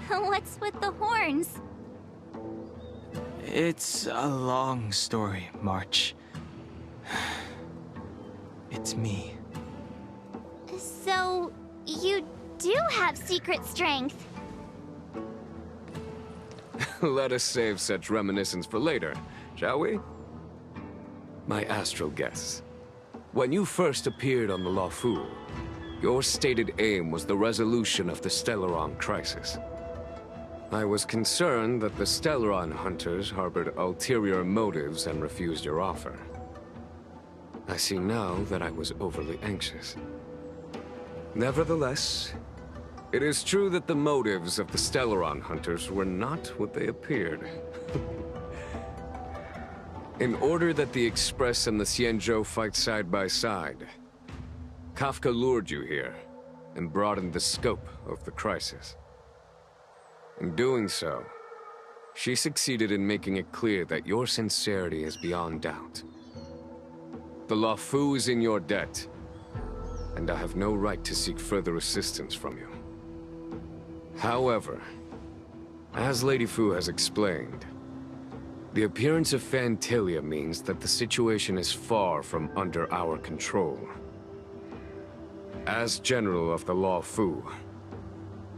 What's with the horns? It's a long story, March. It's me. So, you do have secret strength. Let us save such reminiscence for later, shall we? My astral guests, when you first appeared on the Luofu, your stated aim was the resolution of the Stellaron crisis. I was concerned that the Stellaron hunters harbored ulterior motives and refused your offer. I see now that I was overly anxious. Nevertheless, it is true that the motives of the Stellaron hunters were not what they appeared. In order that the Express and the Xianzhou fight side by side, Kafka lured you here and broadened the scope of the crisis. In doing so, she succeeded in making it clear that your sincerity is beyond doubt. The Luofu is in your debt, and I have no right to seek further assistance from you. However, as Lady Fu has explained, the appearance of Fantilia means that the situation is far from under our control. As General of the Luofu,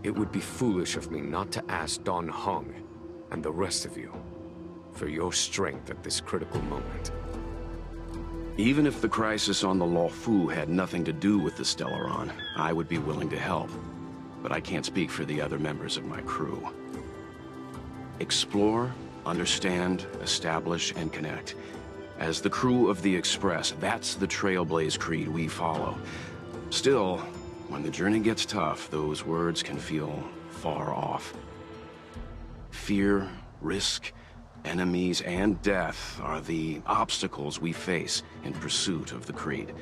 it would be foolish of me not to ask Dan Heng and the rest of you for your strength at this critical moment. Even if the crisis on the Luofu had nothing to do with the Stellaron, I would be willing to help. But I can't speak for the other members of my crew. Explore, understand, establish, and connect. As the crew of the Express, that's the Trailblaze creed we follow. Still, when the journey gets tough, those words can feel far off. Fear, risk, enemies, and death are the obstacles we face in pursuit of the creed.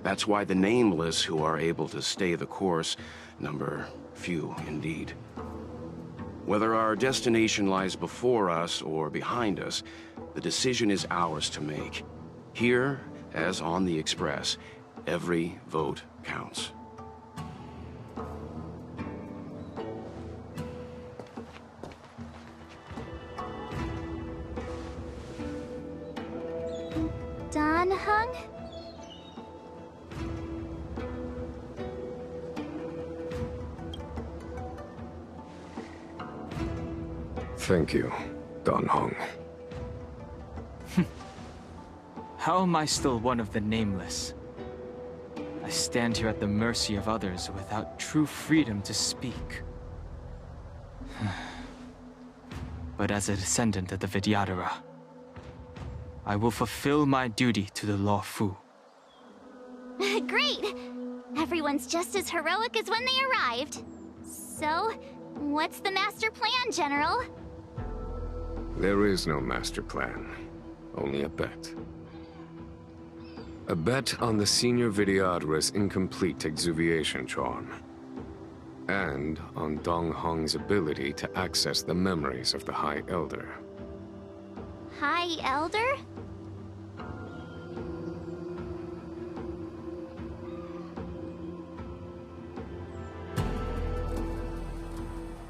That's why the nameless who are able to stay the course number few indeed. Whether our destination lies before us or behind us, the decision is ours to make. Here, as on the Express, every vote counts. Dan Heng? Thank you, Dan Heng. How am I still one of the nameless? I stand here at the mercy of others without true freedom to speak. But as a descendant of the Vidyadhara, I will fulfill my duty to the Luofu. Great! Everyone's just as heroic as when they arrived. So, what's the master plan, General? There is no master plan, only a bet. A bet on the Senior Vidyadhara's incomplete exuviation charm. And on Dan Heng's ability to access the memories of the High Elder. High Elder?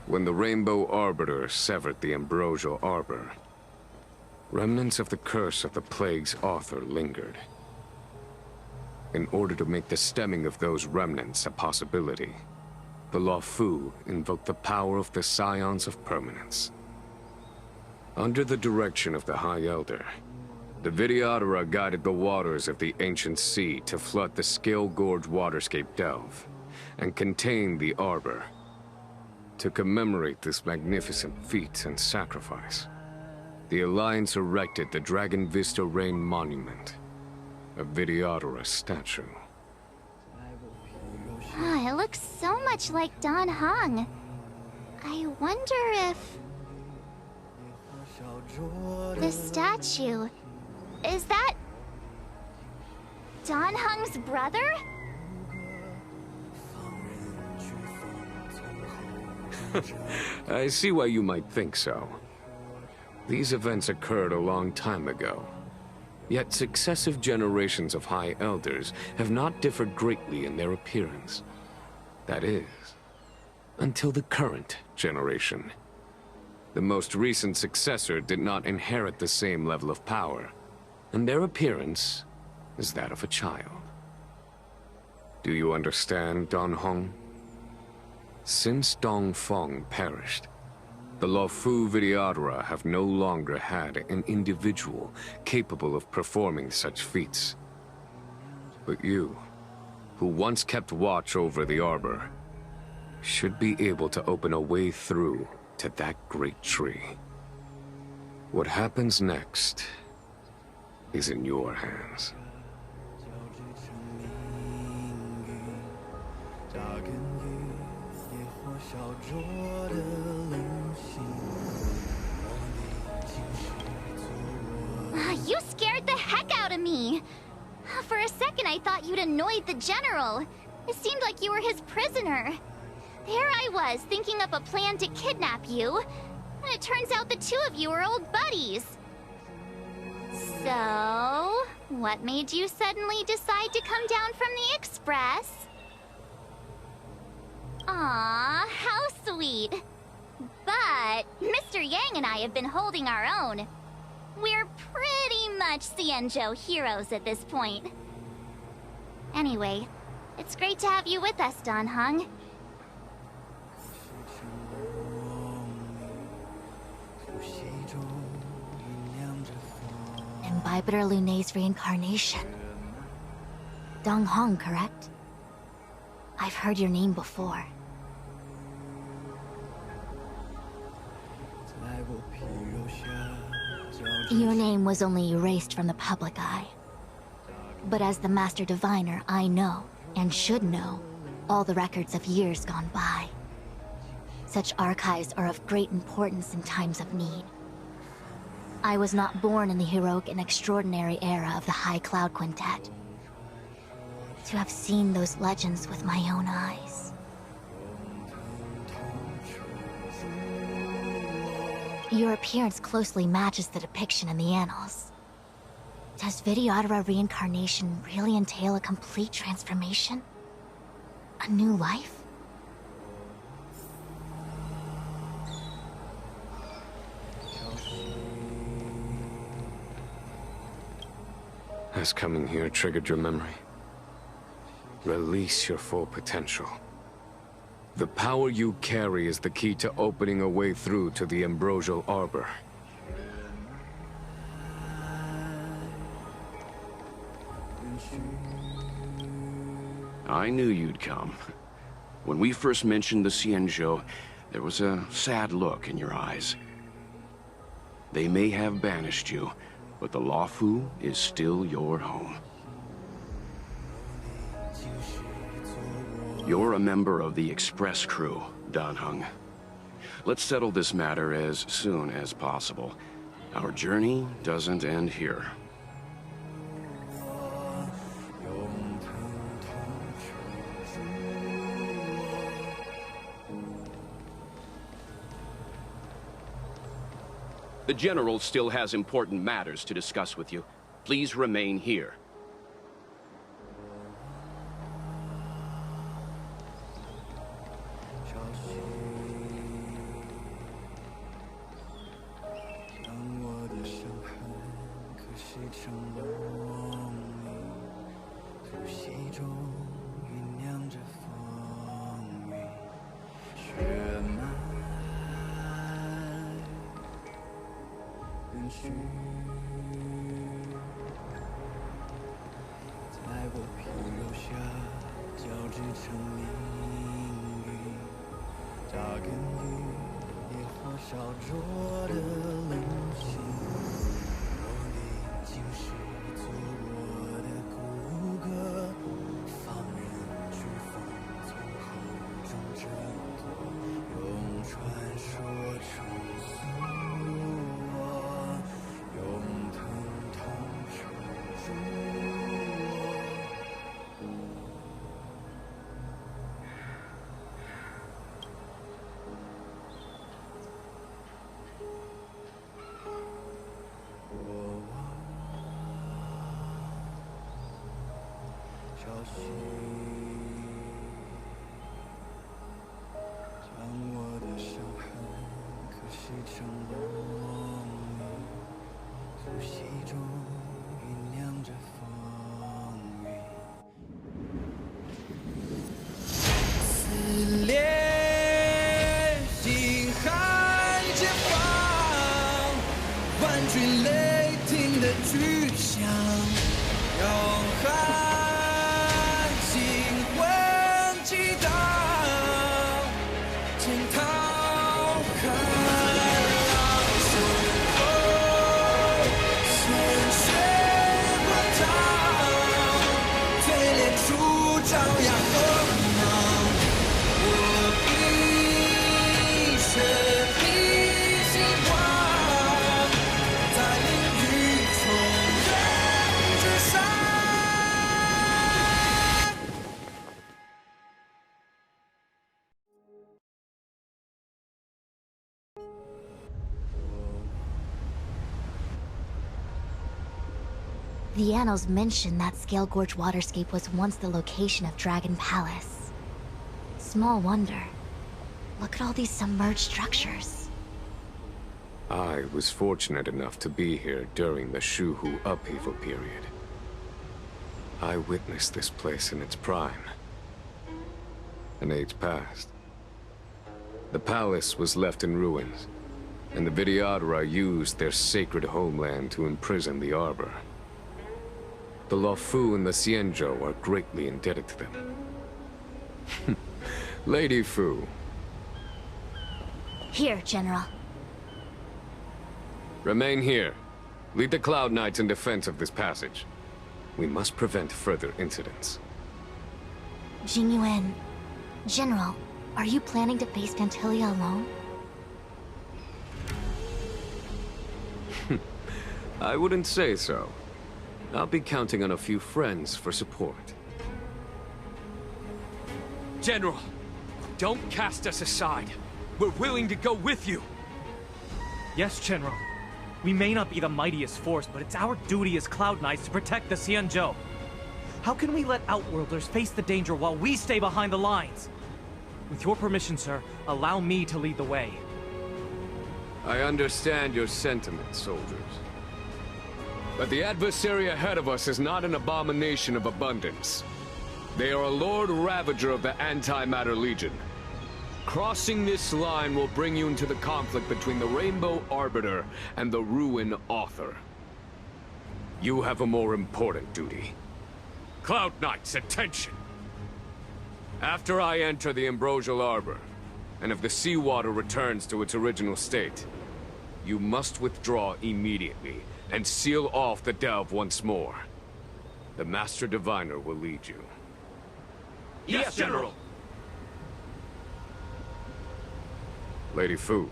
When the Rainbow Arbiter severed the Ambrosial Arbor, remnants of the curse of the plague's author lingered. In order to make the stemming of those remnants a possibility, the Luofu invoked the power of the Scions of Permanence. Under the direction of the High Elder, the Videodora guided the waters of the ancient sea to flood the Scale Gorge waterscape delve and contain the Arbor. To commemorate this magnificent feat and sacrifice, the Alliance erected the Dragon Vista Rain Monument, a Videodora statue. It looks so much like Dan Heng. I wonder if... the statue... is that... Dan Heng's brother? I see why you might think so. These events occurred a long time ago. Yet successive generations of High Elders have not differed greatly in their appearance. That is, until the current generation. The most recent successor did not inherit the same level of power, and their appearance is that of a child. Do you understand, Dan Heng? Since Dongfeng perished, the Luofu Videodora have no longer had an individual capable of performing such feats. But you, who once kept watch over the Arbor, should be able to open a way through to that great tree. What happens next is in your hands. You scared the heck out of me! For a second I thought you'd annoyed the General. It seemed like you were his prisoner. There I was, thinking up a plan to kidnap you. And it turns out the two of you are old buddies. So... what made you suddenly decide to come down from the Express? Aw, how sweet. But Mr. Yang and I have been holding our own. We're pretty much Xianzhou heroes at this point. Anyway, it's great to have you with us, Dan Heng. Imbibitor Lunay's reincarnation. Dan Heng, correct? I've heard your name before. Your name was only erased from the public eye. But as the Master Diviner, I know, and should know, all the records of years gone by. Such archives are of great importance in times of need. I was not born in the heroic and extraordinary era of the High Cloud Quintet. To have seen those legends with my own eyes. Your appearance closely matches the depiction in the annals. Does Videodora reincarnation really entail a complete transformation? A new life? Has coming here triggered your memory? Release your full potential. The power you carry is the key to opening a way through to the Ambrosial Arbor. I knew you'd come. When we first mentioned the Xianzhou, there was a sad look in your eyes. They may have banished you, but the Luofu is still your home. You're a member of the Express crew, Dan Heng. Let's settle this matter as soon as possible. Our journey doesn't end here. The General still has important matters to discuss with you. Please remain here. The annals mention that Scale Gorge waterscape was once the location of Dragon Palace. Small wonder. Look at all these submerged structures. I was fortunate enough to be here during the Shuhu upheaval period. I witnessed this place in its prime. An age passed. The palace was left in ruins, and the Vidyadhara used their sacred homeland to imprison the Arbor. The Luofu and the Xianzhou are greatly indebted to them. Lady Fu. Here, General. Remain here. Lead the Cloud Knights in defense of this passage. We must prevent further incidents. Jingyuan. General, are you planning to face Pantilia alone? I wouldn't say so. I'll be counting on a few friends for support. General, don't cast us aside. We're willing to go with you. Yes, General. We may not be the mightiest force, but it's our duty as Cloud Knights to protect the Xianzhou. How can we let Outworlders face the danger while we stay behind the lines? With your permission, sir, allow me to lead the way. I understand your sentiments, soldiers. But the adversary ahead of us is not an abomination of abundance. They are a Lord Ravager of the Antimatter Legion. Crossing this line will bring you into the conflict between the Rainbow Arbiter and the Ruin Author. You have a more important duty. Cloud Knights, attention! After I enter the Ambrosial Arbor, and if the seawater returns to its original state, you must withdraw immediately and seal off the delve once more. The Master Diviner will lead you. Yes, General! Lady Fu,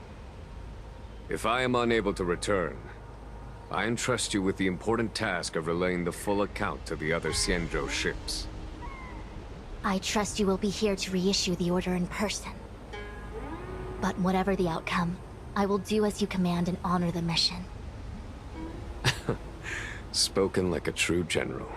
if I am unable to return, I entrust you with the important task of relaying the full account to the other Xianzhou ships. I trust you will be here to reissue the order in person. But whatever the outcome, I will do as you command and honor the mission. Spoken like a true general.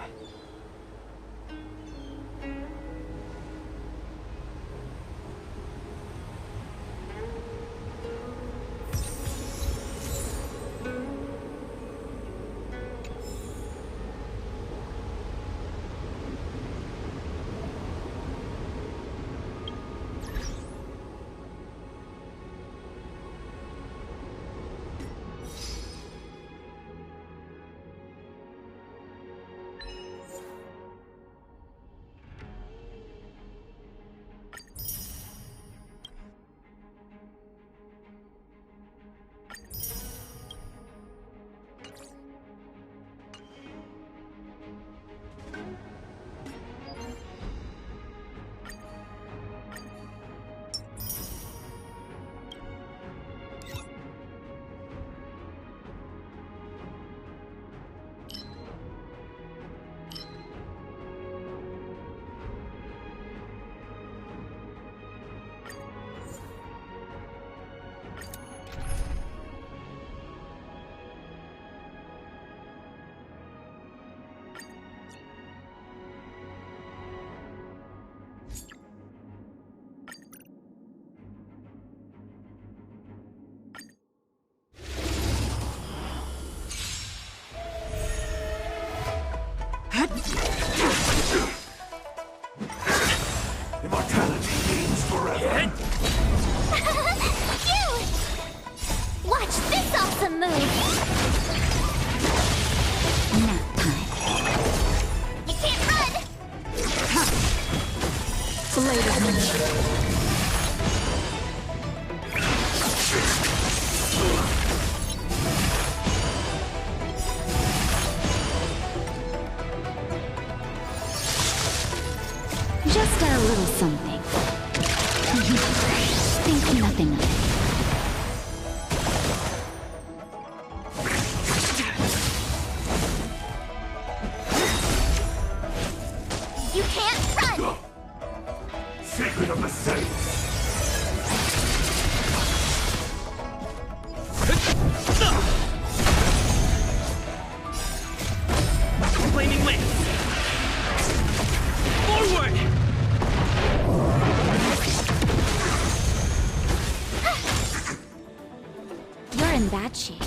Immortality means forever. Cute! Watch this awesome move! Nap time. You can't run! Blade of Nature. Just a little something. Think nothing of it. You can't run! Secret of the Saints. Flaming Lance! Forward! You're in bad shape.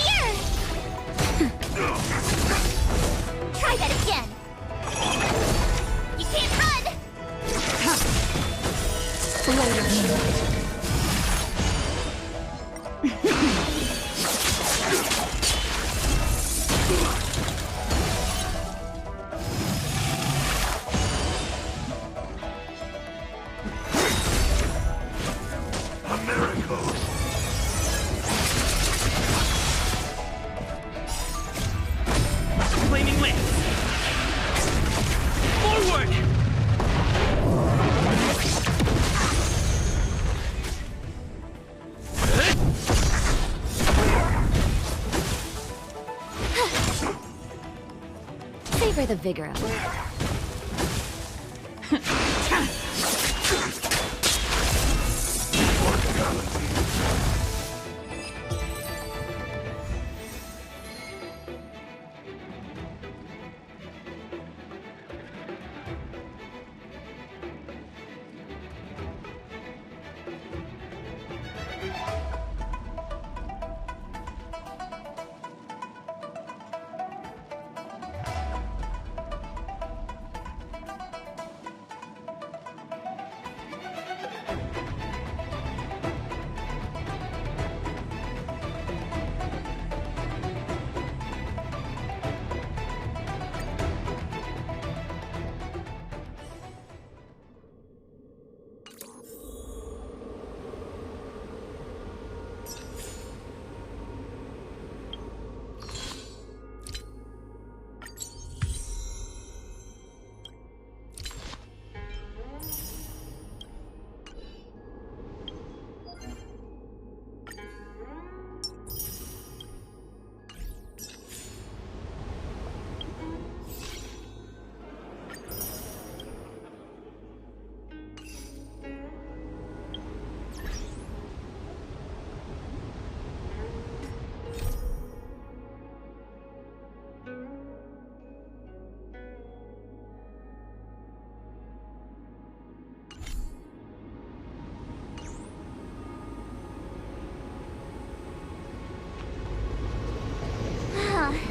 Here! Try that again! You can't run! Blade of Nature. A miracle. Flaming Lance! Forward! Savor the vigor of it.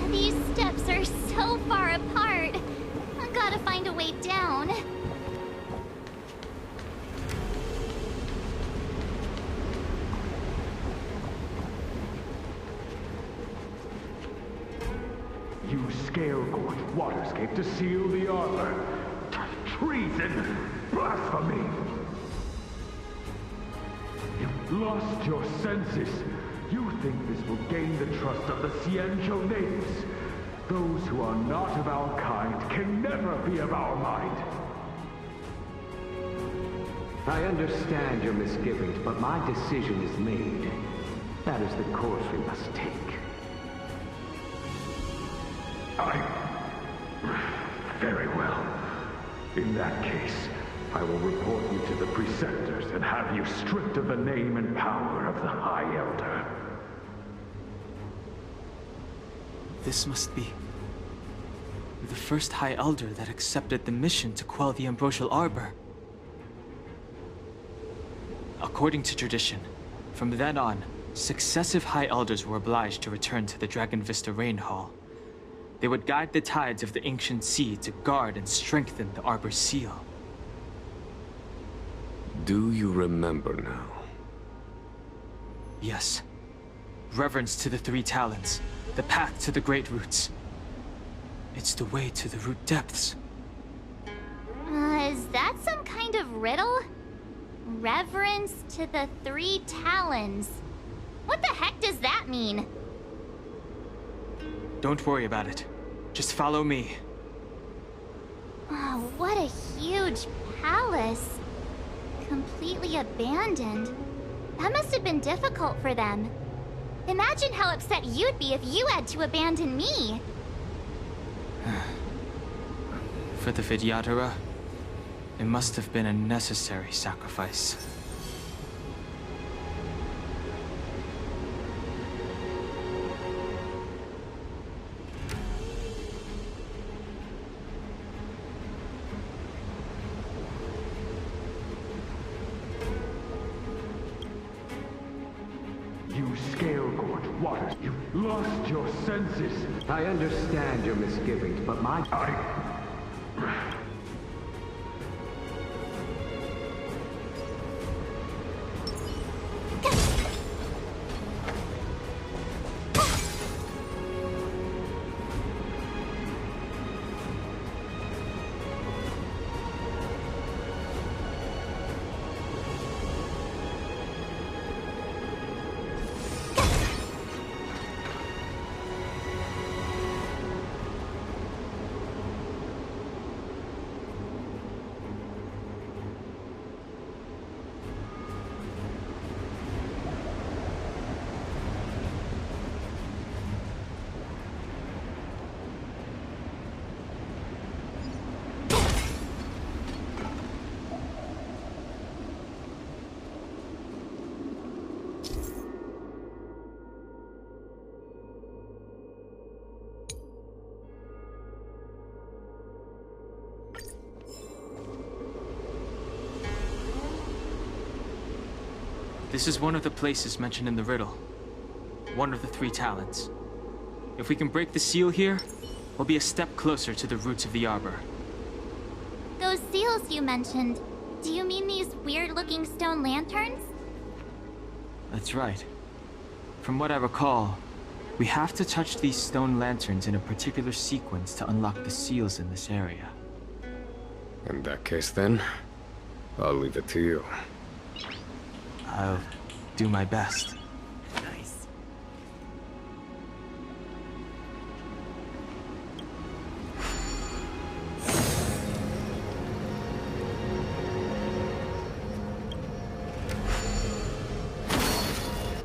These steps are so far apart. I gotta find a way down. You scale-gorged waterscape to seal the arbor. Treason! Blasphemy! You've lost your senses. You think this will gain the trust of the Xianzhou natives. Those who are not of our kind can never be of our mind. I understand your misgivings, but my decision is made. That is the course we must take. Very well. In that case, I will report you to the Preceptors and have you stripped of the name and power of the High Elder. This must be the first High Elder that accepted the mission to quell the Ambrosial Arbor. According to tradition, from then on, successive High Elders were obliged to return to the Dragon Vista Rain Hall. They would guide the tides of the ancient sea to guard and strengthen the Arbor's seal. Do you remember now? Yes. Reverence to the Three Talons, the path to the Great Roots. It's the way to the root depths. Is that some kind of riddle? Reverence to the Three Talons. What the heck does that mean? Don't worry about it. Just follow me. Oh, what a huge palace. Completely abandoned. That must have been difficult for them. Imagine how upset you'd be if you had to abandon me. For the Vidyadhara, it must have been a necessary sacrifice. You scale-gorged waters. You've lost your senses. I understand your misgivings, but my... This is one of the places mentioned in the riddle. One of the Three Talons. If we can break the seal here, we'll be a step closer to the roots of the arbor. Those seals you mentioned, do you mean these weird-looking stone lanterns? That's right. From what I recall, we have to touch these stone lanterns in a particular sequence to unlock the seals in this area. In that case then, I'll leave it to you. I'll do my best. Nice.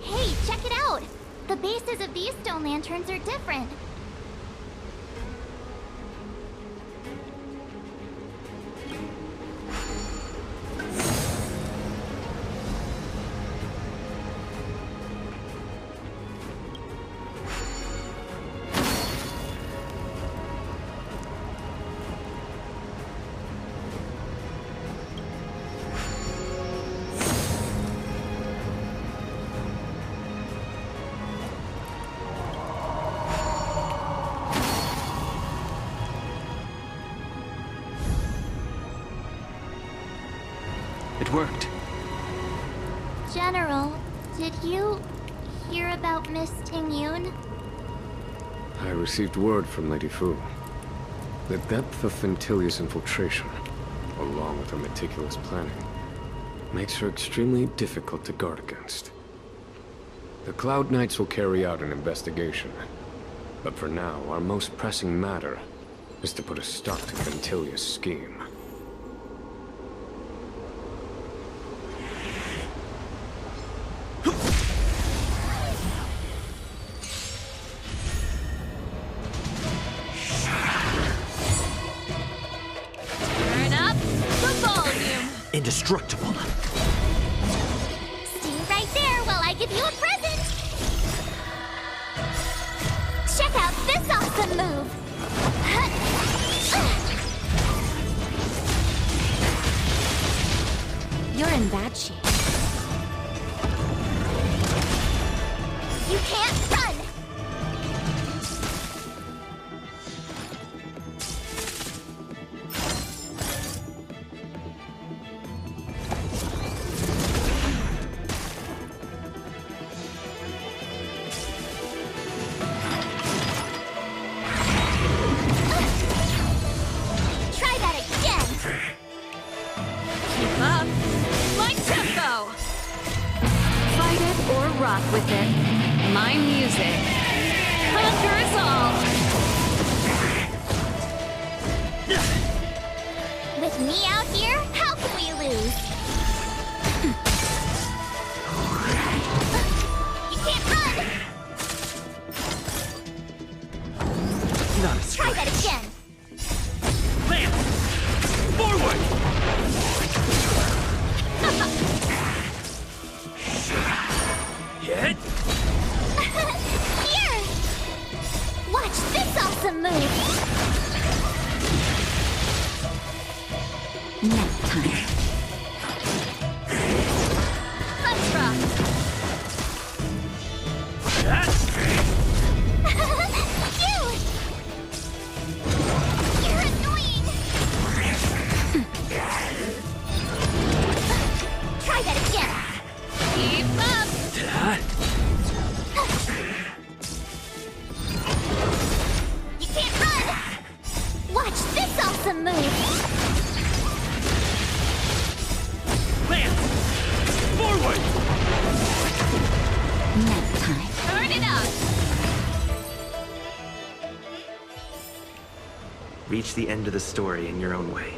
Hey, check it out! The bases of these stone lanterns are different. it worked. General, did you hear about Miss Tingyun? I received word from Lady Fu. The depth of Fintilia's infiltration, along with her meticulous planning, makes her extremely difficult to guard against. The Cloud Knights will carry out an investigation, but for now, our most pressing matter is to put a stop to Fintilia's scheme. Turn up the volume. Indestructible. Stay right there while I give you a present. Check out this awesome move. You're in bad shape. You can't run. Try that again. Keep up. My tempo. Fight it or rock with it. My music. Conquers all. With me out here, how can we lose? You can't run. Not as Try that again. Lance! Forward! Hit! Here! Watch this awesome move! Nap time. Punch rock! Cute! You're annoying! Try that again! Keep up! You can't run! Watch this awesome move! Lance! Forward! Nap time. Turn it up! Reach the end of the story in your own way.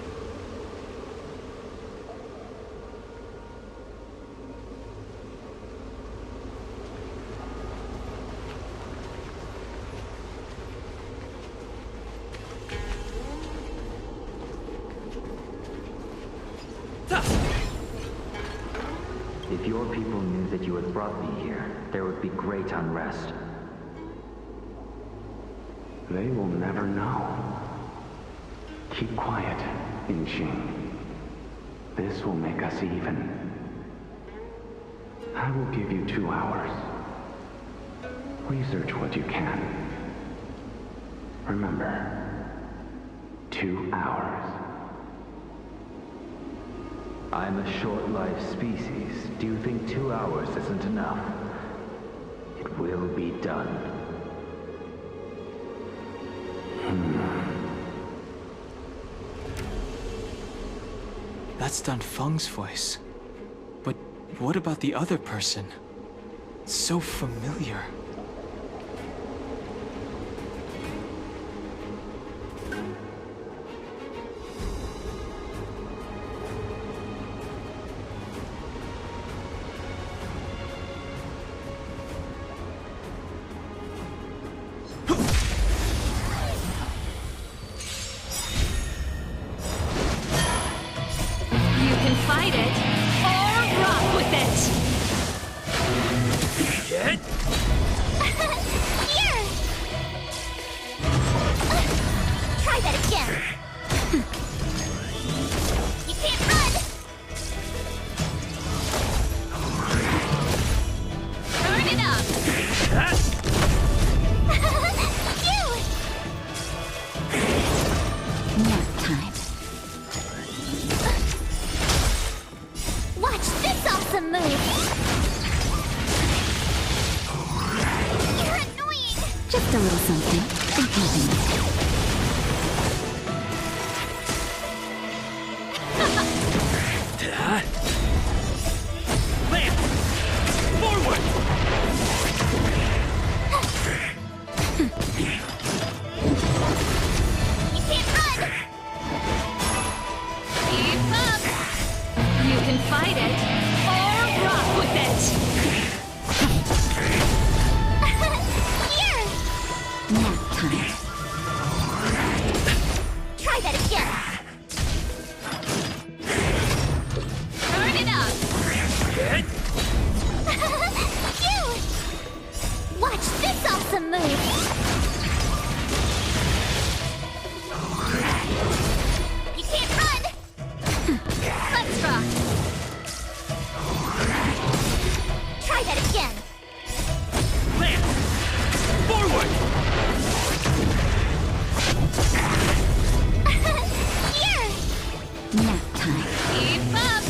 If your people knew that you had brought me here, there would be great unrest. They will never know. Keep quiet, Inxing. This will make us even. I will give you 2 hours. Research what you can. Remember, 2 hours. I'm a short-lived species. Do you think 2 hours isn't enough? It will be done. That's Dan Feng's voice. But what about the other person? So familiar. You can fight it or rock with it. Hit! Just a little something. Think nothing of it. Land! Forward! You can't run! Keep up! You can fight it, or rock with it! Here! Nap time. Try that again! Turn it up! You! Watch this awesome move! You can't run! Let's rock! Try that again! Land! Forward! Here! Nap time. Keep up!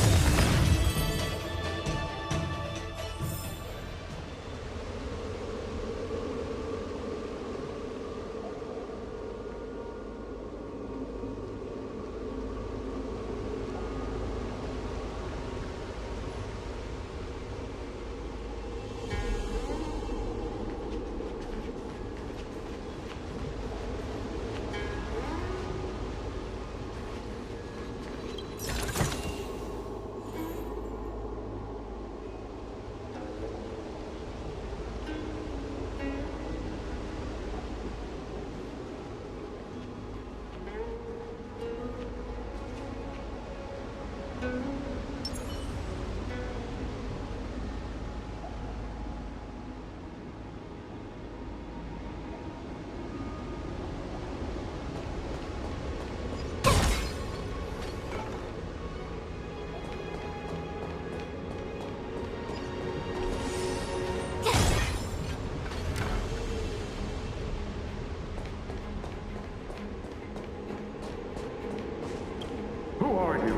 Who are you?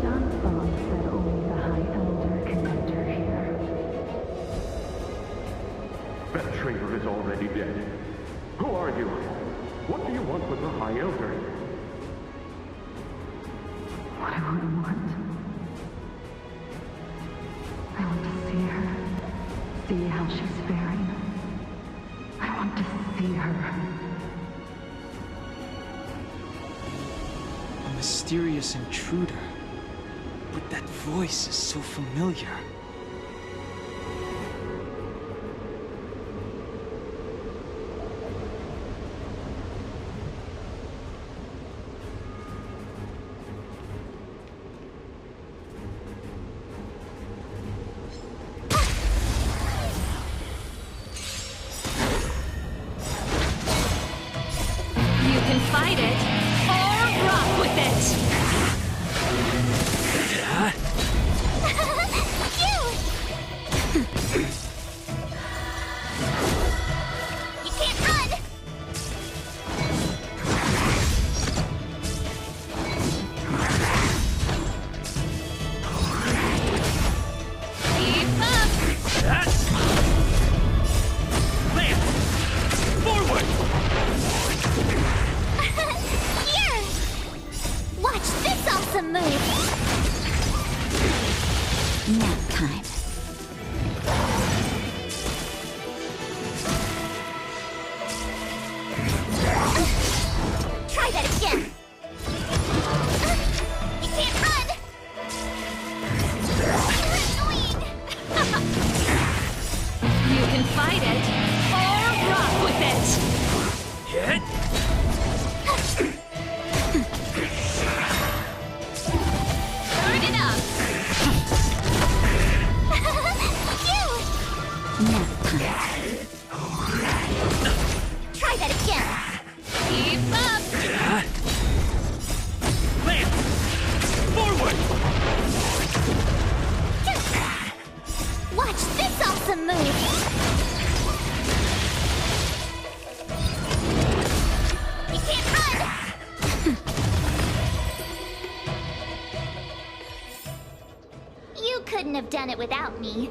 John's song said only the High Elder can enter here. That traitor is already dead. Who are you? What do you want with the High Elder? What I want. I want to see her. See how she's faring. I want to see her. A mysterious intruder. But that voice is so familiar. You can fight it, or rock with it! You! You can't run! Keep up! Land! Forward! Here! Watch this awesome move! Nap time. Try that again! You can't run! You're annoying! You can fight it, or rock with it! Hit! Turn it up! You! Nap time. Try that again! Keep up! Land! Forward! Watch this awesome move! You can't run! You couldn't have done it without me.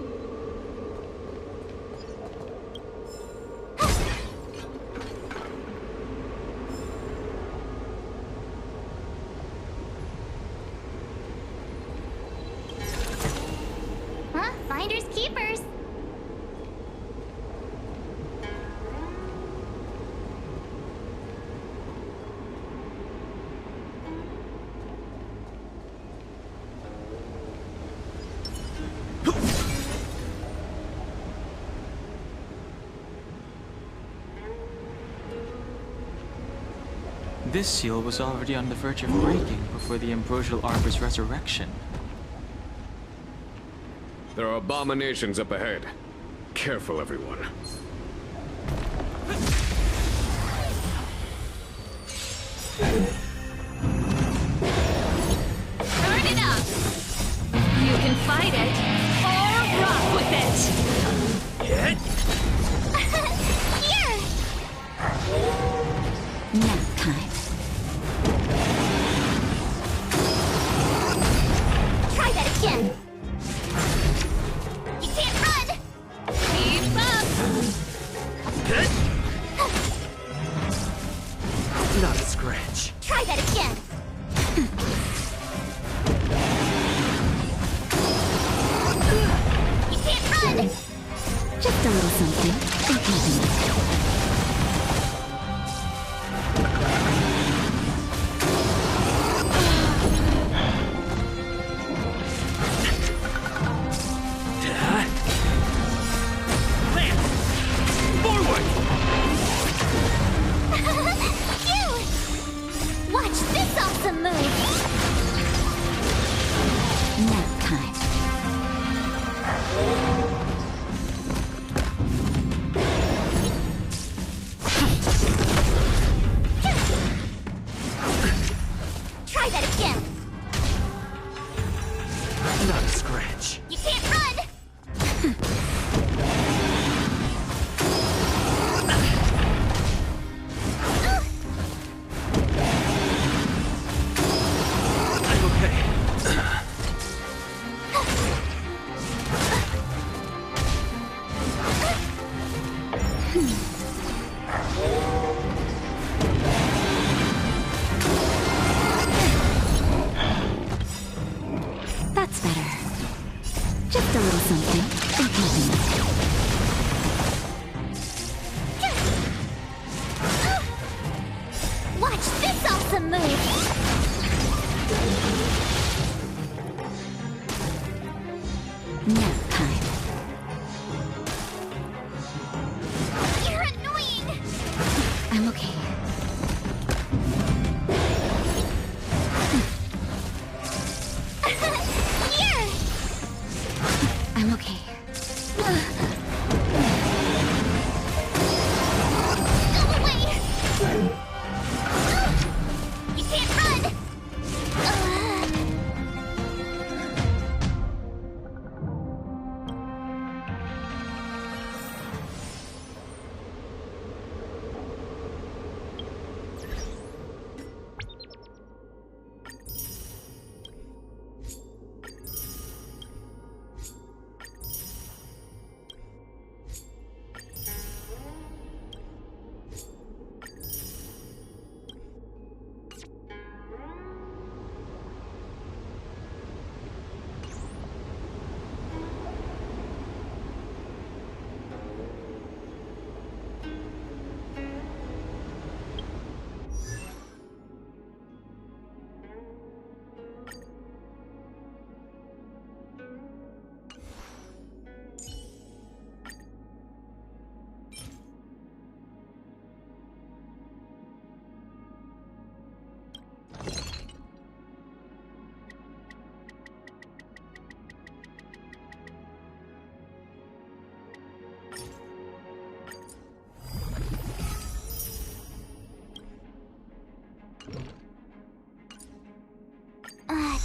This seal was already on the verge of breaking before the Ambrosial Arbor's resurrection. There are abominations up ahead. Careful, everyone. Turn it up! You can fight it, or rock with it! Hit! Here! Nap time. Try that again! You can't run! Keep up! Hit! Not a scratch. Try that again! You can't run! Just a little something. Inconvenient. Watch this awesome move! Nap time. Try that again! Not a scratch. You can't run! I'm okay. That's better. Just a little something. Inconvenient. Watch this awesome move! Nap time. You're annoying! I'm okay. Here! I'm okay. Go away! You can't run!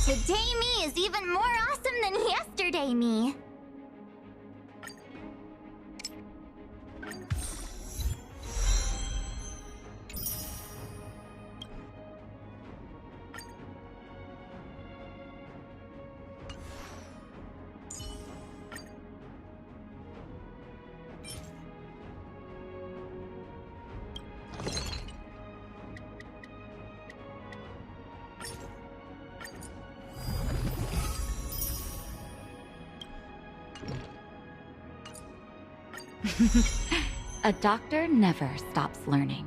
Today me is even more awesome than yesterday me. A doctor never stops learning.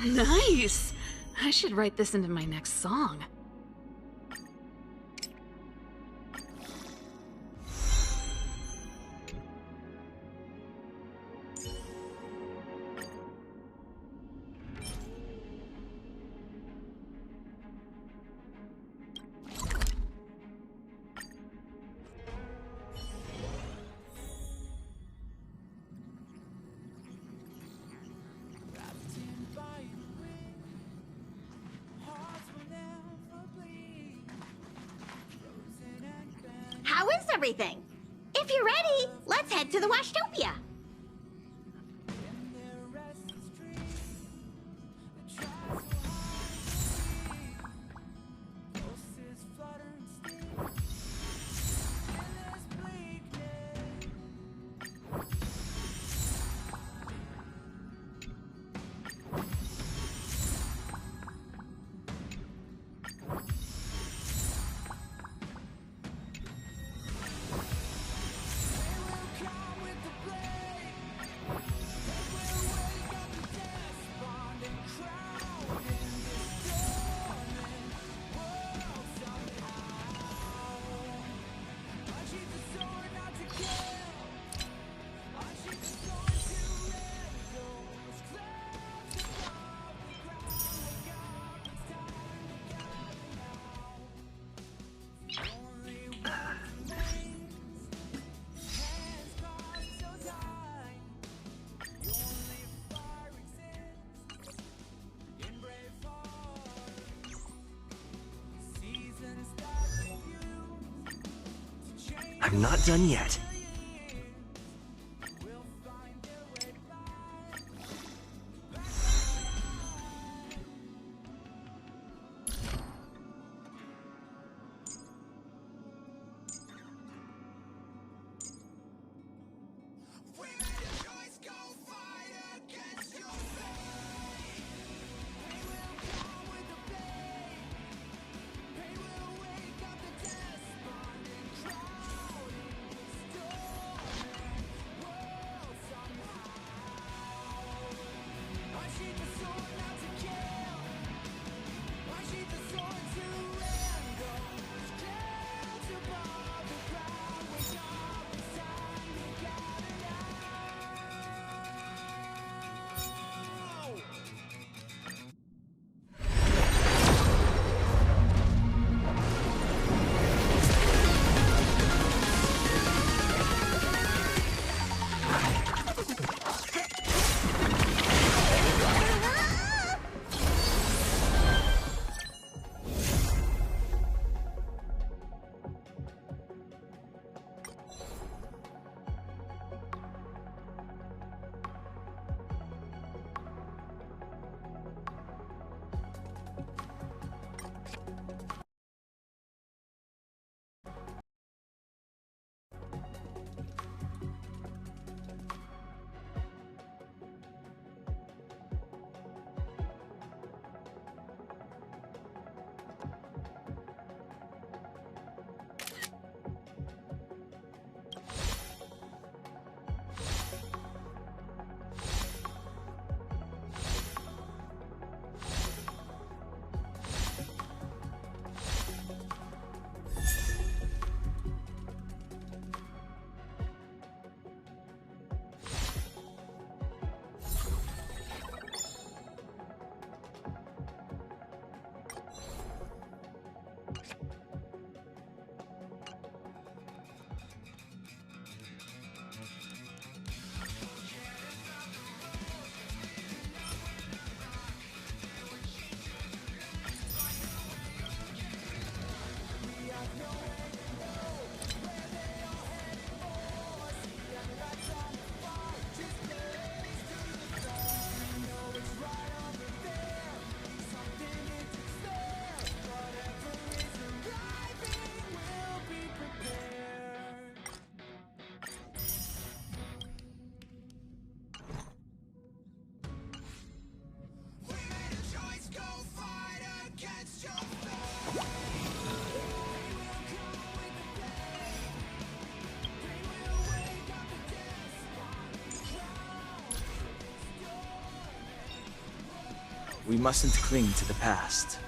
Nice! I should write this into my next song. How is everything? If you're ready, let's head to the Washtopia. I'm not done yet. we mustn't cling to the past.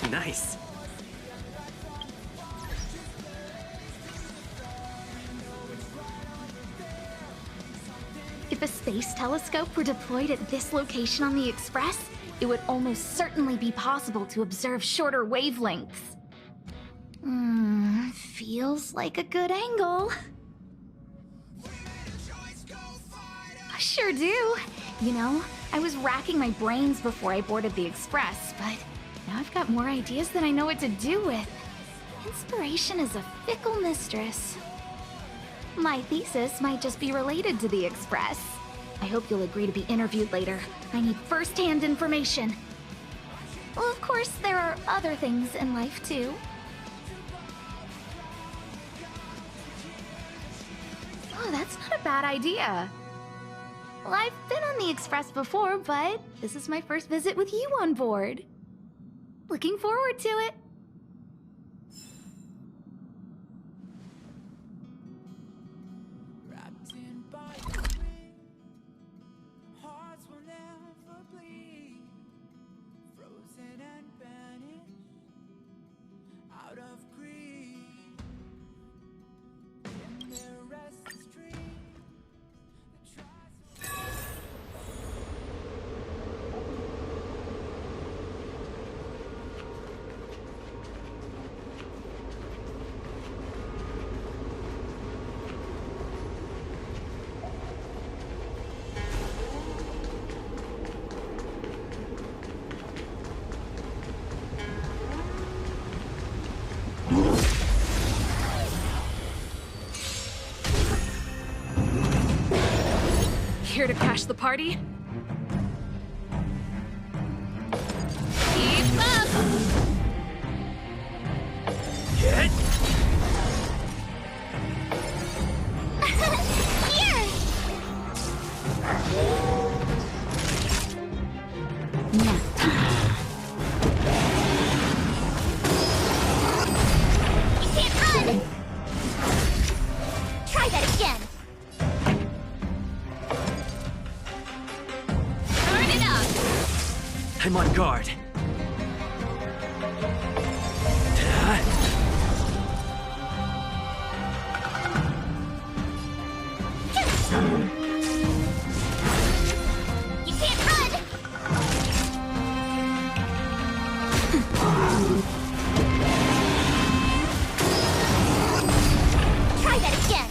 Nice. If a space telescope were deployed at this location on the Express, it would almost certainly be possible to observe shorter wavelengths. Feels like a good angle. I sure do. You know, I was racking my brains before I boarded the Express, but now I've got more ideas than I know what to do with. Inspiration is a fickle mistress. My thesis might just be related to the Express. I hope you'll agree to be interviewed later. I need first-hand information. Well, of course, there are other things in life, too. Oh, that's not a bad idea. Well, I've been on the Express before, but this is my first visit with you on board. Looking forward to it. Here to crash the party? I'm on guard. You can't run! Try that again!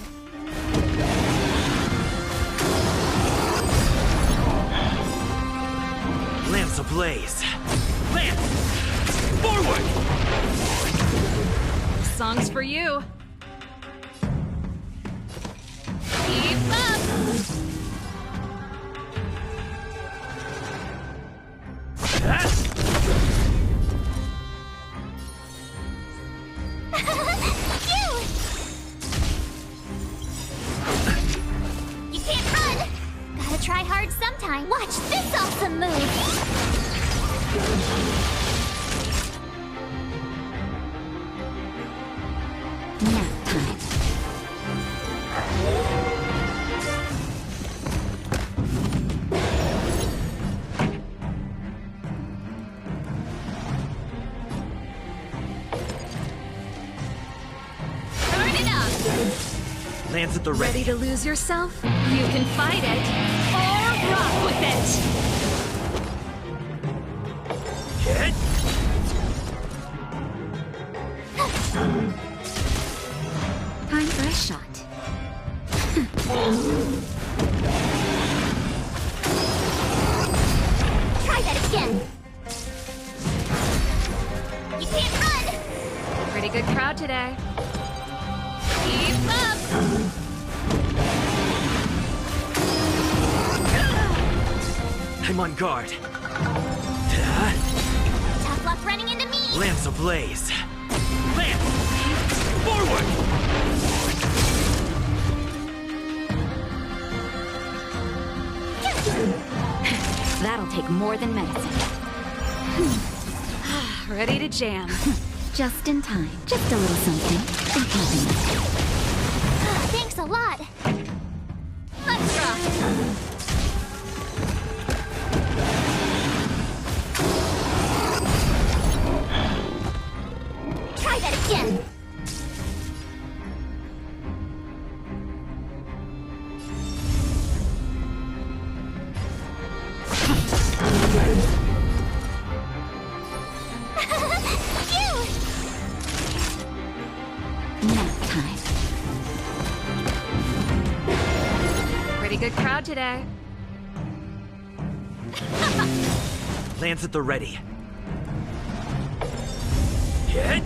Lance ablaze. Lance! Forward! Song's for you. Keep up! You can't run! Gotta try hard sometime. Watch this awesome move! Nap time. Turn it up! Lance at the Ready ready. to lose yourself? You can fight it, or rock with it! Hit! Time for a shot. Try that again! You can't run! Pretty good crowd today. Keep up! I'm on guard. Tough luck running into me! Lance ablaze. Lance! Forward! That'll take more than medicine. Ready to jam. Just in time. Just a little something. For keeping us. Thanks a lot! Let's rock! Try that again! Phew! Nap time. Pretty good crowd today. Lance at the ready. Hit!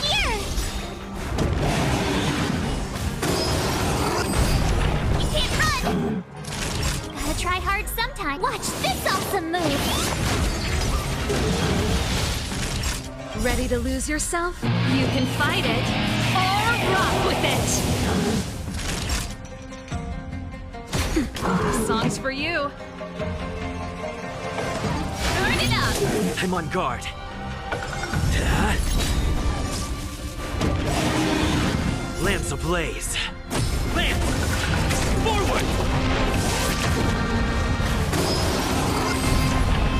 Here! You can't run! Gotta try hard sometime. Watch this awesome move! Ready to lose yourself? You can fight it, or rock with it! Song's for you. Turn it up! I'm on guard. Lance ablaze. Lance! Forward!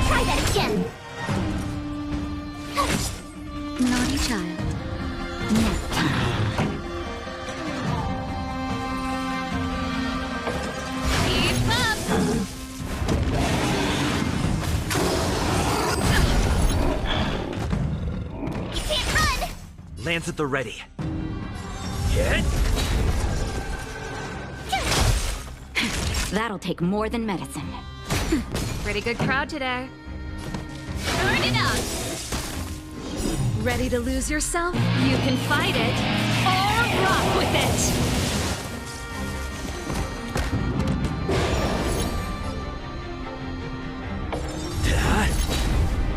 Try that again! Naughty child. Nap time. Keep up! You can't run! Lance at the ready. Hit! That'll take more than medicine. Pretty good crowd today. Turn it up! Ready to lose yourself? You can fight it, or rock with it!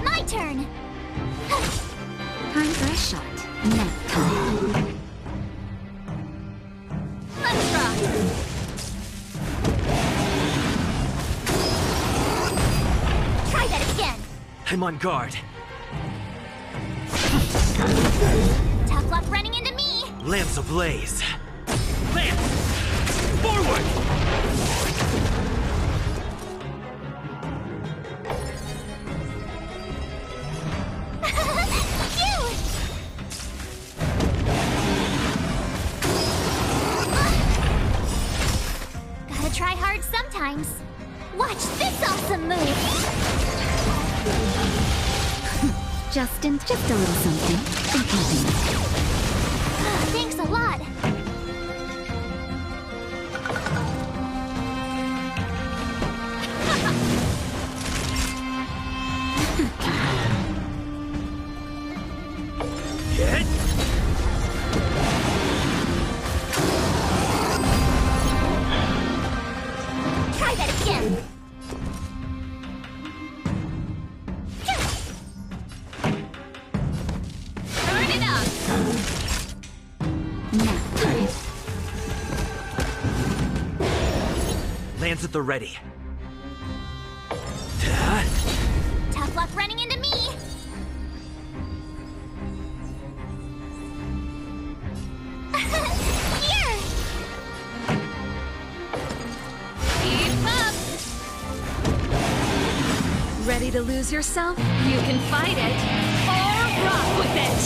My turn! Time for a shot. Nap time. Let's rock! Try that again! I'm on guard. Tough luck running into me! Lance ablaze. Lance! Forward! Gotta try hard sometimes. Watch this awesome move! Justin, just a little something. In keeping. Thanks a lot. Hit! Try that again. Turn it up. Lands at the ready. Tough luck running into me. Here. Keep up. Ready to lose yourself? You can fight it, or rock with it!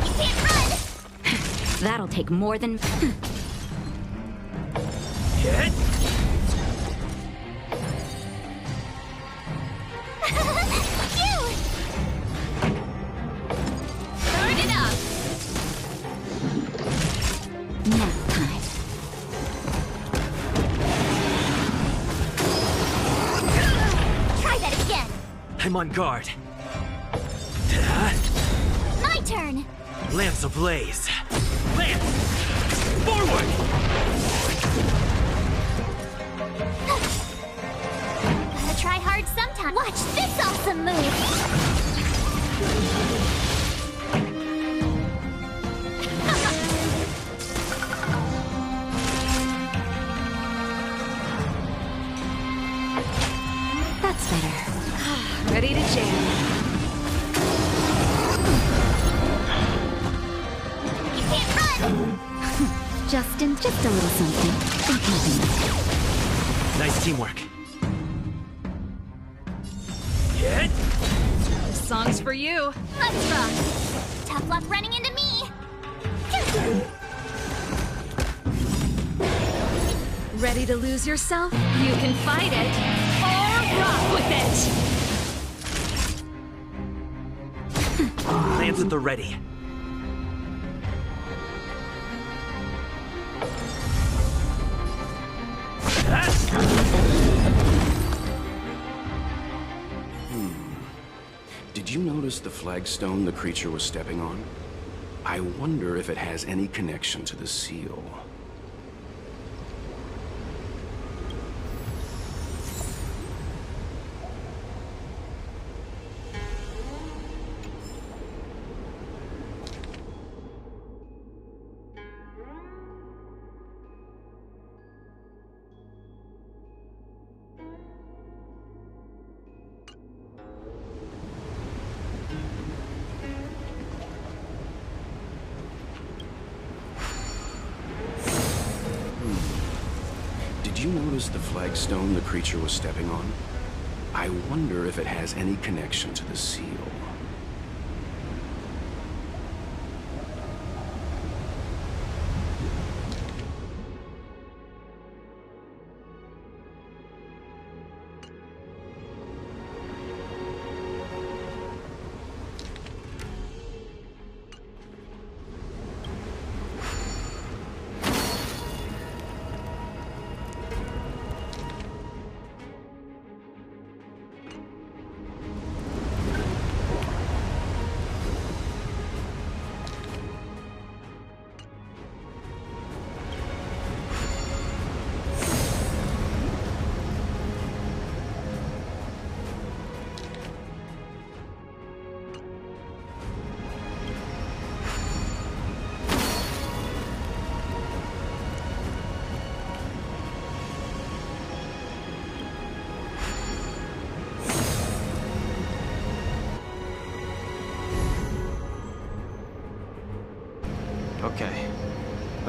You can't run. That'll take more than... Hit! Turn it up. Nap time. Try that again. I'm on guard. My turn. Lance ablaze. Lance! Forward! Gotta try hard sometime. Watch this awesome move. That's better. Ready to jam. You can't run. Justin, just a little something. In keeping. Nice teamwork. Hit! This song's for you. Let's rock. Tough luck running into me. Ready to lose yourself? You can fight it, or rock with it! Lance at the ready. Did you notice the flagstone the creature was stepping on? I wonder if it has any connection to the seal. Did you notice the flagstone the creature was stepping on? I wonder if it has any connection to the seal.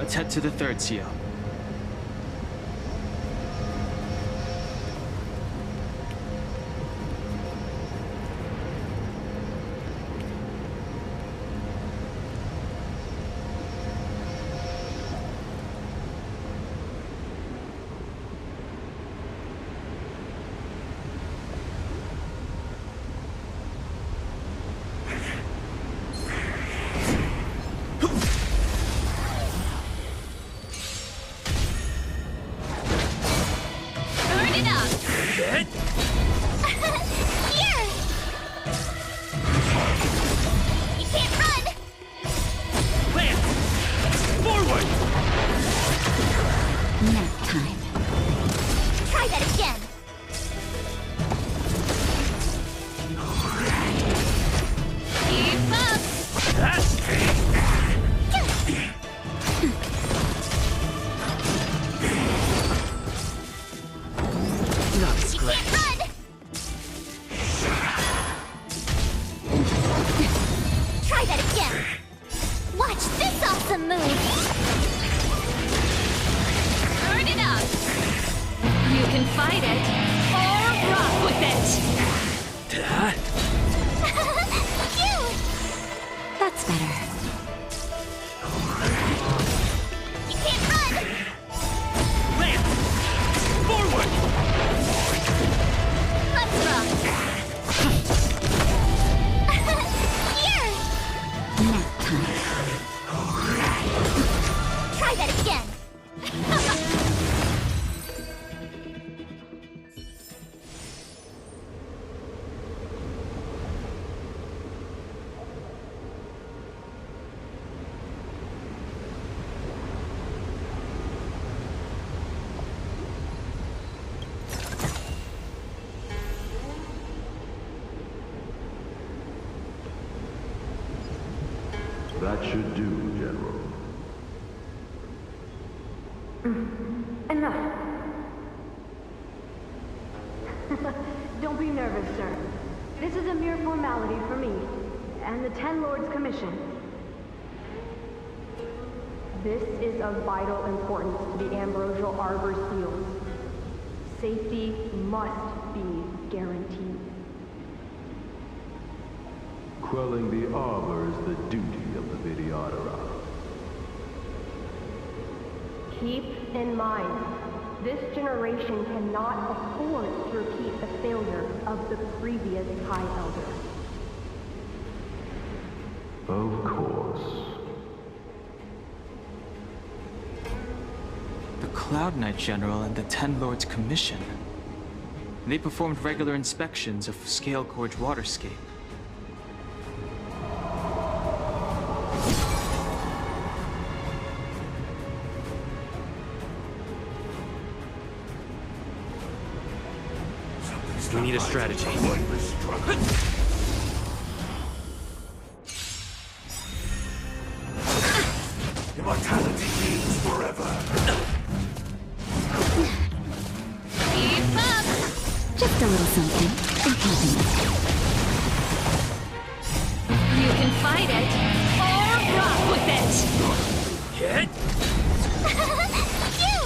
Let's head to the third seal. That should do, General. Enough. Don't be nervous, sir. This is a mere formality for me, and the Ten Lords Commission. This is of vital importance to the Ambrosial Arbor seals. Safety must be guaranteed. Quelling the Arbor is the duty of the Videodora. Keep in mind, this generation cannot afford to repeat the failure of the previous High Elder. Of course. The Cloud Knight General and the Ten Lords Commission. They performed regular inspections of Scale Gorge Waterscape. We need a strategy. Immortality means forever. Keep up! Just a little something. You can fight it, or rock with it! Hit! You!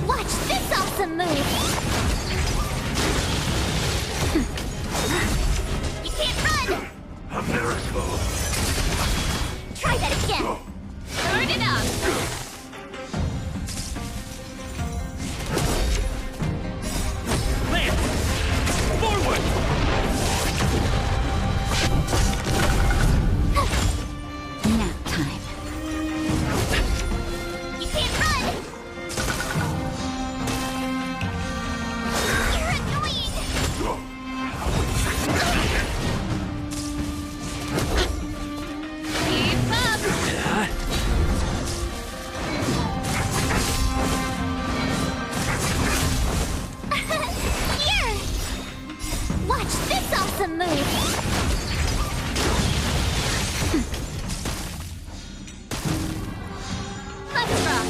Watch this awesome move! You can't run! A miracle. Try that again! Turn it up! Lance! Forward! Nap time. You can't run! You're annoying! Keep up! Here! Watch this awesome move! Let's rock!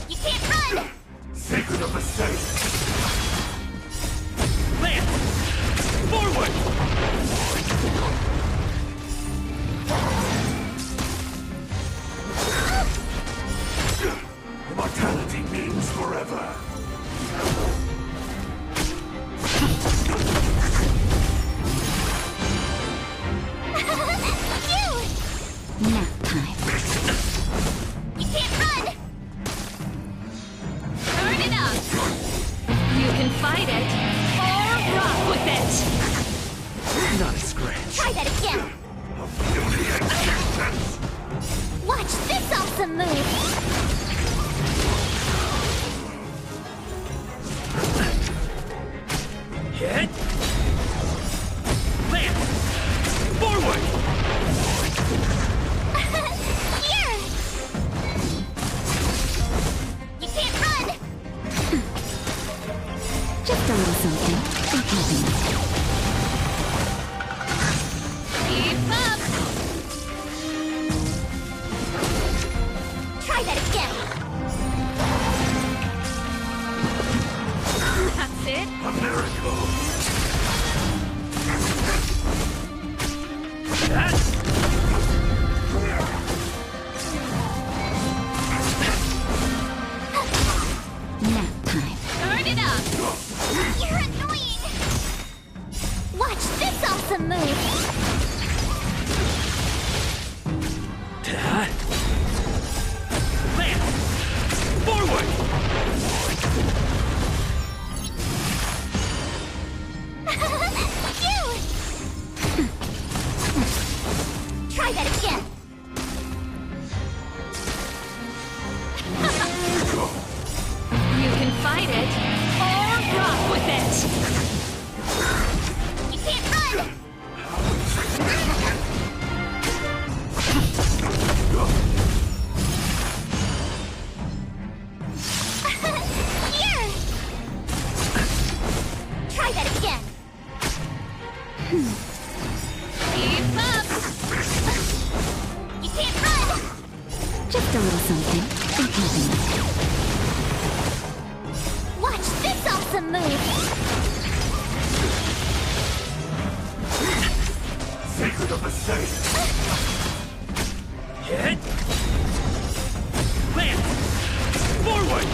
You can't run! Secret of the safe. Lance! Forward! forever. Nap time. You can't run! Turn it up! You can fight it, or rock with it! Not a scratch. Try that again! Watch this awesome move! Hit! Land! Forward! Here! You can't run! Just a little something. Think nothing. Keep up! Try that again! That's it? A miracle. Nap time. Turn it up! You're annoying! Watch this awesome move! Land! Forward! Try that again! You can fight it, or rock with it! You can't run! Here! Try that again! Keep up! You can't run! Just a little something. Think nothing. Watch this awesome move! Sacred of the saint. Hit! Land! Forward!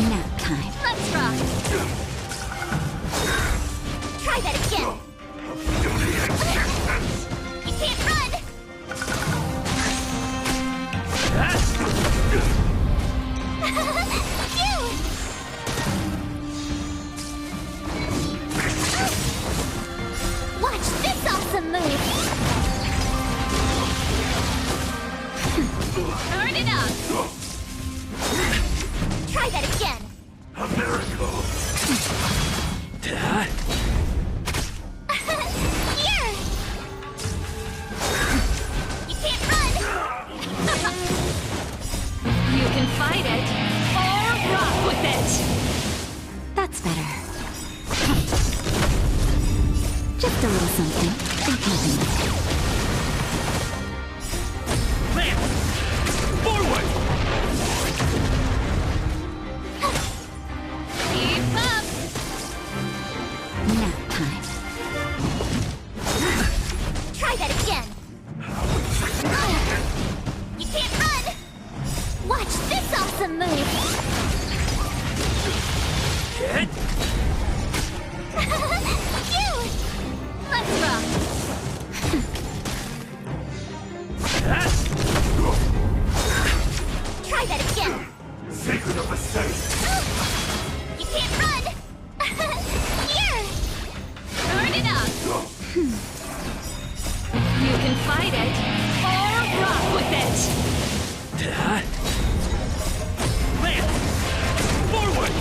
Nap time. Let's rock! Try that again! You can't run! Phew! Watch this awesome move! Turn it up! Try that again! A miracle. Here! You can't run! You can fight it, or rock with it! That's better. Just a little something. Think nothing. Land! Forward! Keep up! Nap time. Try that again! You can't run! Watch this awesome move! Hit! Phew! Let's rock! Try that again! Sacred of the saint. You can't run! Here! Turn it up! You can fight it, or rock with it! Land! Forward!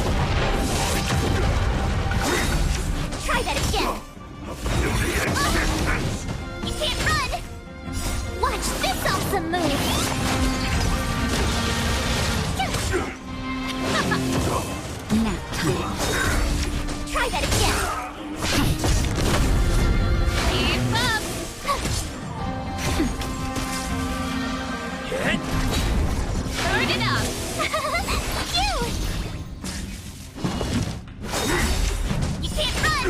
Try that again! You can't run! Watch this awesome move! Nap time. Try that again! Keep up! Hit! Turn it up! Phew! You can't run!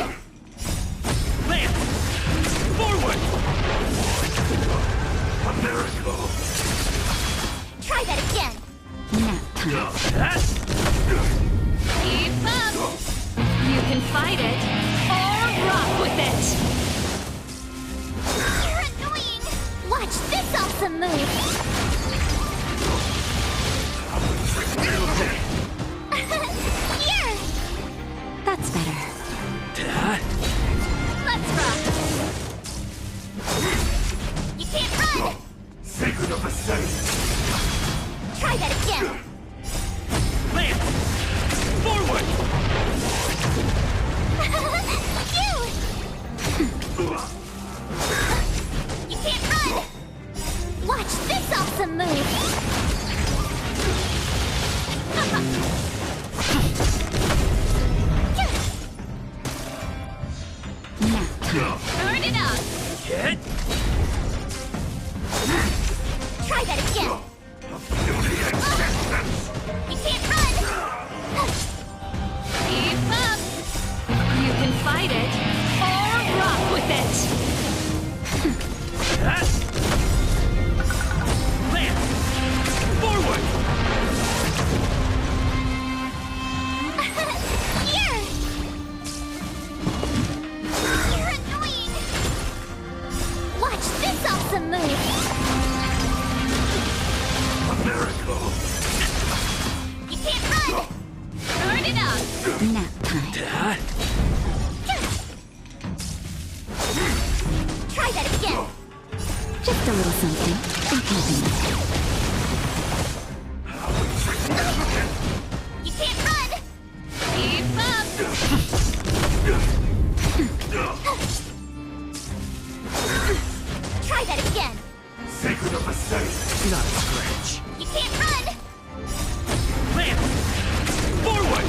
Land! Forward! A miracle. time. Keep up! You can fight it, or rock with it! You're annoying! Watch this awesome move! Here! That's better. Let's rock! You can't run! Sacred of the Senate! Try that again! Lance! Forward! You can't run! Watch this awesome move! Burn it up! Get! Try that again! You can't run! Keep up! You can fight it, or rock with it! Lance! Forward! Here! You're annoying! Watch this awesome move! A miracle! You can't run! Burn it up! Nap time. Try that again! Just a little something. You can't run! Keep up! Try that again! Sacred of the Senate! Not a scratch. You can't run! Lance! Forward!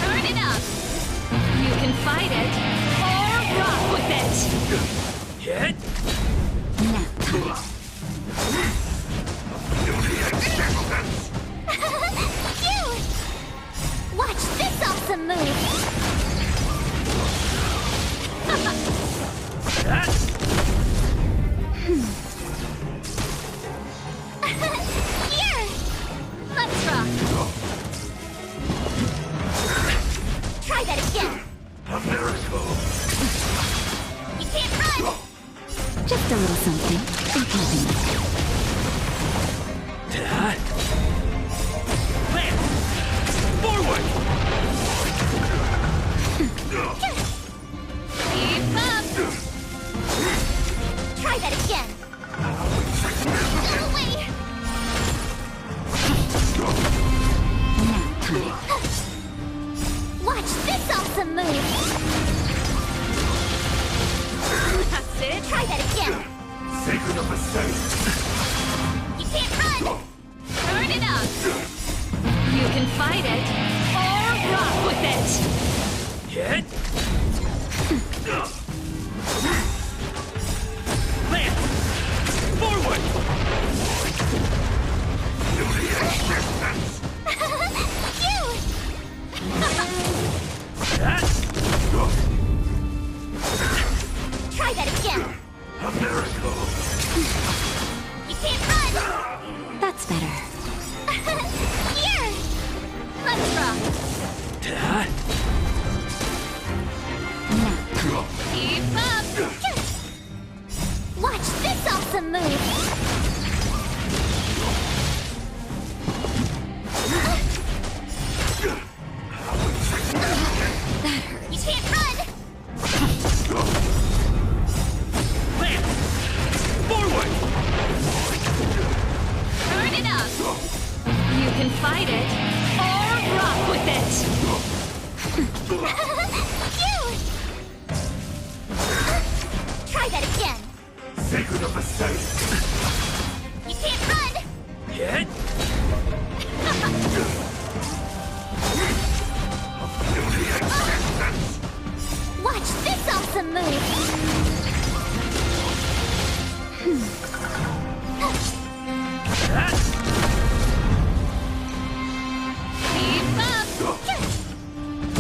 Burn it up! You can fight it, or rock with it! Get! Nap time. You! Watch this awesome move! Here! Let's rock! Try that again! A miracle! You can't run! Just a little something. Lance! Forward! Keep up! Try that again! Go away! Nap time. Watch this awesome move! That's it! Try that again! Sacred of the Senate! You can't run! Burn it up! You can fight it, or rock with it! Get! Lance! Forward! Try that again! A miracle! You can't run! That's better. Here! Let's rock! Nap time. Keep up! Watch this awesome move! You can't run! Lance! Forward! Burn it up! You can fight it, or rock with it! You! Try that again! Sacred of the Senate! You can't run! Get! Watch this awesome move! Keep up!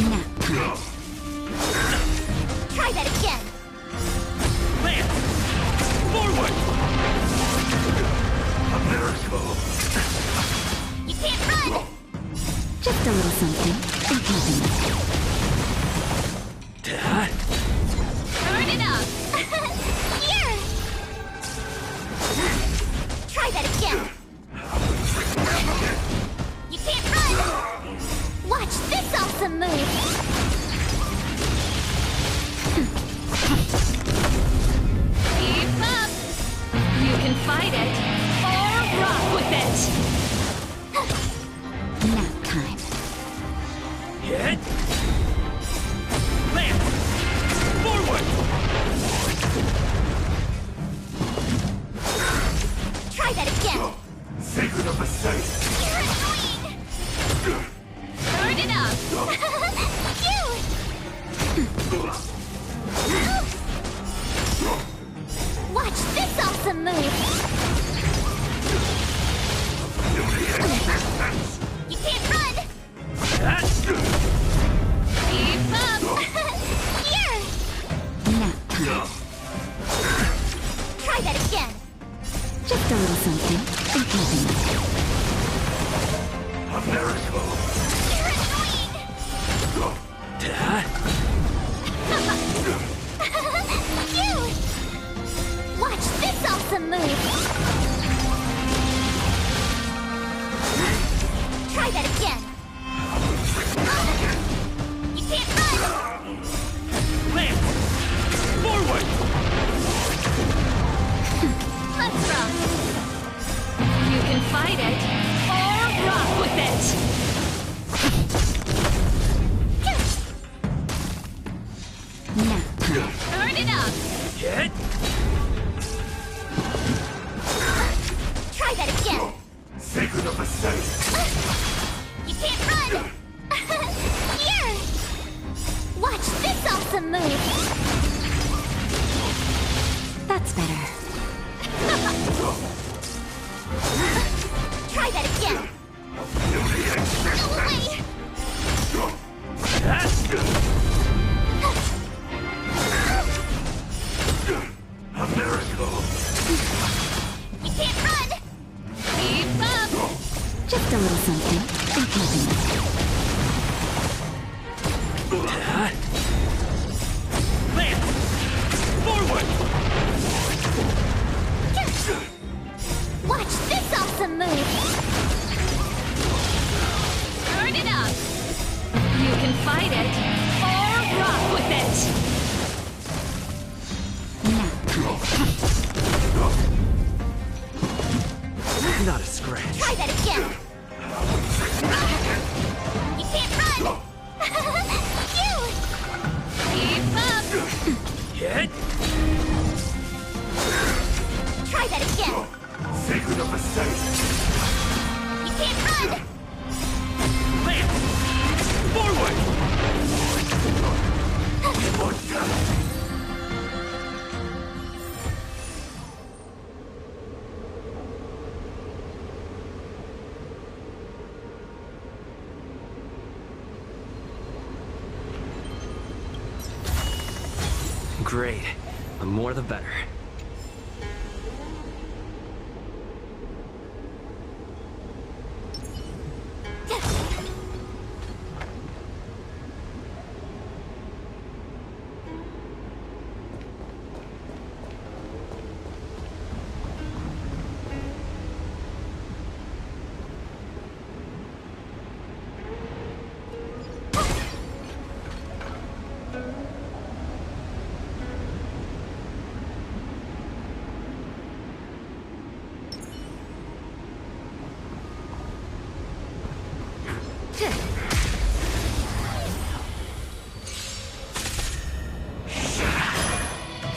Nap time. Try that again! Lance! Forward! Just a little something in keeping. Turn it up! Here! Try that again! You can't run! Watch this awesome move! Keep up! You can fight it, or rock with it! Nap time. Hit! Land! Forward! Try that again! Sacred of the saint! You're annoying! Turn it up! You! Watch this awesome move! You can't run! Keep up! Here! Nap time. Try that again! Just a little something in keeping. A miracle! You're annoying! You! Watch this awesome move! Try that again! You can't run! Land! Forward! Let's rock! You can fight it, or rock with it! Nap time. Turn it up! Hit! Try that again! Sacred of the saint! You can't run! Here! Watch this awesome move! That's better. Try that again! Go away! A miracle! You can't run! Keep up! Just a little something in keeping. Land! Forward! Watch this awesome move! Turn it up! You can fight it, or rock with it! Nap time. Not a scratch. Try that again! You can't run! You! Keep up! Hit! Try that again! Sacred of the saint! You can't run! Land! Forward! Great. The more the better.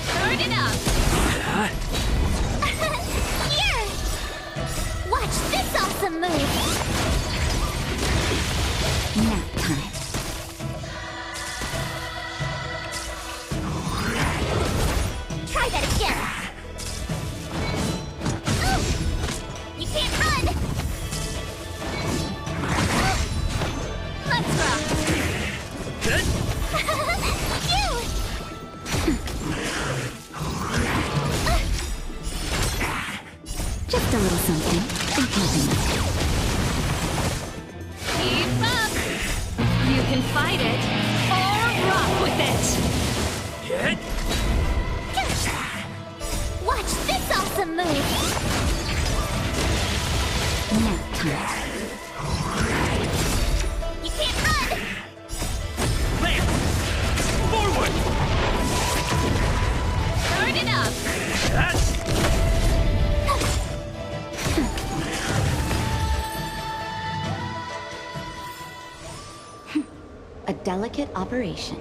Turn it up! Here! Watch this awesome move! Nap time. Try that again! You can't run! Let's rock! Good? You! Just a little something in keeping. Keep up! You can fight it, or rock with it! Hit! Watch this awesome move! Now, time. You can't run! Lance! Forward! Turn it up! That's... A delicate operation.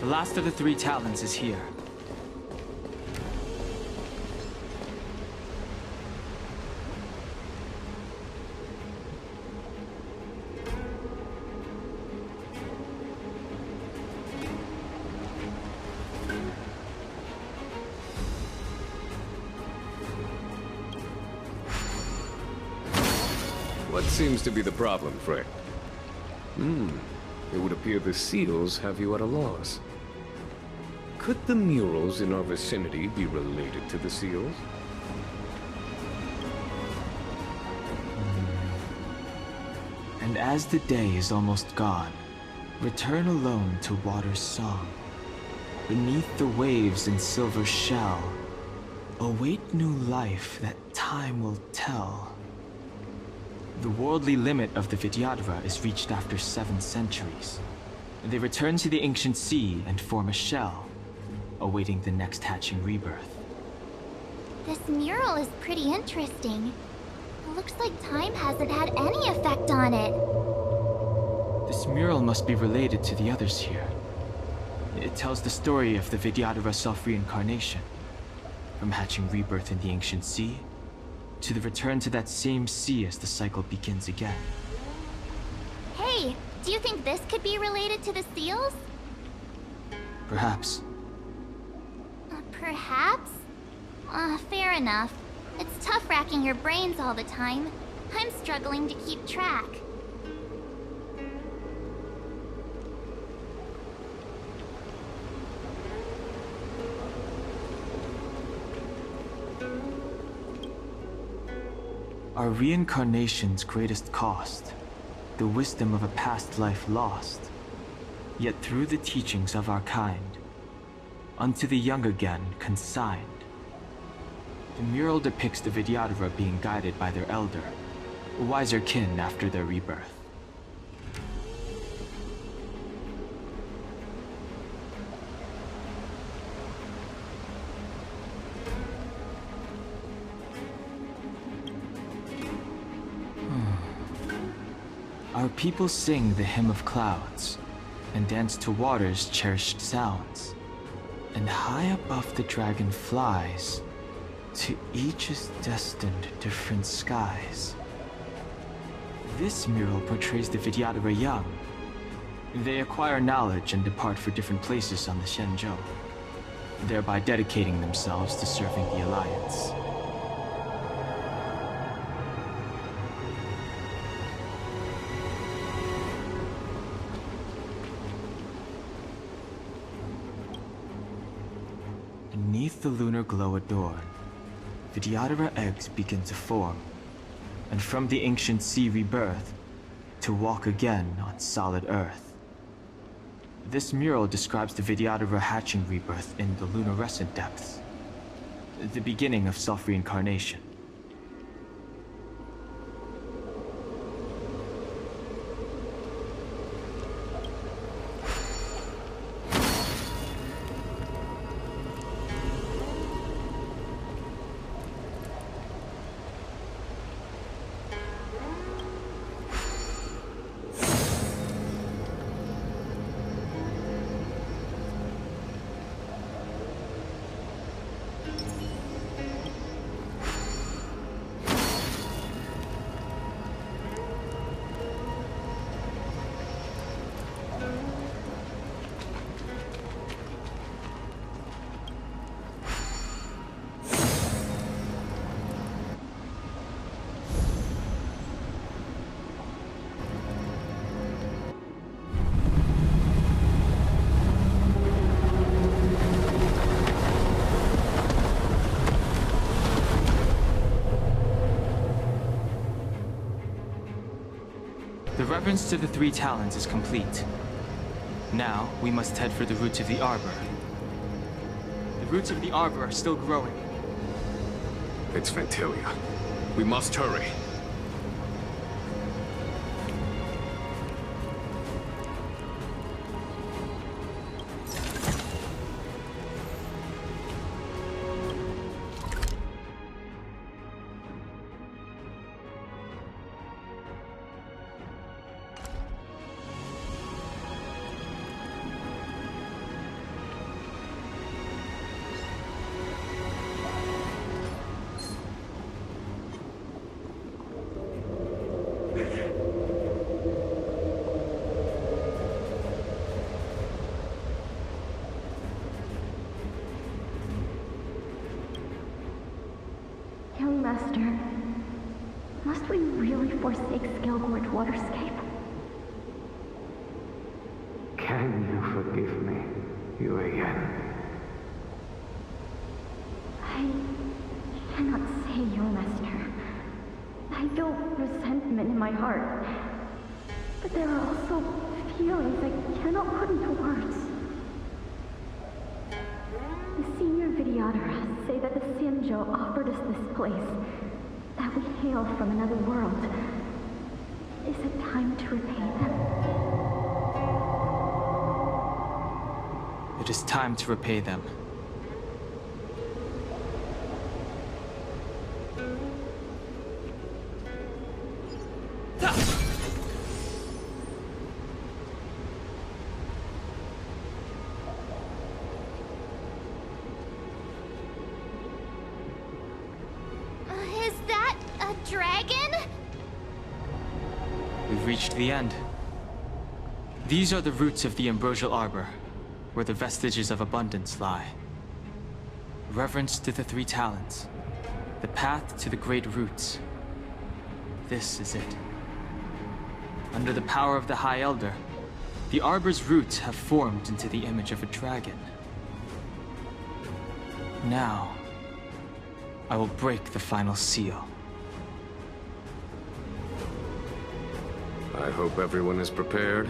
The last of the 3 talents is here. What seems to be the problem, Frey? It would appear the seals have you at a loss. Could the murals in our vicinity be related to the seals? And as the day is almost gone, return alone to water's song. Beneath the waves in silver shell, await new life that time will tell. The worldly limit of the Vidyadhara is reached after 7 centuries. They return to the ancient sea and form a shell, awaiting the next hatching rebirth. This mural is pretty interesting. It looks like time hasn't had any effect on it. This mural must be related to the others here. It tells the story of the Vidyadhara self-reincarnation, from hatching rebirth in the ancient sea, to the return to that same sea as the cycle begins again. Hey, do you think this could be related to the seals? Perhaps. Perhaps? Fair enough. It's tough racking your brains all the time. I'm struggling to keep track. Our reincarnation's greatest cost, the wisdom of a past life lost, yet through the teachings of our kind, unto the young again consigned. The mural depicts the Vidyadhara being guided by their elder, a wiser kin after their rebirth. Our people sing the hymn of clouds, and dance to water's cherished sounds. And high above the dragon flies, to each is destined different skies. This mural portrays the Vidyadhara young. They acquire knowledge and depart for different places on the Shenzhou, thereby dedicating themselves to serving the Alliance. Beneath the lunar glow adorned, Vidyadhara eggs begin to form, and from the ancient sea rebirth, to walk again on solid earth. This mural describes the Vidyadhara hatching rebirth in the lunarescent depths, the beginning of self-reincarnation. Reverence to the Three Talons is complete. Now, we must head for the roots of the arbor. The roots of the arbor are still growing. It's Ventilia. We must hurry. Young Master, must we really forsake Skelgorge Waterscape? Can you forgive me, Urian? I cannot say, Young Master. I feel resentment in my heart. But there are also feelings I cannot put into words. The senior Videodara say that the Xianzhou offered us this place, that we hail from another world. Is it time to repay them? It is time to repay them. Is that a dragon? We've reached the end. These are the roots of the ambrosial arbor, where the vestiges of abundance lie. Reverence to the Three Talons, the path to the great roots. This is it. Under the power of the High Elder, the arbor's roots have formed into the image of a dragon. Now, I will break the final seal. I hope everyone is prepared.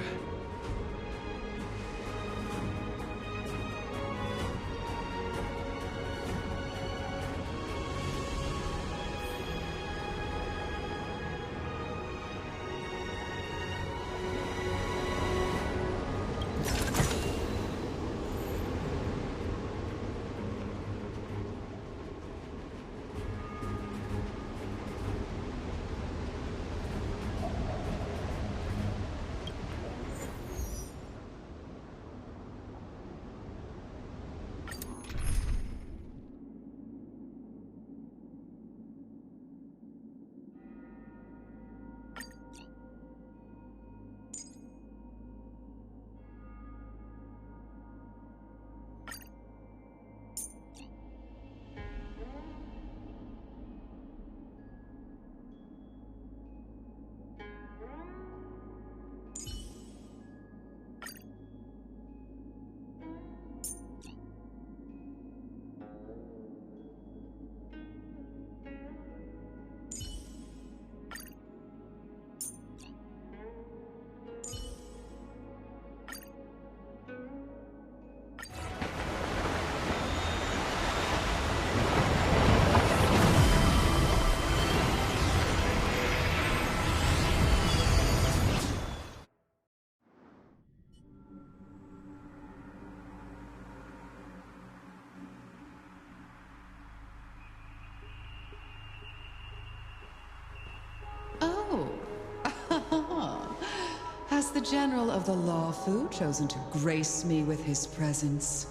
Has the General of the Lawfu chosen to grace me with his presence?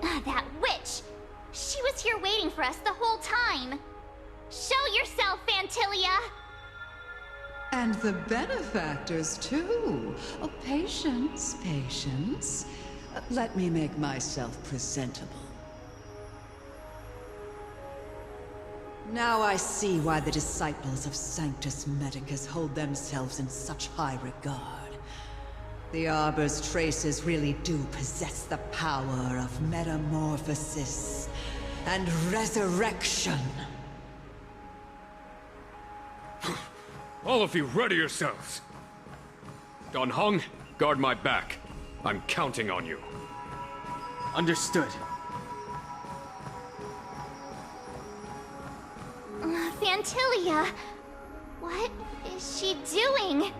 That witch! She was here waiting for us the whole time! Show yourself, Fantilia! And the benefactors, too. Oh, patience, patience. Let me make myself presentable. Now I see why the disciples of Sanctus Medicus hold themselves in such high regard. The Arbor's traces really do possess the power of metamorphosis and resurrection. All of you, ready yourselves. Don Hong, guard my back. I'm counting on you. Understood. Fantilia! What is she doing?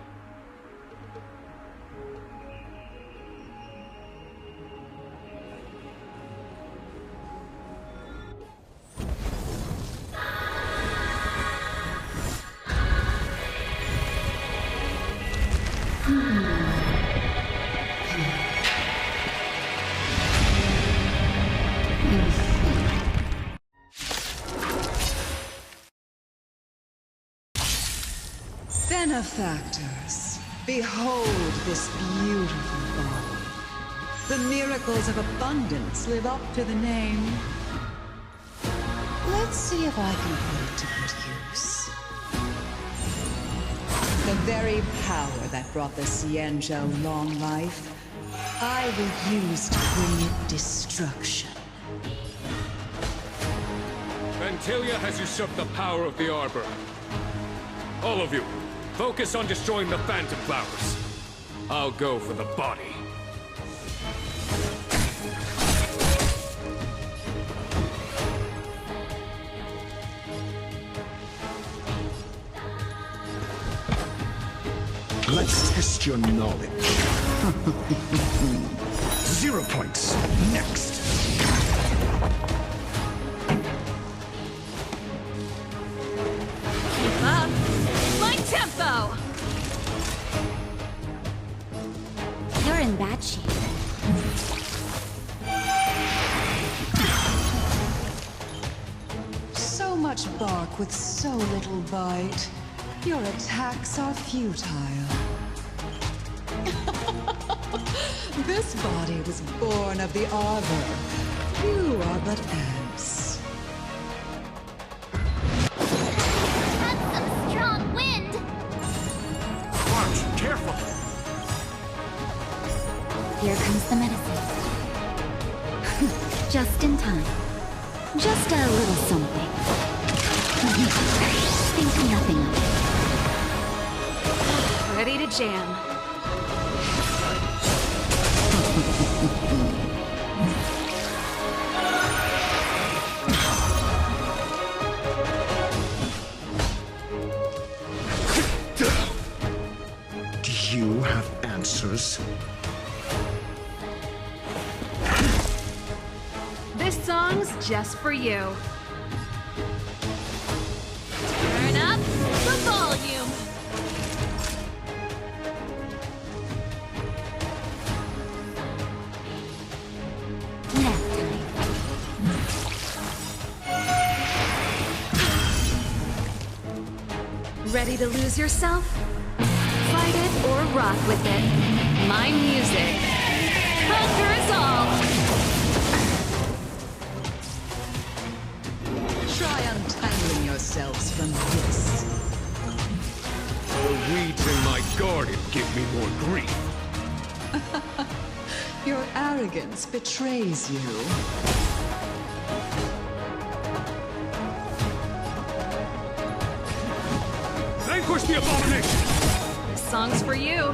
Benefactors, behold this beautiful body. The miracles of abundance live up to the name. Let's see if I can put it to good use. The very power that brought the Xianzhou long life, I will use to bring it destruction. Fantilia has usurped the power of the Arbor. All of you, focus on destroying the Phantom Flowers. I'll go for the body. Let's test your knowledge. 0 points. Next. Keep up. My tempo! You're in bad shape. So much bark with so little bite. Your attacks are futile. This body was born of the Arbor. You are but ants. That's some strong wind! Watch, careful! Here comes the medicine. Just in time. Just a little something. Think nothing of it. Ready to jam. Do you have answers? This song's just for you. Turn up the volume. Ready to lose yourself? Fight it or rock with it. My music conquers all. Try untangling yourselves from this. The weeds in my garden give me more grief. Your arrogance betrays you. Vanquish the abomination! This song's for you.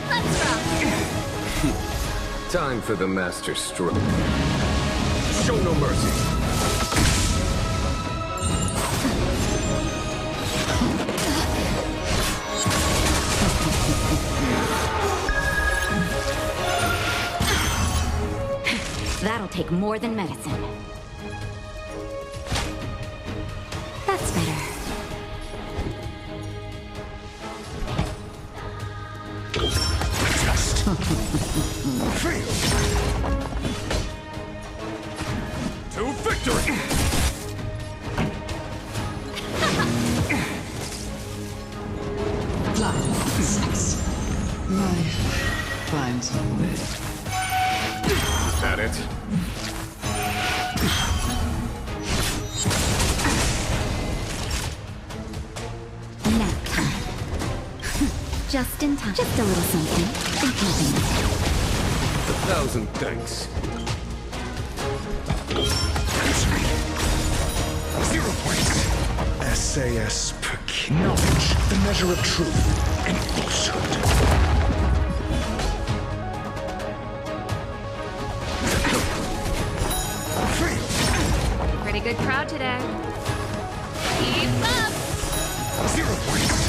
Let's rock. Time for the master stroke. Show no mercy. That'll take more than medicine. That's better. Just fail. To victory! Sex. My finds a way. Is that it? Nap time. Just in time. Just a little something. Think nothing of it. 1,000 thanks. Answer me. 0 points. SAS per knowledge, the measure of truth and falsehood. Pretty good crowd today. Keep up! 0 points.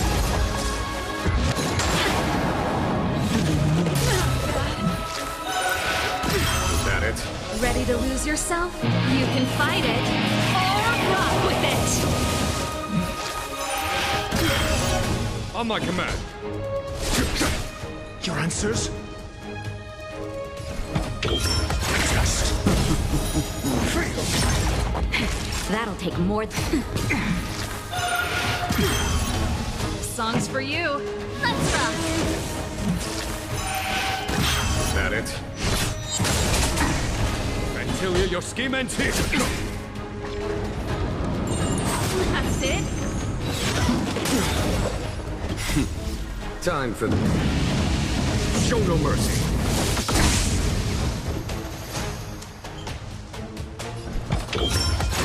Is that it? Ready to lose yourself? You can fight it, or rock with it! On my command. Your answers? That'll take more than... Song's for you. Let's rock! Is that it? Ventilia, your scheme ends here. That's it. Time for the... Show no mercy.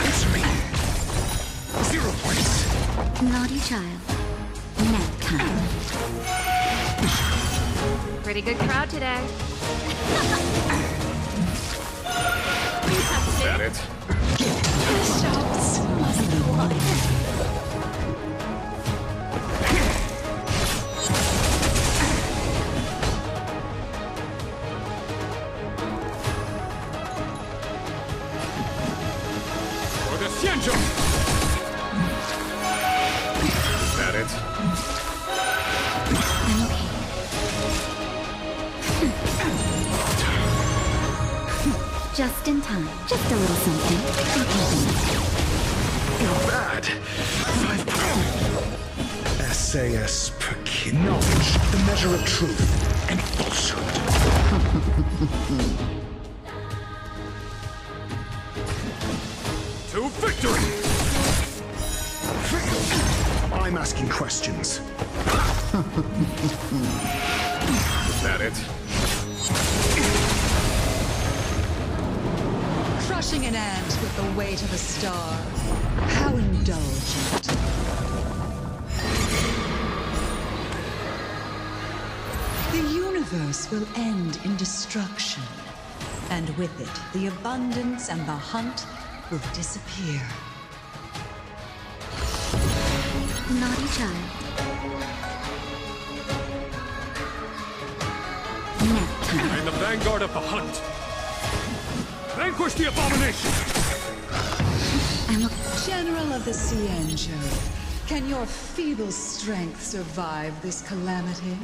Answer me. 0 points. Naughty child. Nap time. Pretty good crowd today. Is that it? The shows must go on. Is that it? Just in time. Just a little something. Not bad. 5 points. SAS per knowledge, the measure of truth and falsehood. To victory! I'm asking questions. Is that it? Crushing an ant with the weight of a star. How indulgent. The universe will end in destruction. And with it, the abundance and the hunt will disappear. Naughty child. Nap time. In the vanguard of the hunt. Vanquish the abomination! General of the Cienjo, can your feeble strength survive this calamity?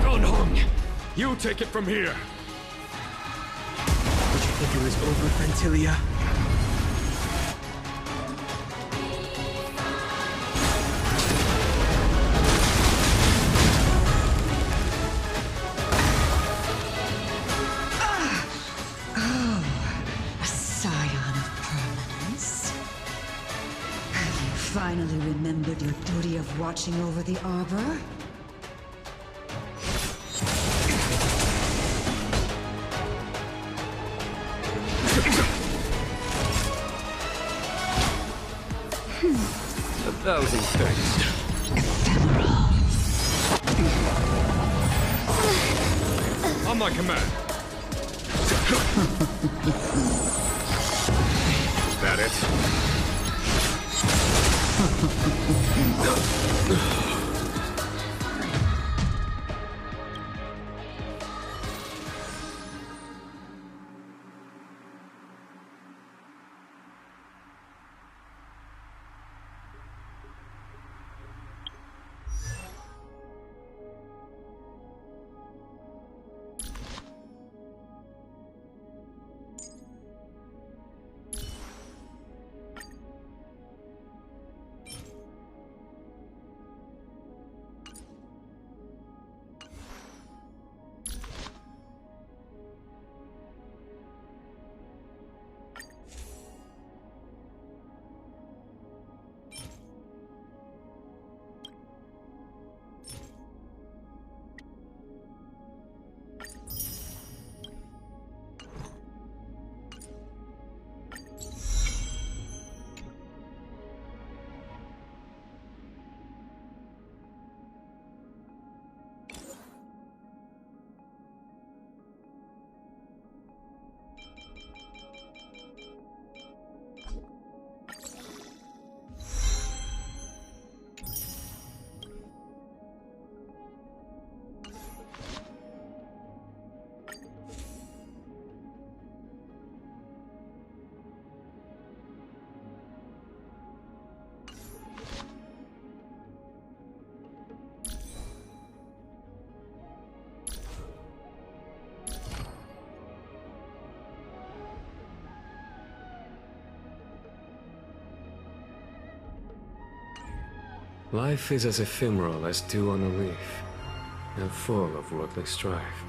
Gonhong, you take it from here. Did you think it was over, Ventilia? Finally remembered your duty of watching over the Arbor? A thousand thanks. On my command. Is that it? Life is as ephemeral as dew on a leaf, and full of worldly strife.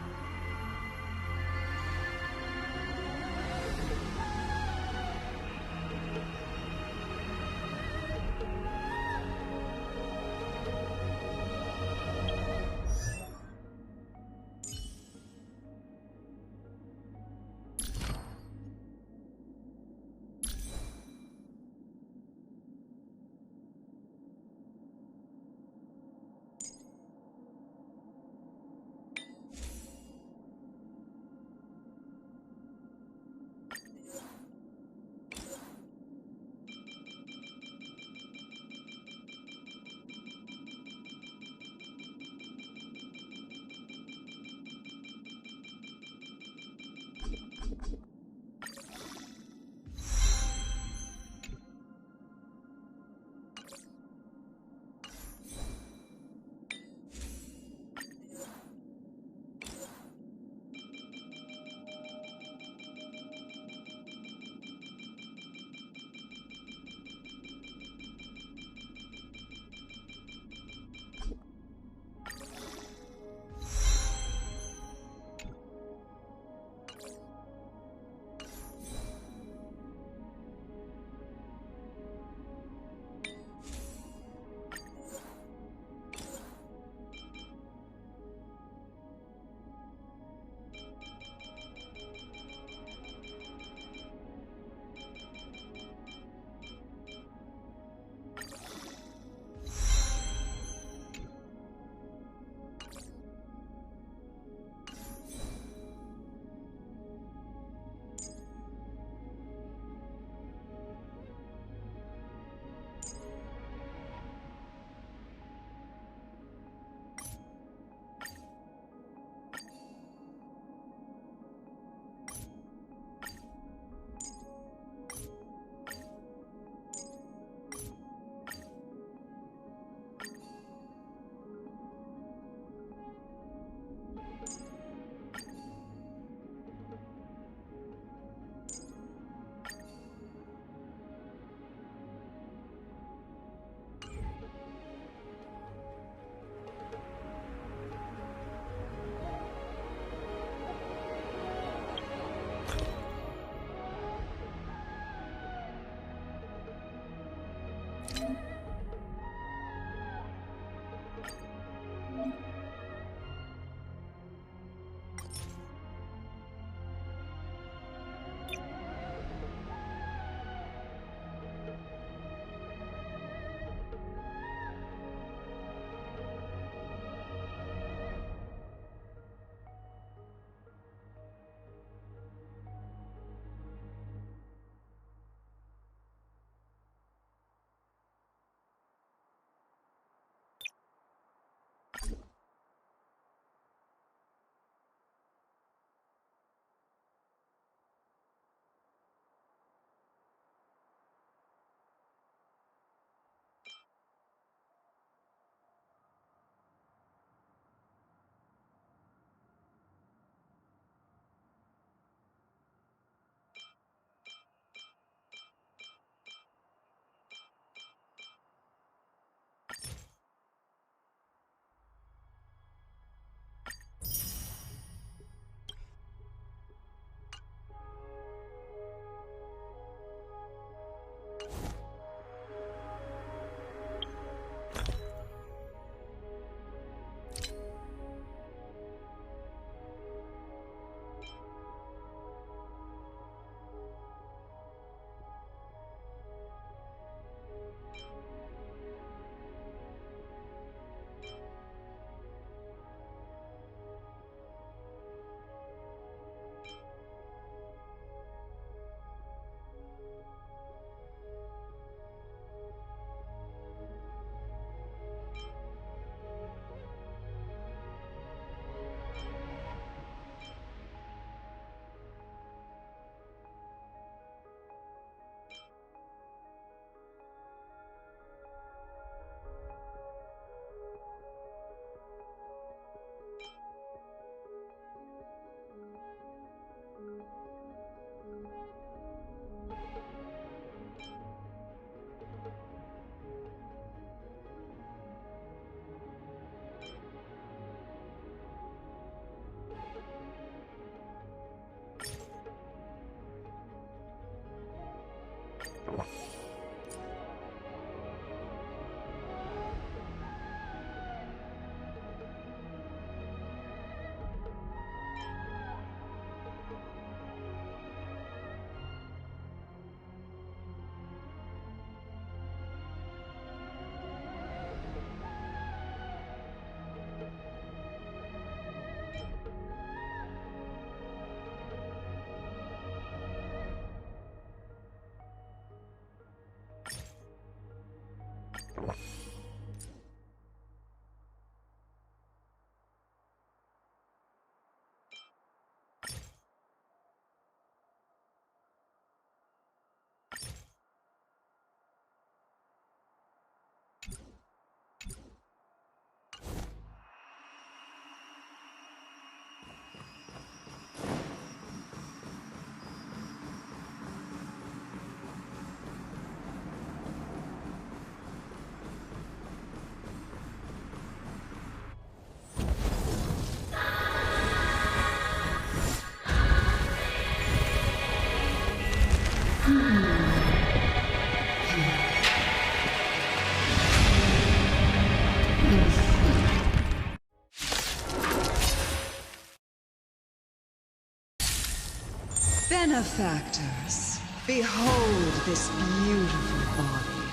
Benefactors, behold this beautiful body.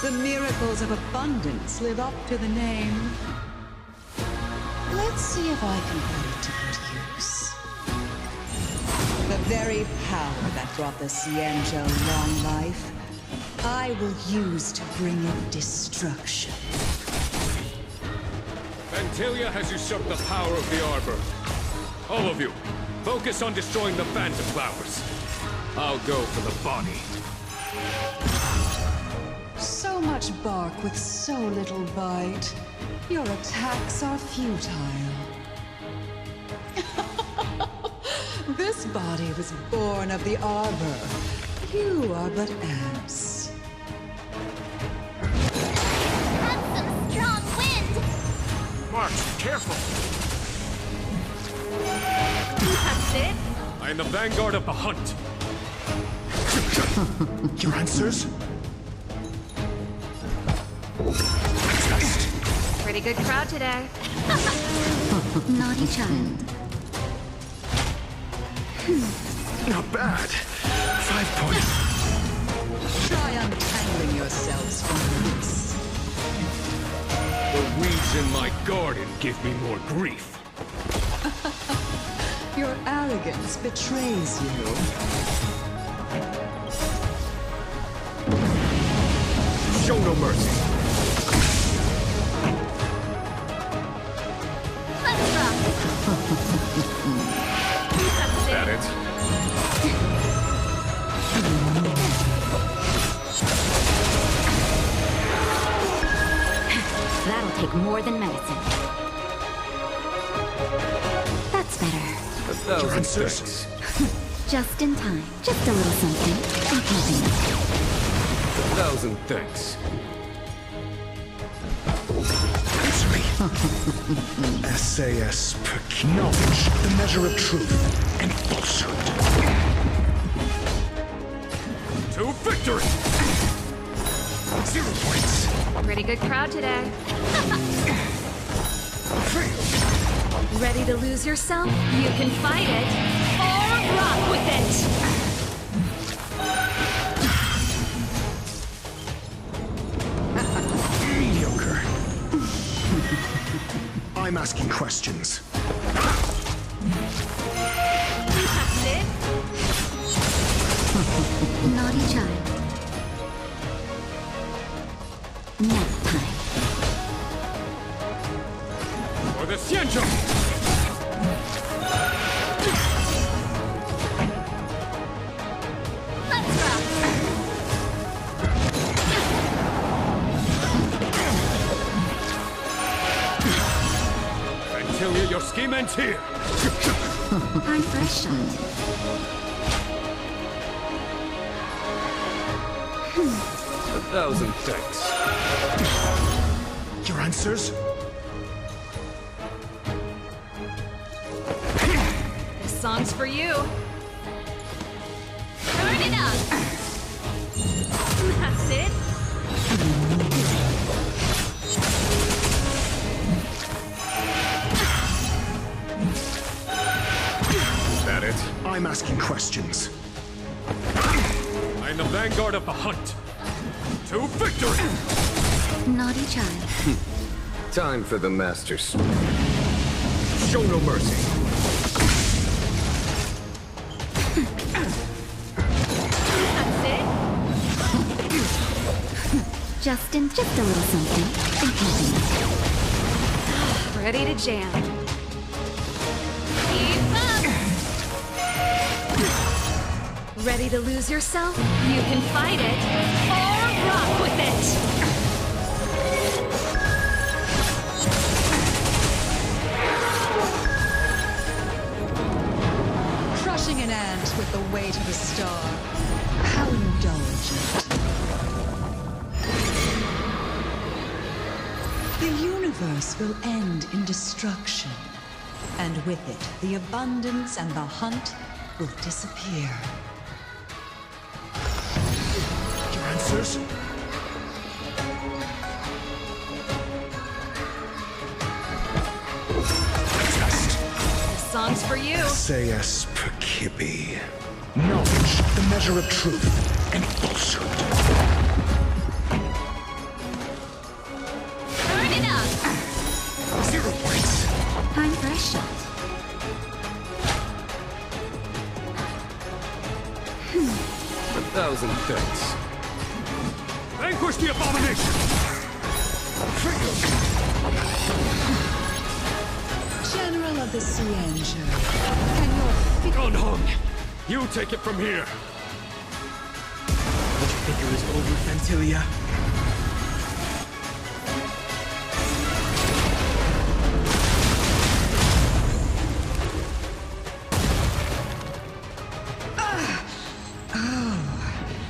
The miracles of abundance live up to the name. Let's see if I can put it to good use. The very power that brought the Xianzhou long life, I will use to bring it destruction. Vantilia has usurped the power of the Arbor. All of you, focus on destroying the Phantom Flowers. I'll go for the body. So much bark with so little bite. Your attacks are futile. This body was born of the Arbor. You are but ants. That's some strong wind! March, careful! That's it? I am the vanguard of the hunt. Your answers? Pretty good crowd today. Naughty child. Not bad. 5 points. Try untangling yourselves from this. The weeds in my garden give me more grief. Your arrogance betrays you. Show no mercy. Let's rock! Is that it? That'll take more than medicine. That's better. Your answers? Just in time. Just a little something. I'm counting. 1,000 thanks. Answer me. SAS per key. Knowledge, the measure of truth and falsehood. To victory! 0 points. Pretty good crowd today. Failed. Ready to lose yourself? You can fight it, or rock with it! Mediocre. I'm asking questions. That's it? Naughty child. Nap time. For the Xianzhou! Let's rock! Vantilia, your scheme ends here! I'm fresh shot. 1,000 thanks. Your answers? This song's for you. Turn it up! vanguard of the hunt. To victory! Naughty child. Time for the Master Sword. Show no mercy. Justin, just a little something. Ready to jam. Keep up! Ready to lose yourself? You can fight it, or rock with it! Crushing an ant with the weight of a star. How indulgent. The universe will end in destruction. And with it, the abundance and the hunt will disappear. Your answers? This song's for you. SAS Perkibi. Knowledge, the measure of truth and falsehood. Turn it up! 0 points. Time for a shot. 1,000 thanks. Vanquish the abomination! General of the Cienjo, can your feet... Gunhung, you take it from here. What you think it was over, Fantilia?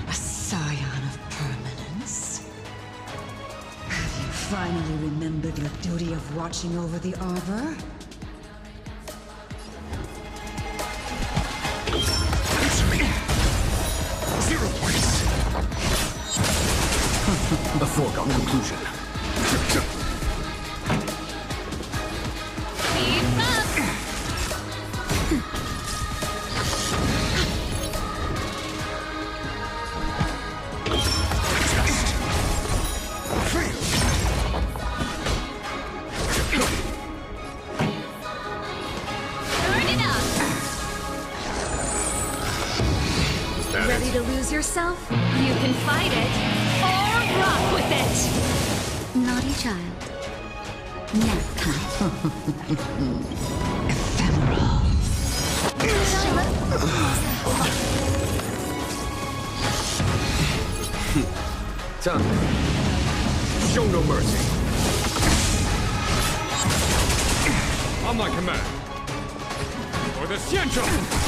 A scion of permanence. Have you finally remembered your duty of watching over the Arbor? Answer me. 0 points. A foregone conclusion. Keep up! Turn it up! Ready to lose yourself? You can fight it, or rock with it! Naughty child. Nap time. Ephemeral. Time. Show no mercy. On my command. For the Xianzhou!